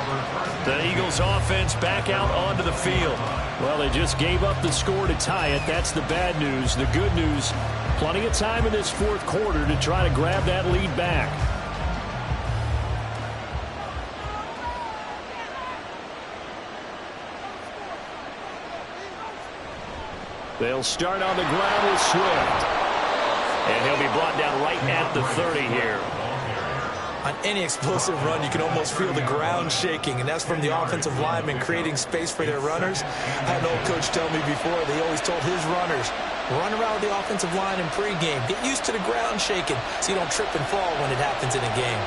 The Eagles offense back out onto the field. Well, they just gave up the score to tie it. That's the bad news. The good news, plenty of time in this fourth quarter to try to grab that lead back. They'll start on the ground with Swift. And he'll be brought down right at the 30 here. On any explosive run, you can almost feel the ground shaking, and that's from the offensive linemen creating space for their runners. I had an old coach tell me before, they always told his runners, run around with the offensive line in pregame. Get used to the ground shaking so you don't trip and fall when it happens in a game.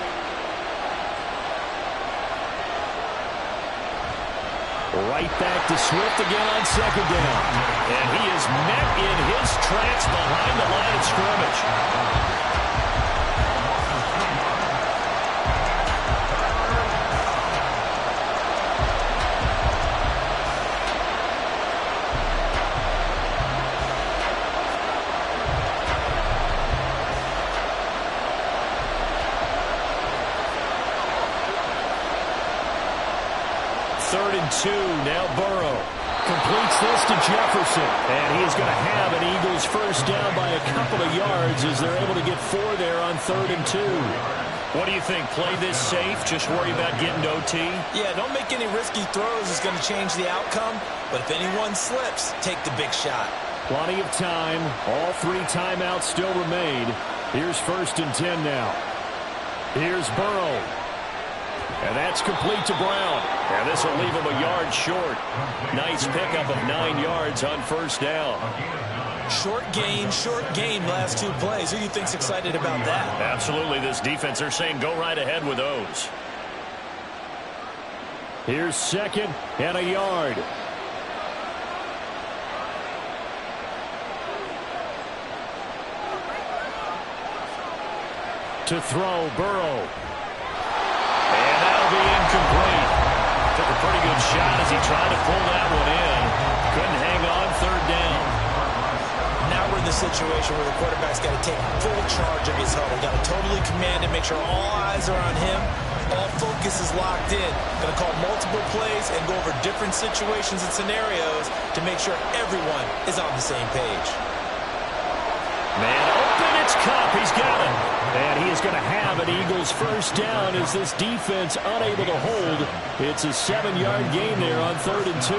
Right back to Swift again on second down. And he is met in his tracks behind the line of scrimmage. Third and 2, now Burrow. Completes this to Jefferson. And he is going to have an Eagles first down by a couple of yards as they're able to get 4 there on 3rd and 2. What do you think? Play this safe? Just worry about getting to OT? Yeah, don't make any risky throws. It's going to change the outcome. But if anyone slips, take the big shot. Plenty of time. All 3 timeouts still remain. Here's 1st and 10 now. Here's Burrow. And that's complete to Brown. And this will leave him a yard short. Nice pickup of 9 yards on first down. Short gain last 2 plays. Who do you think's excited about that? Absolutely. This defense, they're saying go right ahead with those. Here's 2nd and a yard. To throw, Burrow. And that'll be incomplete. Took a pretty good shot as he tried to pull that one in. Couldn't hang on 3rd down. Now we're in the situation where the quarterback's got to take full charge of his huddle. Got to totally command it, make sure all eyes are on him. All focus is locked in. Going to call multiple plays and go over different situations and scenarios to make sure everyone is on the same page. Man open, it's Cup. He's got it. And he is going to have an Eagles first down as this defense unable to hold. It's a 7-yard gain there on 3rd and 2.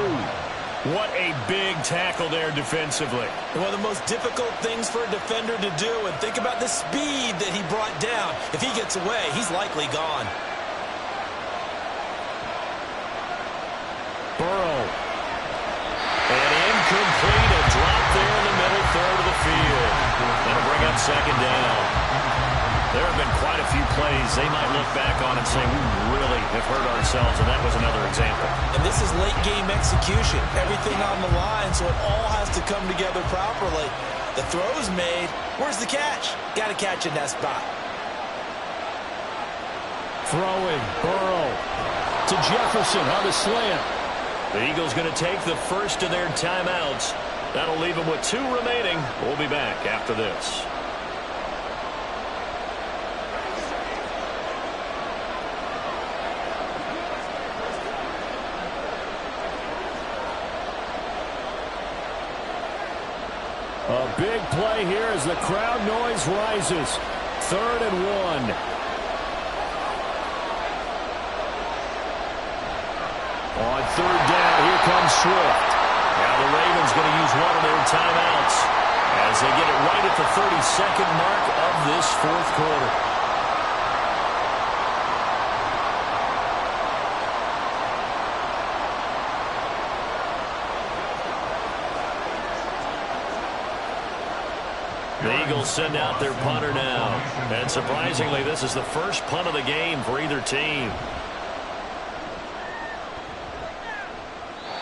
What a big tackle there defensively. And one of the most difficult things for a defender to do, and think about the speed that he brought down. If he gets away, he's likely gone. Burrow. And incomplete, a drop there in the middle third of the field. That'll bring up 2nd down. There have been quite a few plays they might look back on and say, we really have hurt ourselves, and that was another example. And this is late-game execution. Everything on the line, so it all has to come together properly. The throw's made. Where's the catch? Got to catch in that spot. Throwing, Burrow to Jefferson on the slant. The Eagles going to take the first of their timeouts. That'll leave them with 2 remaining. We'll be back after this. A big play here as the crowd noise rises. 3rd and 1. On 3rd down, here comes Swift. Now the Ravens going to use one of their timeouts as they get it right at the 32nd mark of this 4th quarter. The Eagles send out their punter now. And surprisingly, this is the first punt of the game for either team.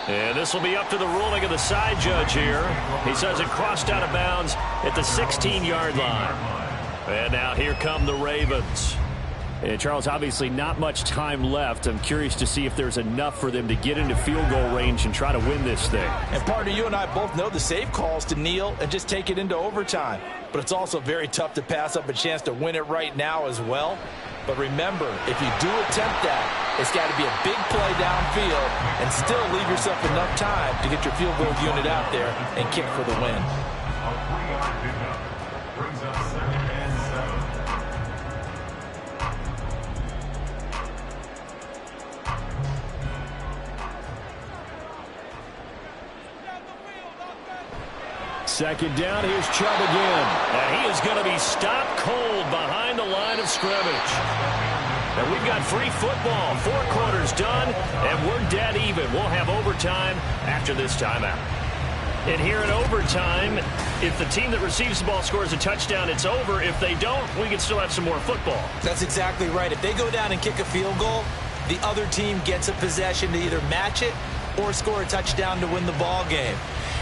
And this will be up to the ruling of the side judge here. He says it crossed out of bounds at the 16-yard line. And now here come the Ravens. And Charles, obviously not much time left. I'm curious to see if there's enough for them to get into field goal range and try to win this thing. And partner, you and I both know the safe calls to kneel and just take it into overtime. But it's also very tough to pass up a chance to win it right now as well. But remember, if you do attempt that, it's got to be a big play downfield and still leave yourself enough time to get your field goal unit out there and kick for the win. A 3-yard pickup brings up 2nd and 7. Second down, here's Chubb again. And he is going to be stopped cold behind the line of scrimmage. And we've got free football, 4 quarters done, and we're dead even. We'll have overtime after this timeout. And here in overtime, if the team that receives the ball scores a touchdown, it's over. If they don't, we can still have some more football. That's exactly right. If they go down and kick a field goal, the other team gets a possession to either match it or score a touchdown to win the ball game.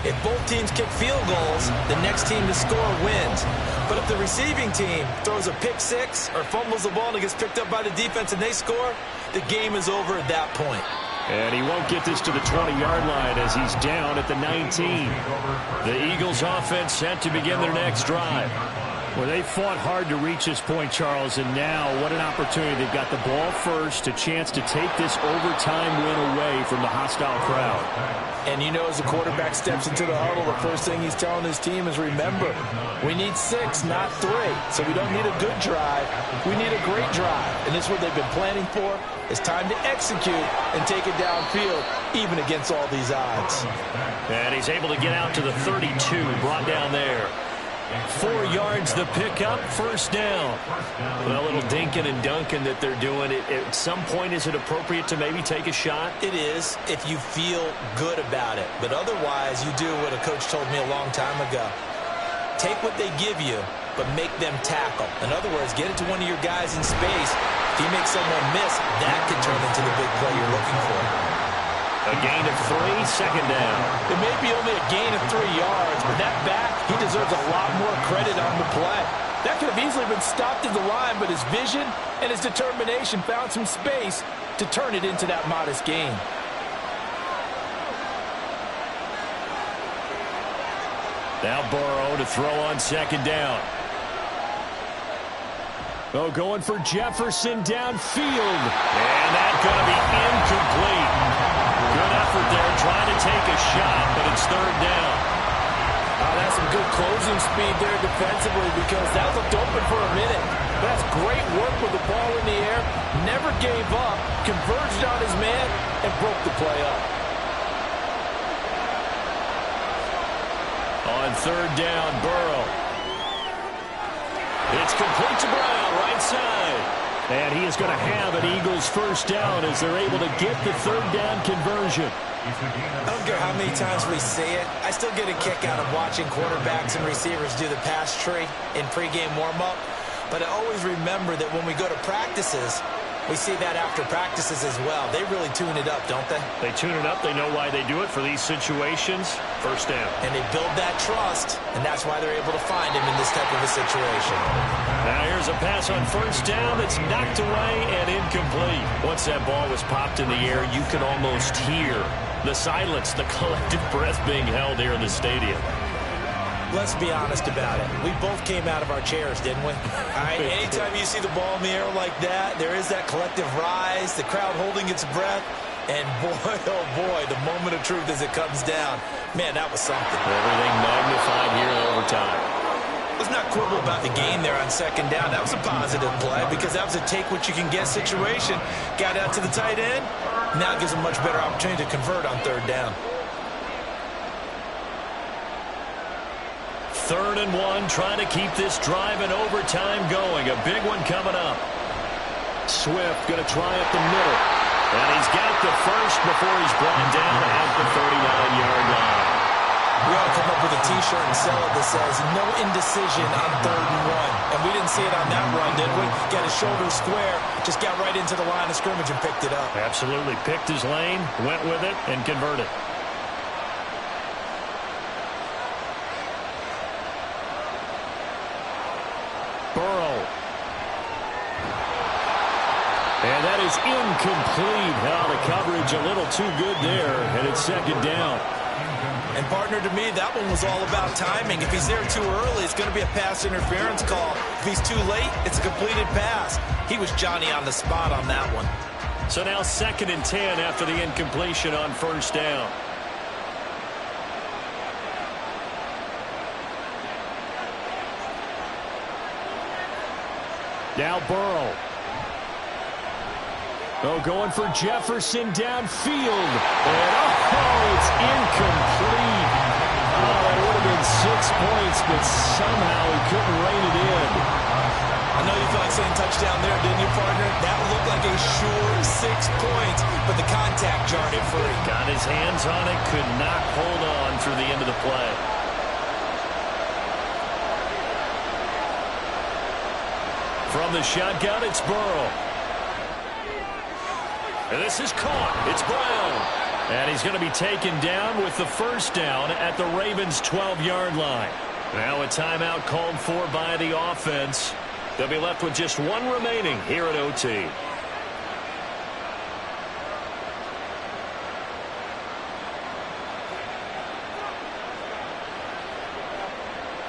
If both teams kick field goals, the next team to score wins. But if the receiving team throws a pick six or fumbles the ball and it gets picked up by the defense and they score, the game is over at that point. And he won't get this to the 20-yard line as he's down at the 19. The Eagles offense set to begin their next drive. Well, they fought hard to reach this point, Charles, and now what an opportunity. They've got the ball first, a chance to take this overtime win away from the hostile crowd. And you know, as the quarterback steps into the huddle, the first thing he's telling his team is, remember, we need 6, not 3. So we don't need a good drive. We need a great drive. And this is what they've been planning for. It's time to execute and take it downfield, even against all these odds. And he's able to get out to the 32, brought down there. 4 yards the pickup, first down. Well, a little dinking and dunking that they're doing. At some point, is it appropriate to maybe take a shot? It is if you feel good about it. But otherwise, you do what a coach told me a long time ago. Take what they give you, but make them tackle. In other words, get it to one of your guys in space. If you make someone miss, that could turn into the big play you're looking for. A gain of 3, second down. It may be only a gain of 3 yards, but that back, he deserves a lot more credit on the play. That could have easily been stopped at the line, but his vision and his determination found some space to turn it into that modest gain. Now Burrow to throw on second down. Oh, going for Jefferson downfield. And that's going to be incomplete. Good effort there, trying to take a shot, but it's third down. That's some good closing speed there defensively, because that looked open for a minute. That's great work with the ball in the air. Never gave up, converged on his man, and broke the play up. On third down, Burrow. It's complete to Brown, right side. And he is going to have an Eagles first down as they're able to get the third down conversion. I don't care how many times we see it. I still get a kick out of watching quarterbacks and receivers do the pass tree in pregame warm-up. But I always remember that when we go to practices, we see that after practices as well. They really tune it up, don't they? They tune it up. They know why they do it for these situations. First down. And they build that trust, and that's why they're able to find him in this type of a situation. Now here's a pass on first down that's knocked away and incomplete. Once that ball was popped in the air, you can almost hear the silence, the collective breath being held here in the stadium. Let's be honest about it. We both came out of our chairs, didn't we? All right, anytime you see the ball in the air like that, there is that collective rise, the crowd holding its breath, and boy, oh boy, the moment of truth as it comes down. Man, that was something. Everything magnified here in overtime. Let's not quibble about the gain there on second down. That was a positive play because that was a take-what-you-can-get situation. Got out to the tight end. Now it gives a much better opportunity to convert on third down. 3rd and 1, trying to keep this drive in overtime going. A big one coming up. Swift going to try up the middle. And he's got the first before he's brought down at the 39-yard line. We ought to come up with a T-shirt and sell it that says, no indecision on 3rd and 1. And we didn't see it on that run, did we? Got his shoulder square, just got right into the line of scrimmage and picked it up. Absolutely. Picked his lane, went with it, and converted. Burrow. is incomplete. Now the coverage a little too good there, and it's second down. And partner, to me, that one was all about timing. If he's there too early, it's going to be a pass interference call. If he's too late, it's a completed pass. He was Johnny on the spot on that one. So now 2nd and 10 after the incompletion on first down. Now Burrow. Oh, going for Jefferson downfield. And, it's incomplete. Oh, that would have been 6 points, but somehow he couldn't rein it in. I know you felt like saying touchdown there, didn't you, partner? That looked like a sure 6 points, but the contact jarred it free. Got his hands on it, could not hold on through the end of the play. From the shotgun, it's Burrow. And this is caught. It's Brown. And he's going to be taken down with the first down at the Ravens' 12-yard line. Now a timeout called for by the offense. They'll be left with just one remaining here at OT.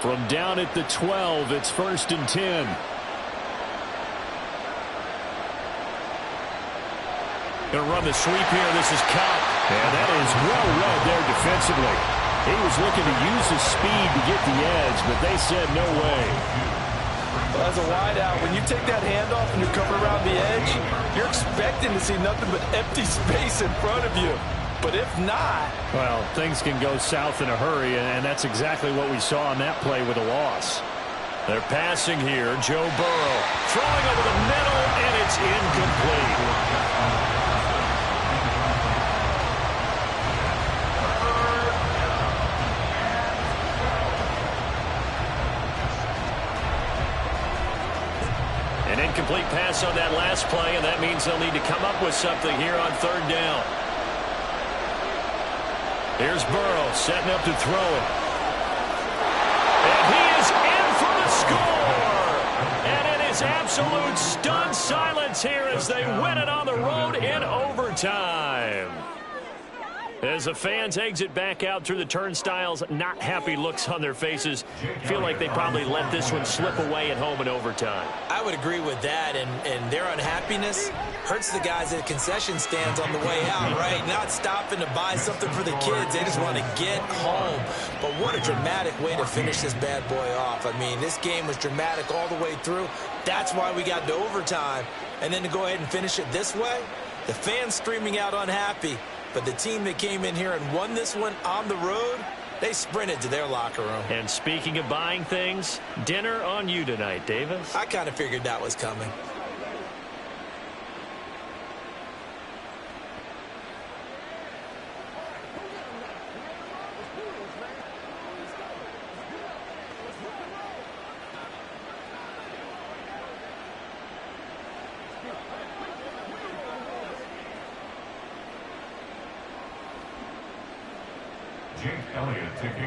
From down at the 12, it's 1st and 10. Going to run the sweep here. This is caught. And that is well read there defensively. He was looking to use his speed to get the edge, but they said no way. Well, as a wideout, when you take that handoff and you're coming around the edge, you're expecting to see nothing but empty space in front of you. But if not... Well, things can go south in a hurry, and that's exactly what we saw on that play with a loss. They're passing here. Joe Burrow throwing over the middle, and it's incomplete. An incomplete pass on that last play, and that means they'll need to come up with something here on 3rd down. Here's Burrow setting up to throw it. And he is in for the score! And it is absolute stunned silence here as they win it on the road in overtime. As the fans exit back out through the turnstiles, not happy looks on their faces. Feel like they probably let this one slip away at home in overtime. I would agree with that, and their unhappiness hurts the guys at concession stands on the way out, right? Not stopping to buy something for the kids. They just want to get home. But what a dramatic way to finish this bad boy off. I mean, this game was dramatic all the way through. That's why we got to overtime. And then to go ahead and finish it this way, the fans streaming out unhappy. But the team that came in here and won this one on the road, they sprinted to their locker room. And speaking of buying things, dinner on you tonight, Davis. I kind of figured that was coming.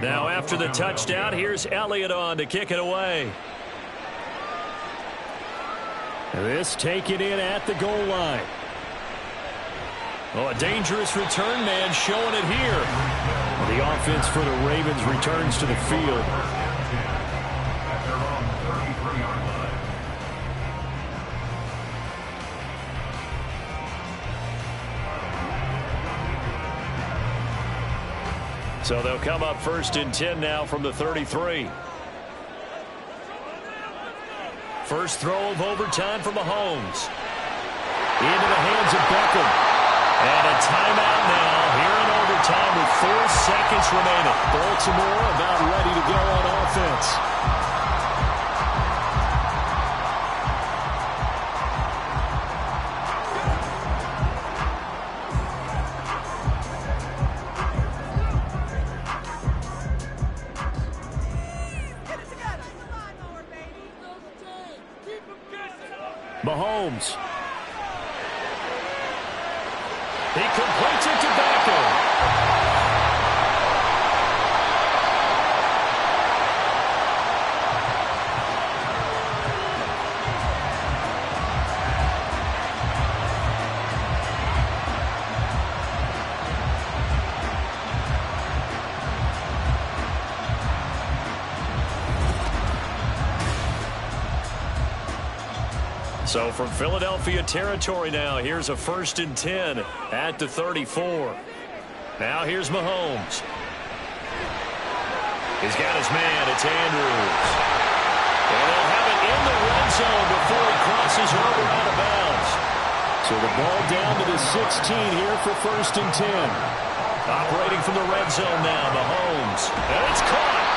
Now after the touchdown, here's Elliott on to kick it away. This taken in at the goal line. Oh, a dangerous return man showing it here. The offense for the Ravens returns to the field. So they'll come up 1st and 10 now from the 33. First throw of overtime for Mahomes. Into the hands of Beckham. And a timeout now here in overtime with 4 seconds remaining. Baltimore about ready to go on offense. Mahomes. He completes it to Beckham. So from Philadelphia territory now, here's a 1st and 10 at the 34. Now here's Mahomes. He's got his man. It's Andrews. And they'll have it in the red zone before he crosses over out of bounds. So the ball down to the 16 here for 1st and 10. Operating from the red zone now, Mahomes. And it's caught.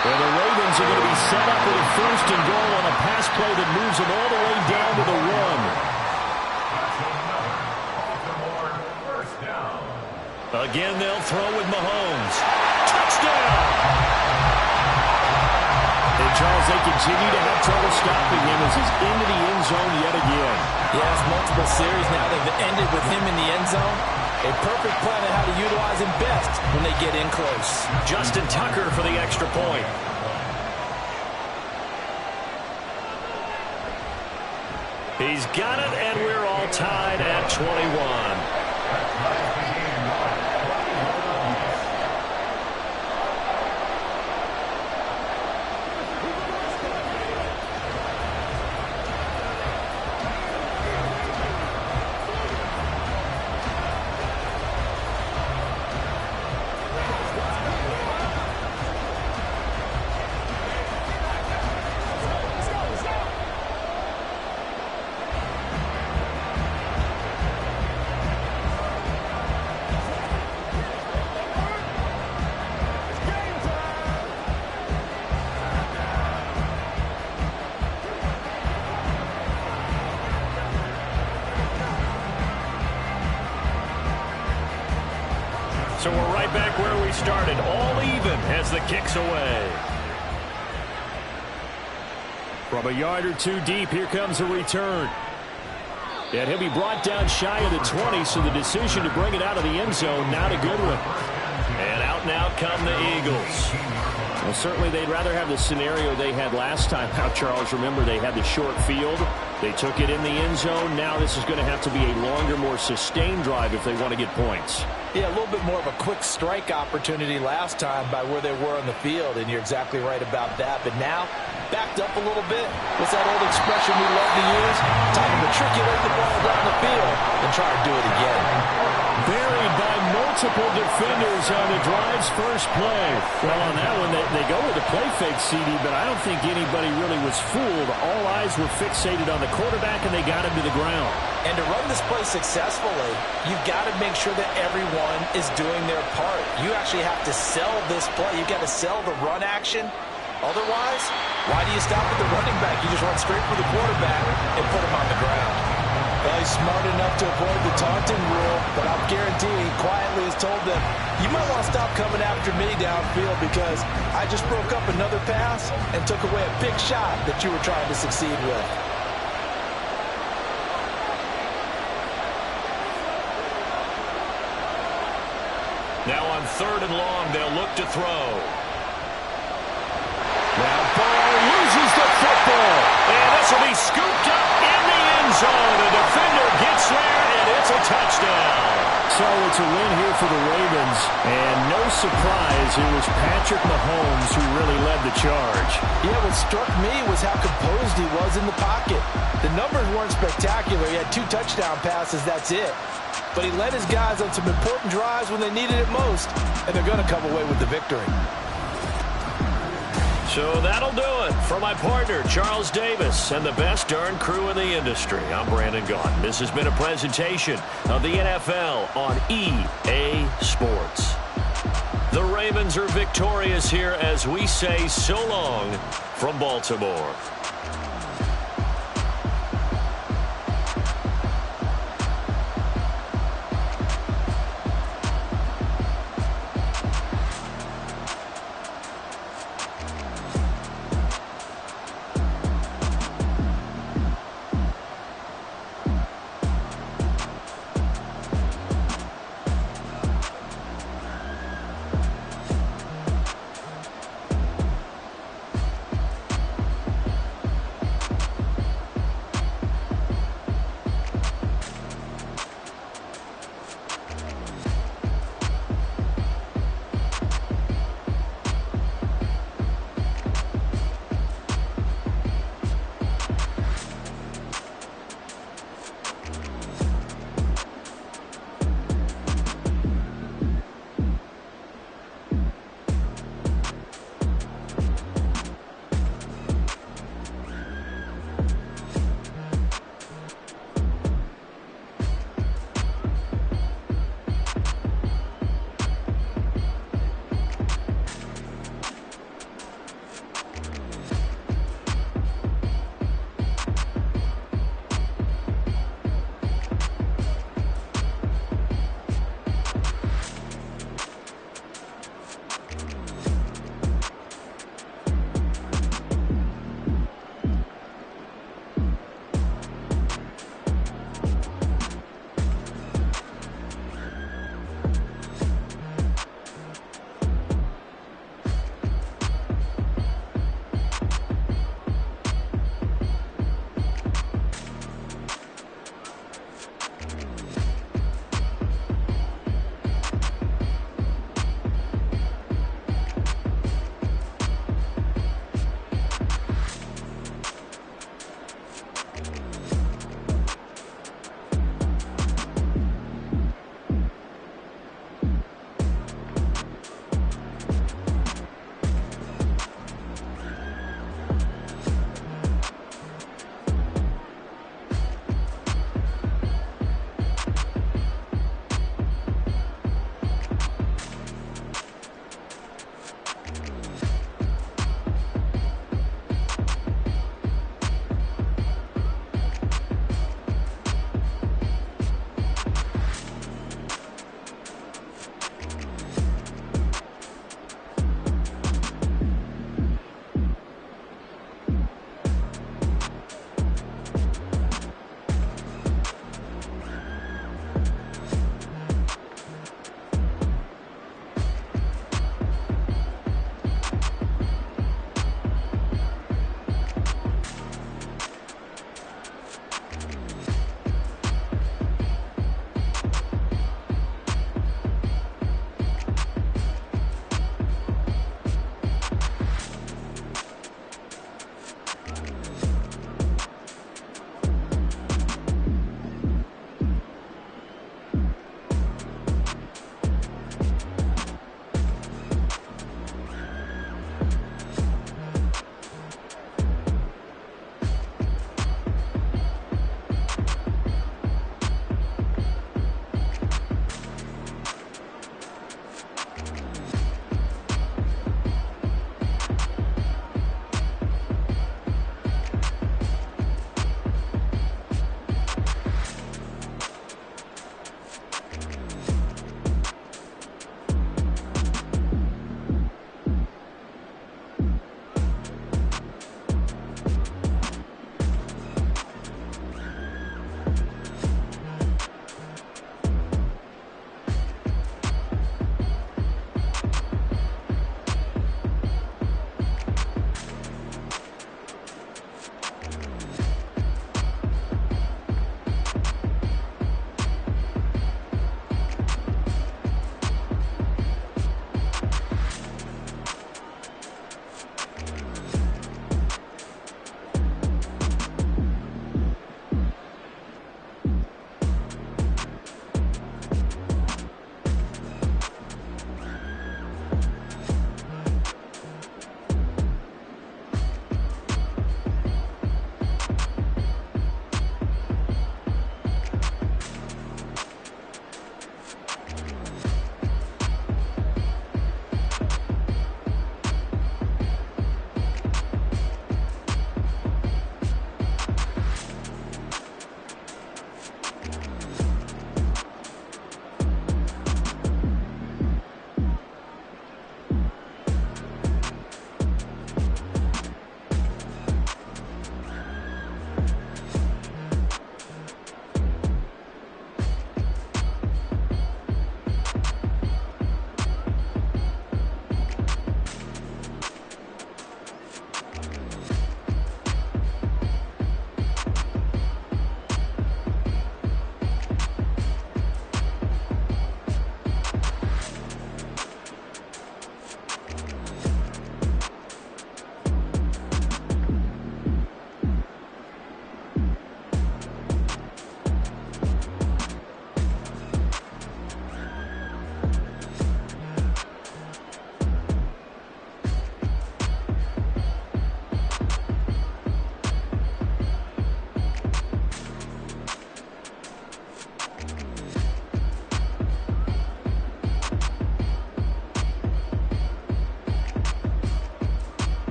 And the Ravens are going to be set up with a 1st and goal on a pass play that moves them all the way down to the 1. Again, they'll throw with Mahomes. Touchdown! And Charles, they continue to have trouble stopping him as he's into the end zone yet again. Yes, multiple series now they've ended with him in the end zone. A perfect plan on how to utilize him best when they get in close. Justin Tucker for the extra point. He's got it, and we're all tied at 21. So we're right back where we started, all even as the kick's away. From a yard or two deep, here comes a return. And he'll be brought down shy of the 20, so the decision to bring it out of the end zone, not a good one. And out come the Eagles. Well, certainly they'd rather have the scenario they had last time out, Charles. Remember, they had the short field. They took it in the end zone. Now this is going to have to be a longer, more sustained drive if they want to get points. Yeah, a little bit more of a quick strike opportunity last time by where they were on the field, and you're exactly right about that. But now, backed up a little bit. What's that old expression we love to use? Time to matriculate the ball down the field and try to do it again. Buried by multiple defenders on the drive's first play. Well, on that one, they go with a play fake, CD, but I don't think anybody really was fooled. All eyes were fixated on the quarterback, and they got him to the ground. And to run this play successfully, you've got to make sure that everyone is doing their part. You actually have to sell this play. You've got to sell the run action. Otherwise, why do you stop at the running back? You just run straight for the quarterback and put him on the ground. Well, he's smart enough to avoid the taunting rule, but I'm guaranteeing he quietly has told them, you might want to stop coming after me downfield because I just broke up another pass and took away a big shot that you were trying to succeed with. Now on 3rd and long, they'll look to throw. Now ball loses the football. And this will be scooped up in the end zone. The defender gets there, and it's a touchdown. So it's a win here for the Ravens. And no surprise, it was Patrick Mahomes who really led the charge. Yeah, what struck me was how composed he was in the pocket. The numbers weren't spectacular. He had 2 touchdown passes, that's it. But he led his guys on some important drives when they needed it most, and they're going to come away with the victory. So that'll do it for my partner, Charles Davis, and the best darn crew in the industry. I'm Brandon Gaudin. This has been a presentation of the NFL on EA Sports. The Ravens are victorious here as we say so long from Baltimore.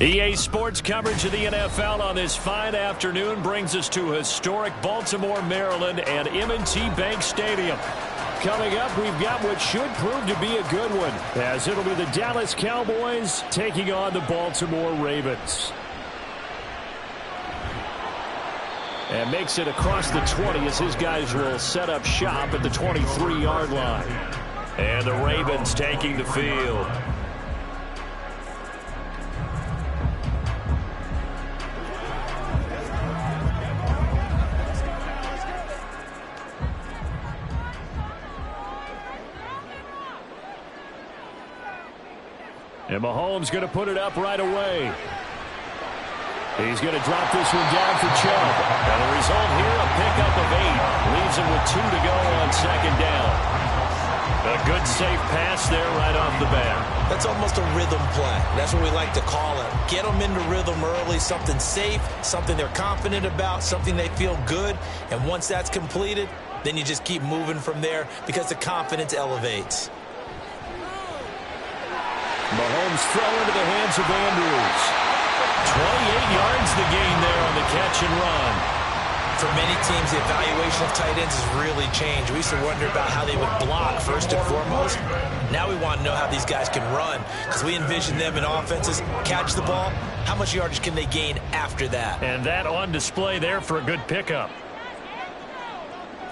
EA Sports coverage of the NFL on this fine afternoon brings us to historic Baltimore, Maryland and M&T Bank Stadium. Coming up, we've got what should prove to be a good one, as it'll be the Dallas Cowboys taking on the Baltimore Ravens. And makes it across the 20 as his guys will set up shop at the 23-yard line. And the Ravens taking the field. And Mahomes going to put it up right away. He's going to drop this one down for Chubb. And the result here, a pickup of 8. Leaves him with 2 to go on second down. A good safe pass there right off the bat. That's almost a rhythm play. That's what we like to call it. Get them into rhythm early, something safe, something they're confident about, something they feel good. And once that's completed, then you just keep moving from there because the confidence elevates. Mahomes throw into the hands of Andrews. 28 yards the gain there on the catch and run. For many teams, the evaluation of tight ends has really changed. We used to wonder about how they would block first and foremost. Now we want to know how these guys can run because we envision them in offenses catch the ball. How much yardage can they gain after that? And that on display there for a good pickup.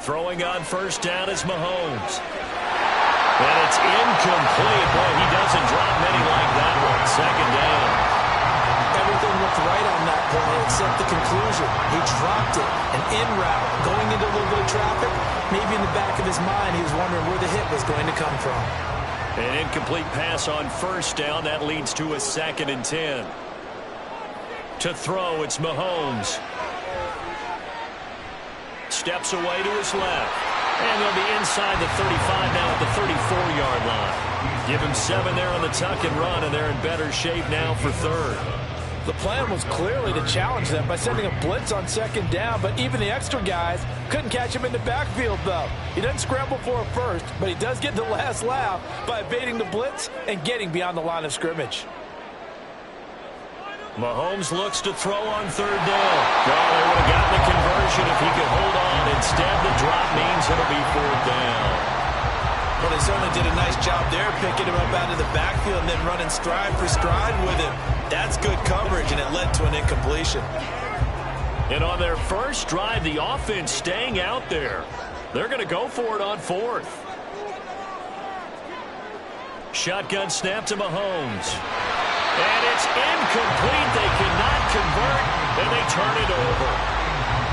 Throwing on first down is Mahomes. And it's incomplete. Boy, he doesn't drop many like that one. Second down. Everything looked right on that play except the conclusion. He dropped it. An in route, going into a little bit of traffic. Maybe in the back of his mind, he was wondering where the hit was going to come from. An incomplete pass on first down. That leads to a 2nd and 10. To throw, it's Mahomes. Steps away to his left. And they'll be inside the 35 now at the 34-yard line. Give him 7 there on the tuck and run, and they're in better shape now for 3rd. The plan was clearly to challenge them by sending a blitz on second down, but even the extra guys couldn't catch him in the backfield, though. He doesn't scramble for a first, but he does get the last laugh by evading the blitz and getting beyond the line of scrimmage. Mahomes looks to throw on 3rd down. Oh, they would have gotten the conversion if he could hold on. Instead, the drop means it'll be 4th down. Well, they certainly did a nice job there, picking him up out of the backfield and then running stride for stride with him. That's good coverage, and it led to an incompletion. And on their first drive, the offense staying out there. They're going to go for it on 4th. Shotgun snap to Mahomes. And it's incomplete. They cannot convert, and they turn it over.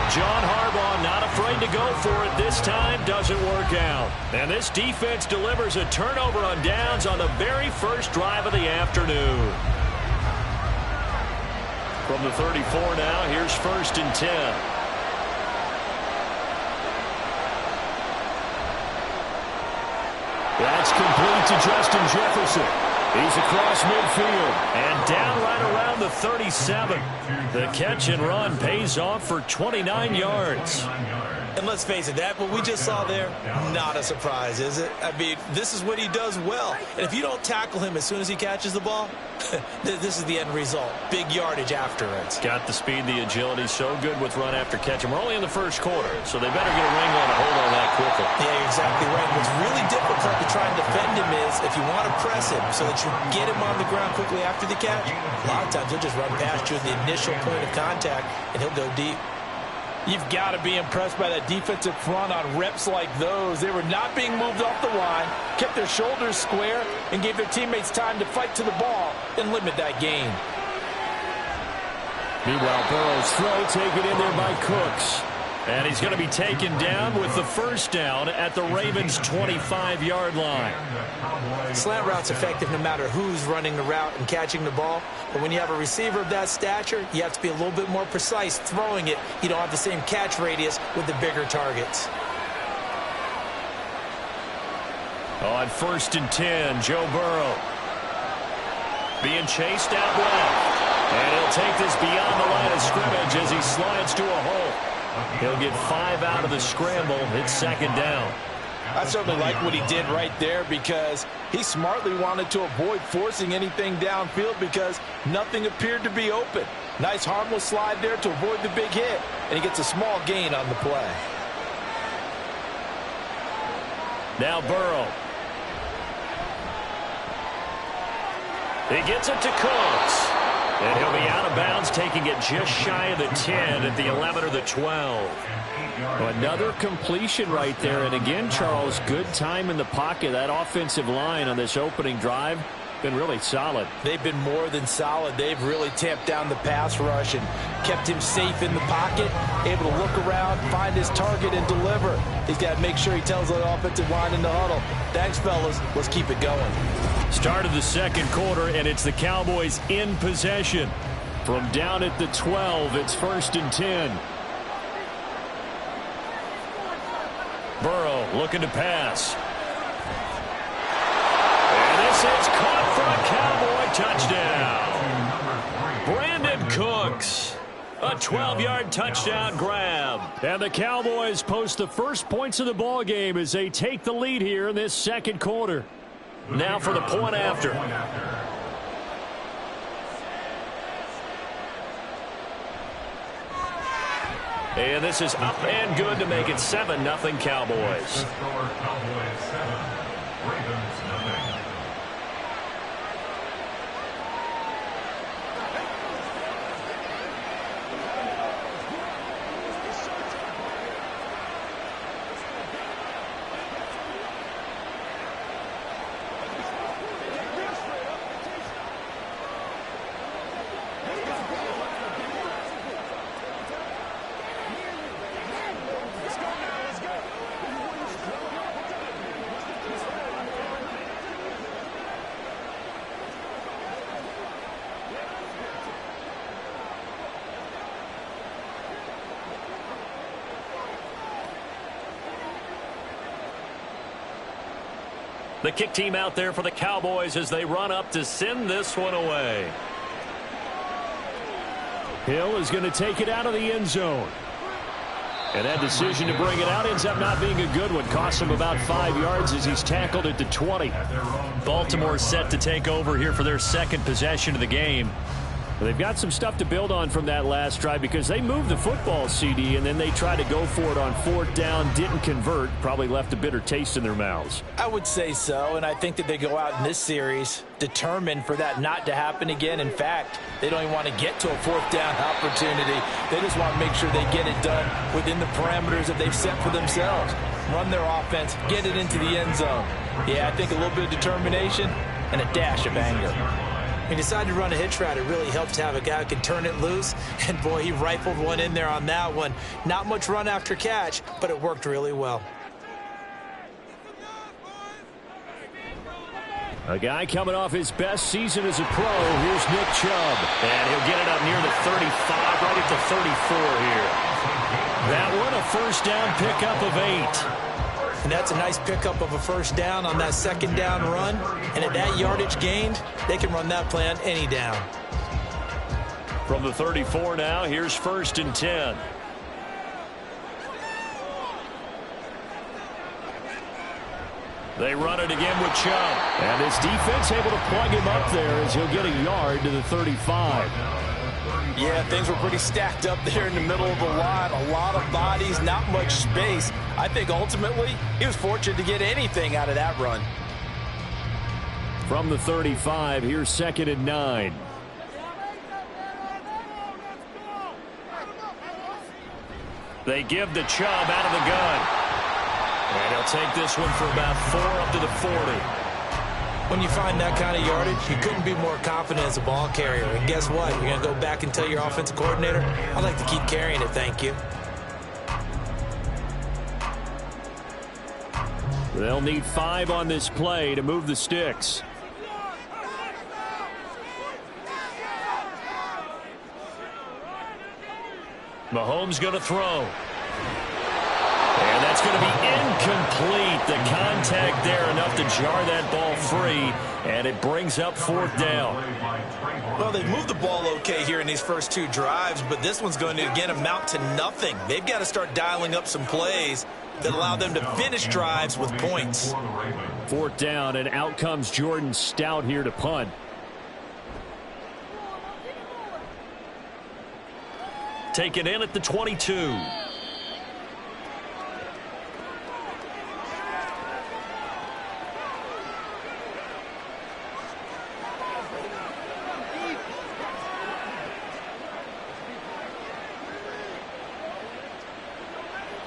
John Harbaugh not afraid to go for it this time. Doesn't work out. And this defense delivers a turnover on downs on the very first drive of the afternoon. From the 34 now, here's 1st and 10. That's complete to Justin Jefferson. He's across midfield and down right around the 37. The catch and run pays off for 29 yards. And let's face it, that what we just saw there, not a surprise, is it? I mean, this is what he does well. And if you don't tackle him as soon as he catches the ball, this is the end result. Big yardage after it. Got the speed, the agility, so good with run after catch. And we're only in the first quarter, so they better get a wrangle and a hold on that quickly. Yeah, you're exactly right. What's really difficult to try and defend him is if you want to press him so that you get him on the ground quickly after the catch, a lot of times he'll just run past you at the initial point of contact, and he'll go deep. You've got to be impressed by that defensive front on reps like those. They were not being moved off the line, kept their shoulders square, and gave their teammates time to fight to the ball and limit that gain. Meanwhile, Burrow's throw taken in there by Cooks. And he's going to be taken down with the first down at the Ravens' 25-yard line. Slant route's effective no matter who's running the route and catching the ball. But when you have a receiver of that stature, you have to be a little bit more precise throwing it. You don't have the same catch radius with the bigger targets. On 1st and 10, Joe Burrow being chased out left. And he'll take this beyond the line of scrimmage as he slides to a hole. He'll get 5 out of the scramble. It's second down. I certainly like what he did right there because he smartly wanted to avoid forcing anything downfield because nothing appeared to be open. Nice harmless slide there to avoid the big hit, and he gets a small gain on the play. Now Burrow. He gets it to Cooks. And he'll be out of bounds, taking it just shy of the 10 at the 11 or the 12. Another completion right there. And again, Charles, good time in the pocket. That offensive line on this opening drive been really solid. They've been more than solid. They've really tamped down the pass rush and kept him safe in the pocket, able to look around, find his target, and deliver. He's got to make sure he tells the offensive line in the huddle, thanks, fellas. Let's keep it going. Start of the second quarter, and it's the Cowboys in possession. From down at the 12, it's 1st and 10. Burrow looking to pass. And this is caught for a Cowboy touchdown. Brandon Cooks. A 12-yard touchdown grab. And the Cowboys post the first points of the ball game as they take the lead here in this second quarter. Now for the point after. And this is up and good to make it 7-0 Cowboys. The kick team out there for the Cowboys as they run up to send this one away. Hill is going to take it out of the end zone. And that decision to bring it out ends up not being a good one. Costs him about 5 yards as he's tackled at the 20. Baltimore set to take over here for their second possession of the game. Well, they've got some stuff to build on from that last drive because they moved the football, CD, and then they tried to go for it on 4th down, didn't convert, probably left a bitter taste in their mouths. I would say so, and I think that they go out in this series determined for that not to happen again. In fact, they don't even want to get to a 4th down opportunity. They just want to make sure they get it done within the parameters that they've set for themselves. Run their offense, get it into the end zone. Yeah, I think a little bit of determination and a dash of anger. He decided to run a hitch route. It really helps to have a guy who can turn it loose. And, boy, he rifled one in there on that one. Not much run after catch, but it worked really well. A guy coming off his best season as a pro. Here's Nick Chubb. And he'll get it up near the 35, right at the 34 here. That one a first down pickup of 8. And that's a nice pickup of a first down on that second down run. And at that yardage gained, they can run that play on any down. From the 34 now, here's 1st and 10. They run it again with Chubb. And his defense able to plug him up there as he'll get a yard to the 35. Yeah, things were pretty stacked up there in the middle of the line. A lot of bodies, not much space. I think ultimately he was fortunate to get anything out of that run. From the 35, here's 2nd and 9. They give the Chubb out of the gun. And he'll take this one for about 4 up to the 40. When you find that kind of yardage, you couldn't be more confident as a ball carrier. And guess what? You're going to go back and tell your offensive coordinator, I'd like to keep carrying it, thank you. They'll need 5 on this play to move the sticks. Mahomes going to throw. And that's going to be incomplete. right. The contact there enough to jar that ball free, and it brings up 4th down. Well, they've moved the ball okay here in these first 2 drives, but this one's going to, again, amount to nothing. They've got to start dialing up some plays that allow them to finish drives with points. 4th down, and out comes Jordan Stout here to punt. Taken in at the 22.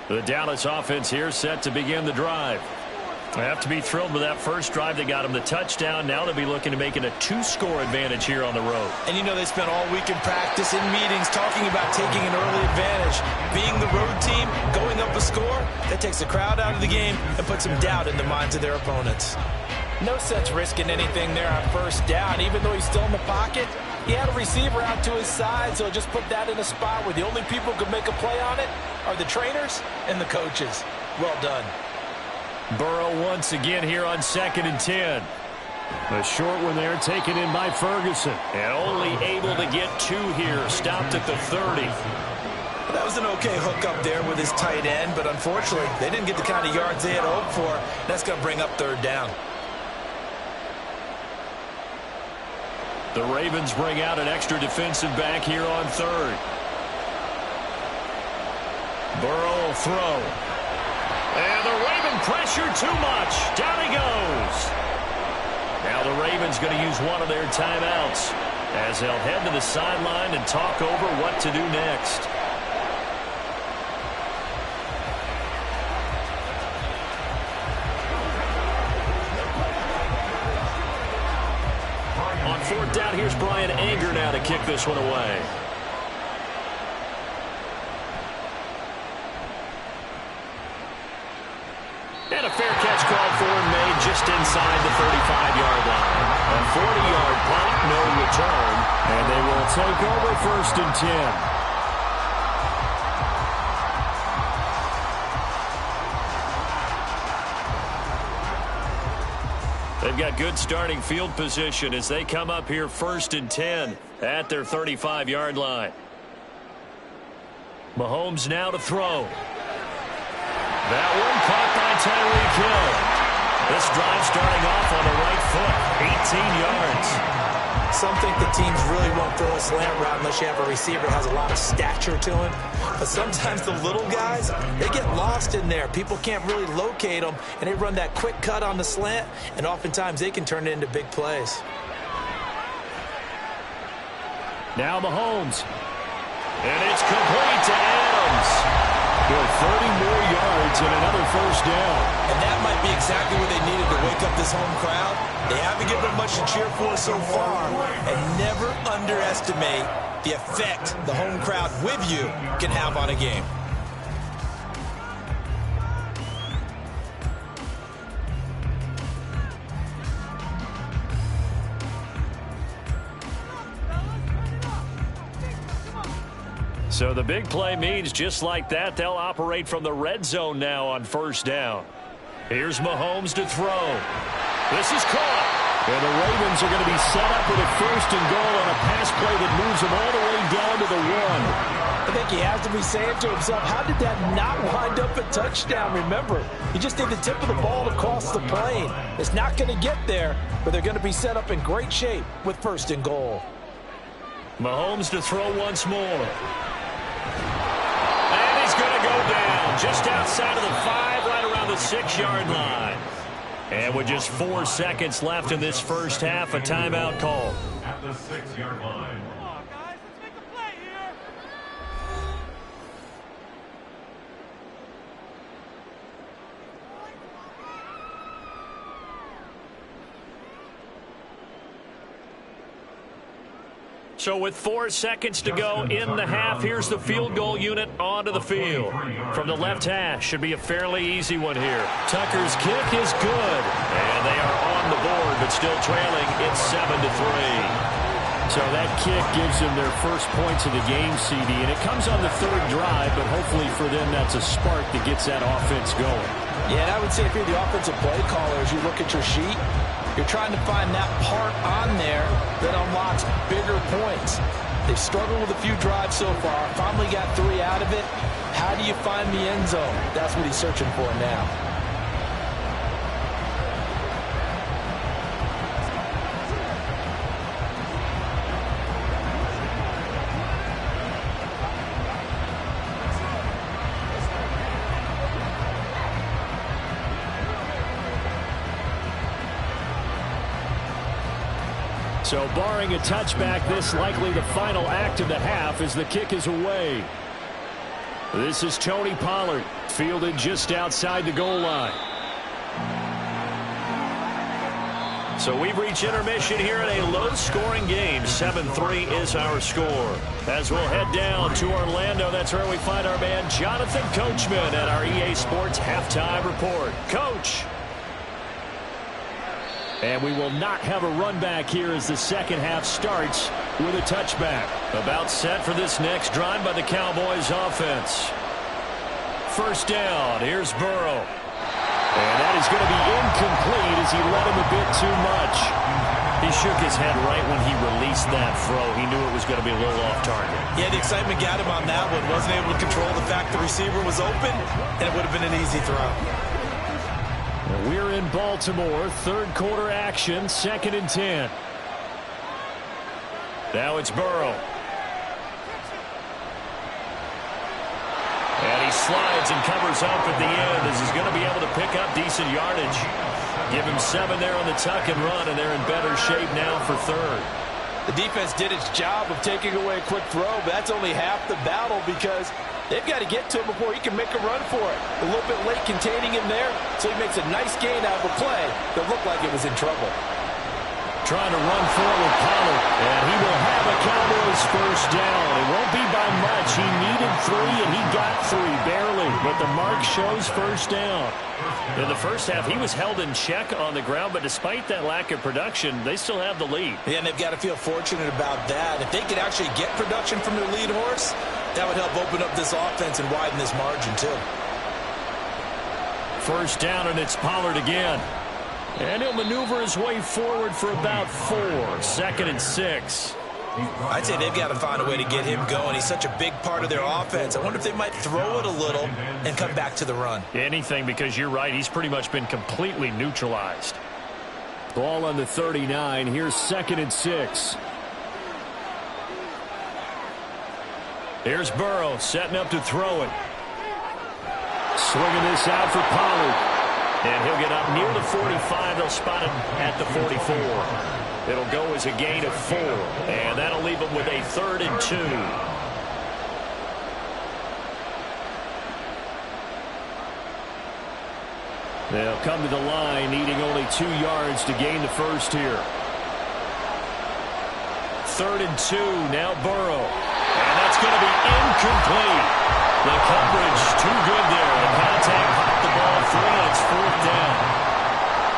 The Dallas offense here set to begin the drive. They have to be thrilled with that first drive. They got them the touchdown. Now they'll be looking to make it a 2-score advantage here on the road. And you know they spent all week in practice, in meetings, talking about taking an early advantage. Being the road team, going up a score, that takes the crowd out of the game and puts some doubt in the minds of their opponents. No sense risking anything there on first down. Even though he's still in the pocket, he had a receiver out to his side, so just put that in a spot where the only people who can make a play on it are the trainers and the coaches. Well done. Burrow once again here on 2nd and 10. A short one there taken in by Ferguson. And only able to get 2 here. Stopped at the 30. That was an okay hook up there with his tight end, but unfortunately, they didn't get the kind of yards they had hoped for. That's going to bring up 3rd down. The Ravens bring out an extra defensive back here on 3rd. Burrow will throw. And the Raven pressure too much. Down he goes. Now the Ravens going to use one of their timeouts as they'll head to the sideline and talk over what to do next. On 4th down, here's Brian Anger now to kick this one away. And a fair catch called for and made just inside the 35-yard line. A 40-yard punt, no return, and they will take over 1st and 10. They've got good starting field position as they come up here 1st and 10 at their 35-yard line. Mahomes now to throw. That one caught by Tyreek Hill. This drive starting off on the right foot, 18 yards. Some think the teams really won't throw a slant route unless you have a receiver that has a lot of stature to him. But sometimes the little guys, they get lost in there. People can't really locate them, and they run that quick cut on the slant, and oftentimes they can turn it into big plays. Now Mahomes. And it's complete to Adams. With 30 more yards and another 1st down. And that might be exactly what they needed to wake up this home crowd. They haven't given them much to cheer for so far. And never underestimate the effect the home crowd with you can have on a game. So the big play means just like that, they'll operate from the red zone now on 1st down. Here's Mahomes to throw. This is caught. And the Ravens are going to be set up with a 1st and goal on a pass play that moves them all the way down to the 1. I think he has to be saying to himself, how did that not wind up a touchdown? Remember, you just need the tip of the ball to cross the plane. It's not going to get there, but they're going to be set up in great shape with 1st and goal. Mahomes to throw once more. And he's going to go down just outside of the 5, right around the 6-yard line. And with just 4 seconds left in this first half, a timeout call. At the 6-yard line. Come on, guys. Let's make a play here. So with 4 seconds to go in the half, here's the field goal unit onto the field. From the left hash, should be a fairly easy one here. Tucker's kick is good. And they are on the board, but still trailing. It's 7-3. So that kick gives them their first points of the game, CD, and it comes on the third drive, but hopefully for them that's a spark that gets that offense going. Yeah, and I would say if you're the offensive play caller, as you look at your sheet, you're trying to find that part on there that unlocks bigger points. They've struggled with a few drives so far, finally got 3 out of it. How do you find the end zone? That's what he's searching for now. So barring a touchback, this likely the final act of the half as the kick is away. This is Tony Pollard, fielded just outside the goal line. So we've reached intermission here in a low-scoring game. 7-3 is our score. As we'll head down to Orlando, that's where we find our man Jonathan Coachman at our EA Sports Halftime Report. Coach. And we will not have a run back here as the second half starts with a touchback. About set for this next drive by the Cowboys offense. First down, here's Burrow. And that is going to be incomplete as he led him a bit too much. He shook his head right when he released that throw. He knew it was going to be a little off target. Yeah, the excitement got him on that one. Wasn't able to control the fact the receiver was open, and it would have been an easy throw. We're in Baltimore, third quarter action, 2nd and 10. Now it's Burrow. And he slides and covers up at the end as he's going to be able to pick up decent yardage. Give him 7 there on the tuck and run, and they're in better shape now for third. The defense did its job of taking away a quick throw, but that's only half the battle because they've got to get to him before he can make a run for it. A little bit late containing him there, so he makes a nice gain out of a play that looked like it was in trouble. Trying to run forward, Pollard, and he will have a Cowboys first down. It won't be by much. He needed 3, and he got 3, barely. But the mark shows first down. In the first half, he was held in check on the ground, but despite that lack of production, they still have the lead. Yeah, and they've got to feel fortunate about that. If they could actually get production from their lead horse, that would help open up this offense and widen this margin, too. First down, and it's Pollard again. And he'll maneuver his way forward for about 4. 2nd and 6. I'd say they've got to find a way to get him going. He's such a big part of their offense. I wonder if they might throw it a little and come back to the run. Anything, because you're right. He's pretty much been completely neutralized. Ball on the 39. Here's 2nd and 6. Here's Burrow setting up to throw it. Swinging this out for Pollard. And he'll get up near the 45. They'll spot him at the 44. It'll go as a gain of 4. And that'll leave him with a 3rd and 2. They'll come to the line, needing only 2 yards to gain the first here. 3rd and 2. Now Burrow. And that's going to be incomplete. The coverage too good there. The contact popped the ball free, and it's 4th down.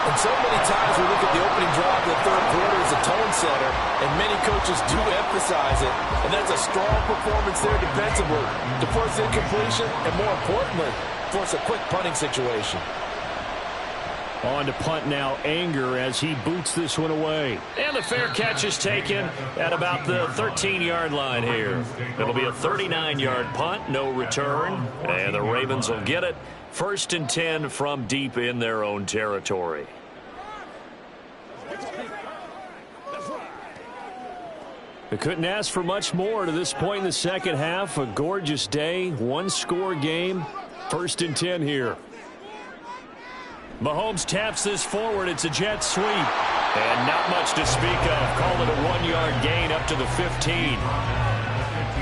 And so many times we look at the opening drive of the third quarter as a tone setter, and many coaches do emphasize it. And that's a strong performance there defensively to force incompletion and, more importantly, force a quick punting situation. On to punt now, Anger, as he boots this one away. And the fair catch is taken at about the 13-yard line here. It'll be a 39-yard punt, no return. And the Ravens will get it. 1st and 10 from deep in their own territory. They couldn't ask for much more to this point in the second half. A gorgeous day, 1-score game. 1st and 10 here. Mahomes taps this forward. It's a jet sweep. And not much to speak of. Call it a 1-yard gain up to the 15.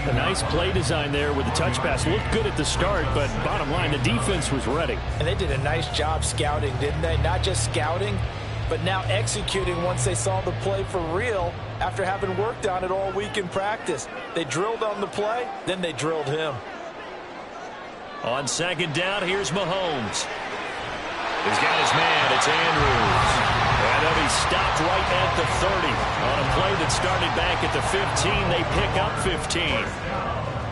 A nice play design there with the touch pass. Looked good at the start, but bottom line, the defense was ready. And they did a nice job scouting, didn't they? Not just scouting, but now executing once they saw the play for real after having worked on it all week in practice. They drilled on the play, then they drilled him. On 2nd down, here's Mahomes. He's got his man. It's Andrews. And they'll be stopped right at the 30. On a play that started back at the 15, they pick up 15.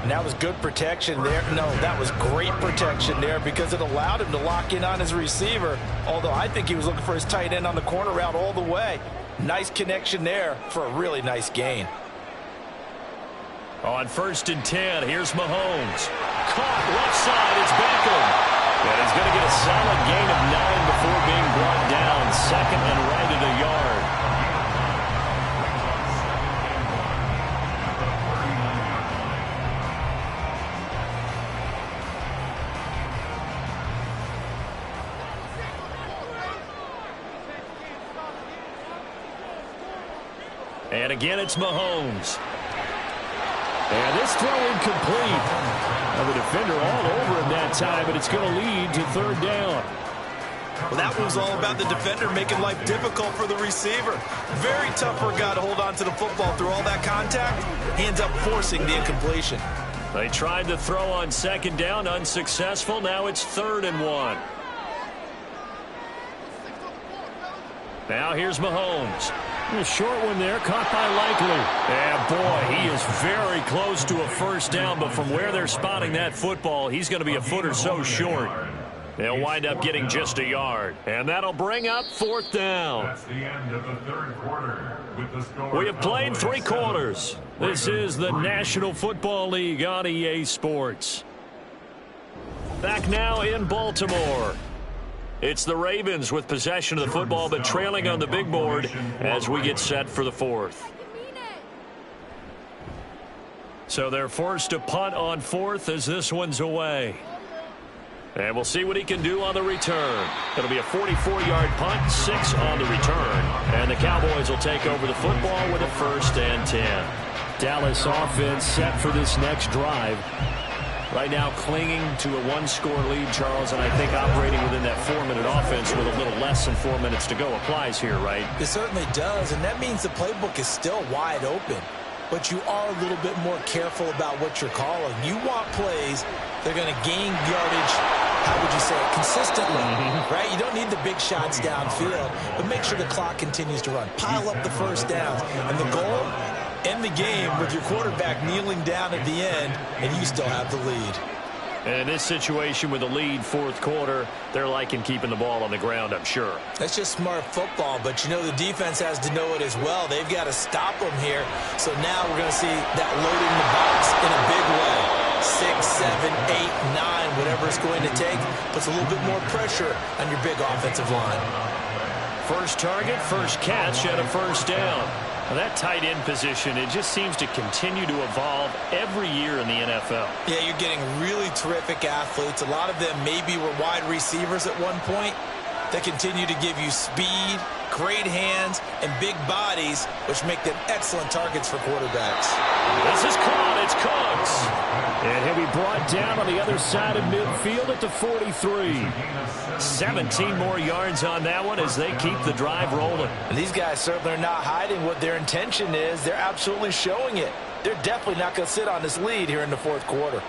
And that was good protection there. No, that was great protection there because it allowed him to lock in on his receiver, although I think he was looking for his tight end on the corner route all the way. Nice connection there for a really nice gain. On 1st and 10, here's Mahomes. Caught left side, it's Beckham. And he's going to get a solid gain of 9 before being brought down. Second and right at a yard. And again, it's Mahomes. And this throw incomplete. Now the defender all over him that time, but it's going to lead to 3rd down. Well, that was all about the defender making life difficult for the receiver. Very tough for a guy to hold on to the football through all that contact. He ends up forcing the incompletion. They tried to throw on 2nd down, unsuccessful. Now it's 3rd and 1. Now here's Mahomes. A short one there, caught by Likely. And boy, he is very close to a 1st down, but from where they're spotting that football, he's going to be a foot or so short. They'll wind up getting just a yard. And that'll bring up 4th down. That's the end of the 3rd quarter. With the score, We have played 3 quarters. This is the National Football League on EA Sports. Back now in Baltimore. It's the Ravens with possession of the football, but trailing on the big board as we get set for the 4th. So they're forced to punt on 4th as this one's away. And we'll see what he can do on the return. It'll be a 44-yard punt, 6 on the return. And the Cowboys will take over the football with a 1st and 10. Dallas offense set for this next drive. Right now clinging to a 1-score lead, Charles, and I think operating within that 4-minute offense with a little less than 4 minutes to go applies here, right? It certainly does, and that means the playbook is still wide open. But you are a little bit more careful about what you're calling. You want plays that are going to gain yardage, how would you say it, consistently, right? You don't need the big shots downfield, but make sure the clock continues to run. Pile up the 1st downs, and the goal, end the game with your quarterback kneeling down at the end, and you still have the lead. And in this situation with the lead 4th quarter, they're liking keeping the ball on the ground, I'm sure. That's just smart football, but you know the defense has to know it as well. They've got to stop them here. So now we're going to see that loading the box in a big way. 6, 7, 8, 9, whatever it's going to take, puts a little bit more pressure on your big offensive line. First target, first catch, and a 1st down. Now that tight end position, it just seems to continue to evolve every year in the NFL. Yeah, you're getting really terrific athletes. A lot of them maybe were wide receivers at one point. They continue to give you speed, great hands, and big bodies, which make them excellent targets for quarterbacks. This is caught. It's Cooks. And he'll be brought down on the other side of midfield at the 43. 17 more yards on that one as they keep the drive rolling. And these guys certainly are not hiding what their intention is. They're absolutely showing it. They're definitely not going to sit on this lead here in the 4th quarter.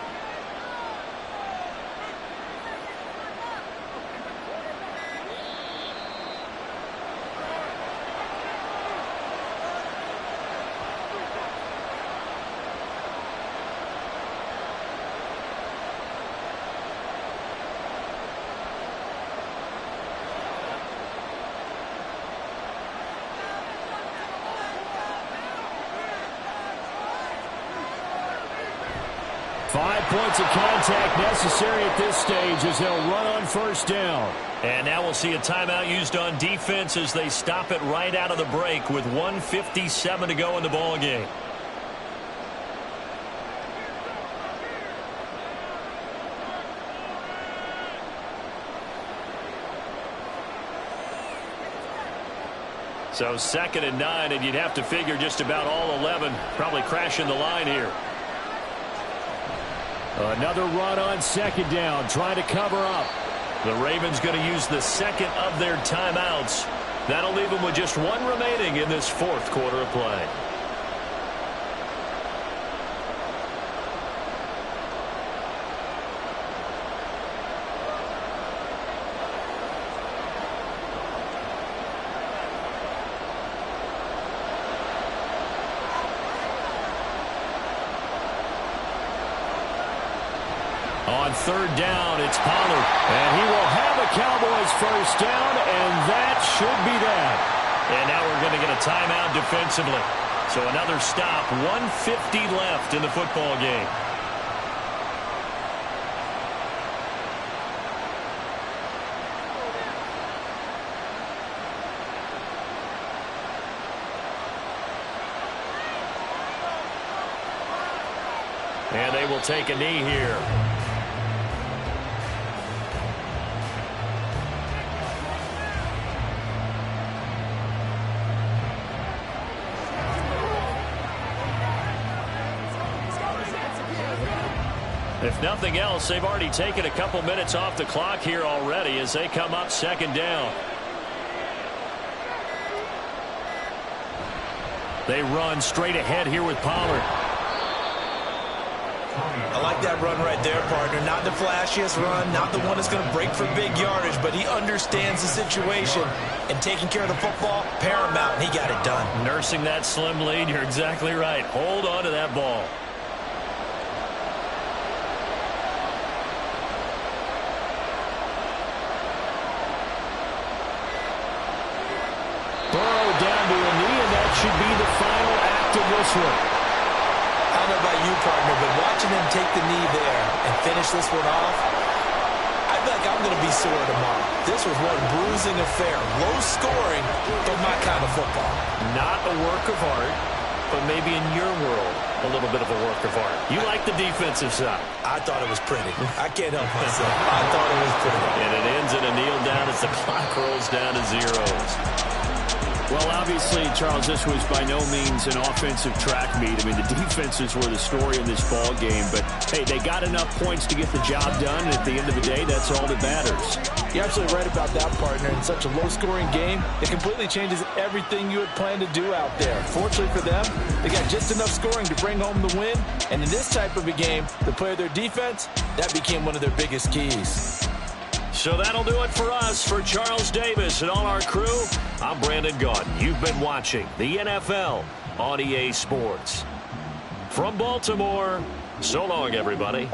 Points of contact necessary at this stage as they'll run on 1st down. And now we'll see a timeout used on defense as they stop it right out of the break with 1:57 to go in the ball game. So 2nd and 9, and you'd have to figure just about all 11 probably crashing the line here. Another run on 2nd down, trying to cover up. The Ravens going to use the 2nd of their timeouts. That'll leave them with just 1 remaining in this 4th quarter of play. on third down, it's Pollard. And he will have a Cowboys first down, and that should be that. And now we're going to get a timeout defensively. So another stop, 1:50 left in the football game. And they will take a knee here. If nothing else, they've already taken a couple minutes off the clock here already as they come up second down. They run straight ahead here with Pollard. I like that run right there, partner. Not the flashiest run, not the one that's going to break for big yardage, but he understands the situation. And taking care of the football, paramount, and he got it done. Nursing that slim lead, you're exactly right. Hold on to that ball. Burrow down to a knee, and that should be the final act of this one. I don't know about you, partner, but watching him take the knee there and finish this one off, I feel like I'm going to be sore tomorrow. This was one bruising affair. Low scoring, but my kind of football. Not a work of art, but maybe in your world, a little bit of a work of art. You like the defensive side. I thought it was pretty. I can't help myself. I thought it was pretty. And it ends in a kneel down as the clock rolls down to zeros. Well, obviously, Charles, this was by no means an offensive track meet. I mean, the defenses were the story in this ball game. But, hey, they got enough points to get the job done. And at the end of the day, that's all that matters. You're absolutely right about that, partner. In such a low-scoring game, it completely changes everything you had planned to do out there. Fortunately for them, they got just enough scoring to bring home the win. And in this type of a game, to play their defense, that became one of their biggest keys. So that'll do it for us. For Charles Davis and all our crew, I'm Brandon Gaudin. You've been watching the NFL on EA Sports. From Baltimore, so long, everybody.